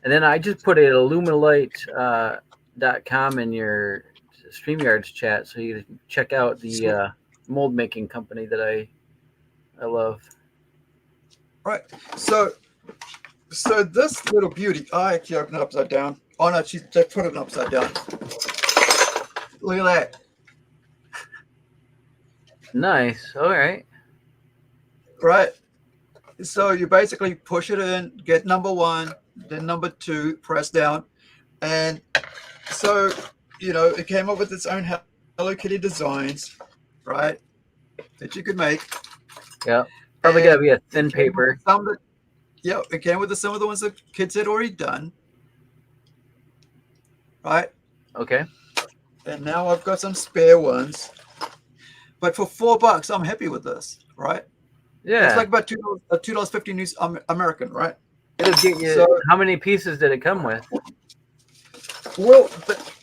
Speaker 3: And then I just put it at illuminalight.com in your StreamYards chat, so you can check out the mold making company that I love.
Speaker 2: Right. So this little beauty, I actually opened it upside down. Oh no, they put it upside down. Look at that.
Speaker 3: Nice. All right.
Speaker 2: Right. So you basically push it in, get number 1, then number 2, press down. And so, it came up with its own Hello Kitty designs, right? That you could make.
Speaker 3: Yeah. Probably got to
Speaker 2: And
Speaker 3: be a
Speaker 2: it
Speaker 3: thin
Speaker 2: came
Speaker 3: paper.
Speaker 2: with some that, yeah, it came with some of the ones that kids had already done. Right.
Speaker 3: Okay.
Speaker 2: And now I've got some spare ones. But for $4, I'm happy with this, right?
Speaker 3: Yeah.
Speaker 2: It's like about $2.50 New American, right?
Speaker 3: It'll get you.
Speaker 2: So-
Speaker 3: How many pieces did it come with?
Speaker 2: Well,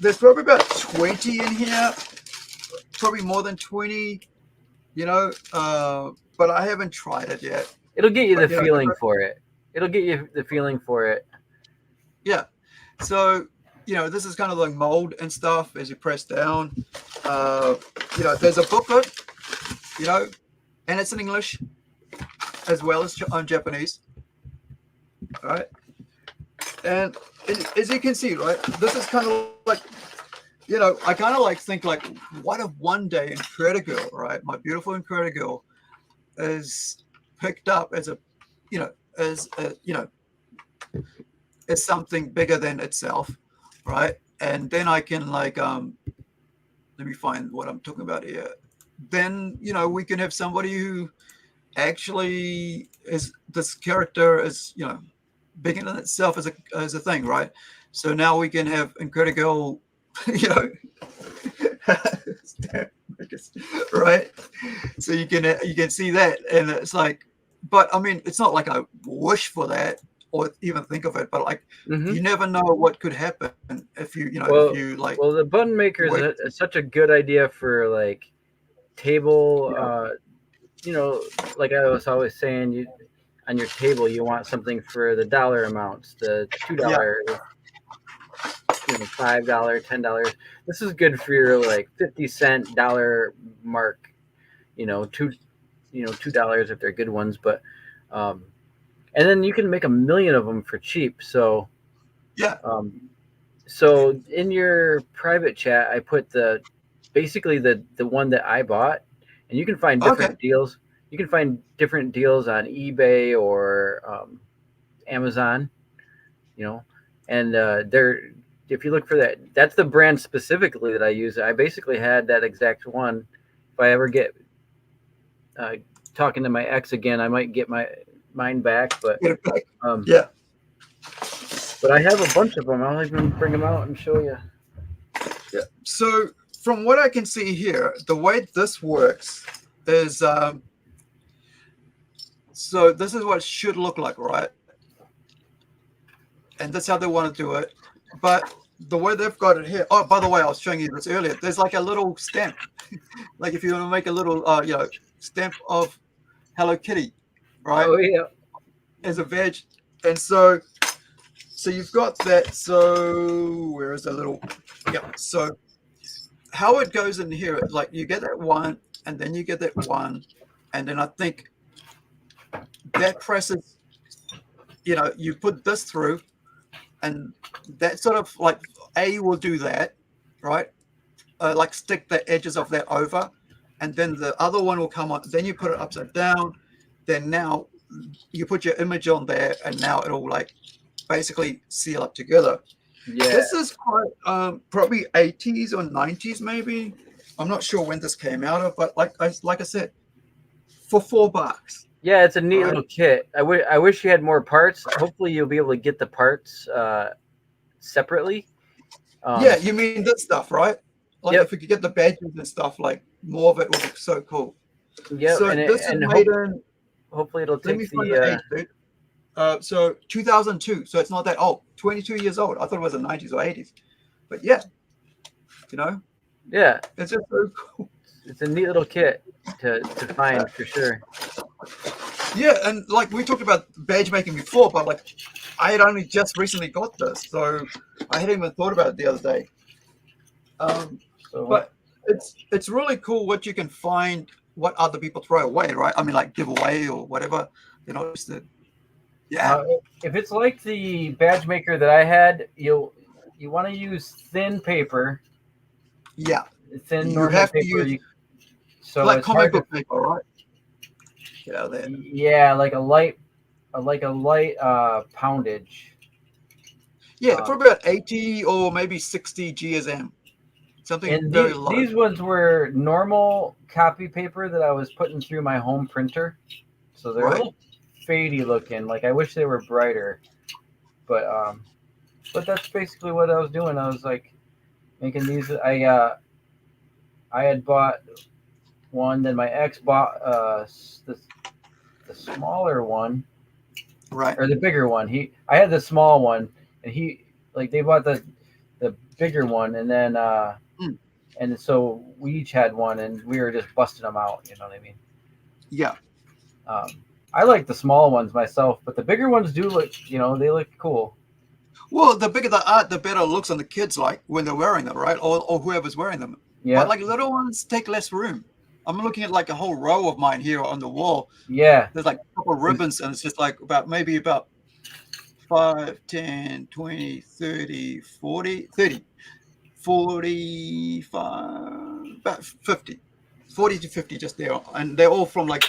Speaker 2: there's probably about 20 in here, probably more than 20, but I haven't tried it yet.
Speaker 3: It'll get you the
Speaker 2: But,
Speaker 3: feeling for it. It'll get you the feeling for it.
Speaker 2: Yeah. So, this is kind of like mold and stuff as you press down. There's a booklet, and it's in English as well as on Japanese. All right. And as you can see, right, this is kind of like, I kind of like think like, what if one day IncrediGirl, right, my beautiful IncrediGirl, is picked up as as something bigger than itself, right? And then I can like, let me find what I'm talking about here. Then we can have somebody who actually is this character is big in itself as a thing, right? So now we can have IncrediGirl, right? So you can see that, and it's like, but I mean, it's not like I wish for that or even think of it, but like you never know what could happen if you if you like.
Speaker 3: Well, the button maker is such a good idea for like table. Like I was always saying, on your table, you want something for the dollar amounts, the $2, $5, $10. This is good for your like 50-cent dollar mark. $2 if they're good ones, but and then you can make 1,000,000 of them for cheap. So
Speaker 2: yeah.
Speaker 3: So in your private chat, I put basically the one that I bought, and you can find different deals. You can find different deals on eBay or Amazon, and if you look for that, that's the brand specifically that I use. I basically had that exact one. If I ever get talking to my ex again, I might get mine back. But
Speaker 2: yeah.
Speaker 3: But I have a bunch of them. I'll even bring them out and show you.
Speaker 2: Yeah. So from what I can see here, the way this works is. So this is what it should look like, right? And that's how they want to do it. But the way they've got it here. Oh, by the way, I was showing you this earlier. There's like a little stamp. Like if you want to make a little, stamp of Hello Kitty, right?
Speaker 3: Oh yeah.
Speaker 2: As a veg, and so you've got that. So where is the little? Yeah. So how it goes in here, like you get that one, and then you get that one, and then I think. That presses, you put this through, and that sort of like A will do that, right? Like stick the edges of that over, and then the other one will come on. Then you put it upside down. Then now you put your image on there, and now it'll like basically seal up together.
Speaker 3: Yeah.
Speaker 2: This is quite probably 80s or 90s maybe. I'm not sure when this came out of, but like I said, for $4.
Speaker 3: Yeah, it's a neat little kit. I wish you had more parts. Hopefully, you'll be able to get the parts separately.
Speaker 2: Yeah, you mean this stuff, right? Like if we could get the badges and stuff, like more of it would be so cool.
Speaker 3: Yeah,
Speaker 2: so this is made in.
Speaker 3: Hopefully, it'll take
Speaker 2: the age, dude. So 2002. So it's not that old. 22 years old. I thought it was the 90s or 80s. But yeah,
Speaker 3: Yeah,
Speaker 2: it's just so cool.
Speaker 3: It's a neat little kit to find for sure.
Speaker 2: Yeah, and like we talked about badge making before, but like I had only just recently got this, so I hadn't even thought about it the other day. But it's really cool what you can find, what other people throw away, right? I mean, like give away or whatever. Just
Speaker 3: if it's like the badge maker that I had, you want to use thin paper.
Speaker 2: Yeah,
Speaker 3: thin
Speaker 2: you
Speaker 3: normal
Speaker 2: have to
Speaker 3: paper.
Speaker 2: use
Speaker 3: So
Speaker 2: like
Speaker 3: it's
Speaker 2: comic
Speaker 3: hard to,
Speaker 2: book paper, right? Get out of there.
Speaker 3: yeah, like a light poundage.
Speaker 2: Yeah, for about 80 or maybe 60 GSM, something
Speaker 3: And
Speaker 2: very low.
Speaker 3: these ones were normal copy paper that I was putting through my home printer, so they're a
Speaker 2: Right.
Speaker 3: little fadey looking. Like I wish they were brighter, but that's basically what I was doing. I was like making these. I had bought one, then my ex bought the smaller one,
Speaker 2: Right.
Speaker 3: or the bigger one. I had the small one, and they bought the bigger one, and then and so we each had one, and we were just busting them out. You know what I mean?
Speaker 2: Yeah.
Speaker 3: I like the small ones myself, but the bigger ones do look, they look cool.
Speaker 2: Well, the bigger the art, the better it looks on the kids, like when they're wearing them, right? Or whoever's wearing them.
Speaker 3: Yeah.
Speaker 2: But like little ones take less room. I'm looking at like a whole row of mine here on the wall.
Speaker 3: Yeah.
Speaker 2: There's like a couple of ribbons, and it's just like maybe about 5, 10, 20, 30, 40, 30, 45, about 50, 40 to 50 just there. And they're all from like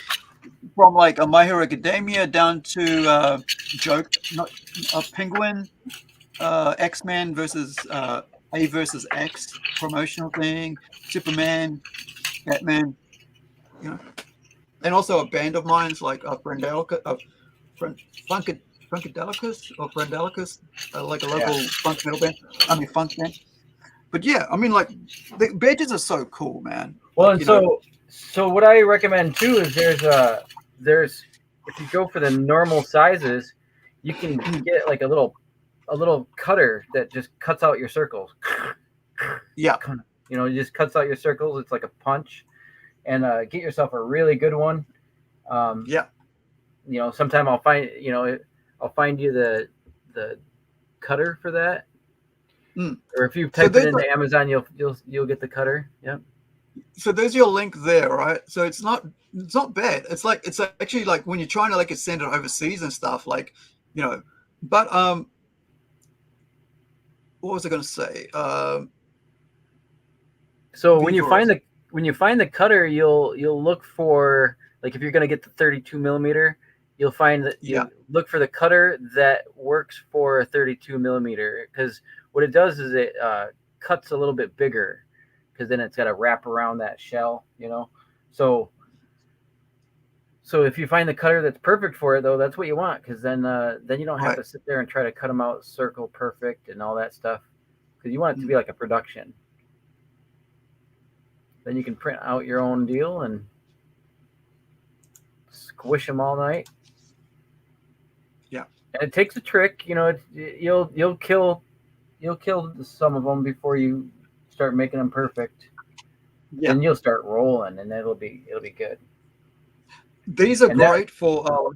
Speaker 2: a My Hero Academia down to Penguin, X-Men versus A versus X promotional thing, Superman, Batman, and also a band of mine's like Funkadelicus or Brandelicus, like a local funk metal band. Funk band. But yeah, I mean, like the badges are so cool, man.
Speaker 3: Well,
Speaker 2: like,
Speaker 3: and so what I recommend too is there's if you go for the normal sizes, you can get like a little cutter that just cuts out your circles.
Speaker 2: Yeah.
Speaker 3: It just cuts out your circles. It's like a punch, and get yourself a really good one.
Speaker 2: Yeah.
Speaker 3: Sometime I'll find you the cutter for that. Or if you type it into Amazon, you'll get the cutter. Yep.
Speaker 2: So there's your link there, right? So it's not bad. It's actually like when you're trying to like send it overseas and stuff, like, but what was I going to say?
Speaker 3: So when you find the cutter, you'll look for, like, if you're going to get the 32 millimeter, you'll find that you look for the cutter that works for a 32 millimeter, because what it does is it cuts a little bit bigger, because then it's got to wrap around that shell, So if you find the cutter that's perfect for it, though, that's what you want, because then you don't have to sit there and try to cut them out circle perfect and all that stuff, because you want it to be like a production. Then you can print out your own deal and squish them all night.
Speaker 2: Yeah,
Speaker 3: and it takes a trick. You'll kill some of them before you start making them perfect.
Speaker 2: Yeah,
Speaker 3: and you'll start rolling, and it'll be good.
Speaker 2: These are great for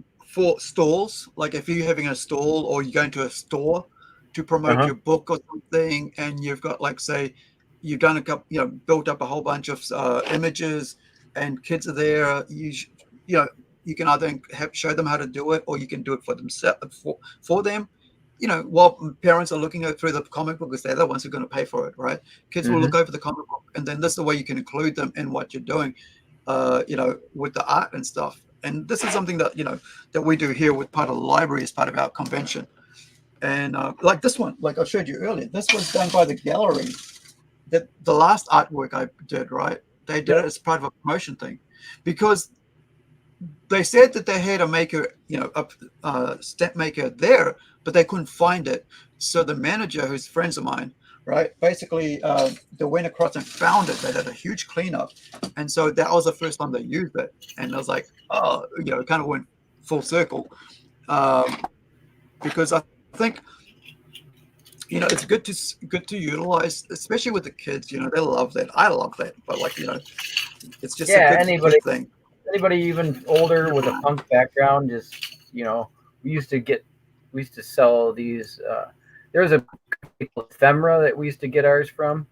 Speaker 2: stalls. Like if you're having a stall or you're going to a store to promote your book or something, and you've got, like, say, you've done a couple, built up a whole bunch of images, and kids are there. You can either show them how to do it, or you can do it for themselves, for them. While parents are looking through the comic book, because they're the ones who are going to pay for it, right? Kids will look over the comic book, and then this is the way you can include them in what you're doing, with the art and stuff. And this is something that that we do here with part of the library as part of our convention. And like this one, like I showed you earlier, this was done by the gallery. That the last artwork I did, right? They did it as part of a promotion thing, because they said that they had a maker, a stamp maker there, but they couldn't find it. So the manager, who's friends of mine, right, basically they went across and found it. They did a huge cleanup, and so that was the first time they used it. And I was like, oh, it kind of went full circle, because I think it's good to utilize, especially with the kids. They love that. I love that, but it's just a good thing.
Speaker 3: Anybody even older with a punk background, just we used to sell these. There was a ephemera that we used to get ours from,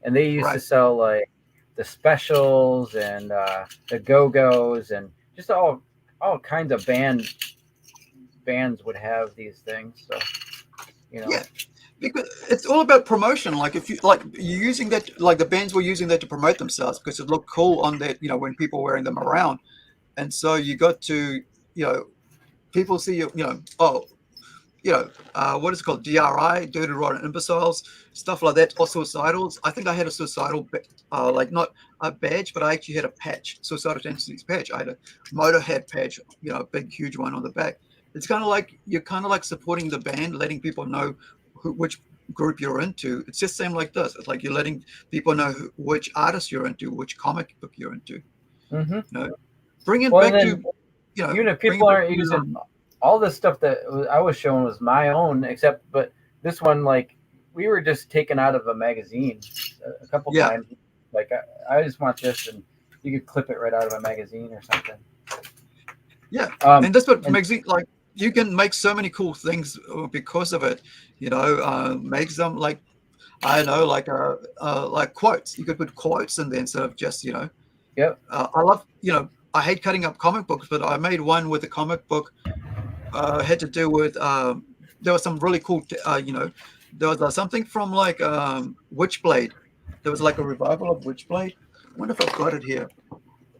Speaker 3: and they used to sell like the specials and the Go-Go's, and just all kinds of bands would have these things. So
Speaker 2: Because it's all about promotion. Like if you like you're using that, like the bands were using that to promote themselves because it looked cool on that, when people were wearing them around. And so you got to, people see you, oh, what is it called? DRI, dirty, rotten imbeciles, stuff like that, or suicidals. I think I had a suicidal, like not a badge, but I actually had a patch, suicidal tendencies patch. I had a Motorhead patch, a big, huge one on the back. It's kind of like you're kind of like supporting the band, letting people know which group you're into. It's just same like this. It's like you're letting people know which artist you're into, which comic book you're into. Bring it back to,
Speaker 3: even if people aren't using all the stuff that I was showing was my own, but this one, like, we were just taken out of a magazine a couple times. Like, I just want this, and you could clip it right out of a magazine or something.
Speaker 2: Yeah, and that's what magazine, like, you can make so many cool things because of it. Make them like, I don't know, like quotes. You could put quotes in there instead of just,
Speaker 3: Yep.
Speaker 2: I love, I hate cutting up comic books, but I made one with a comic book. Had to do with there was some really cool there was something from like Witchblade. There was like a revival of Witchblade. I wonder if I've got it here.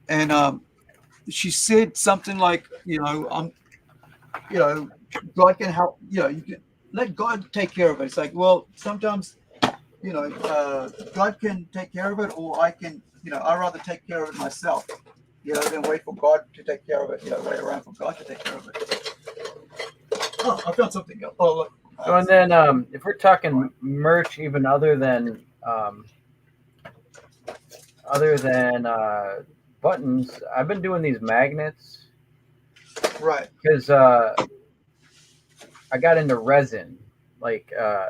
Speaker 2: And she said something like, God can help, you can let God take care of it. It's like, well, sometimes God can take care of it, or I can, I'd rather take care of it myself, than wait for God to take care of it, wait around for God to take care of it. Oh, I found something else. Oh, look.
Speaker 3: So, and then if we're talking merch, even other than buttons, I've been doing these magnets.
Speaker 2: Right.
Speaker 3: Because I got into resin,
Speaker 2: okay.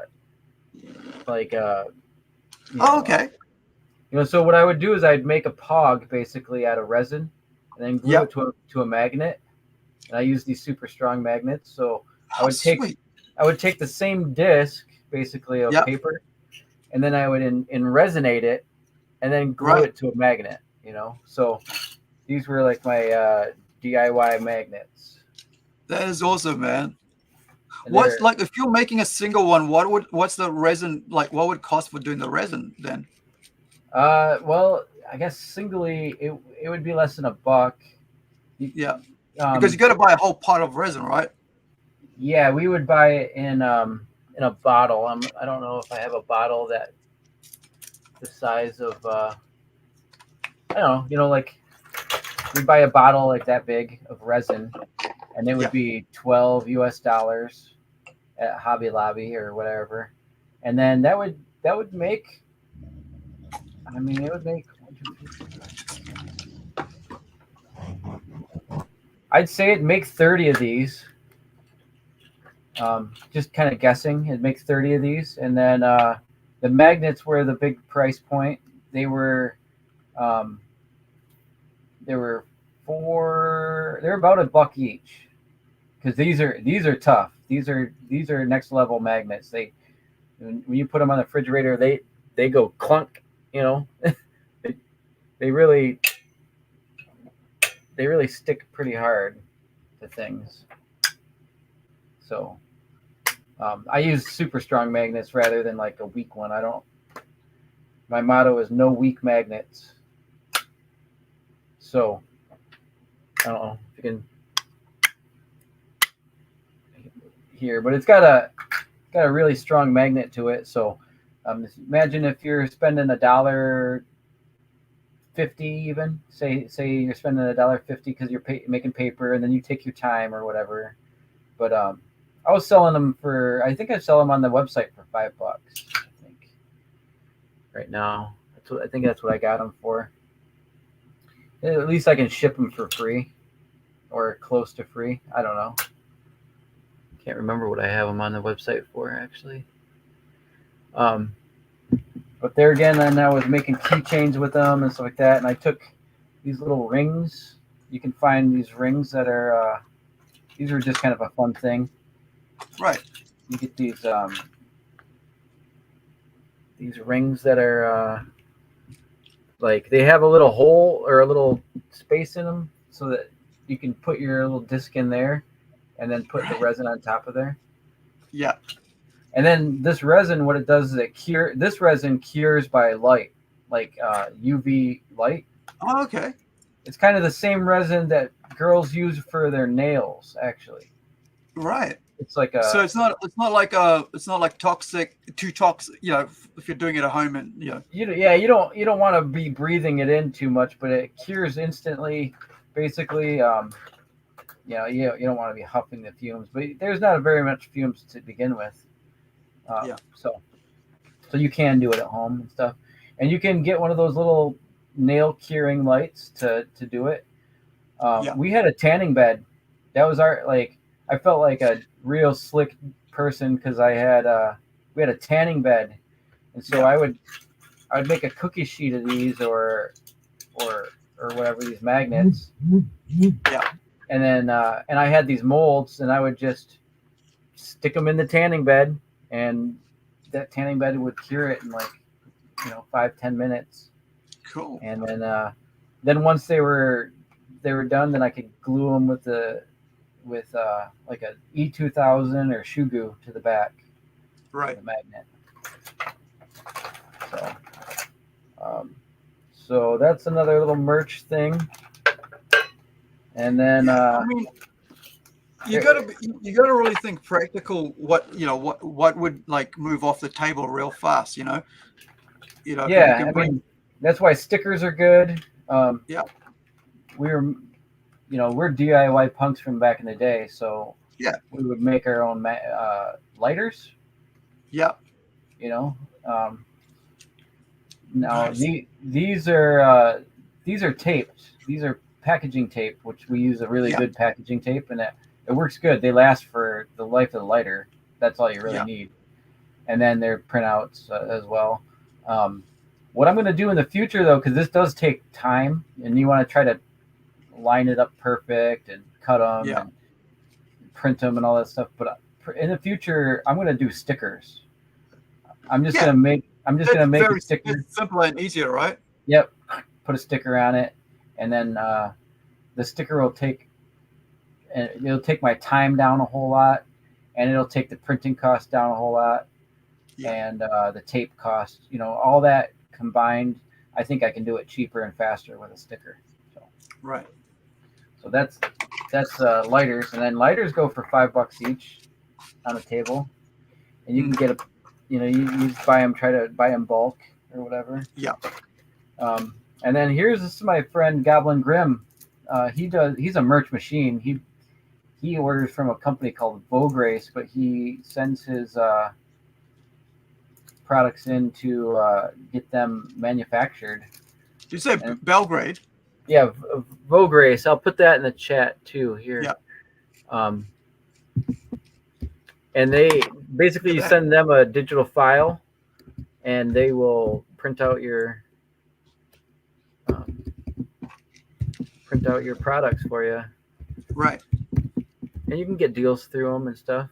Speaker 3: So what I would do is I'd make a pog basically out of resin, and then glue it to a magnet. And I use these super strong magnets. So I would take the same disc basically of paper, and then I would resonate it, and then glue it to a magnet. So these were like my DIY magnets.
Speaker 2: That is awesome, man. What's like if you're making a single one? What's the resin like? What would it cost for doing the resin then?
Speaker 3: Well, I guess singly it would be less than $1.
Speaker 2: Yeah, because you got to buy a whole pot of resin, right?
Speaker 3: Yeah, we would buy it in a bottle. I don't know if I have a bottle that the size of I don't know, like we buy a bottle like that big of resin, and it would be $12 US at Hobby Lobby or whatever, and then that would make. I mean, it would make. I'd say it'd make 30 of these. Just kind of guessing, it'd make 30 of these, and then the magnets were the big price point. They were about $1 each, because these are tough. These are next level magnets. When you put them on the refrigerator, they go clunk. They really stick pretty hard to things. So I use super strong magnets rather than like a weak one. My motto is no weak magnets. So I don't know if you can hear, but it's got a really strong magnet to it. So imagine if you're spending $1.50 even. Say you're spending $1.50 because you're making paper, and then you take your time or whatever. But I was selling them I think I sell them on the website for $5. I think right now. I think that's what I got them for. At least I can ship them for free, or close to free. I don't know. Can't remember what I have them on the website for actually. But there again, then I was making keychains with them and stuff like that, and I took these little rings. You can find these rings that are. These are just kind of a fun thing.
Speaker 2: Right.
Speaker 3: You get these rings that are like they have a little hole or a little space in them, so that you can put your little disc in there, and then put the resin on top of there.
Speaker 2: Yeah.
Speaker 3: And then this resin, what it does is this resin cures by light, like UV light.
Speaker 2: Oh, okay.
Speaker 3: It's kind of the same resin that girls use for their nails, actually.
Speaker 2: Right.
Speaker 3: It's like a.
Speaker 2: So it's not like toxic, too toxic. You know, if you're doing it at home and you know.
Speaker 3: You don't want to be breathing it in too much, but it cures instantly. Basically, you don't want to be huffing the fumes, but there's not very much fumes to begin with. So you can do it at home and stuff, and you can get one of those little nail curing lights to do it. We had a tanning bed. That was I felt like a real slick person because we had a tanning bed, and so I'd make a cookie sheet of these or whatever, these magnets.
Speaker 2: Yeah.
Speaker 3: And then and I had these molds, and I would just stick them in the tanning bed, and that tanning bed would cure it in 5-10 minutes.
Speaker 2: Cool.
Speaker 3: And then once they were done, then I could glue them with like a E2000 or shoe glue to the back.
Speaker 2: Right.
Speaker 3: The magnet. So that's another little merch thing. And then
Speaker 2: I mean, you gotta really think practical. What would like move off the table real fast? Yeah.
Speaker 3: I mean, that's why stickers are good.
Speaker 2: Yeah.
Speaker 3: We're DIY punks from back in the day, so
Speaker 2: yeah,
Speaker 3: we would make our own lighters.
Speaker 2: Yeah.
Speaker 3: Now
Speaker 2: Nice.
Speaker 3: these are taped. These are packaging tape, which we use a really good packaging tape, and it works good. They last for the life of the lighter. That's all you really need. And then they're printouts as well. What I'm going to do in the future, though, because this does take time, and you want to try to line it up perfect and cut them and print them and all that stuff. But in the future, I'm going to do stickers. I'm just going to make a sticker.
Speaker 2: It's simpler and easier, right?
Speaker 3: Yep. Put a sticker on it, and then the sticker will take my time down a whole lot, and it'll take the printing cost down a whole lot, and the tape cost. All that combined, I think I can do it cheaper and faster with a sticker. So.
Speaker 2: Right.
Speaker 3: So that's lighters, and then lighters go for $5 each on the table, and you can get you just buy them, try to buy them bulk or whatever.
Speaker 2: Yeah.
Speaker 3: And then this is my friend Goblin Grimm. He's a merch machine. He orders from a company called Vograce, but he sends his products in to get them manufactured.
Speaker 2: Did you say Belgrade?
Speaker 3: Yeah, Vograce. I'll put that in the chat too here.
Speaker 2: Yeah.
Speaker 3: And they basically, you send them a digital file, and they will print out your products for you.
Speaker 2: Right.
Speaker 3: And you can get deals through them and stuff.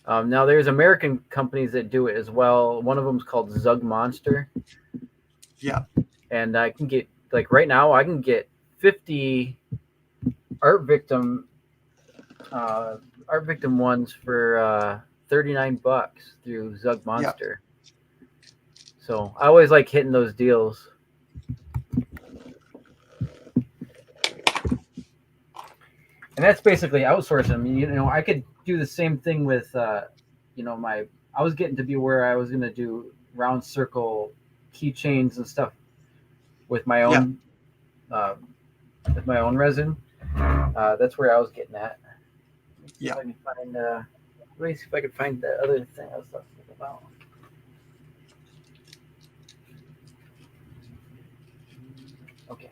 Speaker 3: Now there's American companies that do it as well. One of them is called Zug Monster.
Speaker 2: Yeah.
Speaker 3: And I can get, right now, I can get 50 Artvictim ones for $39 through Zug Monster. Yeah. So I always like hitting those deals. And that's basically outsourcing. I could do the same thing with, I was getting to be where I was going to do round circle keychains and stuff with my own, resin. That's where I was getting at.
Speaker 2: Yeah.
Speaker 3: Let me see if I can find the other thing I was talking about. Okay.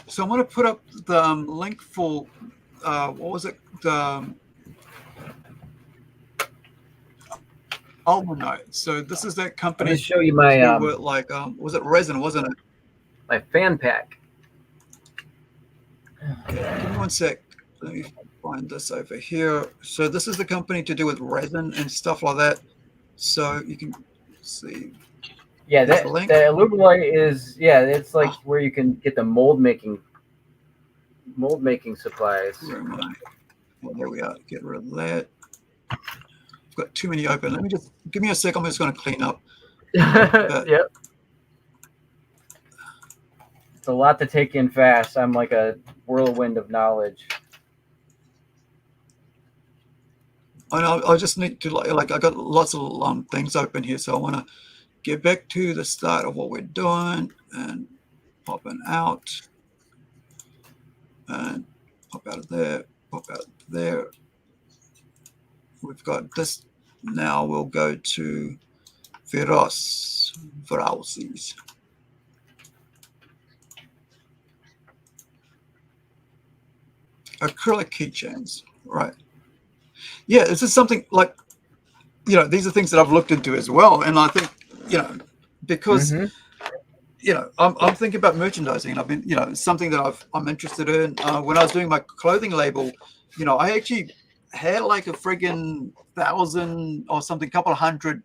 Speaker 2: So I'm going to put up the link for what was it? The Almanite. So this is that company.
Speaker 3: Let me show you my
Speaker 2: was it resin? Wasn't it?
Speaker 3: My fan pack.
Speaker 2: Okay, give me one sec. Let me find this over here. So this is the company to do with resin and stuff like that. So you can see.
Speaker 3: Yeah,
Speaker 2: There's
Speaker 3: that
Speaker 2: the link.
Speaker 3: the Alumilite is it's like where you can get the mold making supplies.
Speaker 2: Where am I? Well, there we are. Get rid of that. I've got too many open. Let me just give me a sec. I'm just going to clean up.
Speaker 3: Yep. It's a lot to take in fast. I'm like a whirlwind of knowledge.
Speaker 2: I just need to like I got lots of things open here, so I want to get back to the start of what we're doing and popping out and pop out of there, pop out there. We've got this. Now we'll go to Feroz. Acrylic keychains, right? Yeah, this is something like, these are things that I've looked into as well. And I think, because, I'm thinking about merchandising, and I've been, it's something that I'm interested in. When I was doing my clothing label, I actually had like a friggin' 1,000 or something, couple of hundred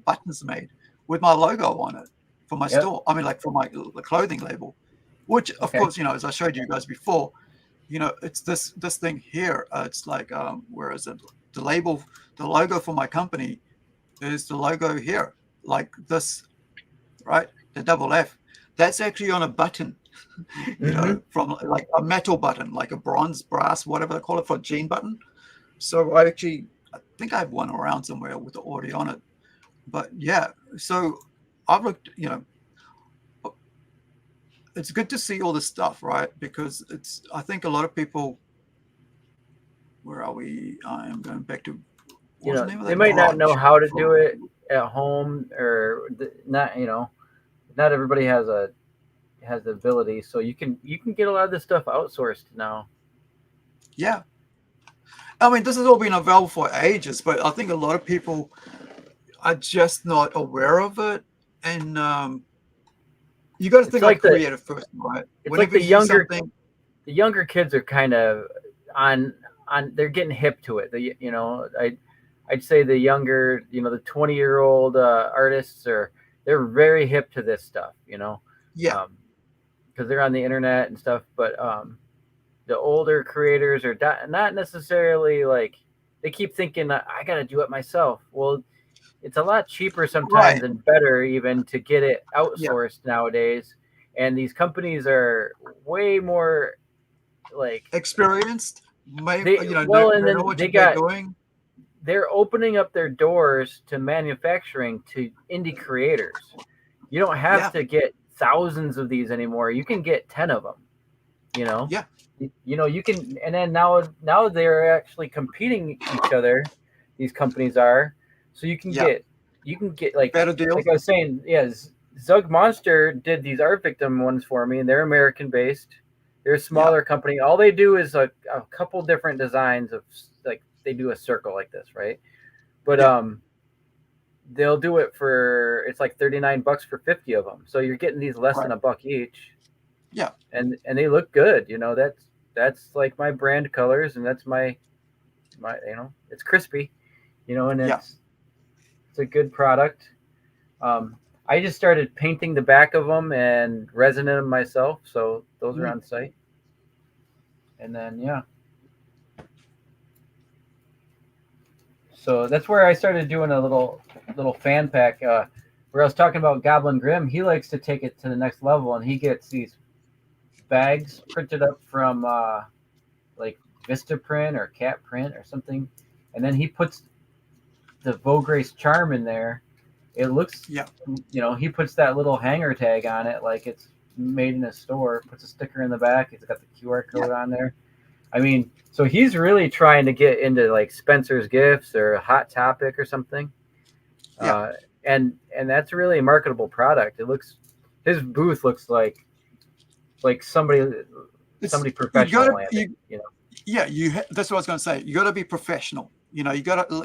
Speaker 2: buttons made with my logo on it for my store. I mean, like for the clothing label, which of course, as I showed you guys before, it's this thing here. It's like, where is it? The logo for my company is the logo here, like this, right? The double F. That's actually on a button, from like a metal button, like a bronze, brass, whatever they call it, for a jean button. So I think I have one around somewhere with the audio on it. But yeah, so I've looked, it's good to see all this stuff, right? Because I think a lot of people, where are we? I am going back to,
Speaker 3: they might not know how to do it at home, or not, not everybody has the ability. So you can get a lot of this stuff outsourced now.
Speaker 2: Yeah. I mean, this has all been available for ages, but I think a lot of people are just not aware of it. And you got to think like creative first, right?
Speaker 3: It's like the younger kids are kind of on. They're getting hip to it. I'd say the younger, the 20-year-old artists they're very hip to this stuff,
Speaker 2: Yeah.
Speaker 3: Because they're on the internet and stuff. But the older creators are not necessarily like, they keep thinking I got to do it myself. Well, it's a lot cheaper sometimes and better even to get it outsourced nowadays. And these companies are way more like
Speaker 2: experienced.
Speaker 3: They're opening up their doors to manufacturing to indie creators. You don't have to get thousands of these anymore. You can get 10 of them. You can, and then now they're actually competing each other. These companies are, so you can get like
Speaker 2: better deals.
Speaker 3: Like I was saying, Zug Monster did these Artvictim ones for me, and they're American based. They're a smaller company. All they do is a couple different designs of, like, they do a circle like this, right? But they'll do it for, it's like $39 for 50 of them. So you're getting these less than $1 each.
Speaker 2: Yeah.
Speaker 3: And they look good. That's like my brand colors, and that's my it's crispy, and it's a good product. I just started painting the back of them and resining them myself, so those are on site. And then so that's where I started doing a little fan pack. Where I was talking about Goblin Grimm, he likes to take it to the next level, and he gets these bags printed up from like Vistaprint or Cat Print or something, and then he puts the Vaugrace charm in there. It looks, he puts that little hanger tag on it like it's made in a store, puts a sticker in the back. It's got the QR code on there. I mean, so he's really trying to get into like Spencer's Gifts or Hot Topic or something. And that's really a marketable product. His booth looks like somebody professional.
Speaker 2: That's what I was going to say. You got to be professional. You got to.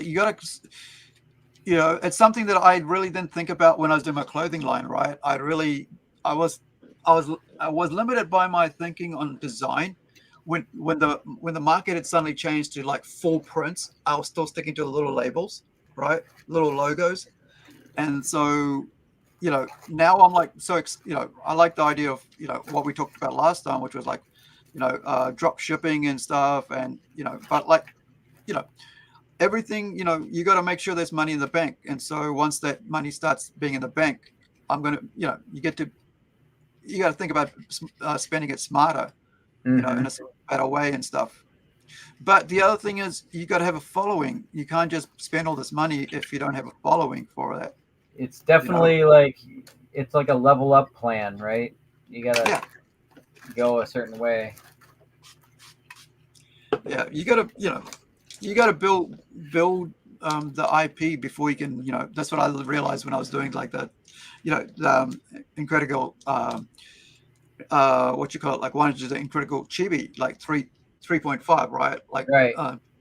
Speaker 2: It's something that I really didn't think about when I was doing my clothing line, right? I was limited by my thinking on design, when the market had suddenly changed to like full prints, I was still sticking to the little labels, right? Little logos. And so, now I'm like, I like the idea of, what we talked about last time, which was like, drop shipping and stuff. And, but like, everything, you got to make sure there's money in the bank. And so once that money starts being in the bank, I'm going to, you got to think about spending it smarter, in a better way and stuff. But the other thing is you got to have a following. You can't just spend all this money if you don't have a following for that.
Speaker 3: It's definitely like it's like a level up plan, right? You gotta go a certain way.
Speaker 2: Yeah, you gotta build the IP before you can. That's what I realized when I was doing like the Incredible. What you call it? Like one is the Incredible Chibi, like 3.5, right? Like
Speaker 3: right.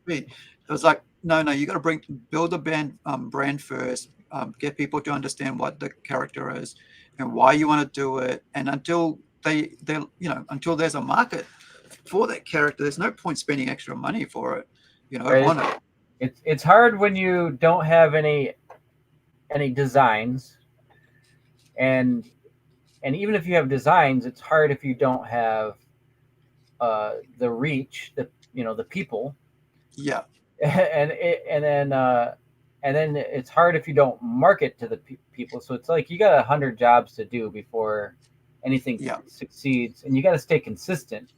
Speaker 2: It was like no, you got to build a brand first. Get people to understand what the character is and why you want to do it, and until until there's a market for that character, there's no point spending extra money for it.
Speaker 3: Right. It's hard when you don't have any designs, and even if you have designs, it's hard if you don't have the reach, the people.
Speaker 2: Yeah.
Speaker 3: And then it's hard if you don't market to the people. So it's like you got 100 jobs to do before anything succeeds, and you got to stay consistent.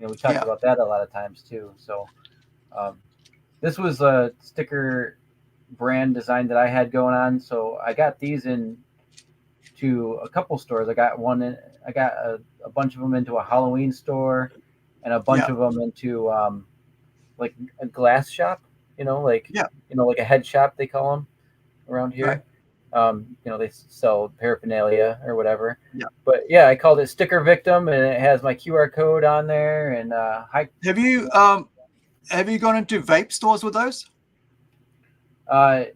Speaker 3: We talked about that a lot of times too. So this was a sticker brand design that I had going on. So I got these into a couple stores. I got a bunch of them into a Halloween store, and a bunch of them into like a glass shop. Like a head shop, they call them around here. Right. They sell paraphernalia or whatever.
Speaker 2: Yeah.
Speaker 3: But I called it Sticker Victim, and it has my QR code on there. And
Speaker 2: have you gone into vape stores with those?
Speaker 3: I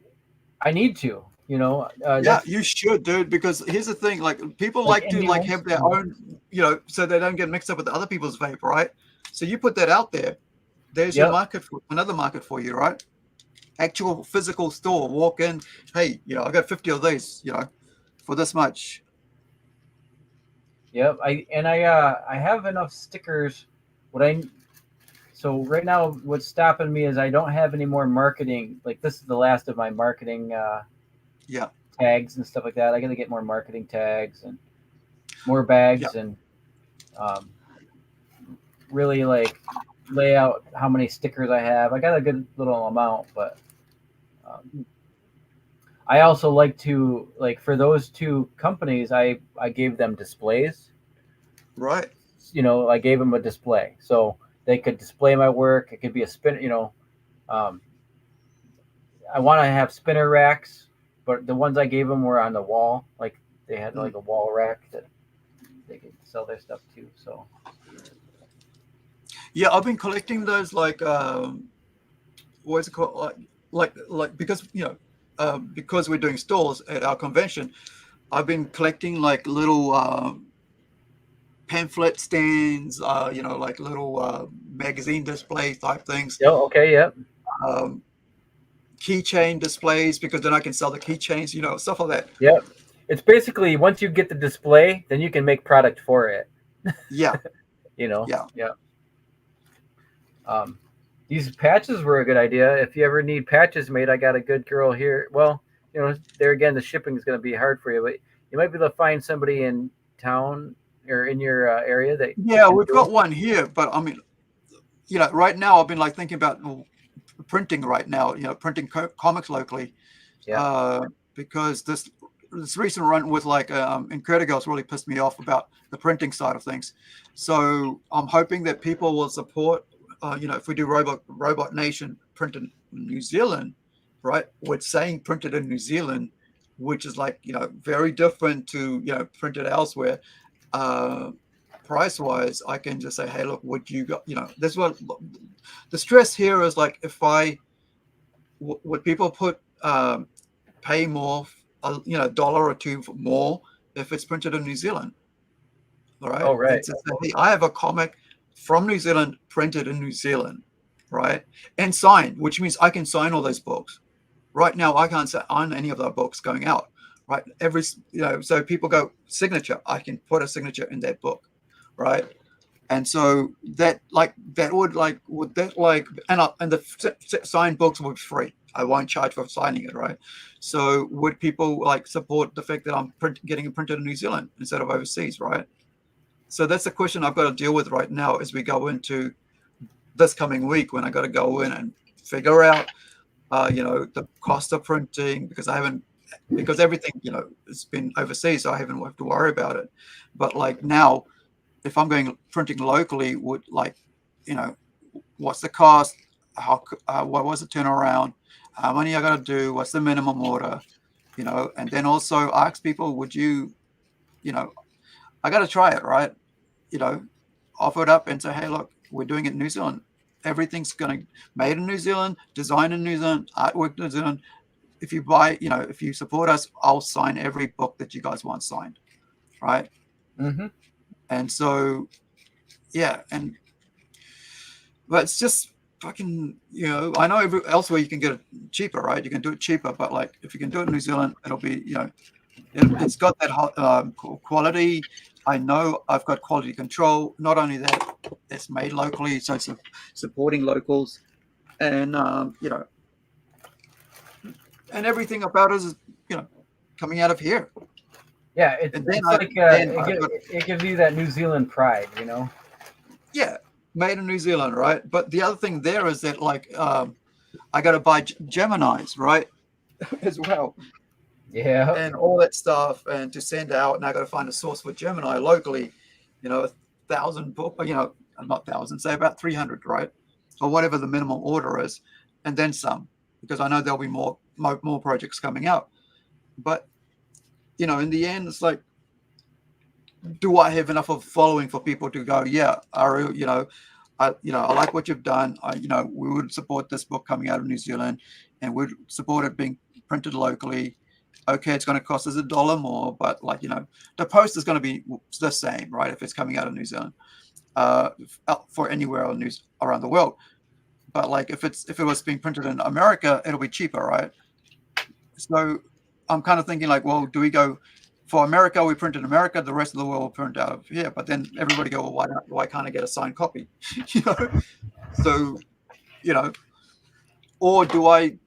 Speaker 3: need to.
Speaker 2: You should, dude. Because here's the thing: like people like to have their own, so they don't get mixed up with other people's vape, right? So you put that out there. There's your market, another market for you, right? Actual physical store. Walk in, hey, I got 50 of these, for this much.
Speaker 3: Yep, I have enough stickers. So right now, what's stopping me is I don't have any more marketing. Like this is the last of my marketing, tags and stuff like that. I got to get more marketing tags and more bags and really like lay out how many stickers I have. I got a good little amount, but I also like to, like, for those two companies, I gave them displays.
Speaker 2: Right.
Speaker 3: I gave them a display so they could display my work. It could be a spin. I want to have spinner racks, but the ones I gave them were on the wall. Like they had like a wall rack that they could sell their stuff to. So.
Speaker 2: Yeah, I've been collecting those like what's it called? Like because because we're doing stalls at our convention, I've been collecting like little pamphlet stands, like little magazine display type things.
Speaker 3: Oh, okay, yep.
Speaker 2: Keychain displays, because then I can sell the keychains, stuff like that.
Speaker 3: Yep. It's basically once you get the display, then you can make product for it.
Speaker 2: Yeah.
Speaker 3: Yeah. These patches were a good idea. If you ever need patches made, I got a good girl here. Well, there again, the shipping is going to be hard for you, but you might be able to find somebody in town or in your area that.
Speaker 2: Yeah, we've got one here, but I mean, right now I've been like thinking about printing right now. Printing comics locally.
Speaker 3: Yeah.
Speaker 2: Because this recent run with like Incredibles really pissed me off about the printing side of things. So I'm hoping that people will support. If we do Robot Nation printed in New Zealand, right? We're saying printed in New Zealand, which is like, very different to, printed elsewhere. Price wise, I can just say, hey, look, what you got, this what the stress here is like, if would people pay more, $1 or $2 more if it's printed in New Zealand? All right.
Speaker 3: Oh, right.
Speaker 2: Hey, I have a comic. from New Zealand, printed in New Zealand, right? And signed, which means I can sign all those books. Right now, I can't sign any of the books going out, right? So people go signature, I can put a signature in that book, right? And so and the signed books would be free. I won't charge for signing it, right? So would people like support the fact that I'm getting it printed in New Zealand instead of overseas, right? So that's the question I've got to deal with right now as we go into this coming week, when I got to go in and figure out, the cost of printing, because everything, it's been overseas, so I haven't have to worry about it. But like now, if I'm going printing locally, what's the cost? What was the turnaround? How many I got to do? What's the minimum order? And then also ask people, would you, I got to try it, right? Offer it up and say, hey, look, we're doing it in New Zealand. Everything's made in New Zealand, designed in New Zealand, artwork in New Zealand. If you buy, if you support us, I'll sign every book that you guys want signed, right?
Speaker 3: Mm-hmm.
Speaker 2: And so, yeah, but it's just fucking, I know elsewhere you can get it cheaper, right? You can do it cheaper, but like if you can do it in New Zealand, it'll be, it's got that quality. I know I've got quality control. Not only that, it's made locally, so it's supporting locals, and and everything about it is, coming out of here.
Speaker 3: Yeah, it gives you that New Zealand pride,
Speaker 2: Yeah, made in New Zealand, right? But the other thing there is that, like, I got to buy Geminis, right, as well.
Speaker 3: Yeah,
Speaker 2: and all that stuff, and to send out, and I got to find a source for Gemini locally. 1,000 book, not 1,000, say about 300, right, or whatever the minimum order is, and then some, because I know there'll be more projects coming out. But in the end, it's like, do I have enough of following for people to go, yeah, Aru, I like what you've done. We would support this book coming out of New Zealand, and we'd support it being printed locally. Okay, it's going to cost us $1 more, but the post is going to be the same, right? If it's coming out of New Zealand, for anywhere around the world. But like if it was being printed in America, it'll be cheaper, right? So I'm kind of thinking like, well, do we go for America? We print in America, the rest of the world will print out of here. But then everybody go, well, why can't I get a signed copy? So or do I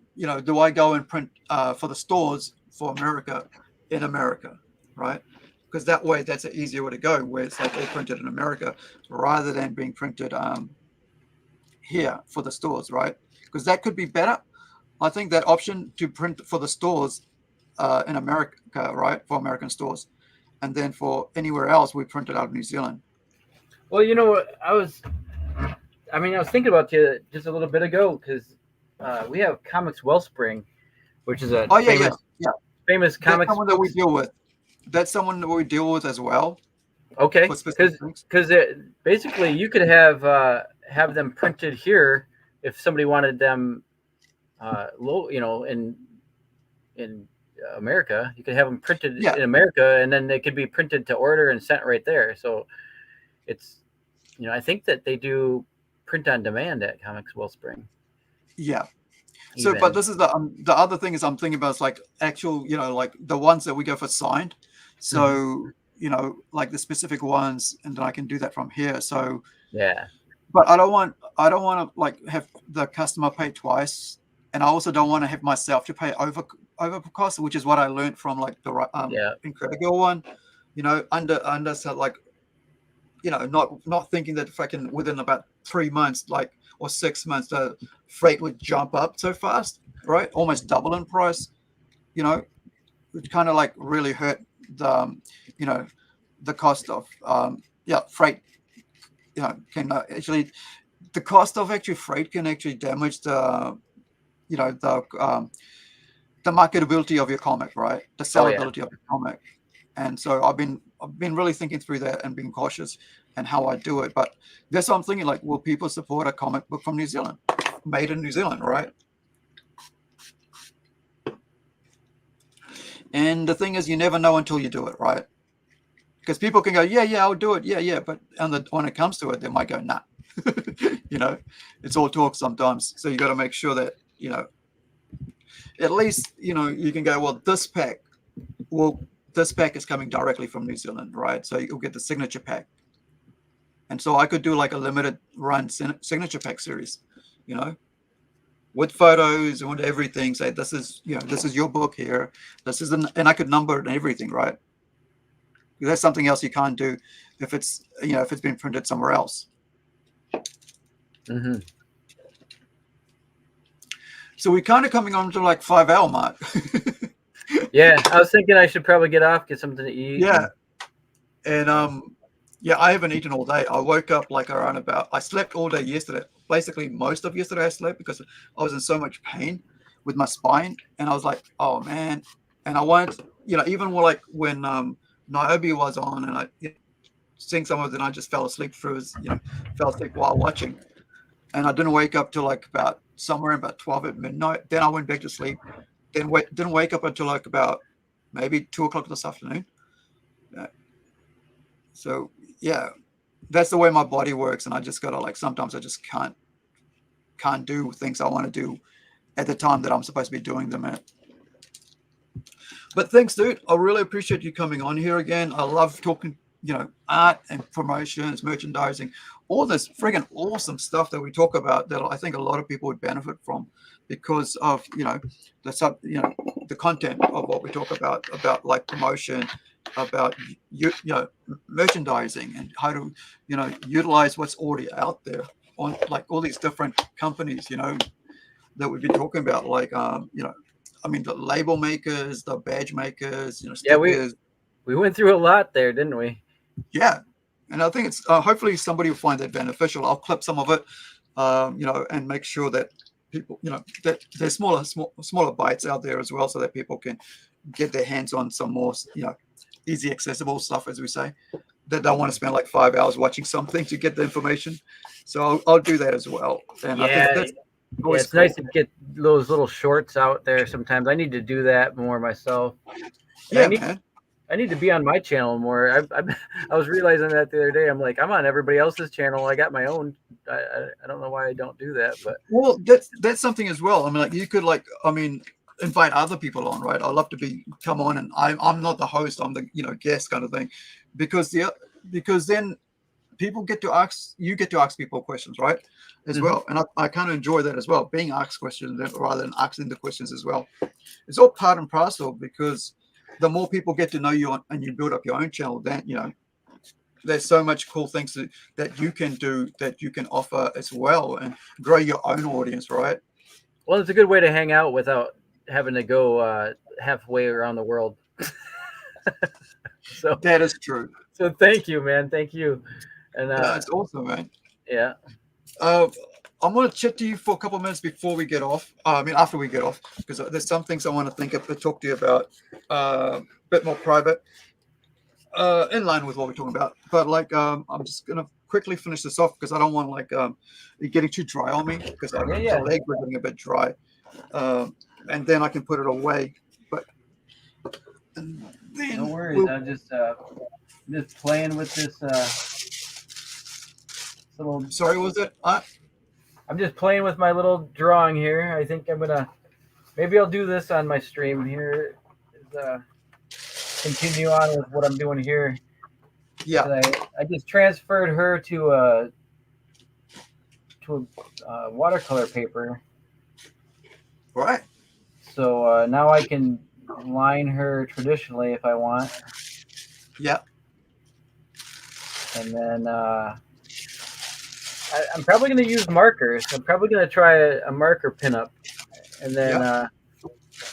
Speaker 2: go and print for the stores for America in America, right? Because that way, that's an easier way to go, where it's like all printed in America rather than being printed here for the stores, right? Because that could be better. I think that option to print for the stores in America, right, for American stores, and then for anywhere else, we print it out of New Zealand.
Speaker 3: Well, I was thinking about you just a little bit ago, because we have Comics Wellspring, which is a famous comics.
Speaker 2: That's someone that we deal with. That's someone that we deal with as well.
Speaker 3: Okay, because basically you could have them printed here if somebody wanted them, in America. You could have them printed in America, and then they could be printed to order and sent right there. So it's, I think that they do print on demand at Comics Wellspring.
Speaker 2: Yeah. So, but this is the other thing is I'm thinking about is like actual, like the ones that we go for signed. So, like the specific ones, and then I can do that from here. So,
Speaker 3: yeah.
Speaker 2: But I don't want to like have the customer pay twice, and I also don't want to have myself to pay over cost, which is what I learned from like the Incredible one. Under so like, not thinking that if I can within about 3 months, like, or 6 months, the freight would jump up so fast, right? Almost double in price, which kind of like really hurt the, the cost of, freight, can actually, the cost of actually freight can actually damage the, the marketability of your comic, right? The sellability of your comic. And so I've been really thinking through that and being cautious and how I do it. But that's what I'm thinking, like, will people support a comic book from New Zealand, made in New Zealand, right? And the thing is, you never know until you do it, right? because people can go, yeah, I'll do it, yeah, but when it comes to it, they might go, nah. You know, it's all talk sometimes. So you got to make sure that, you know, at least, you know, you can go, well, this pack is coming directly from New Zealand, right? So you'll get the signature pack. And so I could do like a limited run signature pack series, you know, with photos and with everything. Say, this is, you know, this is your book here. This is, and I could number it and everything, right? That's something else you can't do if it's, you know, if it's been printed somewhere else.
Speaker 3: Mm-hmm.
Speaker 2: So we're kind of coming on to like 5-hour mark.
Speaker 3: Yeah, I was thinking I should probably get off, get something to eat.
Speaker 2: Yeah. And yeah, I haven't eaten all day. I woke up like around I slept all day yesterday. Basically, most of yesterday I slept because I was in so much pain with my spine. And I was like, oh man. And I wanted, you know, even like when Niobe was on and I seeing some of it, and I just fell asleep fell asleep while watching. And I didn't wake up till like about somewhere about 12 at midnight. Then I went back to sleep. Then didn't wake up until like about maybe 2 o'clock this afternoon. So yeah, that's the way my body works. And I just gotta like, sometimes I just can't do things I want to do at the time that I'm supposed to be doing them at. But thanks, dude. I really appreciate you coming on here again. I love talking, you know, art and promotions, merchandising, all this friggin' awesome stuff that we talk about that I think a lot of people would benefit from because of, you know, the content of what we talk about like promotion, about, you know, merchandising and how to, you know, utilize what's already out there on like all these different companies, you know, that we've been talking about, like, you know, I mean, the label makers, the badge makers, you know, stickers.
Speaker 3: Yeah, we went through a lot there, didn't we?
Speaker 2: Yeah. And I think it's hopefully somebody will find that beneficial. I'll clip some of it, you know, and make sure that people, you know, that there's smaller bites out there as well, so that people can get their hands on some more, you know, easy accessible stuff, as we say, that don't want to spend like 5 hours watching something to get the information. So I'll do that as well. And I think that's always
Speaker 3: it's nice to get those little shorts out there sometimes. I need to do that more myself.
Speaker 2: Yeah,
Speaker 3: I need to be on my channel more. I was realizing that the other day. I'm like, I'm on everybody else's channel. I got my own. I don't know why I don't do that, but
Speaker 2: well, that's something as well. I mean, like you could like, I mean, invite other people on, right? I'd love to come on, and I'm not the host. I'm the, you know, guest kind of thing, because then people get to ask people questions, right? As well, and I kind of enjoy that as well, being asked questions rather than asking the questions as well. It's all part and parcel, because the more people get to know you and you build up your own channel, then, you know, there's so much cool things that you can do, that you can offer as well, and grow your own audience, right?
Speaker 3: Well, it's a good way to hang out without having to go halfway around the world. So
Speaker 2: that is true.
Speaker 3: So thank you, man. Thank you. And
Speaker 2: it's awesome, man.
Speaker 3: Yeah.
Speaker 2: I'm going to chat to you for a couple of minutes before we get off. I mean, after we get off, because there's some things I want to talk to you about, a bit more private, in line with what we're talking about. But like, I'm just going to quickly finish this off, because I don't want like it getting too dry on me, because the legs are getting a bit dry, and then I can put it away. But
Speaker 3: no worries. I'm just playing with this little.
Speaker 2: Sorry, was it?
Speaker 3: I'm just playing with my little drawing here. I think I'm gonna, maybe I'll do this on my stream here. Continue on with what I'm doing here.
Speaker 2: Yeah.
Speaker 3: I just transferred her to a watercolor paper.
Speaker 2: Right.
Speaker 3: So now I can line her traditionally if I want.
Speaker 2: Yeah.
Speaker 3: And then I'm probably going to use markers. I'm probably going to try a marker pinup. And then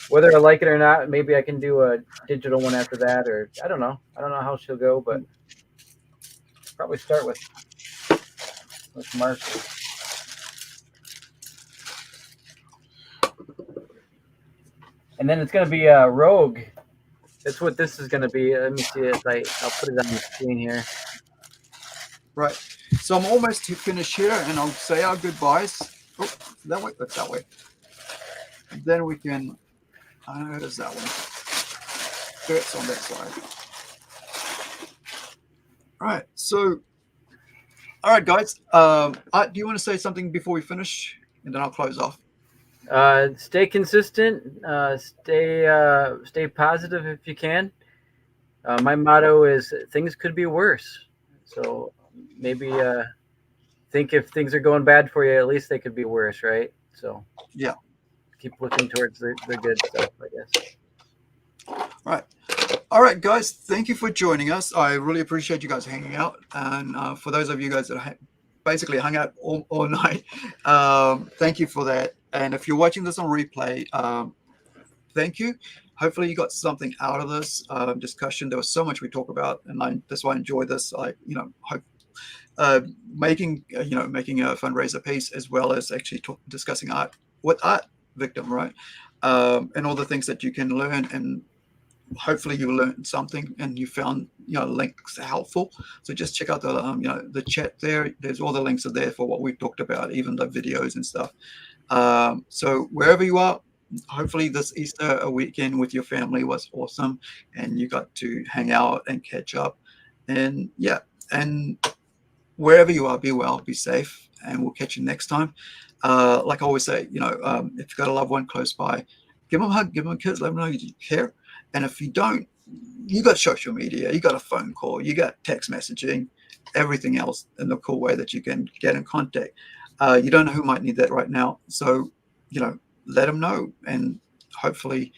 Speaker 3: whether I like it or not, maybe I can do a digital one after that, or I don't know. I don't know how she'll go, but probably start with markers. And then it's going to be a rogue. That's what this is going to be. Let me see if I'll put it on the screen here.
Speaker 2: Right. So I'm almost finished here, and I'll say our goodbyes. Oh, that way. That's that way. And then we can. It is that one. Dirt's on that side. All right. So, all right, guys. Do you want to say something before we finish, and then I'll close off?
Speaker 3: Stay consistent. Stay positive if you can. My motto is things could be worse. So maybe think if things are going bad for you, at least they could be worse, right? So
Speaker 2: yeah,
Speaker 3: keep looking towards the good stuff, I guess.
Speaker 2: Right. All right, guys. Thank you for joining us. I really appreciate you guys hanging out. And for those of you guys that basically hung out all night, thank you for that. And if you're watching this on replay, thank you. Hopefully you got something out of this discussion. There was so much we talk about, and that's why I enjoy this. Making a fundraiser piece, as well as actually discussing art with Artvictim, right? And all the things that you can learn, and hopefully you learned something and you found links helpful. So just check out the the chat there. There's all the links are there for what we've talked about, even the videos and stuff. So wherever you are, hopefully this Easter weekend with your family was awesome, and you got to hang out and catch up. And yeah, and wherever you are, be well, be safe, and we'll catch you next time. Like I always say, if you've got a loved one close by, give them a hug, give them a kiss, let them know you care. And if you don't, you got social media, you got a phone call, you got text messaging, everything else in the cool way that you can get in contact. You don't know who might need that right now. So, let them know. And hopefully,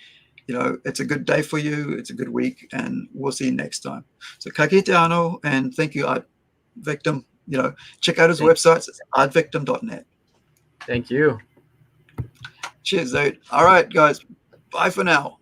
Speaker 2: it's a good day for you. It's a good week. And we'll see you next time. So, ka kite anō, and thank you, Artvictim. Check out his websites. It's artvictim.net.
Speaker 3: Thank you.
Speaker 2: Cheers, dude. All right, guys. Bye for now.